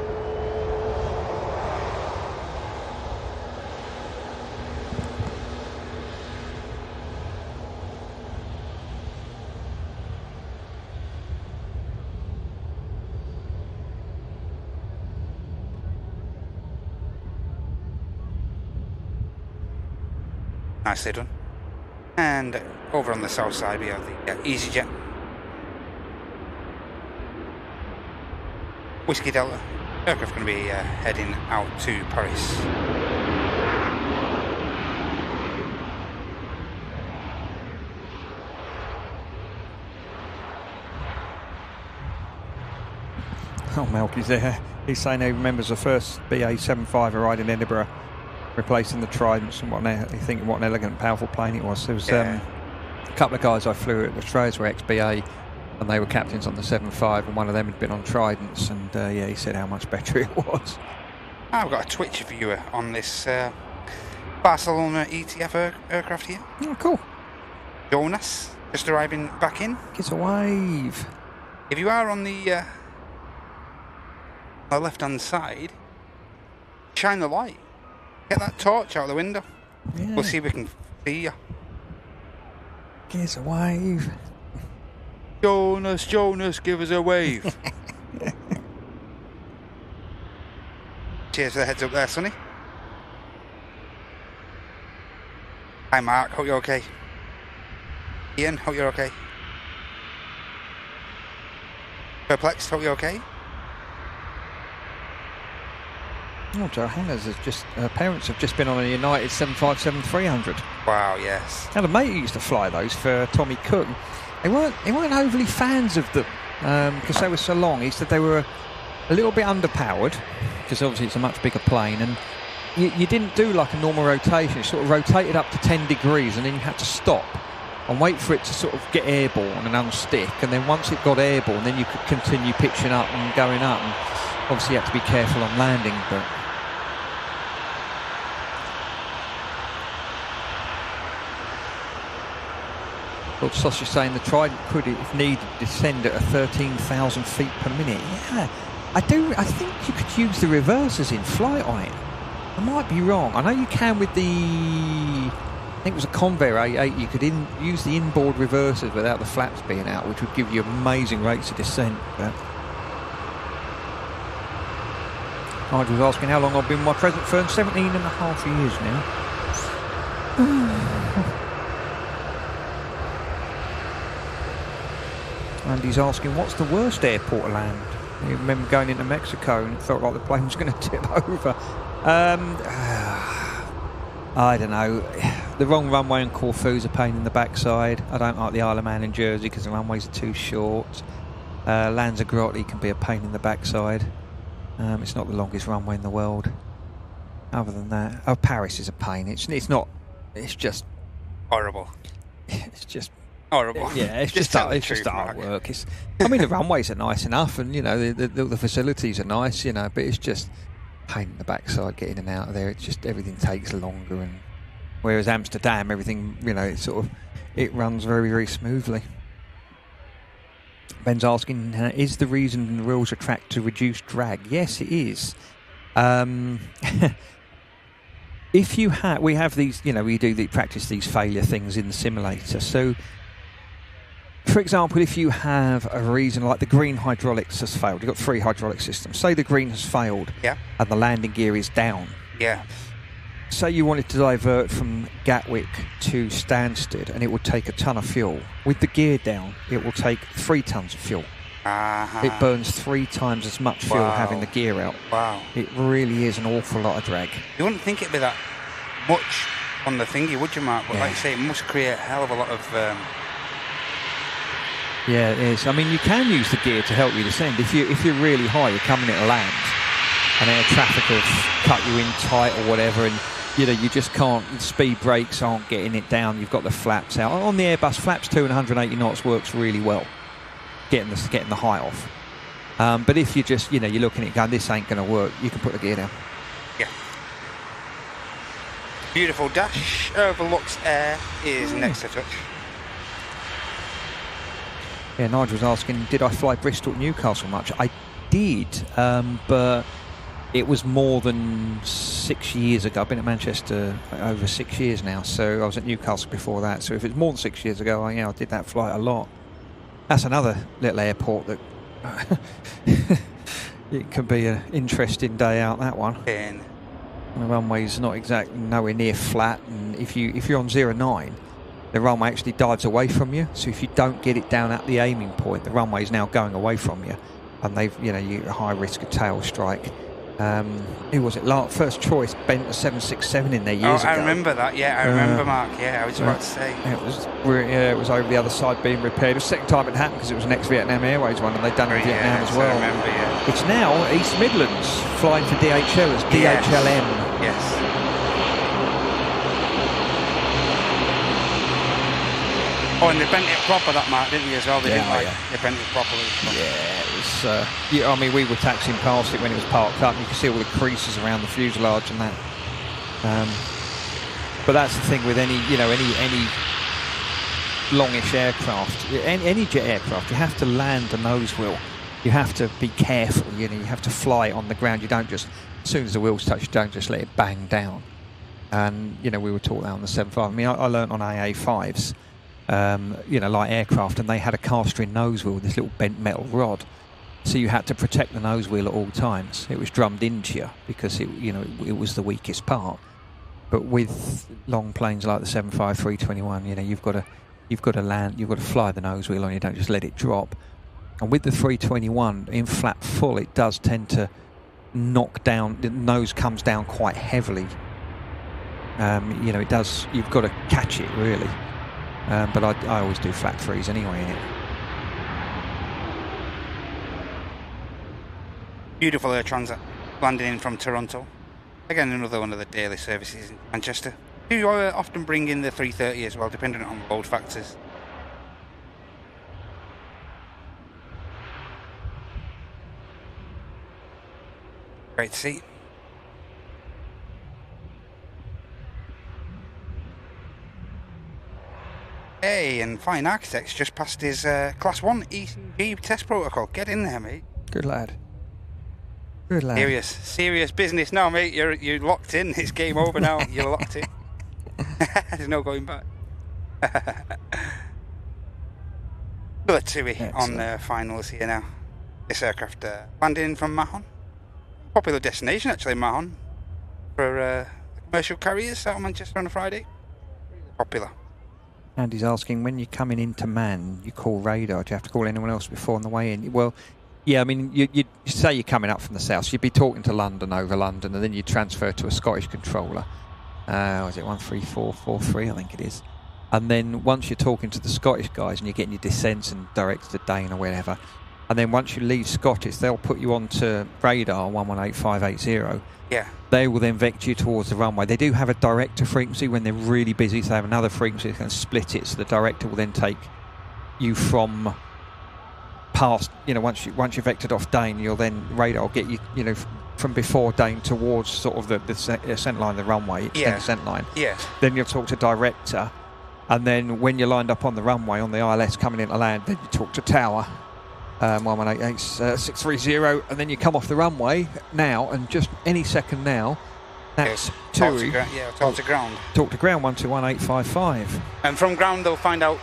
Nicely done. And over on the south side we have the EasyJet. Whiskey Delta. Aircraft going to be heading out to Paris. Oh, Melky's there. He's saying he remembers the first BA-75 ride in Edinburgh, replacing the Tridents, and thinking what an elegant, powerful plane it was. There was a couple of guys I flew at the Australians were ex-BA, and they were captains on the 75, and one of them had been on Tridents, and yeah, he said how much better it was. I've got a Twitch viewer on this Barcelona ETF aircraft here. Oh, cool. Jonas, just arriving back in. It's a wave. If you are on the left-hand side, shine the light. Get that torch out the window. Yeah. We'll see if we can see you. It's a wave. Jonas, give us a wave. Cheers for the heads up there, Sonny. Hi, Mark. Hope you're okay. Ian, hope you're okay. Perplexed, hope you're okay. Oh, Johanna's has just, her parents have just been on a United 757-300. Wow, yes. And a mate who used to fly those for Tommy Cook. They weren't overly fans of them because they were so long. He said they were a little bit underpowered because obviously it's a much bigger plane, and you didn't do like a normal rotation. It sort of rotated up to 10 degrees and then you had to stop and wait for it to sort of get airborne and unstick, and then once it got airborne then you could continue pitching up and going up, and obviously you had to be careful on landing. But Lord Sausage saying the Trident could, if needed, descend at 13,000 feet per minute. Yeah, I think you could use the reversers in flight on it. I might be wrong. I know you can with the, I think it was a Convair A8. You could use the inboard reversers without the flaps being out, which would give you amazing rates of descent. But I was asking how long I've been my present firm. 17 and a half years now. And he's asking, what's the worst airport to land? You remember going into Mexico and it felt like the plane was going to tip over. I don't know. The wrong runway on Corfu's a pain in the backside. I don't like the Isle of Man in Jersey because the runways are too short. Lanzarote can be a pain in the backside. It's not the longest runway in the world. Other than that, Paris is a pain. It's not. It's just horrible. It's just horrible. Yeah, it's just artwork. I mean, the runways are nice enough, and you know the facilities are nice, you know, but it's just pain in the backside getting in and out of there. It's just everything takes longer, and Whereas Amsterdam, everything, you know, it runs very, very smoothly. Ben's asking, is the reason the wheels are tracked to reduce drag? Yes, it is. If you have, we have these, you know, we practice these failure things in the simulator. So, for example, if you have a reason like the green hydraulics has failed, you've got 3 hydraulic systems. Say the green has failed, Yeah. and the landing gear is down. Yeah. Say you wanted to divert from Gatwick to Stansted, and it would take a ton of fuel. With the gear down, it will take 3 tons of fuel. It burns 3 times as much fuel having the gear out. Wow. It really is an awful lot of drag. You wouldn't think it'd be that much on the thingy, would you, Mark? But like you say, it must create a hell of a lot of... Yeah, it is. I mean, you can use the gear to help you descend. If you're really high, you're coming at a land, and air traffic have cut you in tight or whatever, and you know you just can't. Speed brakes aren't getting it down. You've got the flaps out. On the Airbus, flaps 2 and 180 knots works really well, getting the height off. But if you just, you know, you're looking at it going, this ain't going to work, you can put the gear down. Yeah. Beautiful dash overlooks air is next to touch. Yeah, Nigel was asking, did I fly Bristol to Newcastle much? I did, but it was more than 6 years ago. I've been at Manchester over 6 years now, so I was at Newcastle before that. So if it's more than 6 years ago, I did that flight a lot. That's another little airport that it can be an interesting day out, that one. In. The runway's not exactly nowhere near flat, and if you're on 09, the runway actually dives away from you. So if you don't get it down at the aiming point, the runway is now going away from you, and you're at high risk of tail strike. Who was it? First choice bent a 767 in there years ago. I remember that. Yeah, I remember, Mark. Yeah, I was about to say. It was over the other side being repaired. It was the second time it happened because it was an ex-Vietnam Airways one, and they'd done it in Vietnam as well. I remember, yeah. It's now East Midlands flying for DHL. It's DHLM. Yes. Oh, and they bent it proper, that Mark, didn't you, as well? They bent it properly. Yeah, it was... I mean, we were taxiing past it when it was parked up, and you could see all the creases around the fuselage and that. But that's the thing with any longish aircraft, any jet aircraft, you have to land the nose wheel. You have to be careful, you have to fly on the ground. You don't just, as soon as the wheels touch, you don't just let it bang down. And, we were taught that on the 75. I mean, I learnt on AA5s, light aircraft, and they had a caster-in nose wheel with this little bent metal rod. So you had to protect the nose wheel at all times. It was drummed into you because it was the weakest part. But with long planes like the 75, 321, you've got to land, you've got to fly the nose wheel on. You don't just let it drop. And with the 321 in flap full, it does tend to knock down. The nose comes down quite heavily. It does. You've got to catch it really. But I always do flat freeze anyway in it. Beautiful Air Transat landing in from Toronto. Again, another one of the daily services in Manchester. Do often bring in the 330 as well, depending on load factors. Great to see. Hey, and Fine Architects just passed his Class 1 ECG test protocol. Get in there, mate. Good lad. Good lad. Serious business now, mate. You're locked in. It's game over now. You're locked in. There's no going back. Another TUI on the finals here now. This aircraft landing from Mahon. Popular destination, actually, Mahon, for commercial carriers out of Manchester on a Friday. Popular. Andy's asking, when you're coming into Man, you call radar. Do you have to call anyone else before on the way in? Well, yeah, I mean, you say you're coming up from the south, so you'd be talking to London over London, and then you transfer to a Scottish controller. Was it 13443, I think it is. And then once you're talking to the Scottish guys and you're getting your descents and directed to Dane or wherever, and then once you leave Scottish, they'll put you onto radar 118580. Yeah. They will then vector you towards the runway. They do have a director frequency when they're really busy, so they have another frequency that can split it, so the director will then take you from past, once you're vectored off Dane, you'll then, radar will get you, from before, Dane, towards sort of the ascent line, the runway, extended ascent line. Yeah. Then you'll talk to director, and then when you're lined up on the runway on the ILS coming into land, then you talk to tower. 1188-630, and then you come off the runway now, and just any second now, that's TUI. Talk to ground. Talk to ground 121855. And from ground, they'll find out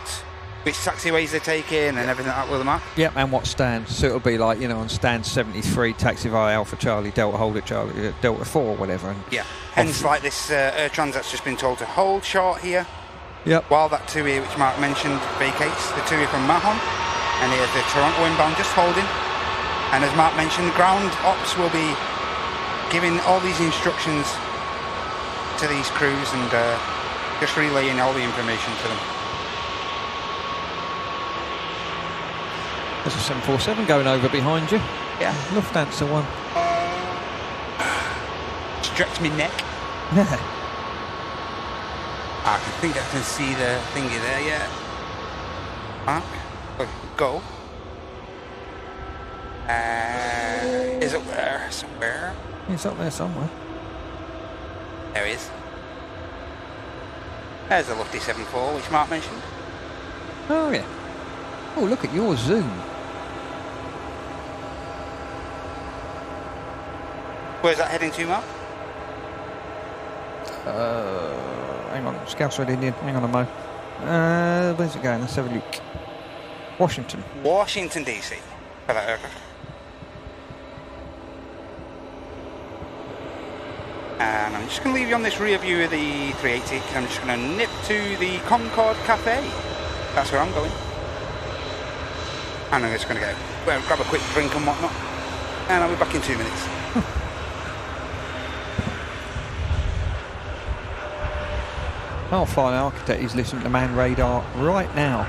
which taxiways they're taking and everything like that with the map. Yep, and what stand. So it'll be like, you know, on stand 73, taxi via Alpha Charlie, Delta hold at Charlie, Delta 4 or whatever. And yeah. Hence, like this Air Transat's just been told to hold short here. Yep. While that TUI, which Mark mentioned, vacates. The TUI from Mahon. And here's the Toronto inbound just holding. And as Mark mentioned, ground ops will be giving all these instructions to these crews and just relaying all the information to them. There's a 747 going over behind you. Yeah. Lufthansa one. Stretch me neck. Yeah. I think I can see the thingy there, yeah. Mark, go. Is it there somewhere? He's up there somewhere. There he is. There's a lofty 7.4, which Mark mentioned. Oh, yeah. Oh, look at your zoom. Where's that heading to, Mark? Hang on, Scouts Red Indian. Hang on a mo. Where's it going? Let's have a look. Washington. Washington, D.C. for that aircraft. And I'm just going to leave you on this rear view of the 380. I'm just going to nip to the Concorde Cafe. That's where I'm going. And I'm just going to go grab a quick drink and whatnot. And I'll be back in 2 minutes. Our flying architect is listening to man radar right now.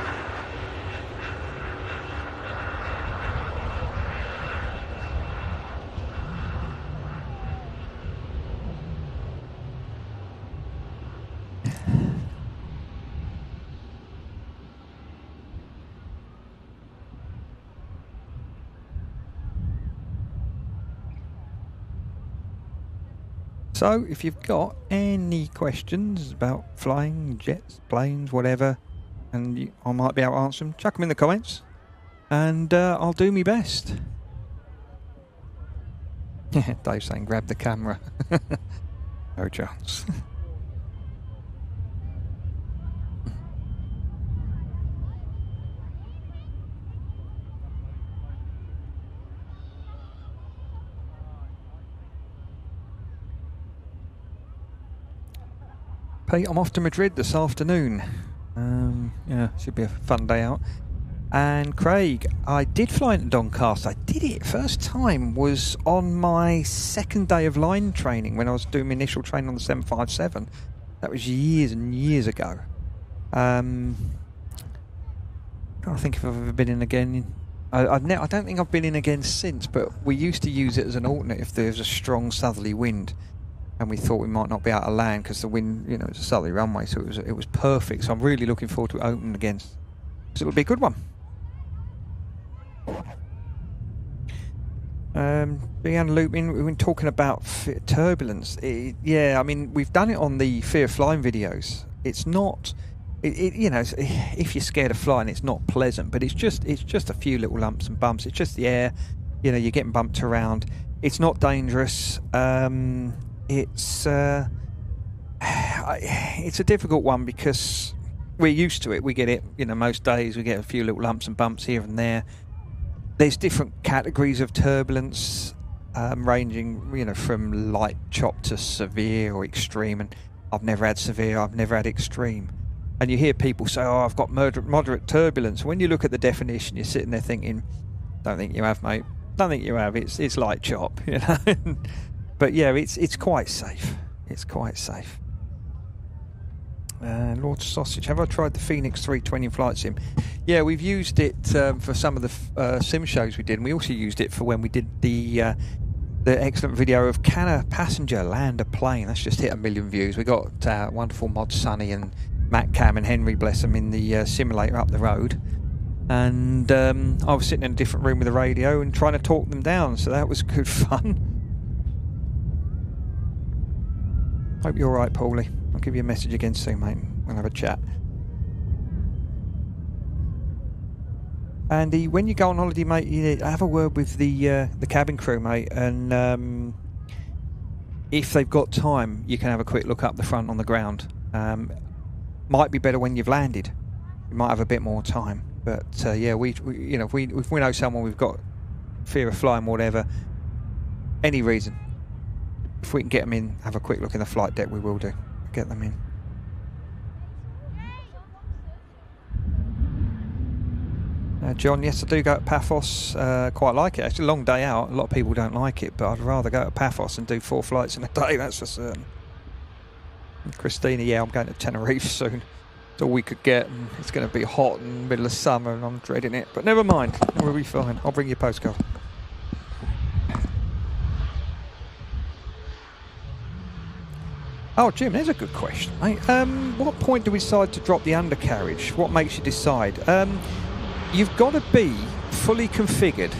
So, if you've got any questions about flying, jets, planes, whatever, and I might be able to answer them, chuck them in the comments, and I'll do my best. Dave's saying, grab the camera. No chance. Pete, I'm off to Madrid this afternoon. Yeah, should be a fun day out. And Craig, I did fly into Doncaster. I did it first time was on my second day of line training when I was doing my initial training on the 757. That was years and years ago. I don't think if I've ever been in again. I don't think I've been in again since, but we used to use it as an alternate if there was a strong southerly wind. And we thought we might not be able to land because the wind, you know, it's a southerly runway, so it was perfect. So I'm really looking forward to it opening again. So it'll be a good one. Began looping. We've been talking about turbulence. Yeah, I mean we've done it on the fear of flying videos. It's not, you know, if you're scared of flying, it's not pleasant. But it's just a few little lumps and bumps. It's just the air. You know, you're getting bumped around. It's not dangerous. It's a difficult one because we're used to it. We get it, you know, most days we get a few little lumps and bumps here and there. There's different categories of turbulence, ranging, you know, from light chop to severe or extreme. And I've never had severe, I've never had extreme. And you hear people say, "Oh, I've got moderate turbulence." When you look at the definition, you're sitting there thinking, "Don't think you have, mate. Don't think you have. It's light chop," you know. But yeah, it's quite safe. It's quite safe. Lord Sausage, have I tried the Phoenix 320 flight sim? Yeah, we've used it for some of the sim shows we did, and we also used it for when we did the excellent video of can a passenger land a plane. That's just hit 1 million views. We got wonderful Mod Sunny and Matt Cam and Henry, bless them, in the simulator up the road. And I was sitting in a different room with the radio and trying to talk them down, so that was good fun. Hope you're all right, Paulie. I'll give you a message again soon, mate. We'll have a chat. Andy, when you go on holiday, mate, you have a word with the cabin crew, mate, and if they've got time, you can have a quick look up the front on the ground. Might be better when you've landed. You might have a bit more time, but yeah, we you know, if we know someone, we've got fear of flying, whatever, any reason, if we can get them in, have a quick look in the flight deck, we will do. Get them in. John, yes, I do go to Paphos. Quite like it. Actually, a long day out. A lot of people don't like it, but I'd rather go to Paphos and do 4 flights in a day, that's for certain. And Christina, yeah, I'm going to Tenerife soon. It's all we could get, and it's going to be hot in the middle of summer, and I'm dreading it. But never mind, we'll be fine. I'll bring you a postcard. Oh, Jim, there's a good question, mate. What point do we decide to drop the undercarriage? What makes you decide? You've got to be fully configured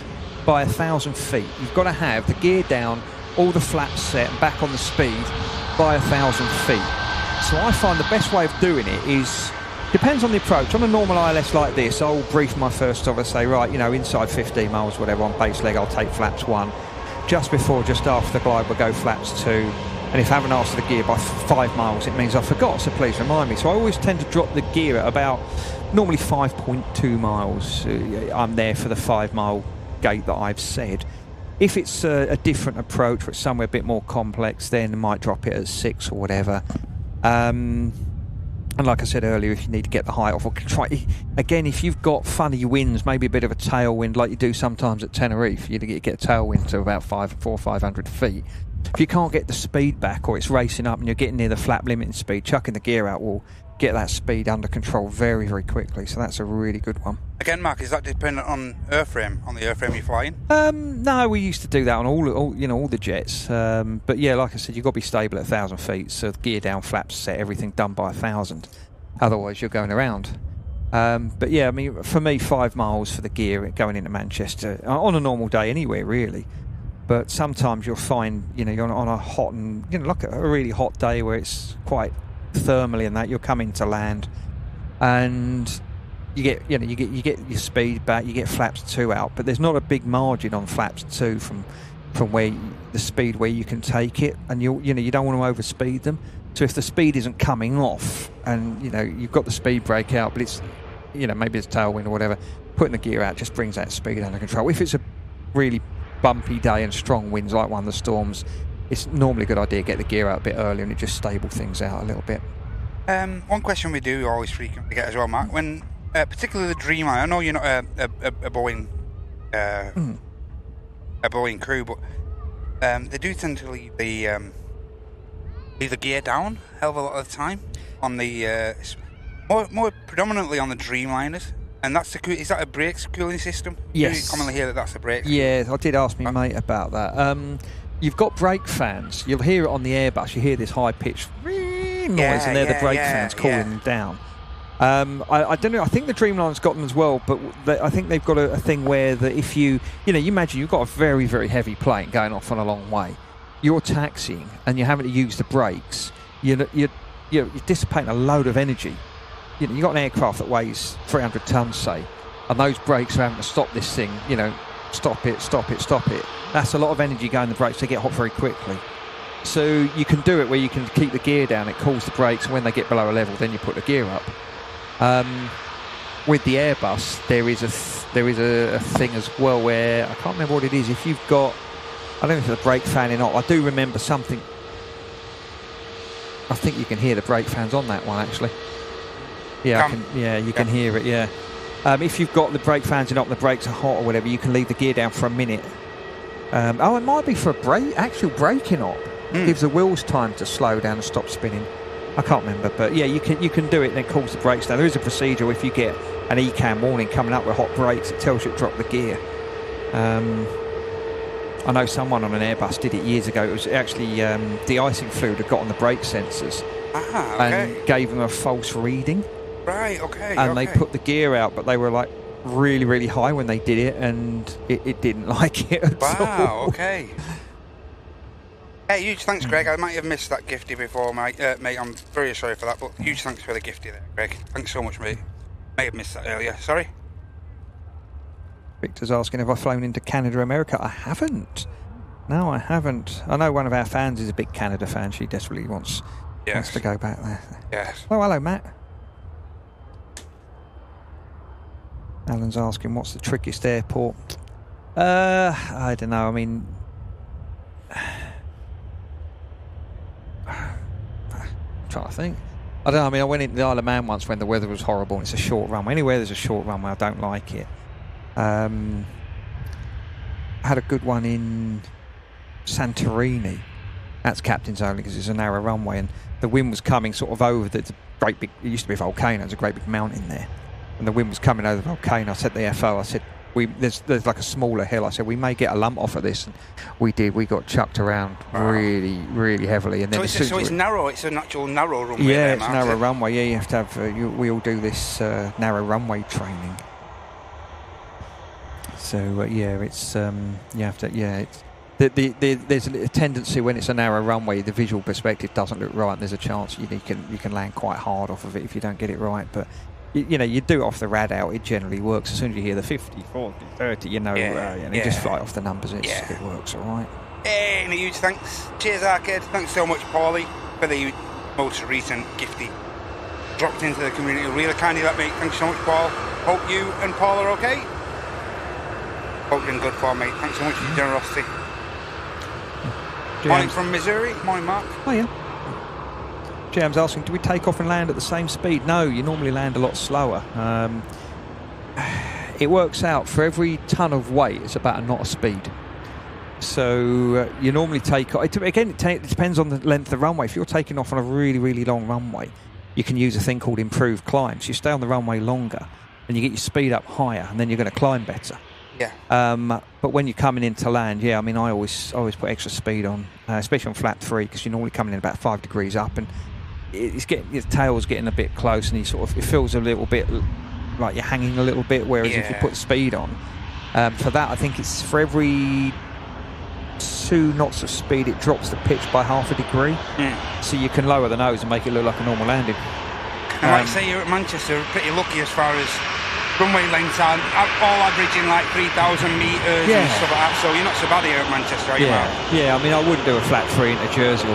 by 1,000 feet. You've got to have the gear down, all the flaps set, and back on the speed by 1,000 feet. So I find the best way of doing it is, depends on the approach. On a normal ILS like this, I'll brief my first officer, say, right, you know, inside 15 miles, whatever, on base leg, I'll take flaps 1. Just before, just after the glide, we'll go flaps 2. And if I haven't asked for the gear by 5 miles, it means I forgot, so please remind me. So I always tend to drop the gear at about normally 5.2 miles. I'm there for the 5 mile gate that I've said. If it's a different approach, or it's somewhere a bit more complex, then I might drop it at 6 or whatever. And like I said earlier, if you need to get the height off, or try again, if you've got funny winds, maybe a bit of a tailwind like you do sometimes at Tenerife, you get a tailwind to about 400 or 500 feet. If you can't get the speed back, or it's racing up and you're getting near the flap limiting speed, chucking the gear out will get that speed under control very, very quickly. So that's a really good one. Again, Mark, is that dependent on airframe, on the airframe you're flying? No, we used to do that on all the jets. But yeah, like I said, you've got to be stable at 1,000 feet. So the gear down, flaps set, everything done by 1,000. Otherwise, you're going around. But yeah, I mean, for me, 5 miles for the gear going into Manchester on a normal day anywhere, really. But sometimes you'll find, you know, you're on a hot and, you know, like a really hot day where it's quite thermally and that, you'll come into land and you get your speed back, you get flaps 2 out, but there's not a big margin on flaps 2 from where the speed where you can take it, and you don't want to overspeed them. So if the speed isn't coming off and, you know, you've got the speed brake out, but it's, you know, maybe it's tailwind or whatever, putting the gear out just brings that speed under control. If it's a really bumpy day and strong winds like one of the storms, it's normally a good idea to get the gear out a bit earlier, and it just stable things out a little bit. One question we do always frequently get as well, Mark, when particularly the Dreamliner, I know you're not a Boeing a Boeing crew, but they do tend to leave the gear down a hell of a lot of the time on the more predominantly on the Dreamliners. And that's is that a brakes cooling system? Yes. You commonly hear that that's a brakes. Yeah, I did ask my mate about that. You've got brake fans. You'll hear it on the Airbus. You hear this high-pitched noise, and they're the brake fans cooling them down. I don't know. I think the Dreamliner's got them as well, but I think they've got a thing where that if you imagine you've got a very, very heavy plane going off on a long way. You're taxiing and you're having to use the brakes. You're dissipating a load of energy. You know, you've got an aircraft that weighs 300 tons, say, and those brakes are having to stop this thing, you know, stop it. That's a lot of energy going the brakes. They get hot very quickly. So you can do it where you can keep the gear down, it cools the brakes, and when they get below a level, then you put the gear up. With the Airbus, there is a thing as well where, I can't remember what it is, if you've got, I don't know if it's a brake fan or not, I do remember something, I think you can hear the brake fans on that one actually. Yeah, you can hear it, yeah. If you've got the brake fans and the brakes are hot or whatever, you can leave the gear down for a minute. It might be for a actual braking op. Gives the wheels time to slow down and stop spinning. I can't remember, but yeah, you can do it and then calls the brakes down. There is a procedure if you get an ECAM warning coming up with hot brakes, it tells you to drop the gear. I know someone on an Airbus did it years ago. It was actually de-icing fluid had got on the brake sensors and gave them a false reading. Right, okay. And they put the gear out, but they were like really, really high when they did it, and it didn't like it at all. Wow, okay. Hey, huge thanks, Greg. I might have missed that gifty before, mate. Mate, I'm very sorry for that, but huge thanks for the gifty there, Greg. Thanks so much, mate. May have missed that earlier. Sorry. Victor's asking if I've flown into Canada, America. I haven't. No, I haven't. I know one of our fans is a big Canada fan. She desperately wants to go back there. Yes. Oh, hello, Matt. Alan's asking, what's the trickiest airport? I don't know. I mean, I'm trying to think. I don't know. I mean, I went into the Isle of Man once when the weather was horrible and it's a short runway. Anywhere there's a short runway, I don't like it. I had a good one in Santorini. That's captain's only because it's a narrow runway and the wind was coming sort of over the great big, it used to be a volcano, there's a great big mountain there. And the wind was coming over the volcano. I said to the FO, I said, there's like a smaller hill. I said, we may get a lump off of this. And we did. We got chucked around really, really heavily. And then so it's narrow. It's an actual narrow runway. Yeah, there, it's narrow runway. Yeah, you have to have. We all do this narrow runway training. So yeah, it's you have to. Yeah, it's there's a tendency when it's a narrow runway, the visual perspective doesn't look right. And there's a chance you can land quite hard off of it if you don't get it right. But you know, you do it off the rad out, it generally works. As soon as you hear the 50, 40, 30, you know, you just fly off the numbers, it works all right. Hey, and a huge thanks. Cheers, Arcade. Thanks so much, Paulie, for the most recent gifty. Dropped into the community. Really kind of that, mate. Thanks so much, Paul. Hope you and Paul are okay. Hope you're in good form, mate. Thanks so much for your generosity. Morning from Missouri. Morning, Mark. Oh, yeah. Jam's asking, do we take off and land at the same speed? No, you normally land a lot slower. It works out for every ton of weight, it's about a knot of speed. So you normally take off. Again, it depends on the length of the runway. If you're taking off on a really, really long runway, you can use a thing called improved climbs. You stay on the runway longer, and you get your speed up higher, and then you're going to climb better. Yeah. But when you're coming in to land, yeah, I mean, I always put extra speed on, especially on flat 3, because you're normally coming in about 5 degrees up, and it's getting, your tail's getting a bit close, and it feels a little bit like you're hanging a little bit. Whereas if you put the speed on, for that, I think it's for every 2 knots of speed, it drops the pitch by ½ a degree. So you can lower the nose and make it look like a normal landing. And like I say, you're at Manchester, pretty lucky as far as runway lengths are all averaging like 3,000 metres and stuff like that, so you're not so bad here at Manchester, are you, Mark? Yeah, I mean, I wouldn't do a flat 3 into Jersey or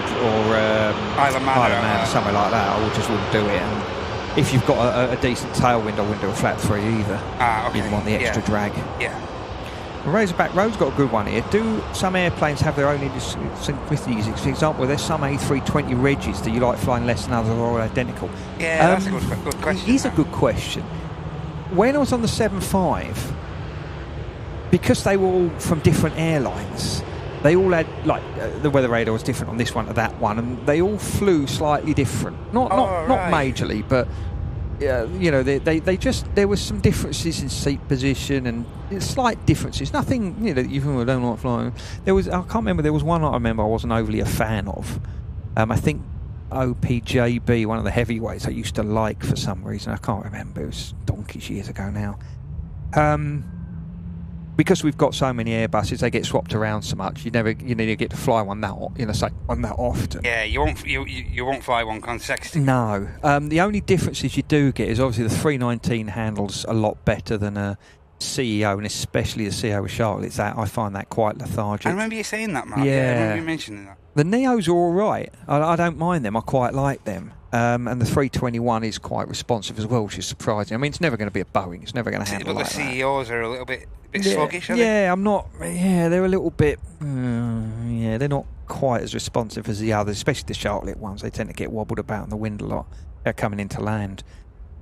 Isle of Man or something like that. I just wouldn't do it. And if you've got a decent tailwind, I wouldn't do a flat 3 either. Okay. You want the extra drag. Yeah. Razorback Road's got a good one here. Do some airplanes have their own idiosyncrasies? For example, there's some A320 Regis that you like flying less than others, or all identical. Yeah, that's a good question. It is a good question. When I was on the 7.5, because they were all from different airlines, they all had, like, the weather radar was different on this one to that one, and they all flew slightly different. Not majorly, but you know, there was some differences in seat position and slight differences. Nothing, you know, even though I don't like flying. I can't remember. There was one I remember I wasn't overly a fan of. I think OPJB, one of the heavyweights I used to like for some reason. I can't remember. It was donkeys years ago now. Because we've got so many Airbuses, they get swapped around so much. You never get to fly one that often. Yeah, you won't fly one consecutively. No. The only differences you do get is obviously the 319 handles a lot better than a CEO, and especially the CEO with Charlotte. I find that quite lethargic. I remember you saying that, Mark. Yeah. I remember you mentioning that. The Neos are all right. I don't mind them. I quite like them. And the 321 is quite responsive as well, which is surprising. I mean, it's never going to be a Boeing. It's never going to happen like that. But the CEOs are a little bit sluggish, are they? Yeah, they're a little bit... they're not quite as responsive as the others, especially the Charlotte ones. They tend to get wobbled about in the wind a lot. They're coming into land.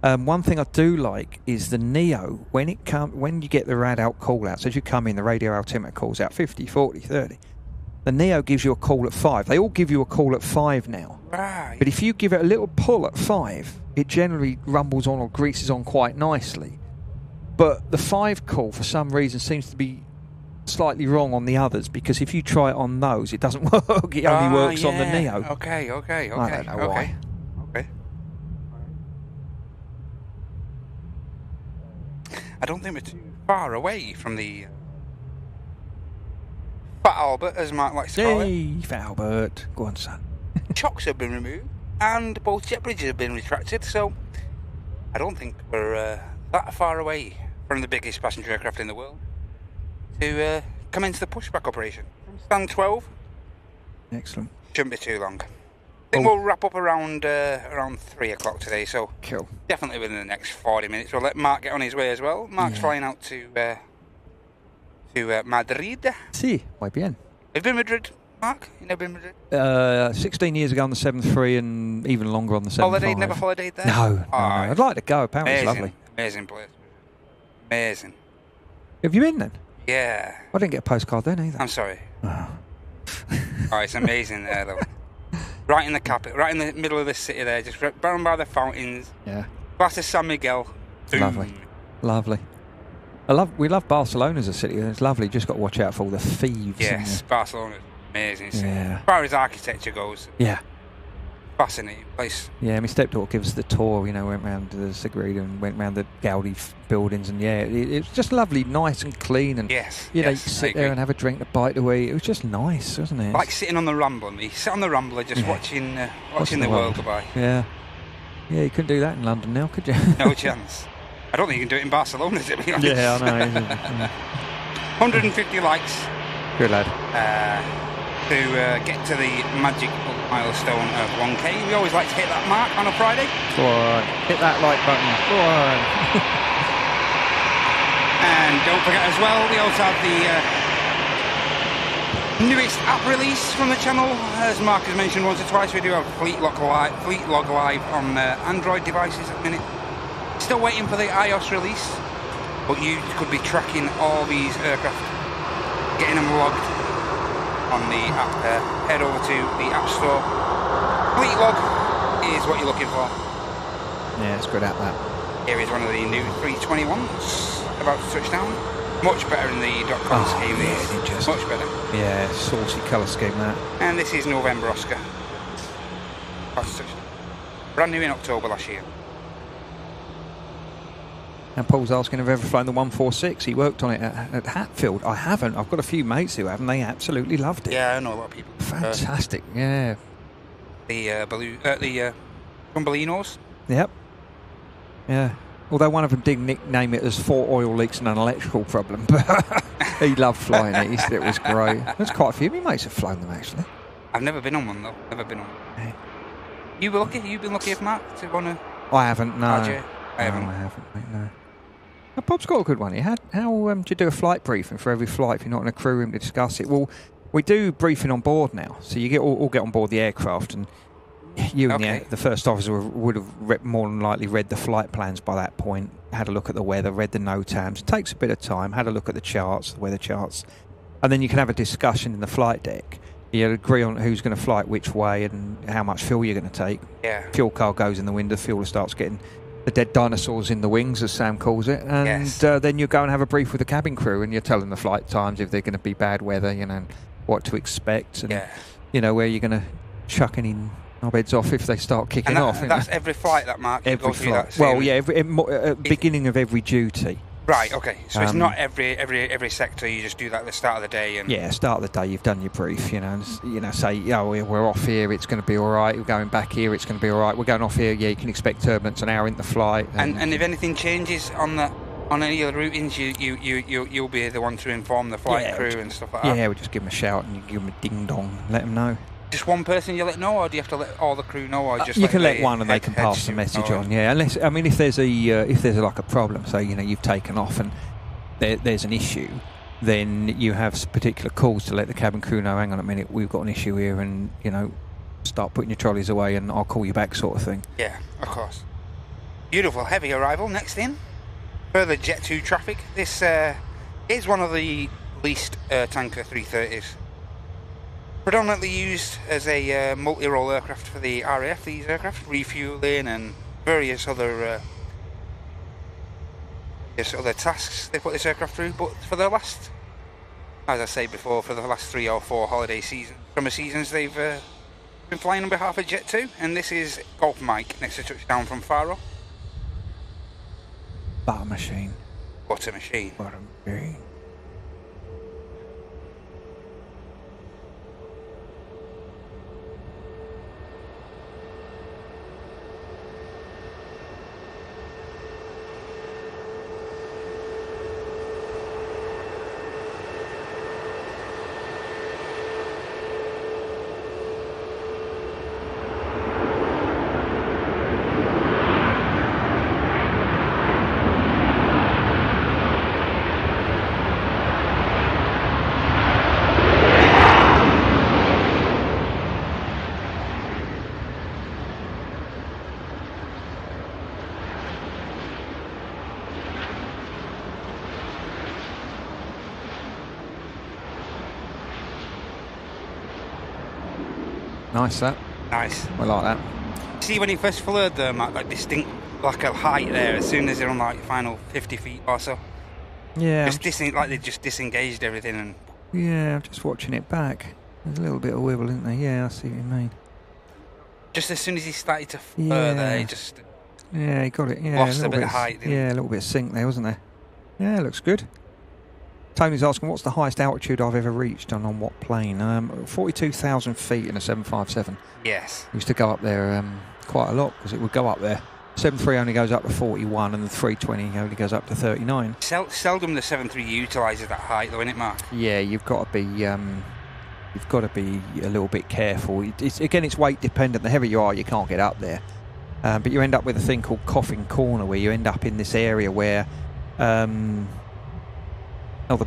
One thing I do like is the Neo, when you get the rad out call outs, as you come in, the radio altimeter calls out 50, 40, 30. The Neo gives you a call at 5. They all give you a call at 5 now. Right. But if you give it a little pull at 5, it generally rumbles on or greases on quite nicely. But the 5 call, for some reason, seems to be slightly wrong on the others, because if you try it on those, it doesn't work. It only works on the Neo. Okay. I don't know why. Okay. I don't think we're too far away from the Fat Albert, as Mark likes to call it. Hey, Fat Albert. Go on, son. Chocks have been removed, and both jet bridges have been retracted, so I don't think we're that far away from the biggest passenger aircraft in the world to commence the pushback operation. Stand 12. Excellent. Shouldn't be too long. I think we'll wrap up around 3 o'clock today, so Cool. definitely within the next 40 minutes. We'll let Mark get on his way as well. Mark's flying out to Madrid. Sí, muy bien. Have you been Madrid, Mark? You never been Madrid? 16 years ago on the 7.3 and even longer on the 7.5. Holidayed, never holidayed there? No, Oh, no. I'd like to go. Apparently amazing, it's lovely. amazing place. Amazing. Have you been then? Yeah. I didn't get a postcard then either. I'm sorry. Oh. Oh, it's amazing there though. Right in the capital, right in the middle of the city there, just round by the fountains. Yeah. Glass of San Miguel. Boom. Lovely. Lovely. We love Barcelona as a city. It's lovely. Just got to watch out for all the thieves. Yes, Barcelona's amazing city. Yeah. As far as architecture goes, Yeah. fascinating place. Yeah, my stepdaughter gives us the tour, you know, went round to the Sagrada and went round the Gaudi buildings, and yeah, it's just lovely, nice and clean, and Yes. you know, you yes, can I sit there agree. and have a drink, a bite to eat. It was just nice, wasn't it? Like sitting on the Rambler, me. Sit on the Rambler, just Yeah. watching the world go by. Yeah. Yeah, you couldn't do that in London now, could you? No chance. I don't think you can do it in Barcelona, to be honest. Yeah, I know. 150 likes Good lad. to get to the magic milestone of 1K. We always like to hit that mark on a Friday. Go on, hit that like button. Go on. And don't forget as well, we also have the newest app release from the channel. As Mark has mentioned once or twice, we do have Fleet Log Live on Android devices at the minute. Still waiting for the iOS release, but you could be tracking all these aircraft, getting them logged on the app there. Head over to the App Store. Fleet Log is what you're looking for. Yeah, it's good at that. Here is one of the new 321s about to touch down. Much better in the .com scheme. Yeah, just Much better. yeah, saucy colour scheme that. And this is November Oscar. About to touch down. Brand new in October last year. And Paul's asking if I've ever flown the 146. He worked on it at Hatfield. I haven't. I've got a few mates who have, and they absolutely loved it. Yeah, I know a lot of people. Fantastic. Yeah. The Thumbelinos. Yep. Yeah. Although one of them did nickname it as 4 oil leaks and an electrical problem, but he loved flying it. He said it was great. There's quite a few of my mates have flown them actually. I've never been on one though. Never been on one. Yeah. You were lucky. You've been lucky, if Mark, to want to. I haven't. No. RJ? I haven't. No, I haven't. Mate, no. Now, Bob's got a good one. How do you do a flight briefing for every flight if you're not in a crew room to discuss it? Well, we do briefing on board now, so you all get on board the aircraft, and you and the first officer would have more than likely read the flight plans by that point, had a look at the weather, read the NOTAMs. It takes a bit of time, had a look at the charts, the weather charts, and then you can have a discussion in the flight deck. You agree on who's going to fly it which way and how much fuel you're going to take. Yeah. Fuel car goes in the window, fuel starts getting the dead dinosaurs in the wings, as Sam calls it, and Yes. then you go and have a brief with the cabin crew, and you're telling the flight times, if they're going to be bad weather, you know, what to expect, and you know, where you're going to chuck any knobheads off if they start kicking And off. that's every flight that Mark. You Every go through flight. that Well, same- yeah, beginning of every duty. Right. Okay. So it's not every sector. You just do that at the start of the day. And Yeah, start of the day, you've done your brief, you know, say, we're off here, it's going to be all right. We're going back here, it's going to be all right. We're going off here, yeah, you can expect turbulence an hour into flight. And if anything changes on any of the routings, you'll be the one to inform the flight crew and stuff like that. Yeah, we just give them a shout and you give them a ding dong, let them know. Just one person you let know, or do you have to let all the crew know, or just you can let one and they can pass the message on. Yeah, unless if there's like a problem, so you've taken off and there's an issue, then you have particular calls to let the cabin crew know. Hang on a minute, we've got an issue here, and start putting your trolleys away, and I'll call you back, sort of thing. Yeah, of course. Beautiful heavy arrival. Next in, further Jet 2 traffic. This is one of the least tanker 330s. Predominantly used as a multi-role aircraft for the RAF. These aircraft, refueling and various other tasks they put this aircraft through. But for the last, as I said before, for the last 3 or 4 holiday seasons, summer seasons, they've been flying on behalf of Jet 2, and this is Golf Mike next to touchdown from Faro. Butter machine. What a machine. Butter machine. Nice that. Nice. I like that. See, when he first flew them at like distinct, like a height there, as soon as they're on like final 50 feet or so. Yeah. Just like they just disengaged everything and. Yeah, I'm just watching it back. There's a little bit of wibble, isn't there? Yeah, I see what you mean. Just as soon as he started to fly there, he just. Yeah, he got it. Yeah, lost a bit of height. Didn't he? Yeah, a little bit of sink there, wasn't there? Yeah, looks good. Tony's asking, what's the highest altitude I've ever reached and on what plane? 42,000 feet in a 757. Yes. Used to go up there quite a lot because it would go up there. 73 only goes up to 41 and the 320 only goes up to 39. Seldom the 73 utilises that height though, isn't it, Mark? Yeah, you've got to be a little bit careful. Again, it's weight dependent. The heavier you are, you can't get up there. But you end up with a thing called Coffin Corner, where you end up in this area where the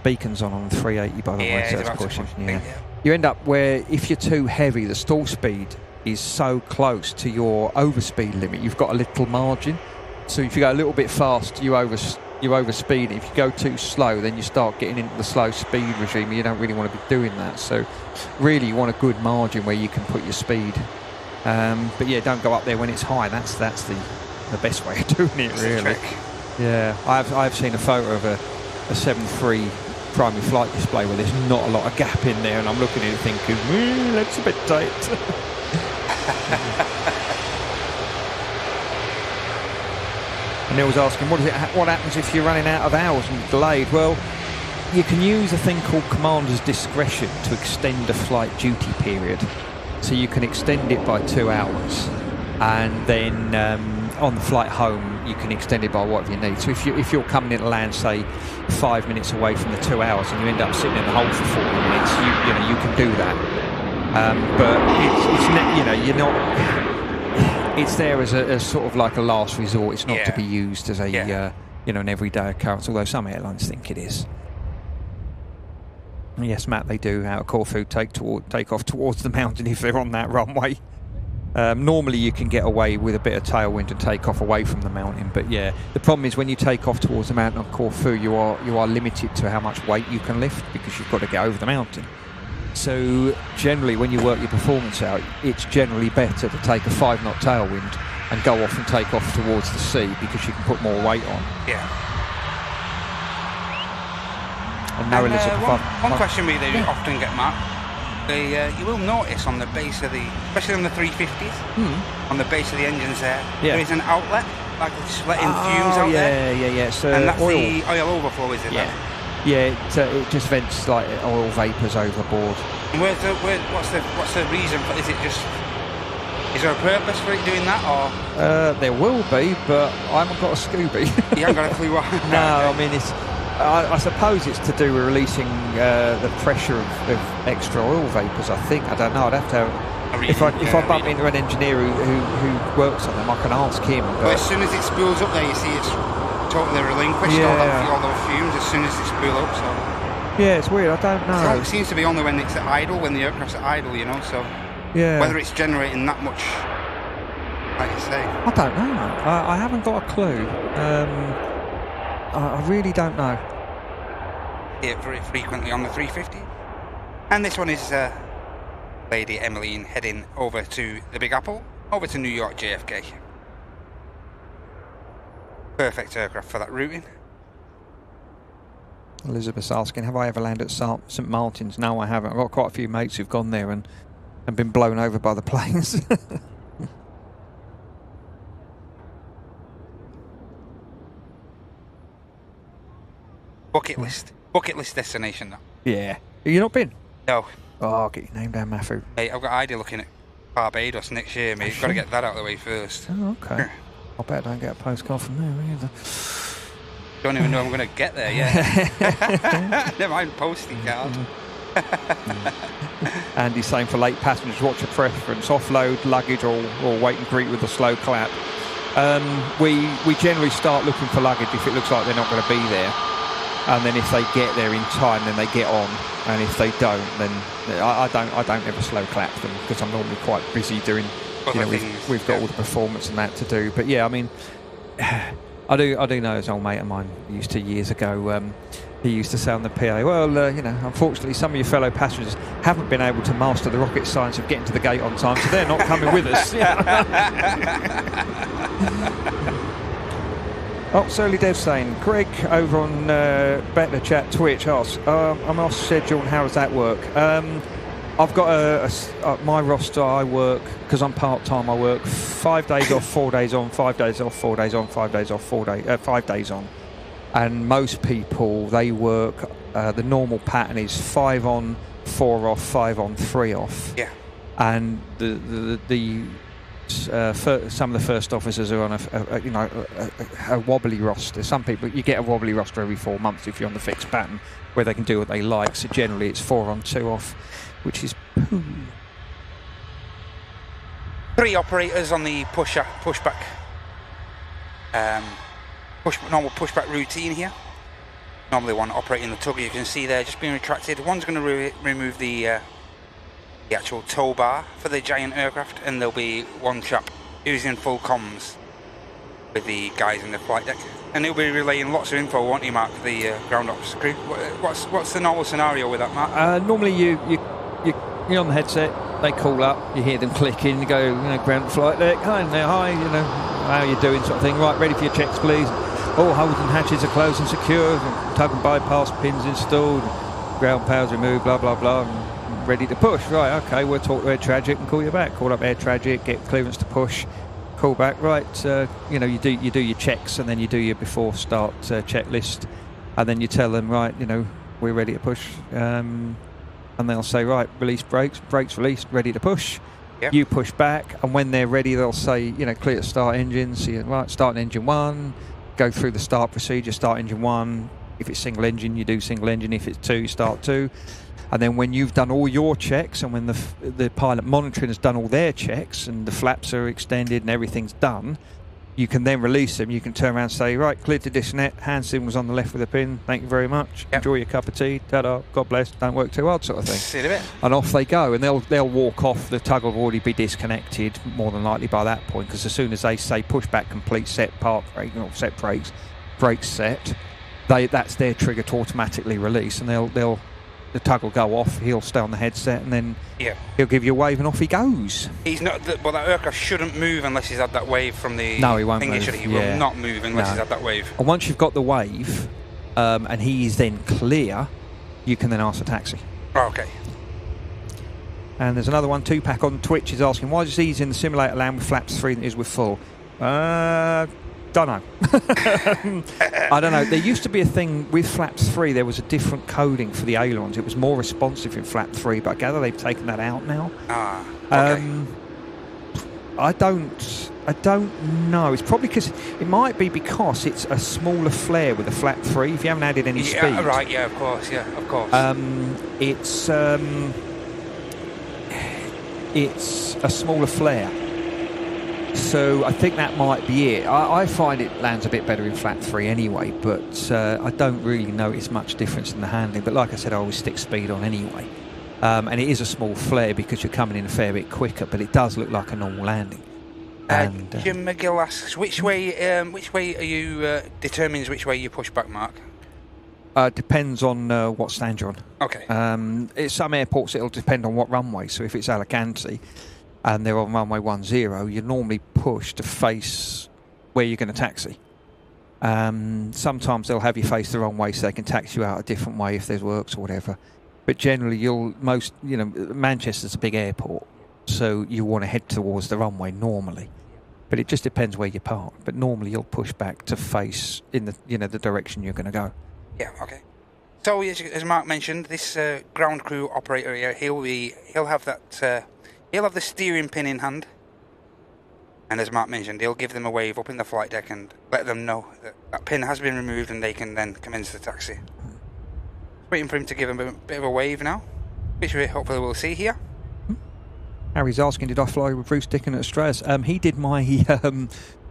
beacon's on the 380 by the way, so that's pushing. Yeah. You end up where if you're too heavy, the stall speed is so close to your overspeed limit, you've got a little margin. So if you go a little bit fast, you overspeed. If you go too slow, then you start getting into the slow speed regime. You don't really want to be doing that. So really you want a good margin where you can put your speed. But yeah, don't go up there when it's high. That's the best way of doing it, really. Yeah, I've seen a photo of a 7.3 primary flight display where there's not a lot of gap in there, and I'm looking at it thinking, that's a bit tight. And Neil's asking, what happens if you're running out of hours and delayed? Well, you can use a thing called commander's discretion to extend a flight duty period. So you can extend it by 2 hours, and then on the flight home you can extend it by whatever you need. So if you're coming in to land, say 5 minutes away from the 2 hours, and you end up sitting in the hole for 40 minutes, you can do that. But you're not. It's there as a sort of like a last resort. It's not to be used as a an everyday occurrence. Although some airlines think it is. Yes, Matt, they do out of Corfu take off towards the mountain if they're on that runway. Normally you can get away with a bit of tailwind and take off away from the mountain, but yeah, the problem is when you take off towards the mountain on Corfu, you are limited to how much weight you can lift because you've got to get over the mountain. So generally when you work your performance out, it's generally better to take a 5-knot tailwind and go off and take off towards the sea because you can put more weight on. Yeah. And now one question we do often get, Mark, you will notice on the base of especially on the 350s, on the base of the engines there is an outlet, like just letting fumes out there. Yeah. So and that's the oil overflow, is it? Yeah, it just vents like oil vapours overboard. And what's the reason for? Is there a purpose for it doing that, or? There will be, but I haven't got a Scooby. You haven't got a clue why? No, I mean I suppose it's to do with releasing the pressure of extra oil vapours. I think, I don't know. I'd have to. If I bump into an engineer who works on them, I can ask him. But as soon as it spools up there, you see it's totally relinquished all those fumes as soon as it spool up. So yeah, it's weird. I don't know. It seems to be only when it's at idle, when the aircraft's at idle, So whether it's generating that much, like you say, I don't know. I haven't got a clue. I really don't know. Yeah, very frequently on the 350. And this one is Lady Emmeline heading over to the Big Apple, over to New York JFK. Perfect aircraft for that routing. Elizabeth's asking, have I ever landed at St Martin's? No, I haven't. I've got quite a few mates who've gone there and been blown over by the planes. Bucket list destination, though. Yeah. Have you not been? No. Oh, I'll get your name down, Matthew. Hey, I've got idea looking at Barbados next year, mate. You've got to get that out of the way first. Oh, okay. I bet I don't get a postcard from there either. Don't even know I'm going to get there yet. Never mind posting card. Andy's saying for late passengers, what's your preference? Offload, luggage, or wait and greet with a slow clap? We generally start looking for luggage if it looks like they're not going to be there. And then if they get there in time, then they get on. And if they don't, then I don't ever slow clap them because I'm normally quite busy doing. We've got all the performance and that to do. But yeah, I mean, I do know, as an old mate of mine used to years ago. he used to say on the PA, well, you know, unfortunately some of your fellow passengers haven't been able to master the rocket science of getting to the gate on time, so they're not coming with us. Oh, Surly Dev saying, Greg over on Better Chat Twitch asks, I'm off schedule and how does that work? I've got my roster. I work, because I'm part-time, I work 5 days off, 4 days on, 5 days off, 4 days on, 5 days off, 5 days on. And most people, they work, the normal pattern is 5 on, 4 off, 5 on, 3 off. Yeah. And some of the first officers are on a wobbly roster. Some people, you get a wobbly roster every 4 months if you're on the fixed pattern, where they can do what they like. So generally it's 4 on, 2 off, which is 3 operators on the pushback. Normal pushback routine here. Normally one operating the tugger, you can see there just being retracted. One's going to remove the actual tow bar for the giant aircraft, and there'll be one chap using full comms with the guys in the flight deck, and he'll be relaying lots of info, won't he, Mark? The ground ops crew. What's the normal scenario with that, Mark? Normally you're on the headset, they call up, you hear them clicking, you go, you know, ground flight deck, hi, you know, how are you doing, sort of thing. Right, ready for your checks, please. All holds and hatches are closed and secured, tug and bypass pins installed, ground powers removed, blah blah blah, and ready to push. Right, okay, we'll talk to Air Tragic and call you back. Call up Air Tragic, get clearance to push, call back. Right, you know, you do your checks, and then you do your before start checklist, and then you tell them, right, you know, we're ready to push, and they'll say, right, release brakes released, ready to push. Yep. You push back, and when they're ready, they'll say, you know, clear to start engine. So you, right, start engine 1, go through the start procedure, start engine 1. If it's single engine, you do single engine. If it's 2, start 2. And then when you've done all your checks, and when the pilot monitoring has done all their checks, and the flaps are extended and everything's done, you can then release them. You can turn around and say, right, cleared to disconnect, hand signals on the left with a pin, thank you very much, yep. Enjoy your cup of tea, ta-da, God bless, don't work too hard, sort of thing. See you in a bit. And off they go, and they'll walk off. The tug will already be disconnected, more than likely by that point, because as soon as they say pushback complete, set park brake, or set brakes set, that's their trigger to automatically release, and the tug will go off, he'll stay on the headset, and then he'll give you a wave and off he goes. He's not, well, that aircraft shouldn't move unless he's had that wave from the... No, he won't move. He will not move unless he's had that wave. And once you've got the wave, and he is then clear, you can then ask for taxi. Oh, okay. And there's another one, 2-pack on Twitch is asking, why does he in the simulator land with flaps 3 than it is with full? Don't know. I don't know. There used to be a thing with flaps 3. There was a different coding for the ailerons. It was more responsive in flap 3, but I gather they've taken that out now. Ah, okay. I don't know. It's probably because it might be because it's a smaller flare with a flap 3. If you haven't added any speed. Right. Yeah, of course. Yeah, of course. It's a smaller flare. So I think that might be it. I find it lands a bit better in flat 3 anyway, but I don't really notice much difference in the handling. But like I said, I always stick speed on anyway. And it is a small flare because you're coming in a fair bit quicker, but it does look like a normal landing. And, Jim McGill asks, which way are you determines which way you push back, Mark? Depends on what stand you're on. Okay. At some airports it'll depend on what runway. So if it's Alicante and they're on runway 10, you normally push to face where you're going to taxi. Sometimes they'll have you face the wrong way so they can taxi you out a different way if there's works or whatever. But generally, Manchester's a big airport, so you want to head towards the runway normally. But it just depends where you park. But normally you'll push back to face in the direction you're going to go. Yeah. Okay. So as Mark mentioned, this ground crew operator here, he'll have that. He'll have the steering pin in hand, and as Mark mentioned, he'll give them a wave up in the flight deck and let them know that that pin has been removed, and they can then commence the taxi. Waiting for him to give him a bit of a wave now, which we hopefully we'll see here. Harry's asking, did I fly with Bruce Dickinson at Australis? He did my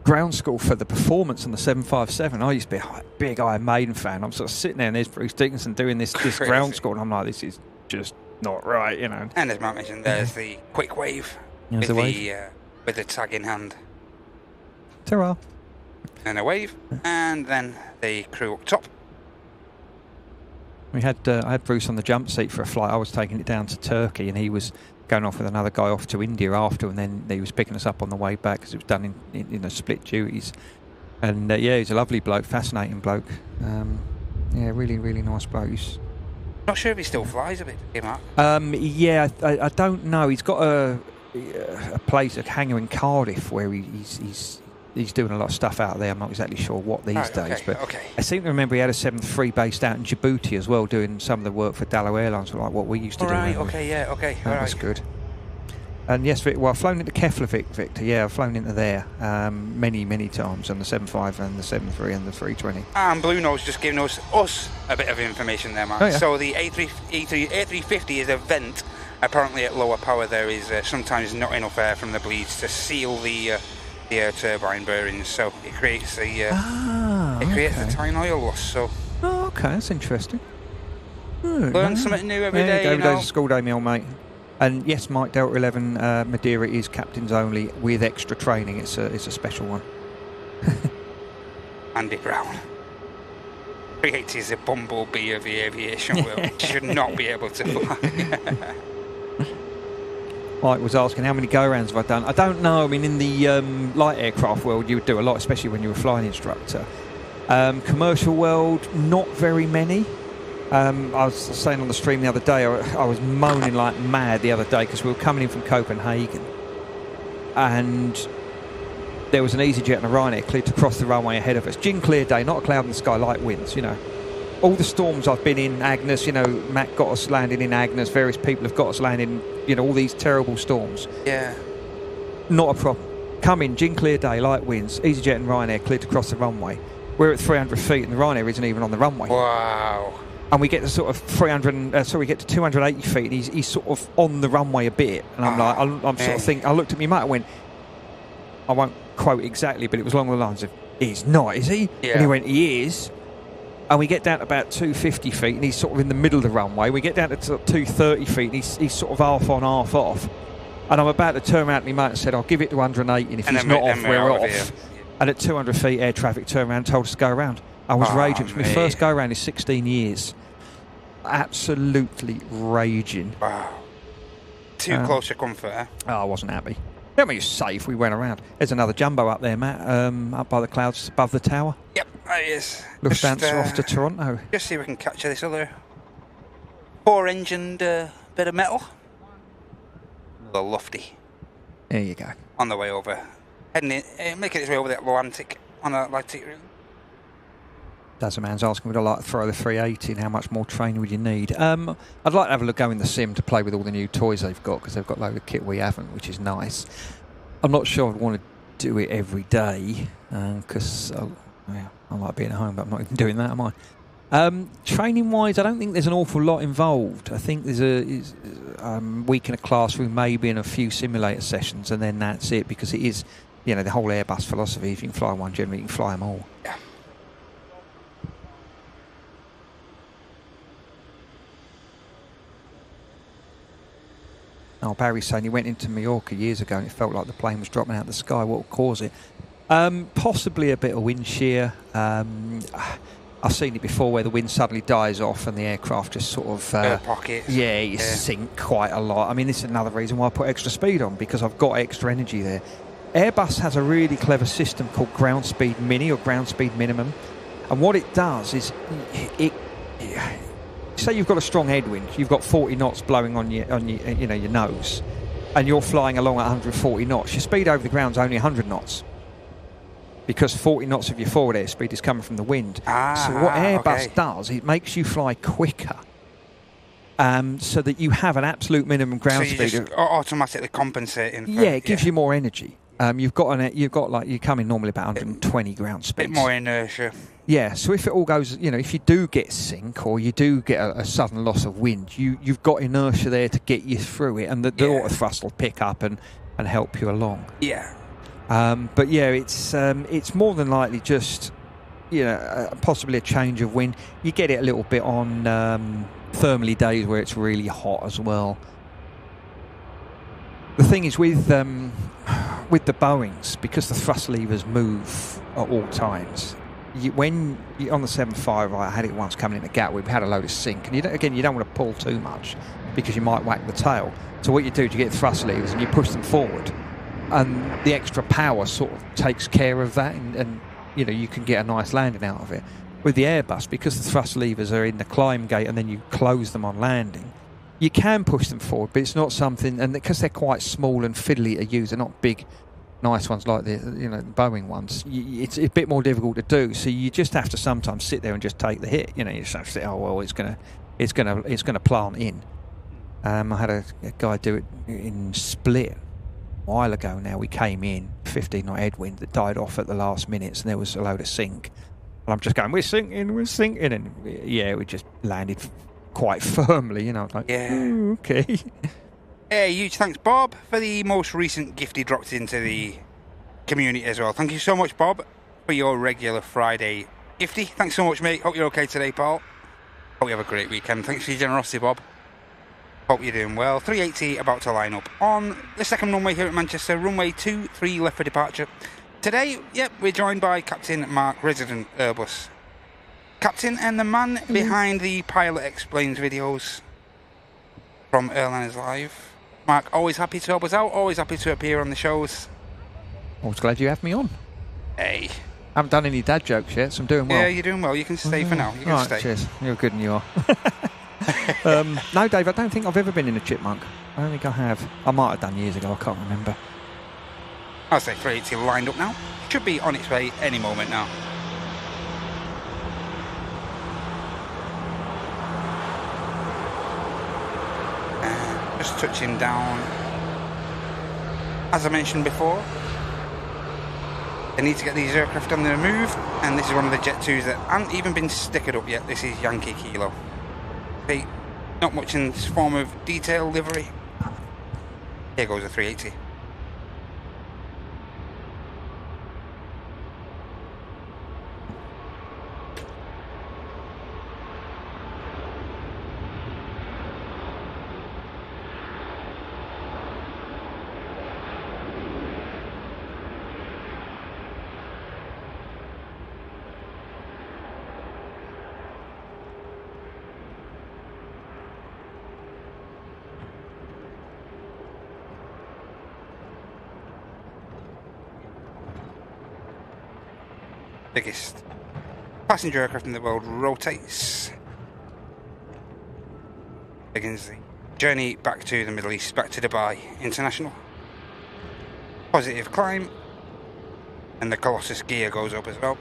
ground school for the performance on the 757. I used to be a big Iron Maiden fan. I'm sort of sitting there and there's Bruce Dickinson doing this ground school, and I'm like, this is just not right, And as Mark mentioned, there's the quick wave with the tag in hand. Ta-ra. And a wave, and then the crew up top. We had I had Bruce on the jump seat for a flight. I was taking it down to Turkey, and he was going off with another guy off to India after, and then he was picking us up on the way back because it was done in split duties. And yeah, he's a lovely bloke, fascinating bloke. Yeah, really, really nice bloke. Not sure if he still flies a bit, Mark. Yeah, I don't know. He's got a place, a hangar in Cardiff, where he's doing a lot of stuff out there. I'm not exactly sure what these days, but I seem to remember he had a 737 based out in Djibouti as well, doing some of the work for Dallo Airlines, like what we used to do. Right, That was good. And yes, well, I've flown into Keflavik, Victor. Yeah, I've flown into there many, many times on the 75 and the 73 and the 320. And Blue Nose just giving us a bit of information there, Mark. Oh, yeah. So the A350 is a vent. Apparently at lower power there is sometimes not enough air from the bleeds to seal the air turbine bearings, so it creates a tine oil loss. So okay, that's interesting. Learn something new every day. Every day's a school day, me old mate. And yes, Mike, Delta 11 Madeira is captains only with extra training. It's a special one. Andy Brown. 380 is a bumblebee of the aviation world. Should not be able to fly. Mike was asking how many go-rounds have I done. I don't know. I mean, in the light aircraft world, you would do a lot, especially when you were a flying instructor. Commercial world, not very many. I was saying on the stream the other day, I was moaning like mad the other day because we were coming in from Copenhagen, and there was an EasyJet and a Ryanair cleared to cross the runway ahead of us. Gin clear day, not a cloud in the sky, light winds, you know. All the storms I've been in, Agnes, you know, Matt got us landing in Agnes, various people have got us landing, you know, all these terrible storms. Yeah. Not a problem. Come in, gin clear day, light winds, EasyJet and Ryanair cleared to cross the runway. We're at 300 feet and the Ryanair isn't even on the runway. Wow. And we get to sort of 280 feet, and he's sort of on the runway a bit. And I'm sort of thinking, I looked at me mate, I went, I won't quote exactly, but it was along the lines of, he's not, is he? Yeah. And he went, he is. And we get down to about 250 feet, and he's sort of in the middle of the runway. We get down to 230 feet, and he's sort of half on, half off. And I'm about to turn around to me mate and said, I'll give it to 180, and if he's not off, we're off. And at 200 feet, air traffic turned around and told us to go around. I was raging. It was my first go around in 16 years. Absolutely raging. Wow. Too close for comfort, eh? Oh, I wasn't happy. I mean, it was safe. We went around. There's another jumbo up there, Matt, up by the clouds above the tower. Yep, that is. Lufthansa off to Toronto. Just see if we can capture this other 4-engined bit of metal. The Lofty. There you go. On the way over. Heading in, making its way over the Atlantic on the Atlantic route. Does a man's asking, would I like to throw the 380 and how much more training would you need? I'd like to have a look go in the sim to play with all the new toys they've got, because they've got a load of kit we haven't, which is nice. I'm not sure I'd want to do it every day, because I like being at home, but I'm not even doing that, am I? Training-wise, I don't think there's an awful lot involved. I think there's a week in a classroom, maybe, and a few simulator sessions, and then that's it, because it is, you know, the whole Airbus philosophy. If you can fly one, generally you can fly them all. Yeah. Oh, Barry's saying he went into Mallorca years ago and it felt like the plane was dropping out of the sky. What will cause it? Possibly a bit of wind shear. I've seen it before where the wind suddenly dies off and the aircraft just sort of... pockets. Yeah, you sink quite a lot. I mean, this is another reason why I put extra speed on, because I've got extra energy there. Airbus has a really clever system called ground speed mini or ground speed minimum. And what it does is say you've got a strong headwind, you've got 40 knots blowing on your nose, and you're flying along at 140 knots. Your speed over the ground is only 100 knots, because 40 knots of your forward airspeed is coming from the wind. So what Airbus does, it makes you fly quicker, so that you have an absolute minimum ground speed. Just automatically compensating. Yeah, it gives you more energy. You've got you come in normally about 120 ground speed. Bit more inertia. Yeah, so if it all goes, you know, if you do get sink or you do get a sudden loss of wind, you've got inertia there to get you through it, and the auto thrust will pick up and help you along. Yeah. But yeah, it's more than likely just, you know, possibly a change of wind. You get it a little bit on thermally days where it's really hot as well. The thing is with the Boeings, because the thrust levers move at all times, when you're on the 7.5, I had it once coming into Gatwick, we had a load of sink, and you don't want to pull too much because you might whack the tail. So what you do is you get the thrust levers and you push them forward, and the extra power sort of takes care of that, and you can get a nice landing out of it. With the Airbus, because the thrust levers are in the climb gate and then you close them on landing, you can push them forward, but it's not something, and because they're quite small and fiddly to use, they're not big nice ones like the Boeing ones, it's a bit more difficult to do. So you just have to sometimes sit there and just take the hit. You just have to say, oh well, it's gonna plant in. I had a guy do it in Split a while ago now. We came in 15 knot headwind that died off at the last minutes, and there was a load of sink, and I'm just going, we're sinking, and yeah, we just landed quite firmly, like, yeah. Ooh, okay. Hey, huge thanks, Bob, for the most recent gift he dropped into the community as well. Thank you so much, Bob, for your regular Friday gifty. Thanks so much, mate. Hope you're okay today, pal. Hope you have a great weekend. Thanks for your generosity, Bob. Hope you're doing well. 380 about to line up on the second runway here at Manchester. Runway 23 left for departure. Today, yep, we're joined by Captain Mark, resident Airbus captain and the man behind the Pilot Explains videos from Airliners Live. Mark, always happy to help us out, always happy to appear on the shows. Always glad you have me on. Hey. I haven't done any dad jokes yet, so I'm doing well. Yeah, you're doing well. You can stay for now. You can stay. Cheers. You're good and you are. No, Dave, I don't think I've ever been in a chipmunk. I don't think I have. I might have done years ago, I can't remember. I'll say 380 lined up now. Should be on its way any moment now. Just touching down. As I mentioned before, they need to get these aircraft on the move, and this is one of the Jet 2s that haven't even been stickered up yet. This is Yankee Kilo. Okay, not much in this form of detail livery. Here goes a 380. Biggest passenger aircraft in the world rotates. Begins the journey back to the Middle East, back to Dubai International. Positive climb, and the Colossus gear goes up as well.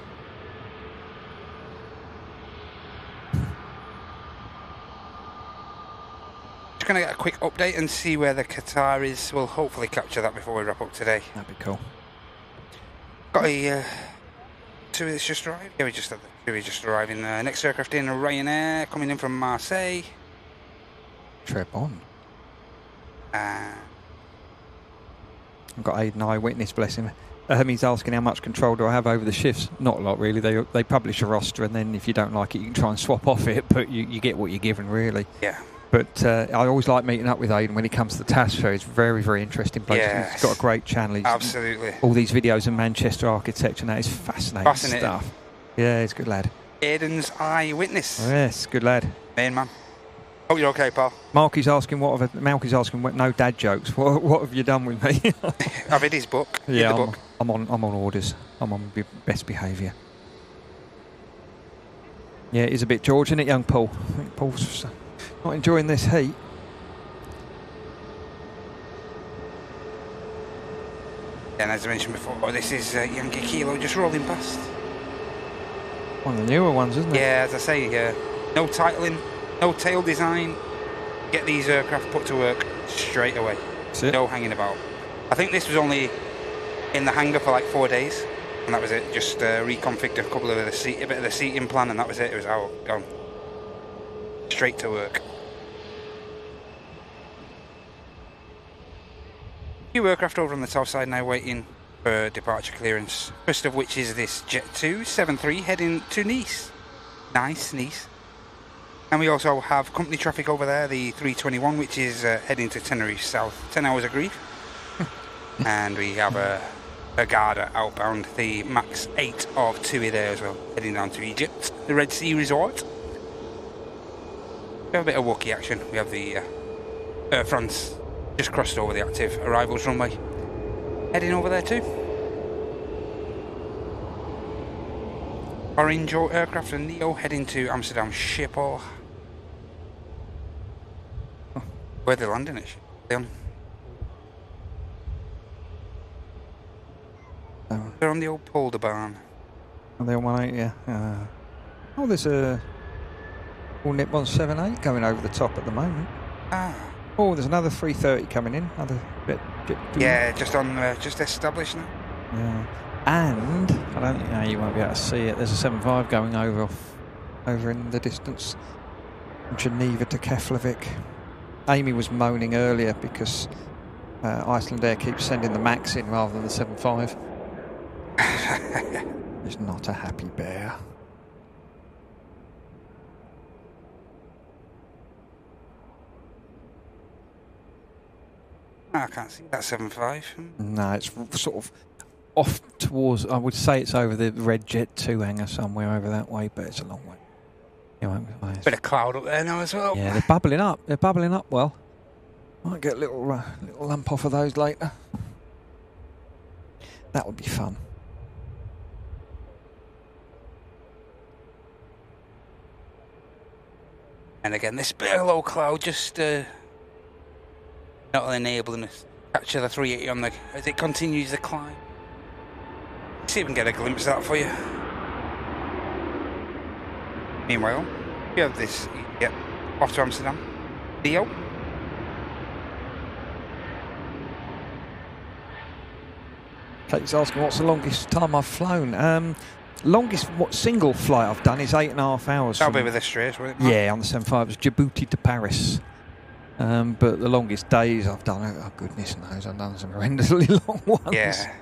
Just going to get a quick update and see where the Qatar is. We'll hopefully capture that before we wrap up today. That'd be cool. Got a two that's just arrived. Yeah, we just had the two just arriving. Next aircraft in, Ryanair, coming in from Marseille. Trebon. Uh, I've got Aidan Eyewitness, bless him. He's asking how much control do I have over the shifts. Not a lot, really. They publish a roster, and then if you don't like it, you can try and swap off it, but you get what you're given, really. Yeah. But I always like meeting up with Aidan when he comes to the TAS show. He's very, very interesting bloke. Yes. He's got a great channel. Absolutely. All these videos of Manchester architecture, and that is fascinating stuff. Yeah, he's a good lad. Aidan's Eyewitness. Yes, good lad. Main man. Hope you're okay, pal. Malky's asking no dad jokes. What have you done with me? I've read his book. Yeah, the book. I'm on orders. I'm on best behaviour. Yeah, it is a bit George, isn't it, young Paul? I think Paul's not enjoying this heat. And as I mentioned before, this is Yankee Kilo just rolling past. One of the newer ones, isn't it? Yeah, as I say, no titling, no tail design. Get these aircraft put to work straight away. That's it. No hanging about. I think this was only in the hangar for like 4 days, and that was it. Just reconfigured a bit of the seating plan, and that was it. It was out, gone. Straight to work. Few aircraft over on the south side now waiting for departure clearance. First of which is this Jet 2 7-3 heading to Nice. Nice, Nice. And we also have company traffic over there, the 321, which is heading to Tenerife South. 10 hours of grief. And we have a Hurghada outbound, the max 8 of TUI there as well, heading down to Egypt, the Red Sea Resort. We have a bit of walkie action. We have the Air France just crossed over the active arrivals runway, heading over there too. Orange aircraft and Neo heading to Amsterdam Schiphol. Oh, where are they landing at? They're on the old polder barn. Are they on 18? Yeah. Oh, there's a all Nippon 78 going over the top at the moment. Ah. Oh, there's another 330 coming in. Another bit. Yeah, just on, just established now. Yeah. And I don't think you won't be able to see it. There's a 75 going over in the distance from Geneva to Keflavik. Amy was moaning earlier because Iceland Air keeps sending the Max in rather than the 75. It's not a happy bear. I can't see that 75. No, it's sort of off towards, I would say it's over the Red Jet 2 hangar somewhere over that way, but it's a long way. You won't be bit of cloud up there now as well. Yeah, they're bubbling up. They're bubbling up well. Might get a little lump off of those later. That would be fun. And again, this bit of low cloud just not enabling us to capture the 380 on the as it continues the climb. See if we can get a glimpse of that for you. Meanwhile, we have this. Yep, off to Amsterdam. Theo. Kate's asking what's the longest time I've flown. Longest single flight I've done is 8.5 hours. That'll be with this straight, won't it? Yeah, on the 75. It was Djibouti to Paris. But the longest days I've done, oh goodness knows, I've done some horrendously long ones. Yeah.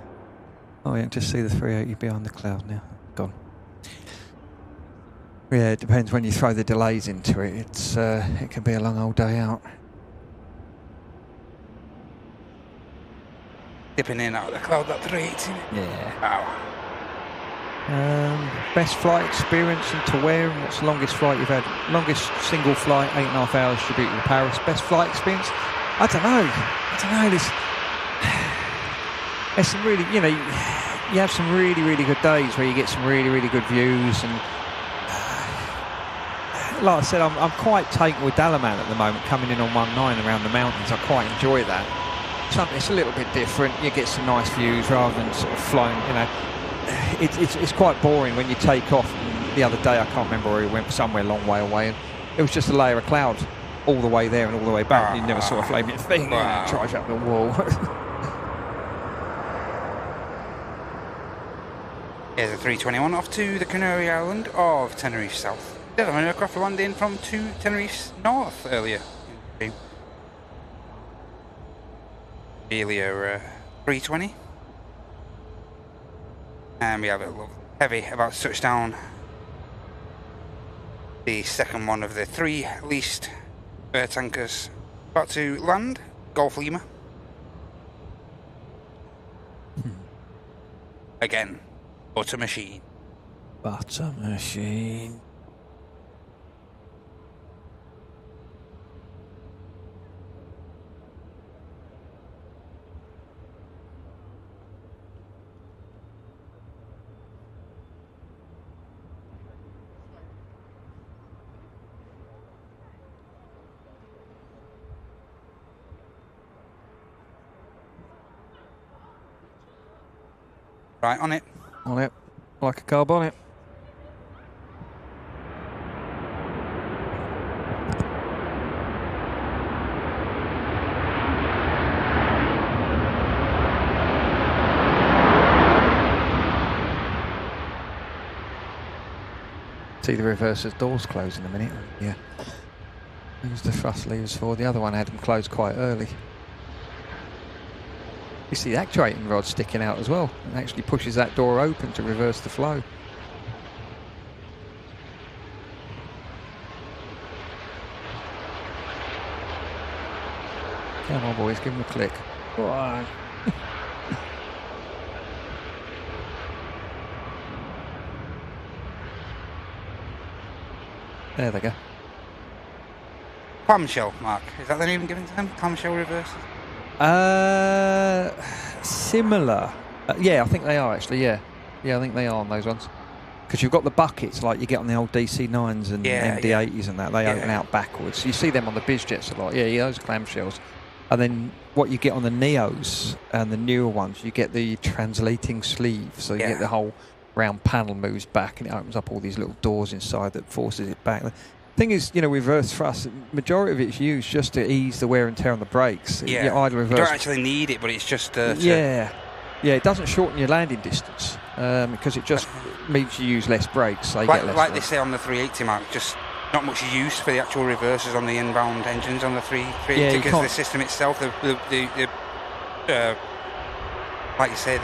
Oh yeah, just see the 380 behind the cloud now. Gone. Yeah, it depends when you throw the delays into it. It's it can be a long old day out. Dipping in out of the cloud, that 380. Yeah. Wow. Best flight experience and to where, and what's the longest flight you've had? Longest single flight, 8.5 hours, Djibouti to Paris. Best flight experience? I don't know. There's some really, you have some really, really good days where you get some really, really good views. And like I said, I'm quite taken with Dalaman at the moment, coming in on 19 around the mountains. I quite enjoy that. It's a little bit different. You get some nice views rather than sort of flying, It's quite boring when you take off. The other day, I can't remember where we went, somewhere a long way away, and it was just a layer of cloud all the way there and all the way back. You never saw a flaming thing. Wow. It drives up the wall. Here's a 321 off to the Canary Island of Tenerife South. The other aircraft landing from to Tenerife North earlier. Earlier 320. And we have a little heavy about to touch down. The second one of the 3 leased air tankers about to land. Golf Lima. Again, butter machine. Butter machine. Right, on it. On it. Like a carb on it. See the reverser's doors close in a minute. Yeah. Who's the thrust levers for? The other one had them closed quite early. You see the actuating rod sticking out as well. It actually pushes that door open to reverse the flow. Come on, boys, give them a click. Go on. There they go. Clamshell, Mark. Is that the name given to them? Clamshell reverses? Similar. Yeah, I think they are actually, yeah. Yeah, I think they are on those ones. Because you've got the buckets like you get on the old DC-9s and MD-80s and that. They open out backwards. You see them on the BizJets a lot. Yeah, those clamshells. And then what you get on the Neos and the newer ones, you get the translating sleeve. So you get the whole round panel moves back and it opens up all these little doors inside that forces it back. The thing is, you know, reverse thrust, majority of it's used just to ease the wear and tear on the brakes. Yeah, idle reverse. You don't actually need it, but it's just yeah, it doesn't shorten your landing distance because it just means you use less brakes. So like they say on the 380, Mark, just not much use for the actual reverses on the inbound engines on the 380 because the system itself, like you say,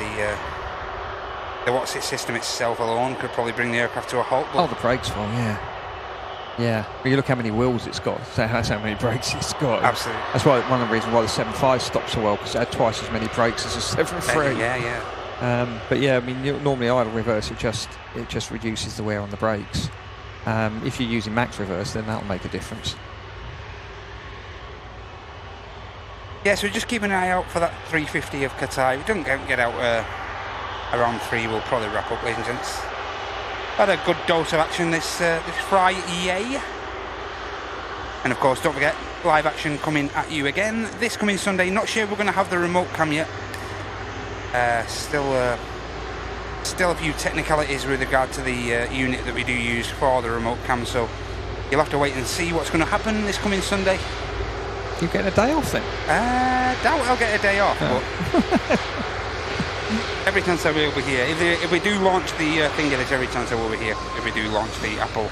the what's it system itself alone could probably bring the aircraft to a halt. Oh, the brakes one, yeah. But you look how many wheels it's got. That's how many brakes it's got. Absolutely. That's why one of the reasons why the 7.5 stops so well, because it had twice as many brakes as a 7.3. But yeah, I mean, normally idle reverse it just reduces the wear on the brakes. If you're using max reverse, then that'll make a difference. Yeah, so just keep an eye out for that 350 of Qatar. If it doesn't get out around 3, we'll probably wrap up, ladies and gents. Had a good dose of action this Friday. And of course, don't forget, live action coming at you again this coming Sunday. Not sure we're going to have the remote cam yet. Still a few technicalities with regard to the unit that we do use for the remote cam, so you'll have to wait and see what's going to happen this coming Sunday. You getting a day off then? Doubt I'll get a day off, but every chance I will be here. If we do launch the thing, there's every chance I will be here if we do launch the Apple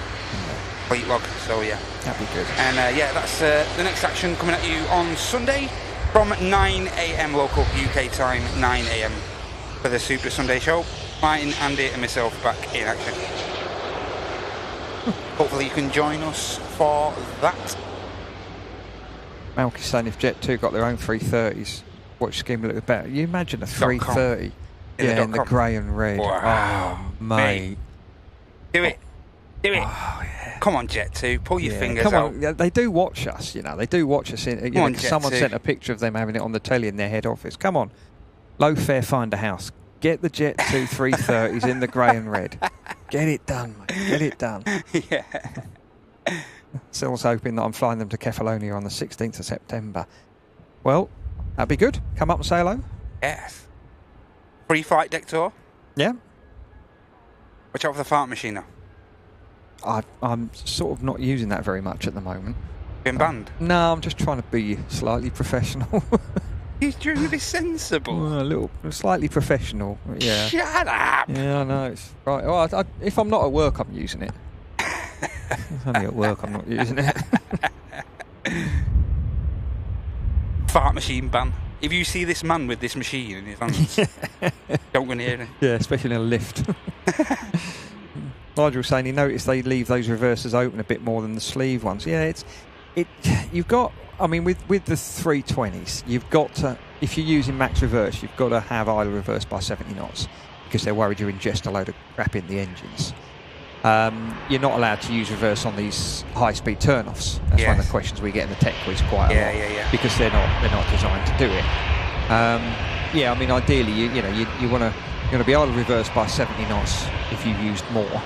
fleet log. So yeah, that'd be good. And yeah, that's the next action coming at you on Sunday from 9 AM local UK time, 9 AM for the Super Sunday show. Martin, Andy and myself back in action. Hopefully you can join us for that. Malky's saying if Jet 2 got their own 330s, watch scheme a little bit better. You imagine a 330 in the grey and red. Wow. Oh, mate. Do it. Do it. Oh, yeah. Come on, Jet 2. Pull your fingers out. out. Yeah, they do watch us, you know. They do watch us. Someone sent a picture of them having it on the telly in their head office. Come on. Low fare, find a house. Get the Jet 2 330s in the grey and red. Get it done, mate. Get it done. Yeah. Still's hoping that I'm flying them to Kefalonia on the 16th of September. Well, that'd be good. Come up and say hello. Yes. Free flight deck tour. Yeah. Watch out for the fart machine now. I'm sort of not using that very much at the moment. Been banned? No, I'm just trying to be slightly professional. He's trying to be sensible. Slightly professional. Yeah. Shut up. Yeah, I know. It's right. Well, if I'm not at work, I'm using it. It's only at work I'm not using it. Fart machine ban. If you see this man with this machine in his hands, don't go near him. Yeah, especially in a lift. Nigel was saying he noticed they leave those reversers open a bit more than the sleeve ones. Yeah, you've got. I mean, with the 320s, you've got to, if you're using max reverse, you've got to have idle reverse by 70 knots because they're worried you ingest a load of crap in the engines. You're not allowed to use reverse on these high-speed turn-offs. That's one of the questions we get in the tech quiz quite a lot. Because they're not designed to do it. Yeah, I mean, ideally, you want to be able to reverse by 70 knots if you used more.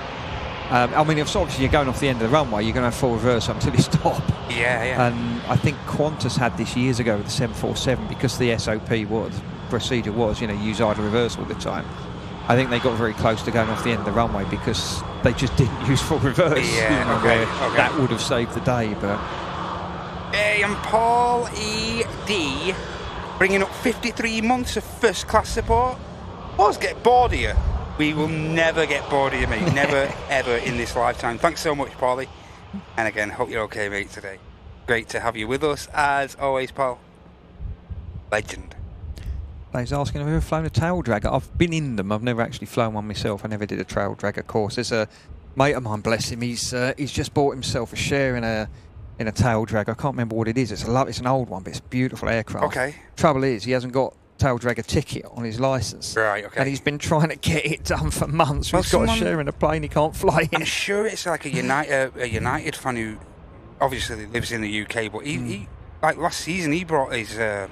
I mean, if obviously you're going off the end of the runway, you're going to have full reverse until you stop. Yeah. And I think Qantas had this years ago with the 747 because the SOP procedure was, use idle reverse all the time. I think they got very close to going off the end of the runway because they just didn't use full reverse. Yeah, okay. That would have saved the day, but... Hey, I'm Paul E.D. bringing up 53 months of first-class support. Let's get bored of you. We will never get bored of you, mate. Never, ever in this lifetime. Thanks so much, Paulie. And again, hope you're okay, mate, today. Great to have you with us, as always, Paul. Legend. He's asking if I've ever flown a tail dragger. I've been in them. I've never actually flown one myself. I never did a tail dragger course. There's a mate of mine, bless him. He's just bought himself a share in a tail dragger. I can't remember what it is. It's an old one, but it's a beautiful aircraft. Okay. Trouble is, he hasn't got tail dragger ticket on his licence. Right, okay. And he's been trying to get it done for months. Well, He's got a share in a plane he can't fly in. I'm sure it's like a United fan who obviously lives in the UK, but he like last season he brought his I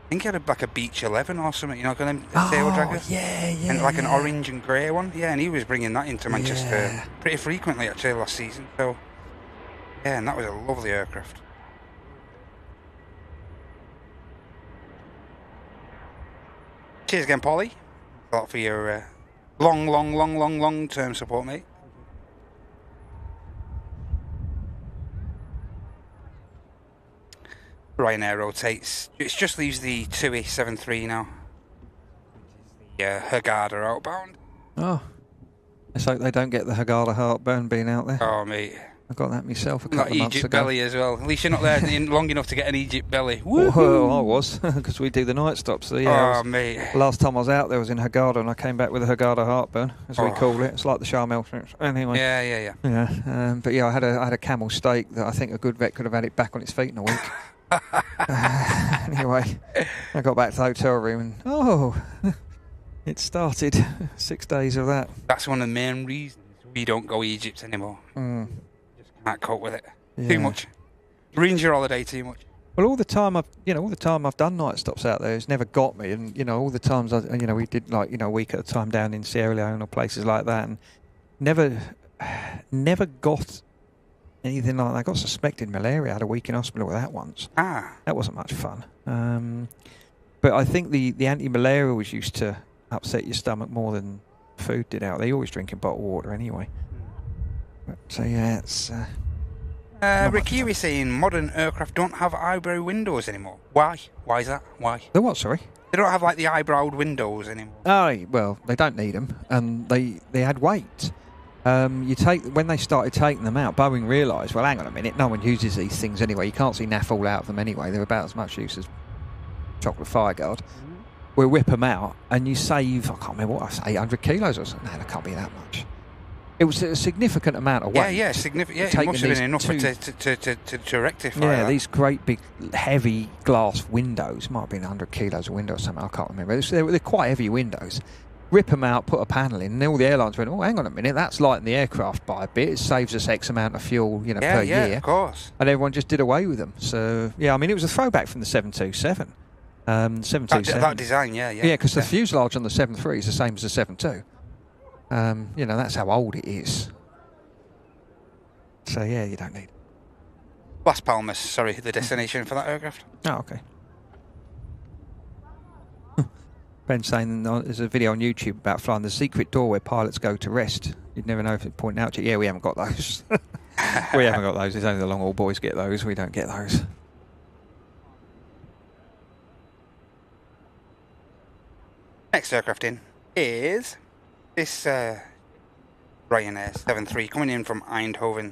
think he had like a Beach 11 or something, you know, a tail dragger. Yeah, yeah. And like an orange and grey one. Yeah, and he was bringing that into Manchester pretty frequently actually last season. So yeah, and that was a lovely aircraft. Cheers again, Polly. A lot for your long-term support, mate. Ryanair rotates. It just leaves the 2E73 now. Yeah, Hurghada outbound. Oh, let's hope they don't get the Hurghada heartburn being out there. Oh, mate. I got that myself a couple of months Egypt ago. belly as well. At least you're not there long enough to get an Egypt belly. Well, I was, because we do the night stops. So yeah, mate. Last time I was out there was in Hurghada, and I came back with a Hurghada heartburn, as we call it. It's like the Sharm El Sheikh. Anyway. Yeah. Yeah, but yeah, I had a camel steak that I think a good vet could have had it back on its feet in a week. Anyway, I got back to the hotel room, and it started 6 days of that. That's one of the main reasons we don't go Egypt anymore. Just can't cope with it. Too much. Ruins your holiday too much. Well, all the time I've done night stops out there, it's never got me. And all the times we did like a week at a time down in Sierra Leone or places like that, and never got anything like that. I got suspected malaria. I had a week in hospital with that once. That wasn't much fun. But I think the anti-malaria was used to upset your stomach more than food did out there. You're always drinking bottled water anyway. But, so yeah, it's. Ricky was saying modern aircraft don't have eyebrow windows anymore. Why? Why is that? Why? The what? Sorry. They don't have like the eyebrowed windows anymore. Oh well, they don't need them, and they had weight. When they started taking them out, Boeing realised, well, hang on a minute, no one uses these things anyway. You can't see naff all out of them anyway. They're about as much use as chocolate fireguard. We'll whip them out, and you save, I can't remember what I say, 800 kilos or something. No, that can't be that much. It was a significant amount of weight. Yeah, significant. Yeah, it must have been enough to rectify that. Yeah, these great big heavy glass windows, might have been 100 kilos of window or something, I can't remember. They're quite heavy windows. Rip them out, put a panel in, and all the airlines went, oh, hang on a minute, that's lighting the aircraft by a bit. It saves us X amount of fuel, per year. Yeah, of course. And everyone just did away with them. So, yeah, I mean, it was a throwback from the 727. 727. That design, yeah. Yeah, because the fuselage on the 73 is the same as the 72. That's how old it is. So, yeah, you don't need it. Las Palmas, sorry, the destination for that aircraft. Oh, okay. Ben's saying there's a video on YouTube about flying the secret door where pilots go to rest. You'd never know if it's pointing out to you. Yeah, we haven't got those. We haven't got those. It's only the long-haul boys get those. We don't get those. Next aircraft in is this Ryanair 73 coming in from Eindhoven.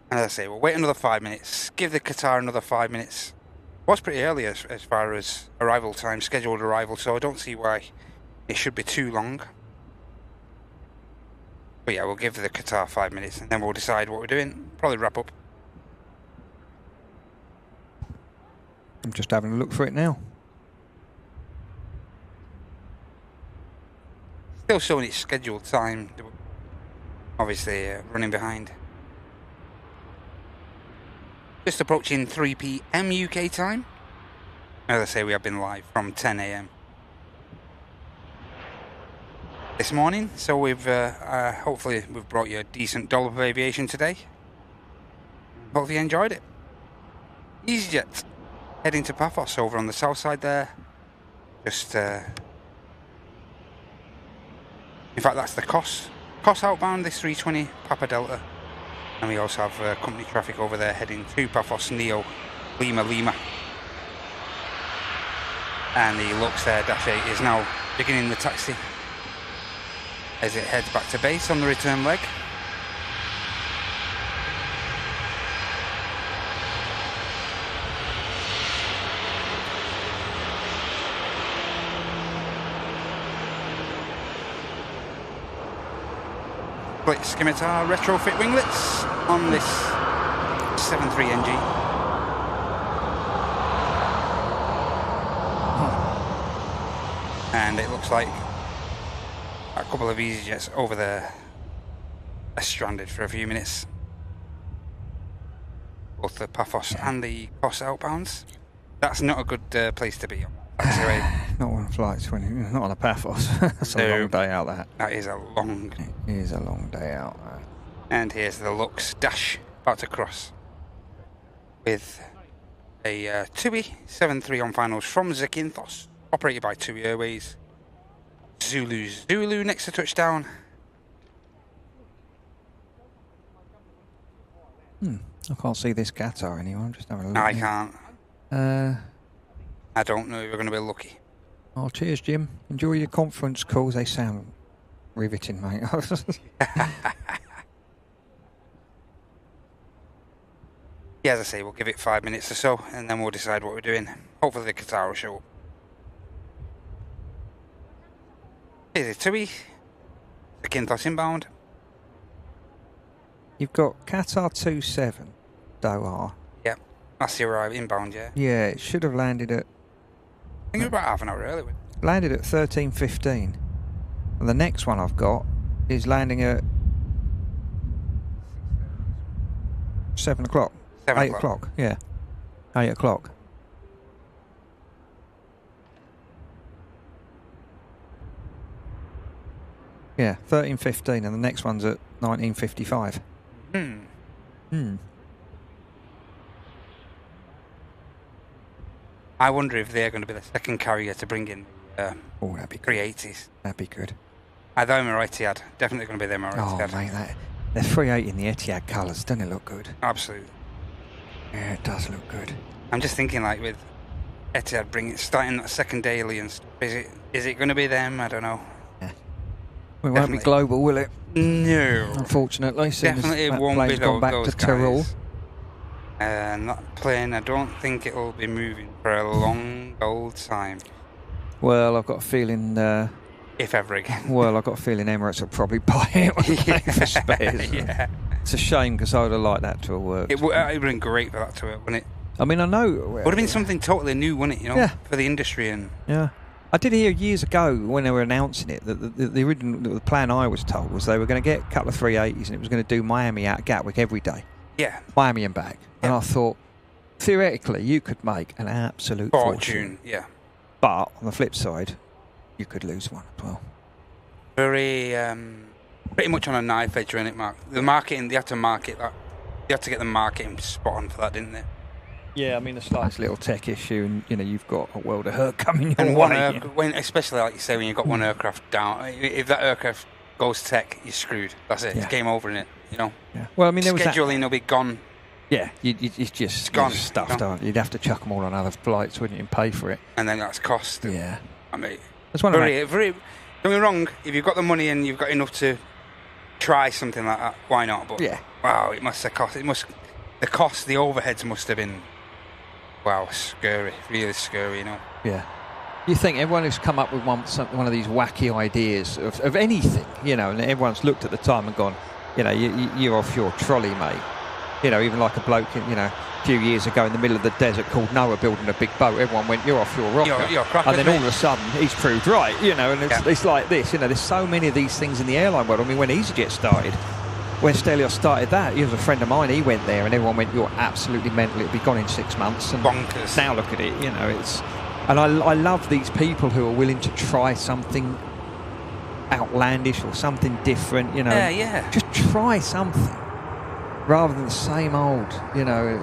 And as I say, we'll wait another 5 minutes. Give the Qatar another 5 minutes. Was pretty early as far as arrival time, scheduled arrival, so I don't see why it should be too long. But yeah, we'll give the Qatar 5 minutes and then we'll decide what we're doing. Probably wrap up. I'm just having a look for it now. Still showing its scheduled time. Obviously running behind. Just approaching 3 p.m. UK time. As I say, we have been live from 10 a.m. this morning, so we've hopefully we've brought you a decent dollop of aviation today. Hopefully you enjoyed it. EasyJet heading to Paphos over on the south side there. Just in fact, that's the Kos outbound, this 320 Papa Delta. And we also have company traffic over there heading to Paphos Neo Lima. And the Lux there, Dash 8, is now beginning the taxi as it heads back to base on the return leg. Split scimitar retrofit winglets on this 73 NG. and it looks like a couple of EasyJets over there are stranded for a few minutes. Both the Paphos and the Kos outbounds. That's not a good place to be on. Anyway, not on flights, not on a Paphos. That's a long day out, that. That is a long... It is a long day out, that. And here's the Lux Dash about to cross with a TUI 73 on finals from Zakynthos, operated by TUI Airways. Zulu next to touchdown. I can't see this Qatar anymore. I'm just having a look. No, I can't. I don't know if we're going to be lucky. Oh, cheers, Jim. Enjoy your conference calls. They sound riveting, mate. Yeah, as I say, we'll give it 5 minutes or so, and then we'll decide what we're doing. Hopefully the Qatar will show up. Here's it, TUI. Zakynthos inbound. You've got Qatar 27, Doha. Yep, that's the arrive inbound, yeah. Yeah, it should have landed at... I think we're about half an hour early. Landed at 13:15. And the next one I've got is landing at 7 o'clock. 8 o'clock, yeah. 8 o'clock. Yeah, 13:15, and the next one's at 19:55. I wonder if they're going to be the second carrier to bring in Oh, that'd be good. 380s. That'd be good. Either them or Etihad. Definitely going to be them or Oh, Etihad. mate, the 380 in the Etihad colours, doesn't it look good? Absolutely. Yeah, it does look good. I'm just thinking, like, with Etihad starting that second daily and stuff, is it going to be them? I don't know. Yeah. It won't be global, will it? No. Unfortunately, Definitely it that won't be plane's gone back those to Tyrol. guys. And that plane, I don't think it'll be moving for a long old time. Well, I've got a feeling... if ever again. Well, I've got a feeling Emirates will probably buy it when they pay for spares. Yeah. It's a shame because I would have liked that to have worked. It would have been great for that to work, wouldn't it? I mean, I know... It would have been something totally new, wouldn't it, you know, Yeah. for the industry. And Yeah. I did hear years ago when they were announcing it that the original the plan I was told was they were going to get a couple of 380s and it was going to do Miami out of Gatwick every day. Yeah. Miami and back. Yeah. And I thought, theoretically, you could make an absolute fortune. Yeah. But on the flip side, you could lose one as well. Very, pretty much on a knife edge, isn't it, Mark? The marketing, they had to market that. They had to get the marketing spot on for that, didn't they? Yeah, I mean, the slightest little tech issue, and you know, you've got a world of hurt coming your And way. when, especially like you say, when you've got one aircraft down, if that aircraft goes tech, you're screwed. That's it. Yeah. It's game over, innit? You know. Yeah. Well, I mean, there was that. Scheduling will be gone. Yeah, it's just gone, stuffed, you know? aren't you? You'd have to chuck them all on other flights, wouldn't you, and pay for it? And then that's cost. Yeah. I mean, That's one of very. Don't get me wrong. If you've got the money and you've got enough to try something like that, why not? But yeah. wow, it must have cost. The cost, the overheads must have been. Wow, scary, really scary, you know. Yeah. You think everyone who's come up with one of these wacky ideas of anything, you know, and everyone's looked at the time and gone, you know, you're off your trolley, mate. You know, even like a bloke, you know, a few years ago in the middle of the desert called Noah building a big boat, everyone went, you're off your rocker. You're crackers, and then all of a sudden, he's proved right, you know, and it's like this, you know, there's so many of these things in the airline world. I mean, when EasyJet started, when Stelios started that, he was a friend of mine, he went there and everyone went, you're absolutely mental, it'll be gone in 6 months. And bonkers. Now look at it, you know, it's... And I love these people who are willing to try something outlandish or something different, you know. Yeah, yeah. Just try something rather than the same old, you know.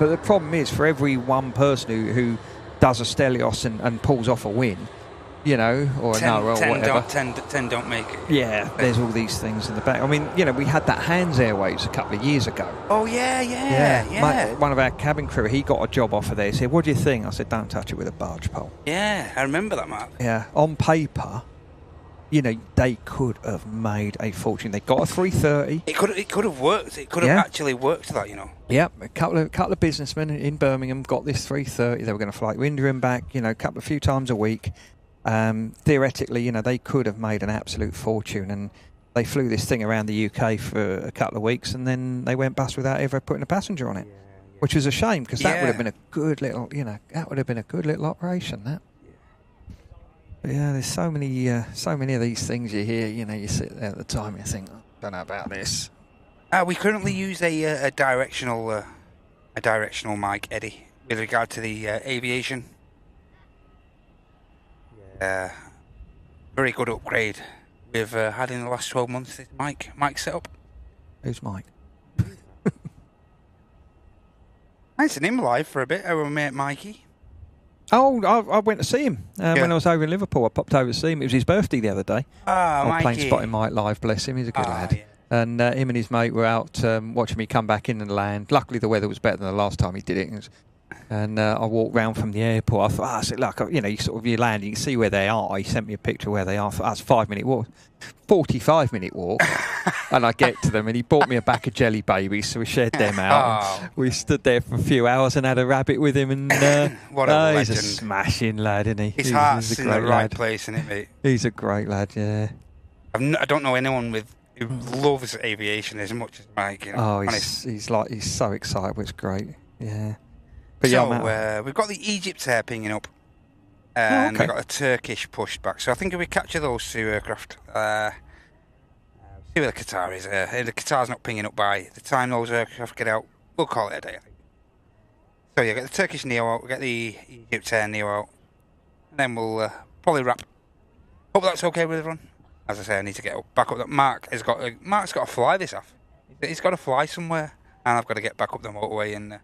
But the problem is, for every one person who does a Stelios and pulls off a win, you know, or no, or whatever. 10 don't make it. Yeah, there's all these things in the back. I mean, you know, we had that Hands Airways a couple of years ago. Oh, yeah. One of our cabin crew, he got a job offer there. He said, what do you think? I said, don't touch it with a barge pole. Yeah, I remember that, Mark. Yeah, on paper, you know, they could have made a fortune. They got a 330. It could have worked. It could have actually worked, that, you know. Yep, a couple of businessmen in Birmingham got this 330. They were going to fly to India and back, you know, a few times a week. Theoretically, you know, they could have made an absolute fortune, and they flew this thing around the UK for a couple of weeks, and then they went bust without ever putting a passenger on it, which was a shame because that would have been a good little, you know, that would have been a good little operation. That. But yeah, there's so many of these things you hear. You know, you sit there at the time and you think, oh, don't know about this. We currently use a directional mic, Eddie, with regard to the aviation. Very good upgrade we've had in the last 12 months. This mic setup. Who's Mike? I seen him live for a bit. Our mate Mikey. Oh, I went to see him when I was over in Liverpool. I popped over to see him. It was his birthday the other day. Ah, Mikey. Planespotting Mike live, bless him. He's a good lad. Yeah. And him and his mate were out watching me come back in and land. Luckily, the weather was better than the last time he did it. And I walked round from the airport. I said, look, you know, you land, you can see where they are. He sent me a picture of where they are. That's a 5-minute walk. 45-minute walk. And I get to them, and he bought me a pack of jelly babies, so we shared them out. We stood there for a few hours and had a rabbit with him. And what a legend. He's a smashing lad, isn't he? His heart's in the right place, isn't it, mate? He's a great lad, yeah. I don't know anyone who loves aviation as much as Mike. You know, he's so excited. It's great, yeah. But so we've got the Egypt Air pinging up, and we've got a Turkish pushed back. So I think if we capture those two aircraft, see where the Qatar is. If the Qatar's not pinging up by the time those aircraft get out, we'll call it a day, I think. So yeah, get the Turkish Neo out, we'll get the Egypt Air Neo out, and then we'll probably wrap. Hope that's okay with everyone. As I say, I need to get back up. That Mark's got to fly this off. He's got to fly somewhere, and I've got to get back up the motorway and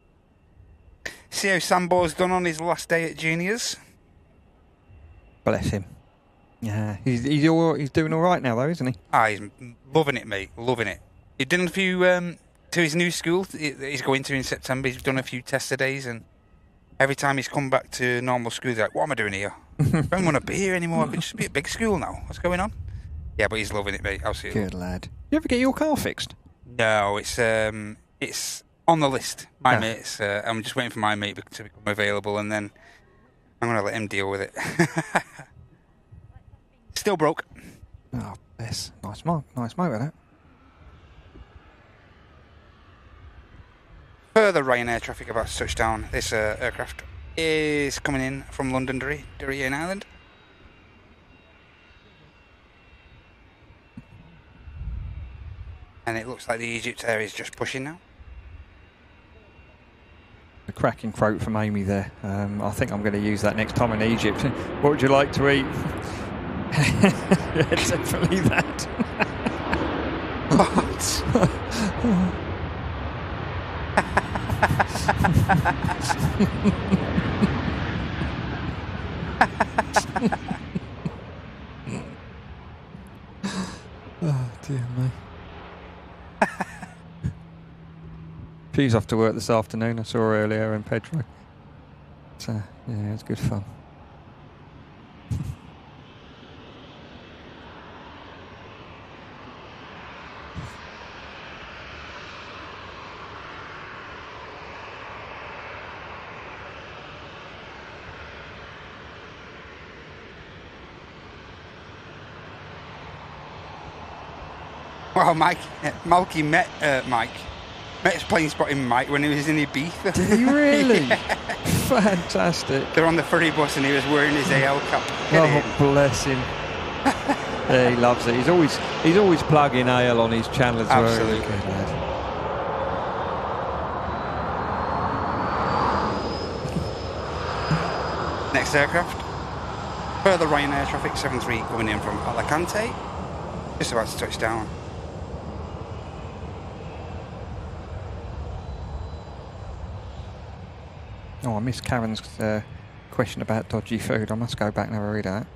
see how Sambo's done on his last day at juniors. Bless him. Yeah, he's doing all right now, though, isn't he? He's loving it, mate. Loving it. He's done a few to his new school. He's going to in September. He's done a few tester days, and every time he's come back to normal school, he's like, "What am I doing here? I don't want to be here anymore. I could just be at big school now. What's going on?" Yeah, but he's loving it, mate. Absolutely. Good lad. You ever get your car fixed? No, it's on the list. My mate's. I'm just waiting for my mate to become available, and then I'm going to let him deal with it. Still broke. Oh, yes. Nice motor, that. Further Ryanair traffic about to touch down. This aircraft is coming in from Londonderry, in Ireland. And it looks like the Egypt Air is just pushing now. A cracking quote from Amy there. I think I'm going to use that next time in Egypt. What would you like to eat? Yeah, definitely that. What? Oh dear me. She's off to work this afternoon. I saw her earlier in Pedro. So yeah, it's good fun. Well, Malky met Mike. Met his plane spotting Mike when he was in Ibiza. Did he really? Yeah. Fantastic. They're on the ferry bus and he was wearing his AL cap. Oh, bless him. Yeah, he loves it. He's always plugging AL on his channel as well. Absolutely. Good lad. Next aircraft. Further Ryanair traffic 73 coming in from Alicante. Just about to touch down. Oh, I missed Karen's question about dodgy food. I must go back and have a read at that.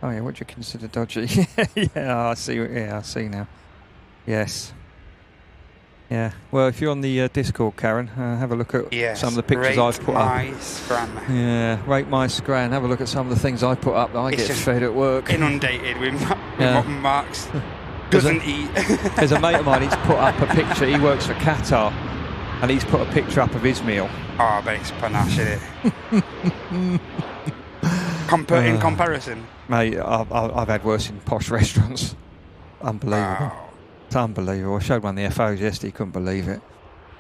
Oh yeah, what do you consider dodgy? Yeah, I see. Yeah, I see now. Yes. Yeah. Well, if you're on the Discord, Karen, have a look at some of the pictures I've put up. Rate my scran. Yeah, rate my scran. Have a look at some of the things I put up that I get fed at work. Inundated with what Mark's doesn't eat. There's a mate of mine. He's put up a picture. He works for Qatar, and he's put a picture up of his meal. Oh, I bet it's panache, isn't it? In comparison, mate, I've had worse in posh restaurants. Unbelievable. Wow. It's unbelievable. I showed one of the FOs yesterday. He couldn't believe it.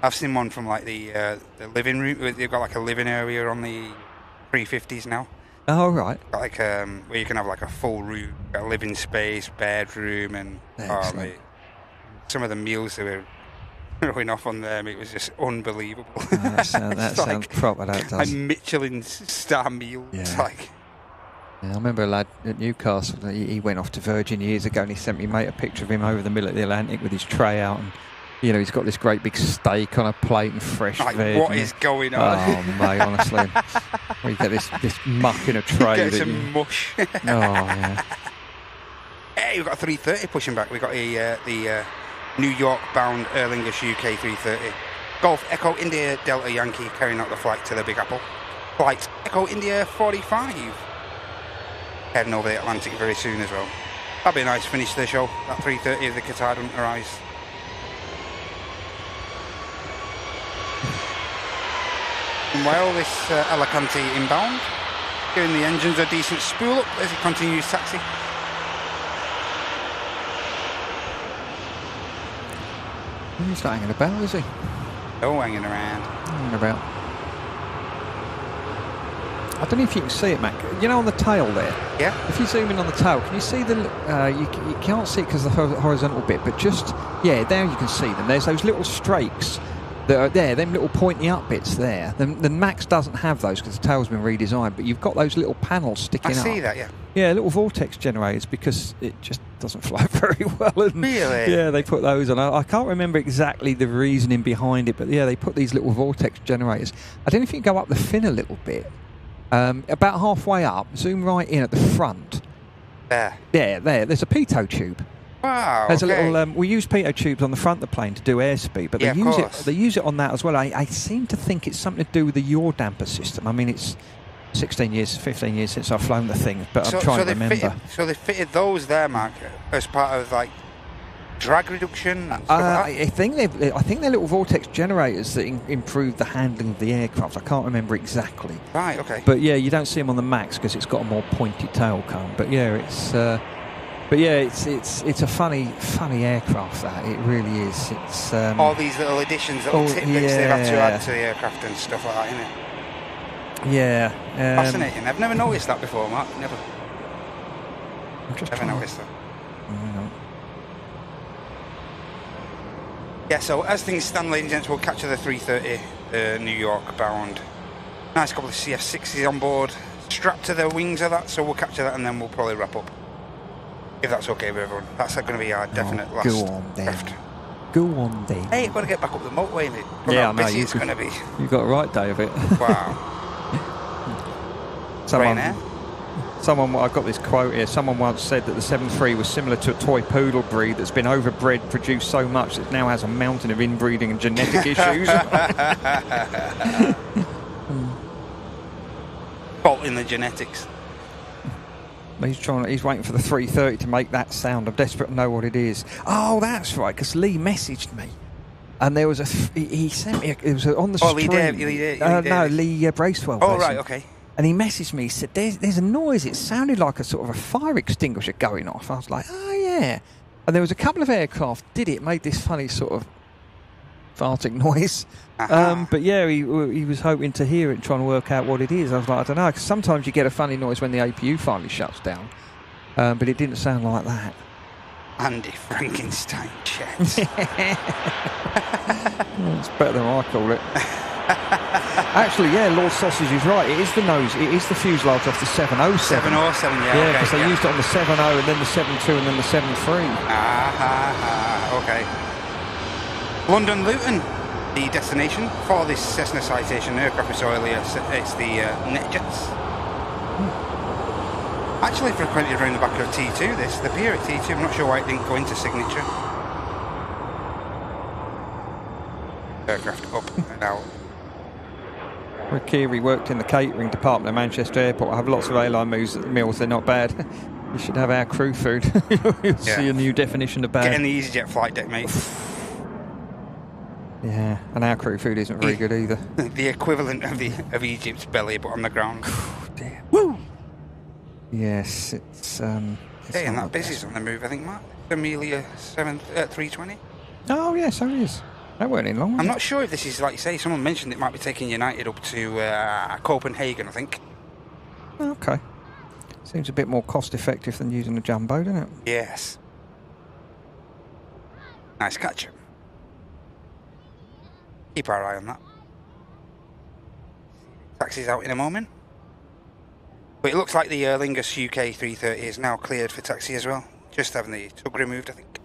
I've seen one from like the living room. They've got like a living area on the 350s now. Oh, right. Like where you can have like a full room, a living space, bedroom, and Excellent. mate, some of the meals they were throwing off on them, it was just unbelievable. That sounds proper, that does. A Michelin star meal. It's Yeah. like, Yeah, I remember a lad at Newcastle, he went off to Virgin years ago and he sent me, mate, a picture of him over the middle of the Atlantic with his tray out, and you know, he's got this great big steak on a plate and fresh veg. what is going on? Oh, mate, honestly. You get this muck in a tray. Get some mush. Oh, yeah. Hey, we've got a 330 pushing back. We've got the New York bound Aer Lingus UK 330. Golf Echo India Delta Yankee carrying out the flight to the Big Apple. Flight Echo India 45. Heading over the Atlantic very soon as well. That'd be a nice finish to the show. That 330 of the Qatar doesn't arise. Well, this Alicante inbound, giving the engines a decent spool up as it continues taxi. He's not hanging about, is he? No hanging around. Hanging about. I don't know if you can see it, Mac. You know, on the tail there. Yeah. If you zoom in on the tail, can you see the? You can't see it because of the horizontal bit, but just there you can see them. There's those little streaks that are there, them little pointy up bits there. The Max doesn't have those because the tail's been redesigned, but you've got those little panels sticking up. I see that, yeah. Yeah, little vortex generators, because it just doesn't fly very well. And really? Yeah, they put those on. I can't remember exactly the reasoning behind it, but yeah, they put these little vortex generators. I don't know if you can go up the fin a little bit. About halfway up, zoom right in at the front. There. Yeah, there's a pitot tube. Wow. There's okay. a little. We use pitot tubes on the front of the plane to do airspeed, but Yeah, they use it on that as well. I seem to think it's something to do with the yaw damper system. I mean, it's 15 years since I've flown the thing, but I'm trying to remember. So they fitted those there, Mark, as part of like drag reduction. And stuff like I think they're little vortex generators that improve the handling of the aircraft. I can't remember exactly. Right. Okay. But yeah, you don't see them on the Max because it's got a more pointy tail cone. But yeah, it's a funny aircraft. That it really is. It's all these little additions, little tidbits they've had to add to the aircraft and stuff like that, isn't it? Yeah. Fascinating. I've never noticed that before, Mark. Never. Never noticed that. Yeah, so as things stand, ladies and gents, we'll capture the 330 New York bound. Nice couple of CF6s on board, strapped to the wings of that, so we'll capture that and then we'll probably wrap up. If that's okay with everyone. That's going to be our definite last go on then. craft. Go on then. Hey, you've got to get back up the motorway, mate. Yeah, how I know. busy it's going to be. You've got a right day of it. Wow. I've got this quote here. Someone once said that the 7.3 was similar to a toy poodle breed that's been overbred, produced so much that it now has a mountain of inbreeding and genetic issues. Fault in the genetics. He's waiting for the 330 to make that sound. I'm desperate to know what it is. Oh, that's right, because Lee messaged me. And there was he sent me, it was on the stream. Lee Bracewell. Oh, right, okay. And he messaged me, he said, there's a noise. It sounded like a sort of a fire extinguisher going off. I was like, oh, yeah. And there was a couple of aircraft made this funny sort of farting noise. But yeah, he was hoping to hear it and trying to work out what it is. I was like, I don't know, because sometimes you get a funny noise when the APU finally shuts down. But it didn't sound like that. Andy Frankenstein jets. It's better than I call it. Actually, yeah, Lord Sausage is right. It is the nose. It is the fuselage off the 707. 707, yeah. Yeah, because they used it on the 70 and then the 72 and then the 73. Okay. London Luton, the destination for this Cessna Citation aircraft we saw earlier. It's the NetJets. Actually frequented around the back of T2, the pier at T2. I'm not sure why it didn't go into signature. Aircraft up and out. Kiri worked in the catering department at Manchester Airport. I have lots of airline meals. They're not bad. You should have our crew food. You'll see a new definition of bad. Getting the EasyJet flight deck, mate. Yeah, and our crew food isn't very good either. The equivalent of Egypt's belly, but on the ground. Dear. Woo! Yes, it's. And that busy's on the move, I think, Mark. Amelia 320. Oh yeah, so it is. That weren't in long. I'm not sure if this is, like you say, someone mentioned it might be taking United up to Copenhagen, I think. Okay. Seems a bit more cost effective than using a jumbo, doesn't it? Yes. Nice catch. Keep our eye on that. Taxi's out in a moment. But it looks like the Aer Lingus UK 330 is now cleared for taxi as well. Just having the tug removed, I think.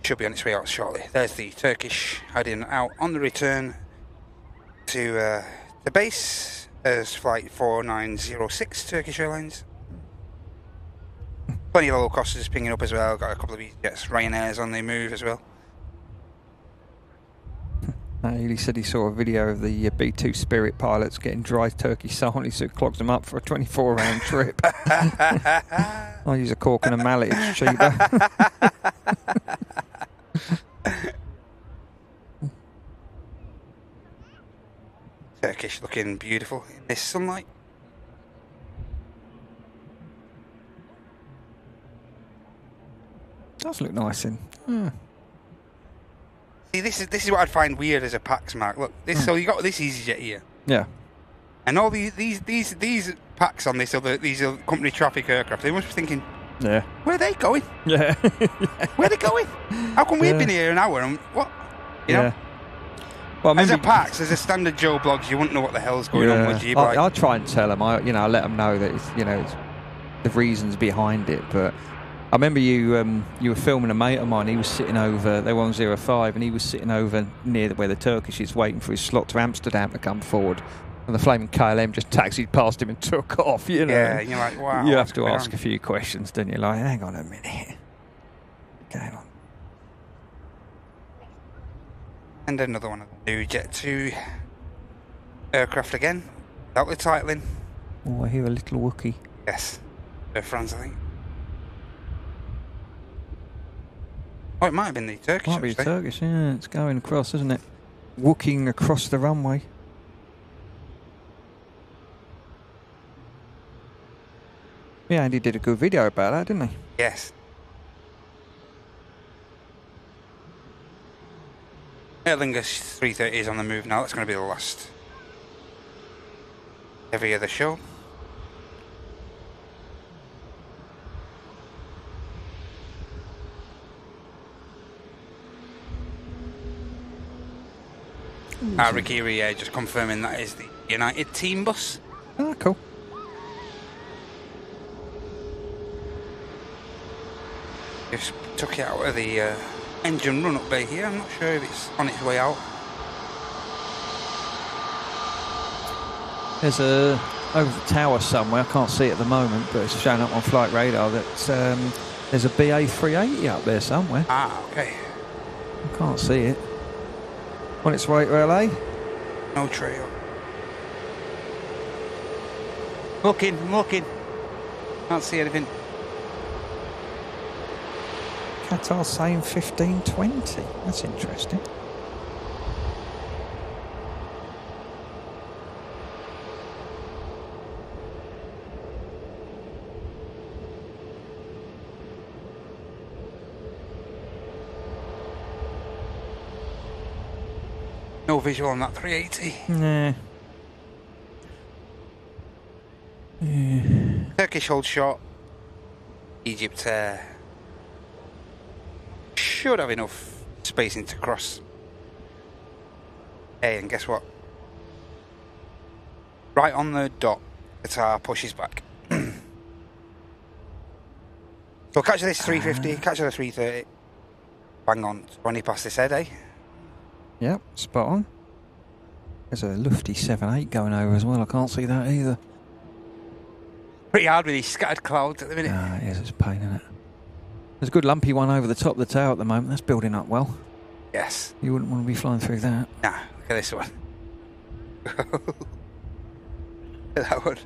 Should be on its way out shortly. There's the Turkish heading out on the return to the base as flight 4906 Turkish Airlines. Plenty of low costers pinging up as well. Got a couple of EasyJets, Ryanair's on the move as well. He said he saw a video of the B2 Spirit pilots getting dry turkey sarnies, so it clogs them up for a 24-round trip. I'll use a cork and a mallet, it's cheaper. Turkish looking beautiful in this sunlight. Does look nice in. See, this is what I'd find weird as a Pax, Mark. Look, this. So you got this EasyJet here. Yeah. And all these Pax on these other company traffic aircraft. They must be thinking, Yeah. where are they going? Yeah. Where are they going? How come we've been here an hour and what? You know? Well, as a Pax, as a standard Joe blogs, you wouldn't know what the hell's going on with you. I'll try and tell them. I let them know that it's the reasons behind it. But I remember you were filming a mate of mine. He was sitting over. They were on 05, and he was sitting over near where the Turkish is, waiting for his slot to Amsterdam to come forward. And the flaming KLM just taxied past him and took off. You know. Yeah, and you're like, wow. You have to ask a few questions, don't you? Like, hang on a minute. Going on. And another one of the new Jet 2 aircraft again, without the titling. Oh, I hear a little Wookiee. Yes, Air France, I think. Oh, it might have been the Turkish. Might be Turkish, yeah. It's going across, isn't it? Wookieing across the runway. Yeah, and he did a good video about that, didn't he? Yes. Aer Lingus 330 is on the move now. That's going to be the last heavy of the show. Ricky Rie just confirming that is the United team bus. Oh, cool. Just took it out of the engine run-up bay here. I'm not sure if it's on its way out. There's over the tower somewhere, I can't see it at the moment, but it's showing up on flight radar that there's a BA 380 up there somewhere. Ah, okay. I can't see it. On its way to LA? No trail. Looking. Can't see anything. Qatar saying 1520. That's interesting. No visual on that 380. Nah. Yeah. Turkish hold short. Egypt should have enough spacing to cross. Hey, and guess what? Right on the dot, Qatar pushes back. So catch this 350, catch the 330. Bang on, 20 past this head, eh? Yep, spot on. There's a lufty 7.8 going over as well. I can't see that either. Pretty hard with these scattered clouds at the minute. Ah, it is. It's a pain, isn't it? There's a good lumpy one over the top of the tower at the moment. That's building up well. Yes. You wouldn't want to be flying through that. Nah, look at this one. That one.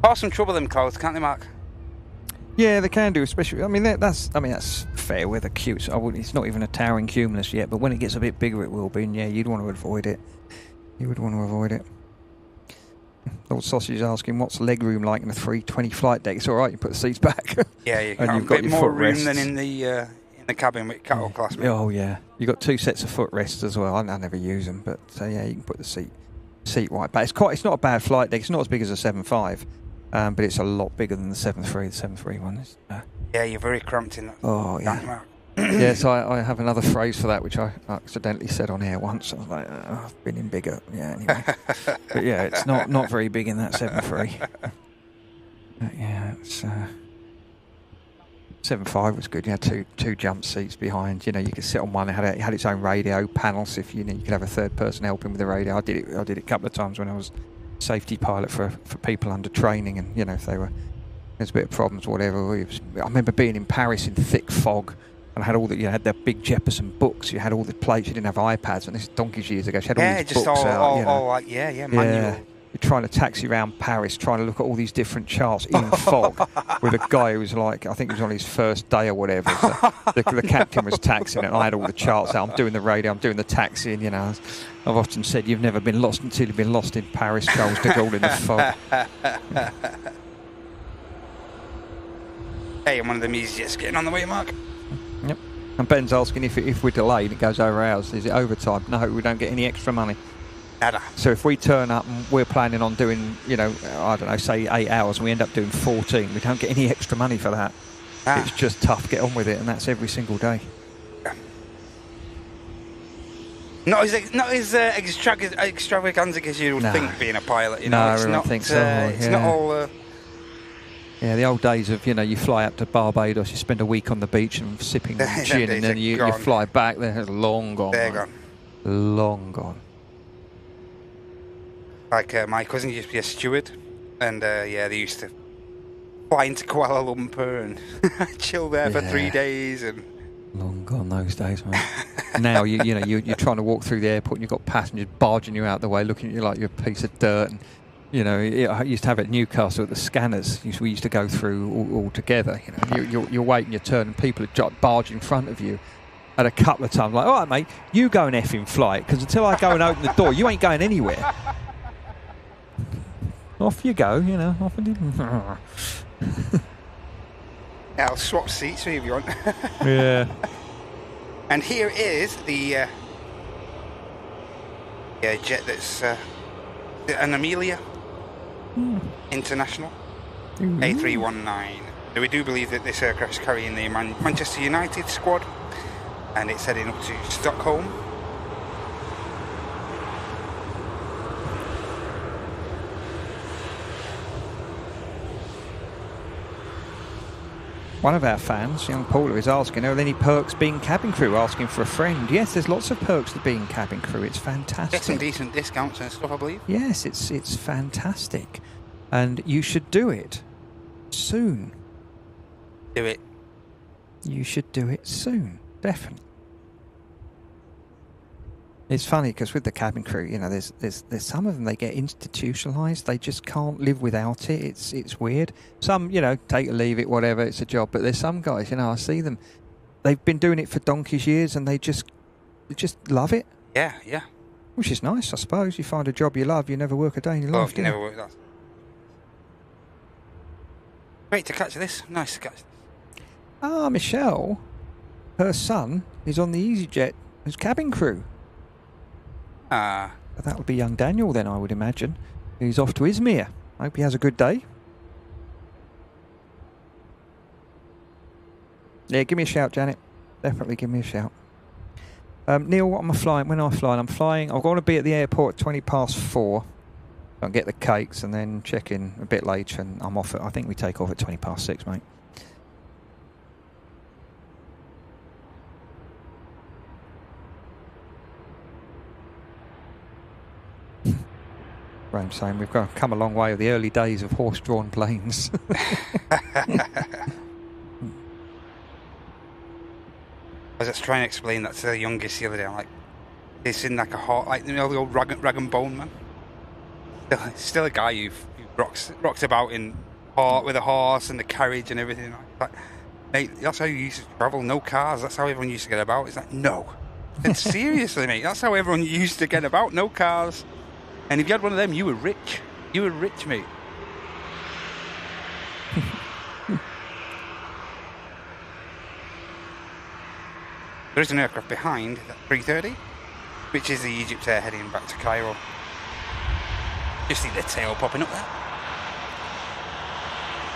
Cause some trouble them clouds, can't they, Mark? Yeah, they can do, especially. I mean, that's fair weather cute. So it's not even a towering cumulus yet, but when it gets a bit bigger, it will be. And yeah, you'd want to avoid it. You would want to avoid it. Old Sausage is asking, what's legroom like in a 320 flight deck? It's all right, you put the seats back. Yeah, you and got you've a got bit your more room footrests. than in the in the cabin with cattle class, mate. Oh yeah, you got 2 sets of footrests as well. I never use them, but yeah, you can put the seat right back. It's not a bad flight deck. It's not as big as a 7.5, but it's a lot bigger than the 7.3. The 7.3 one is. Yeah, you're very cramped in that. Oh yeah. Yeah, so I have another phrase for that, which I accidentally said on air once. I was like, I've been in bigger. Yeah, anyway. But yeah, it's not very big in that 7.3. Yeah, it's 7.5 was good. You had two jump seats behind. You know, you could sit on one. It had its own radio panels. If you could have a third person helping with the radio. I did it a couple of times when I was safety pilot for people under training, and you know, if there's a bit of problems, whatever. I remember being in Paris in thick fog. And had all the, you had the big Jefferson books. You had all the plates. You didn't have iPads, and this is donkey's years ago. She had all these just books out. all like manual. Yeah. You're trying to taxi around Paris, trying to look at all these different charts in fog with a guy who was like, I think he was on his first day or whatever. So the captain was taxiing, and I had all the charts out. I'm doing the radio. I'm doing the taxiing. You know, I've often said you've never been lost until you've been lost in Paris. Charles de Gaulle in the fog. Hey, I'm one of them EasyJets getting on the way, Mark. Yep. And Ben's asking if we're delayed, it goes over hours. Is it overtime? No, we don't get any extra money. Nada. So if we turn up and we're planning on doing, you know, I don't know, say 8 hours, and we end up doing 14, we don't get any extra money for that. It's just tough. Get on with it, and that's every single day. Not as extravagant as you would think being a pilot. You know, no, it's I not. Think so. It's not all. Yeah, the old days of, you know, you fly up to Barbados, you spend a week on the beach and sipping gin, and then you fly back. They're long gone. They're gone. Long gone. Like my cousin used to be a steward, and yeah, they used to fly into Kuala Lumpur and chill there for 3 days. And long gone those days, mate. Now you're trying to walk through the airport, and you've got passengers barging you out the way, looking at you like you're a piece of dirt. And, you know, I used to have it at Newcastle at the scanners. We used to go through all together. You know, you're waiting your turn, and people are barging in front of you. At a couple of times, like, all right, mate, you go and F in flight, because until I go and open the door, you ain't going anywhere. Off you go, you know. Off and yeah, I'll swap seats with you if you want. Yeah. And here is the jet that's an Amelia International A319. So we do believe that this aircraft is carrying the Manchester United squad, and it's heading up to Stockholm. One of our fans, young Paula, is asking, are there any perks being cabin crew? Asking for a friend. Yes, there's lots of perks to being cabin crew. It's fantastic. Get some decent discounts and stuff, I believe. Yes, it's fantastic. And you should do it soon. Do it. You should do it soon, definitely. It's funny because with the cabin crew, you know, there's some of them, they get institutionalized. They just can't live without it. It's weird. Some, you know, take it, leave it, whatever. It's a job. But there's some guys, you know, I see them. They've been doing it for donkey's years, and they just love it. Yeah. Which is nice, I suppose. You find a job you love, you never work a day in your life. You never work that. Great to catch this. Nice to catch this. Ah, Michelle, her son is on the EasyJet as cabin crew. That'll be young Daniel then, I would imagine. He's off to Izmir. I hope he has a good day. Yeah, give me a shout, Janet. Definitely give me a shout. Neil, what am I flying? When am I flying? I'm going to be at the airport at 4:20. I'll get the cakes and then check in a bit later, and I'm off. I think we take off at 6:20, mate. Graham's saying we've come a long way of the early days of horse-drawn planes. I was just trying to explain that to the youngest the other day. I'm like, it's in like a heart, like, you know, the old rag and bone man. Still a guy who rocks about in heart with a horse and the carriage and everything. Like, mate, that's how you used to travel. No cars. That's how everyone used to get about. It's like, no. And seriously, mate, that's how everyone used to get about. No cars. And if you had one of them, you were rich. You were rich, mate. There is an aircraft behind, that 330, which is the Egypt Air heading back to Cairo. Just see the tail popping up there.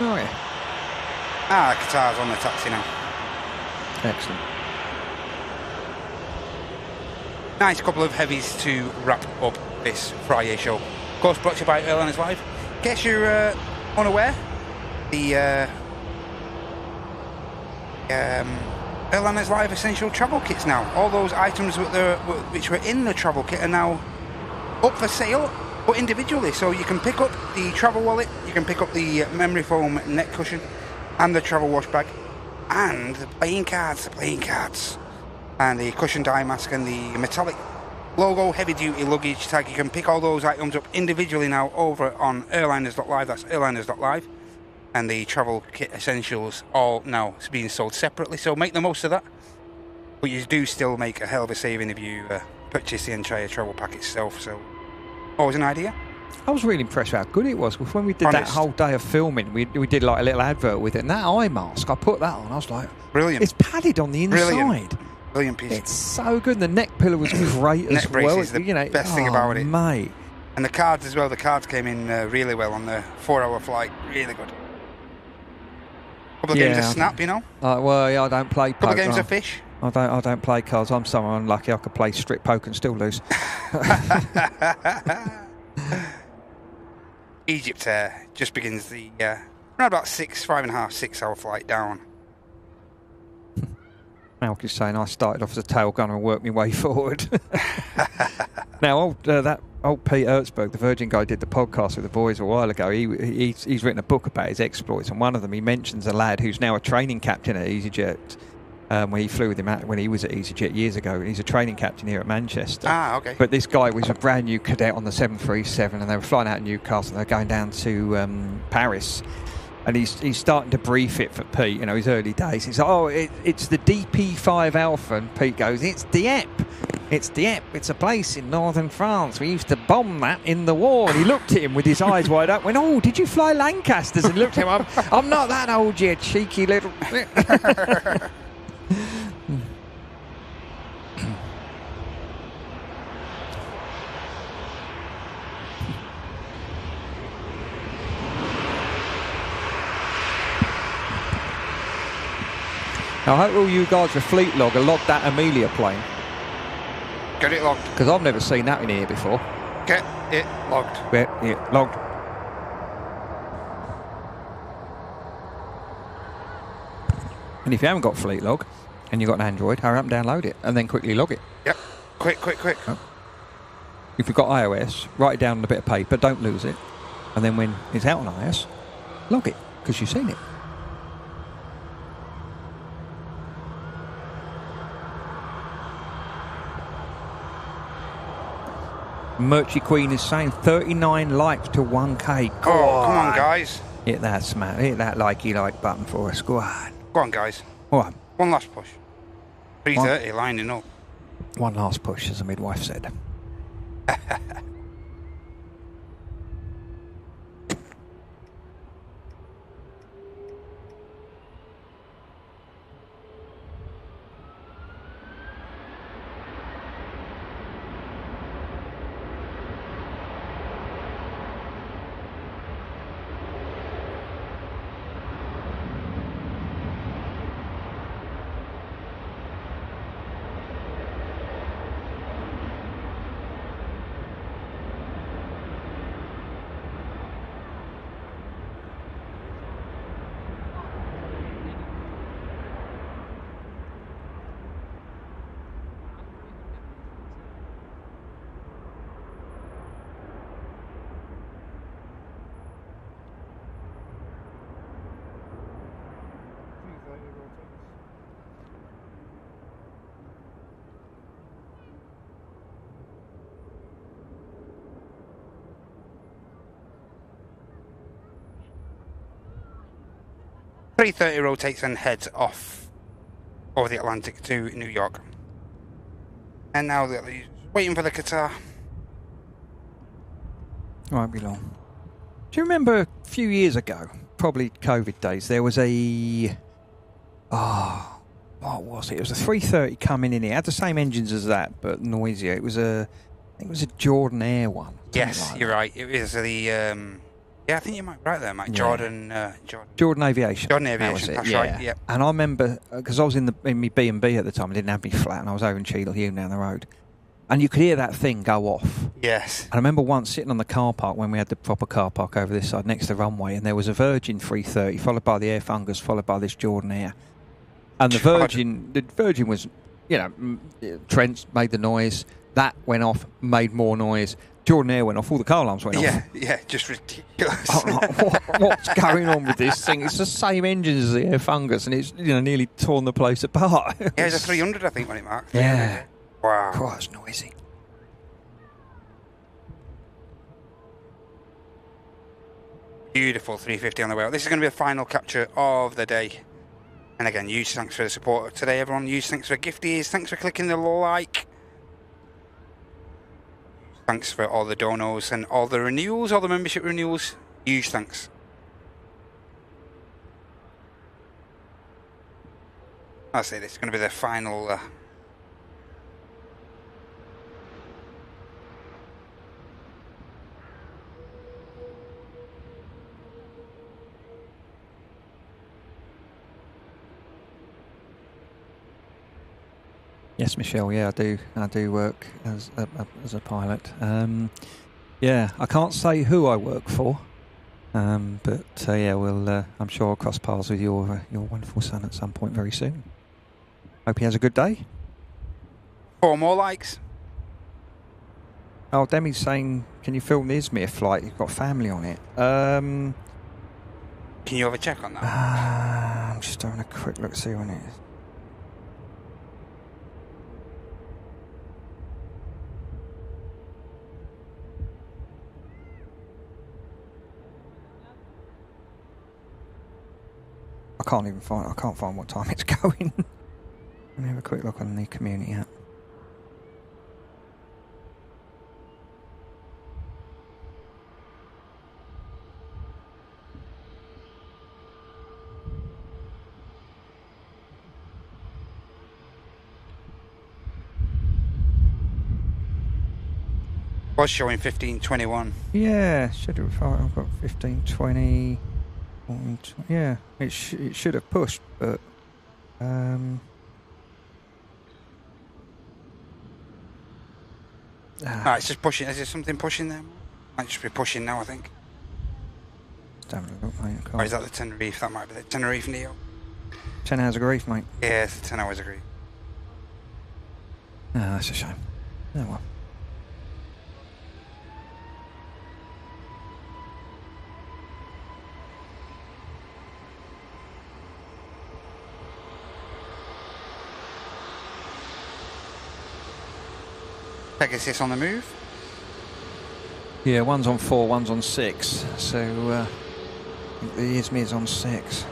Oh yeah. Qatar's on the taxi now. Excellent. Nice couple of heavies to wrap up this Friday show. Of course, brought to you by Airliners Live. In case you're unaware, the Airliners Live Essential Travel Kits now. All those items which were in the travel kit are now up for sale, but individually. So you can pick up the travel wallet, you can pick up the memory foam neck cushion, and the travel wash bag, and the playing cards, and the cushion dye mask, and the metallic logo heavy duty luggage tag. You can pick all those items up individually now over on airliners.live. That's airliners.live. And the travel kit essentials all now being sold separately, so make the most of that. But you do still make a hell of a saving if you purchase the entire travel pack itself, so always an idea. I was really impressed with how good it was. When we did that whole day of filming, we did like a little advert with it, and that eye mask, I put that on, I was like, brilliant. It's padded on the inside. Brilliant piece. It's so good. The neck pillow was great as well. Neck brace is the best thing about it. Mate. And the cards as well, the cards came in really well on the 4-hour flight, really good. Couple of games of Snap, you know? Well, yeah, I don't play poker. Couple of games of Fish. I don't play cards. I'm so unlucky I could play strip poker and still lose. Egypt Air just begins the around about 5.5, 6 hour flight down. Malk is saying I started off as a tail gunner and worked my way forward. Now, that old Pete Ertzberg, the Virgin guy, did the podcast with the boys a while ago. He's written a book about his exploits, and one of them he mentions a lad who's now a training captain at EasyJet. When he flew with him when he was at EasyJet years ago. He's a training captain here at Manchester. Okay. But this guy was a brand new cadet on the 737, and they were flying out of Newcastle, and they're going down to Paris. And he's starting to brief it for Pete, you know, his early days. He's like, oh, it's the DP5 Alpha. And Pete goes, it's Dieppe. It's Dieppe. It's a place in northern France. We used to bomb that in the war. And he looked at him with his eyes wide up, went, oh, did you fly Lancasters? And looked at him, I'm not that old, you cheeky little... Now, I hope all you guys with Fleet Log are logged that Amelia plane. Get it logged. Because I've never seen that in here before. Get it logged. Get it logged. And if you haven't got Fleet Log and you've got an Android, hurry up and download it and then quickly log it. Yep. Quick. Oh. If you've got iOS, write it down on a bit of paper, don't lose it. And then when it's out on iOS, log it because you've seen it. Merchy Queen is saying 39 likes to 1K. Come on, guys. Hit that smack. Hit that likey like button for us. Go on. Go on, guys. What? One last push. 330 lining up. One last push, as the midwife said. 330 rotates and heads off over the Atlantic to New York. And now they're waiting for the Qatar. Won't be long. Do you remember a few years ago, probably COVID days, there was a what was it? It was a 330 coming in here. It had the same engines as that, but noisier. It was a, I think it was a Jordan Air one. Yes, like you're that. right. It was the yeah, I think you might be right there, Mike. Yeah. Jordan Jordan Aviation. Jordan That was Aviation. it, That's yeah. right. Yep. And I remember because I was in my B&B at the time. I didn't have me flat, and I was over in Cheadle Hulme down the road, and you could hear that thing go off. Yes. And I remember once sitting on the car park when we had the proper car park over this side next to the runway, and there was a Virgin 330 followed by the Air Fungus, followed by this Jordan Air. And the Virgin was, you know, Trent made the noise. That went off, made more noise. Jordan Air went off, all the car alarms went off. Yeah, just ridiculous. I'm like, what's going on with this thing? It's the same engine as the Air Fungus, and it's, you know, nearly torn the place apart. Yeah, it was a 300, I think, when it marked. Yeah. Wow. God, it's noisy. Beautiful 350 on the wheel. This is going to be the final capture of the day. And again, huge thanks for the support today, everyone. Huge thanks for gifties. Thanks for clicking the like. Thanks for all the donos and all the renewals, all the membership renewals. Huge thanks. I'll say this is going to be the final. Yes, Michelle. Yeah, I do work as a pilot. Yeah, I can't say who I work for, but yeah, we'll. I'm sure I'll cross paths with your wonderful son at some point very soon. Hope he has a good day. 4 more likes. Oh, Demi's saying, can you film the Izmir flight? You've got family on it. Can you have a check on that? I'm just having a quick look, see when it is. I can't find what time it's going. Let me have a quick look on the community app. Was showing 15:21. Yeah, should have. I've got 15:20. Yeah, it should have pushed, but It's just pushing. Is there something pushing there? Might just be pushing now, I think. Don't look, mate. Or is that the Tenerife? That might be the Tenerife Neo. 10 hours of grief, mate. Yeah, it's the 10 hours of grief. No, that's a shame. Oh well. Pegasus on the move. Yeah, one's on 4, one's on 6. So I think the Izmir's on 6.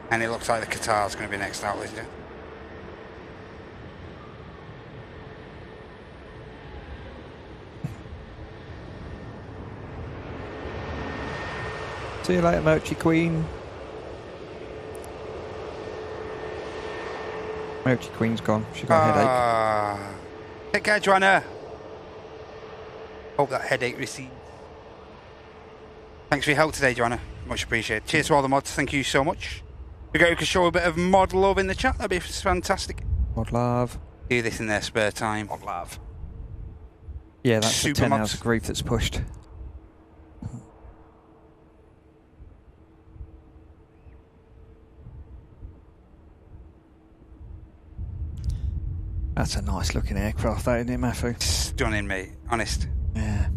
And it looks like the Qatar's going to be next out, isn't it? See you later, Mochi Queen. Mochi Queen's gone. She got a headache. Take care, Joanna. Hope that headache recedes. Thanks for your help today, Joanna. Much appreciated. Cheers to all the mods. Thank you so much. If you could show a bit of mod love in the chat, that'd be fantastic. Mod love. Do this in their spare time. Mod love. Yeah, that's the 10 hours of grief that's pushed. That's a nice looking aircraft, that, isn't it, Matthew? Stunning, mate. Honest. Yeah.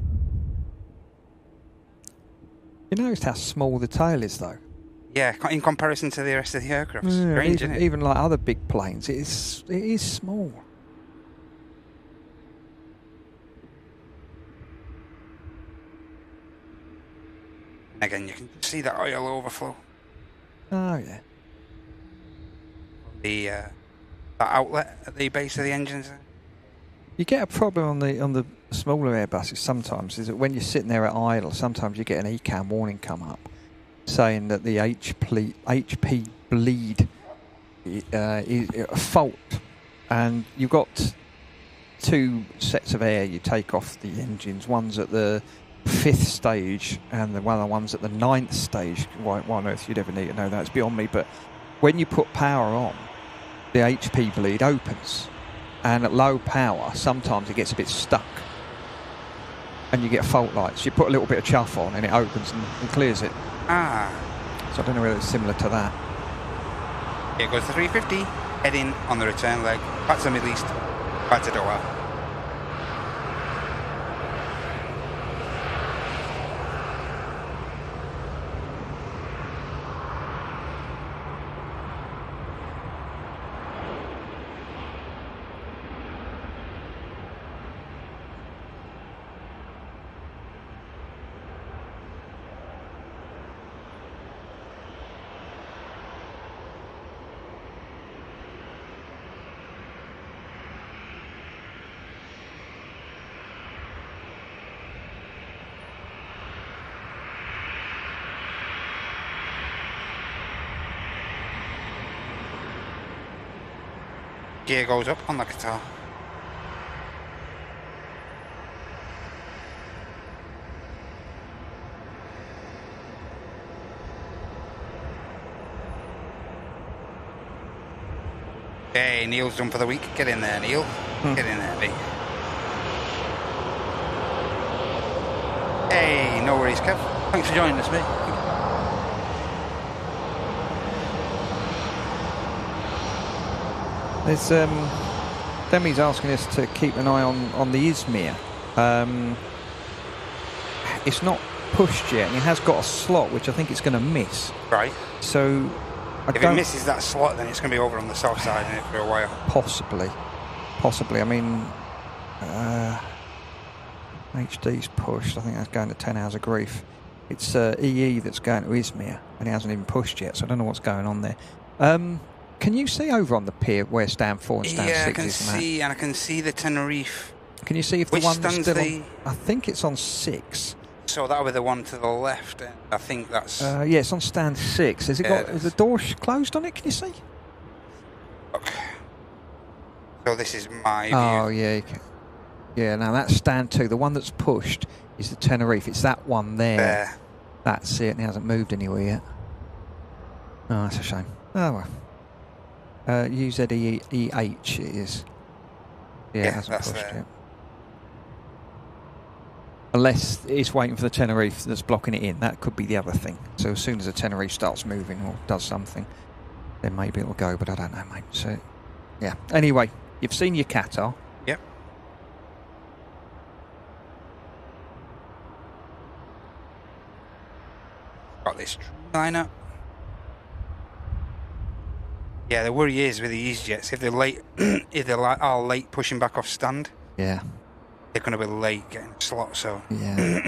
You noticed how small the tail is, though? Yeah, in comparison to the rest of the aircraft. Yeah, Strange, isn't it? Even like other big planes, it is small. And again, you can see that oil overflow. Oh, yeah. The that outlet at the base of the engines. You get a problem on the smaller Airbuses sometimes, is that when you're sitting there at idle, sometimes you get an ECAM warning come up saying that the HP bleed is a fault, and you've got 2 sets of air you take off the engines. One's at the 5th stage and the other one's at the 9th stage. Why on earth you'd ever need to know that? It's beyond me. But when you put power on, the HP bleed opens, and at low power sometimes it gets a bit stuck and you get fault lights. You put a little bit of chuff on and it opens and clears it. Ah. So I don't know whether it's similar to that. Here goes the 350, heading on the return leg, back to the Middle East, back to Doha. Gear goes up on the Qatar. Hey, Neil's done for the week. Get in there, Neil. Get in there, mate. Hey, no worries, Kev. Thanks for joining us, mate. There's Demi's asking us to keep an eye on the Izmir. It's not pushed yet, and it has got a slot which I think it's going to miss. Right. So if it misses that slot, then it's going to be over on the south side in it for a while. Possibly. I mean, HD's pushed. I think that's going to 10 hours of grief. It's EE that's going to Izmir, and it hasn't even pushed yet, so I don't know what's going on there. Can you see over on the pier where stand 4 and stand 6 is? Yeah, I can see, and I can see the Tenerife. Can you see if the one that's still the... on? I think it's on 6. So that'll be the one to the left. I think that's... yeah, it's on stand 6. Has it got... Is the door closed on it? Can you see? Okay. So this is my view. Oh, yeah. Yeah, now that's stand 2. The one that's pushed is the Tenerife. It's that one there. That's it, and it hasn't moved anywhere yet. Oh, that's a shame. Oh, well. UZEH it is. Yeah, it hasn't pushed yet. Unless it's waiting for the Tenerife that's blocking it in. That could be the other thing. So as soon as the Tenerife starts moving or does something, then maybe it'll go, but I don't know, mate. So, yeah. Anyway, you've seen your Qatar. Yep. Got this liner. Yeah, the worry is with the EasyJets, if they're late, if they are late pushing back off stand, yeah, they're going to be late getting a slot. So yeah,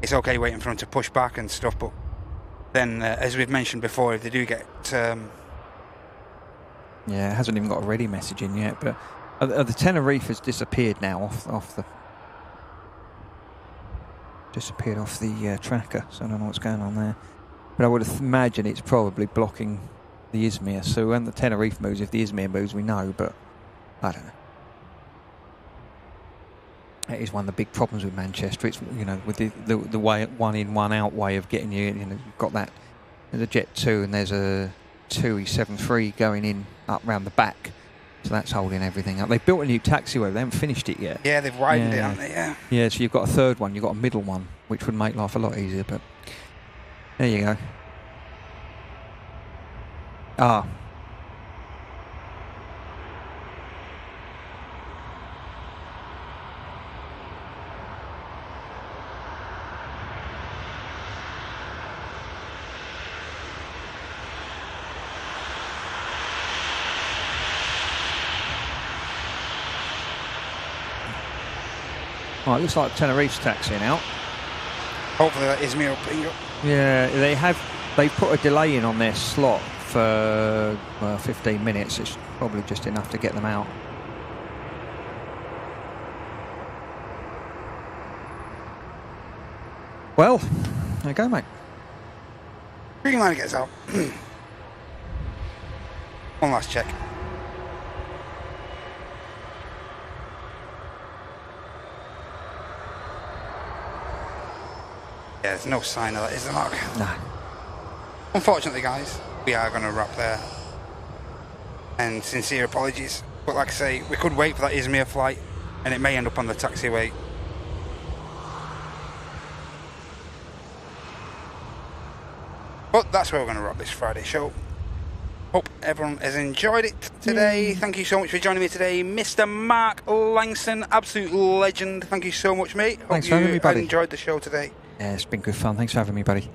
it's okay waiting for them to push back and stuff. But then, as we've mentioned before, if they do get, yeah, it hasn't even got a ready message in yet. But the Tenerife has disappeared now off the tracker. So I don't know what's going on there. But I would imagine it's probably blocking the Izmir. So when the Tenerife moves, if the Izmir moves, we know, but I don't know. It is one of the big problems with Manchester. It's, you know, with the way one in one out way of getting you know, you've got that, there's a Jet 2 and there's a 2E73 going in up round the back, so that's holding everything up. They've built a new taxiway, they haven't finished it yet. Yeah, they've widened it, haven't they? Yeah. Yeah, so you've got a third one, you've got a middle one, which would make life a lot easier, but there you go. Ah. Right, looks like Tenerife's taxiing out. Hopefully that is me opening up. Yeah, they've put a delay in on their slot for 15 minutes. It's probably just enough to get them out. Well, there you go, mate. Green line gets out. One last check. Yeah, there's no sign of that, is there, Mark? No. Unfortunately, guys, we are going to wrap there. And sincere apologies. But like I say, we could wait for that Izmir flight, and it may end up on the taxiway. But that's where we're going to wrap this Friday show. Hope everyone has enjoyed it today. Thank you so much for joining me today, Mr. Mark Langston, absolute legend. Thank you so much, mate. Thanks for having me, buddy. Enjoyed the show today. Yeah, it's been good fun. Thanks for having me, buddy.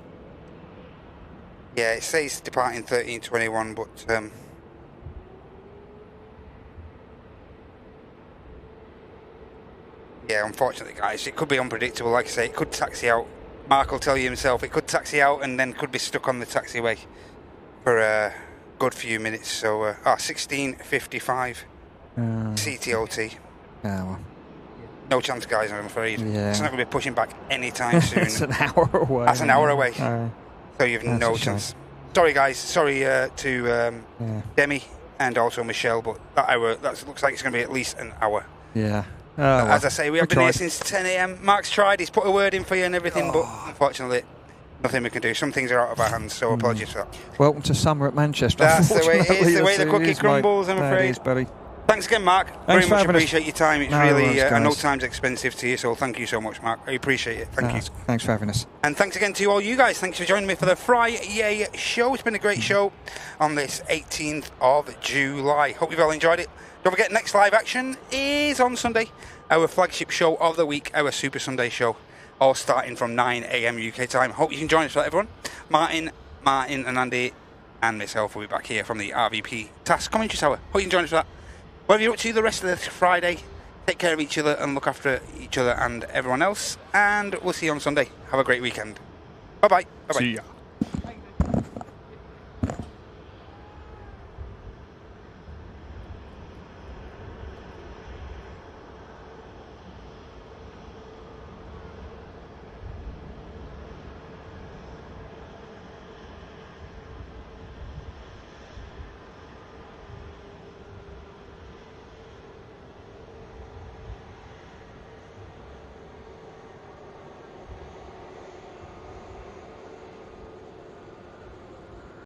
Yeah, it says departing 13:21, but yeah, unfortunately, guys, it could be unpredictable. Like I say, it could taxi out. Mark will tell you himself, it could taxi out and then could be stuck on the taxiway for a good few minutes. So, 16:55 CTOT. Well. No chance, guys, I'm afraid. Yeah. It's not going to be pushing back anytime soon. It's an hour away. That's an hour away. So you've no chance. Sorry, guys. Sorry to Demi and also Michelle, but that hour, that looks like it's going to be at least an hour. Yeah. As I say, we have been here since 10 a.m. Mark's tried, he's put a word in for you and everything, but unfortunately, nothing we can do. Some things are out of our hands, so apologies for that. Welcome to summer at Manchester. That's the way it is, the way the cookie crumbles, I'm afraid. It is, buddy. Thanks again, Mark. Thanks Very much appreciate your time. It's really, I know time's expensive to you, so thank you so much, Mark. I appreciate it. Thank you. Thanks for having us. And thanks again to all you guys. Thanks for joining me for the Friday show. It's been a great show on this 18th of July. Hope you've all enjoyed it. Don't forget, next live action is on Sunday. Our flagship show of the week, our Super Sunday show, all starting from 9 a.m. UK time. Hope you can join us for that, everyone. Martin and Andy and myself will be back here from the RVP Task Commentary Tower. Hope you can join us for that. Whatever you're up to the rest of this Friday, take care of each other and look after each other and everyone else. And we'll see you on Sunday. Have a great weekend. Bye-bye. Bye-bye. See ya.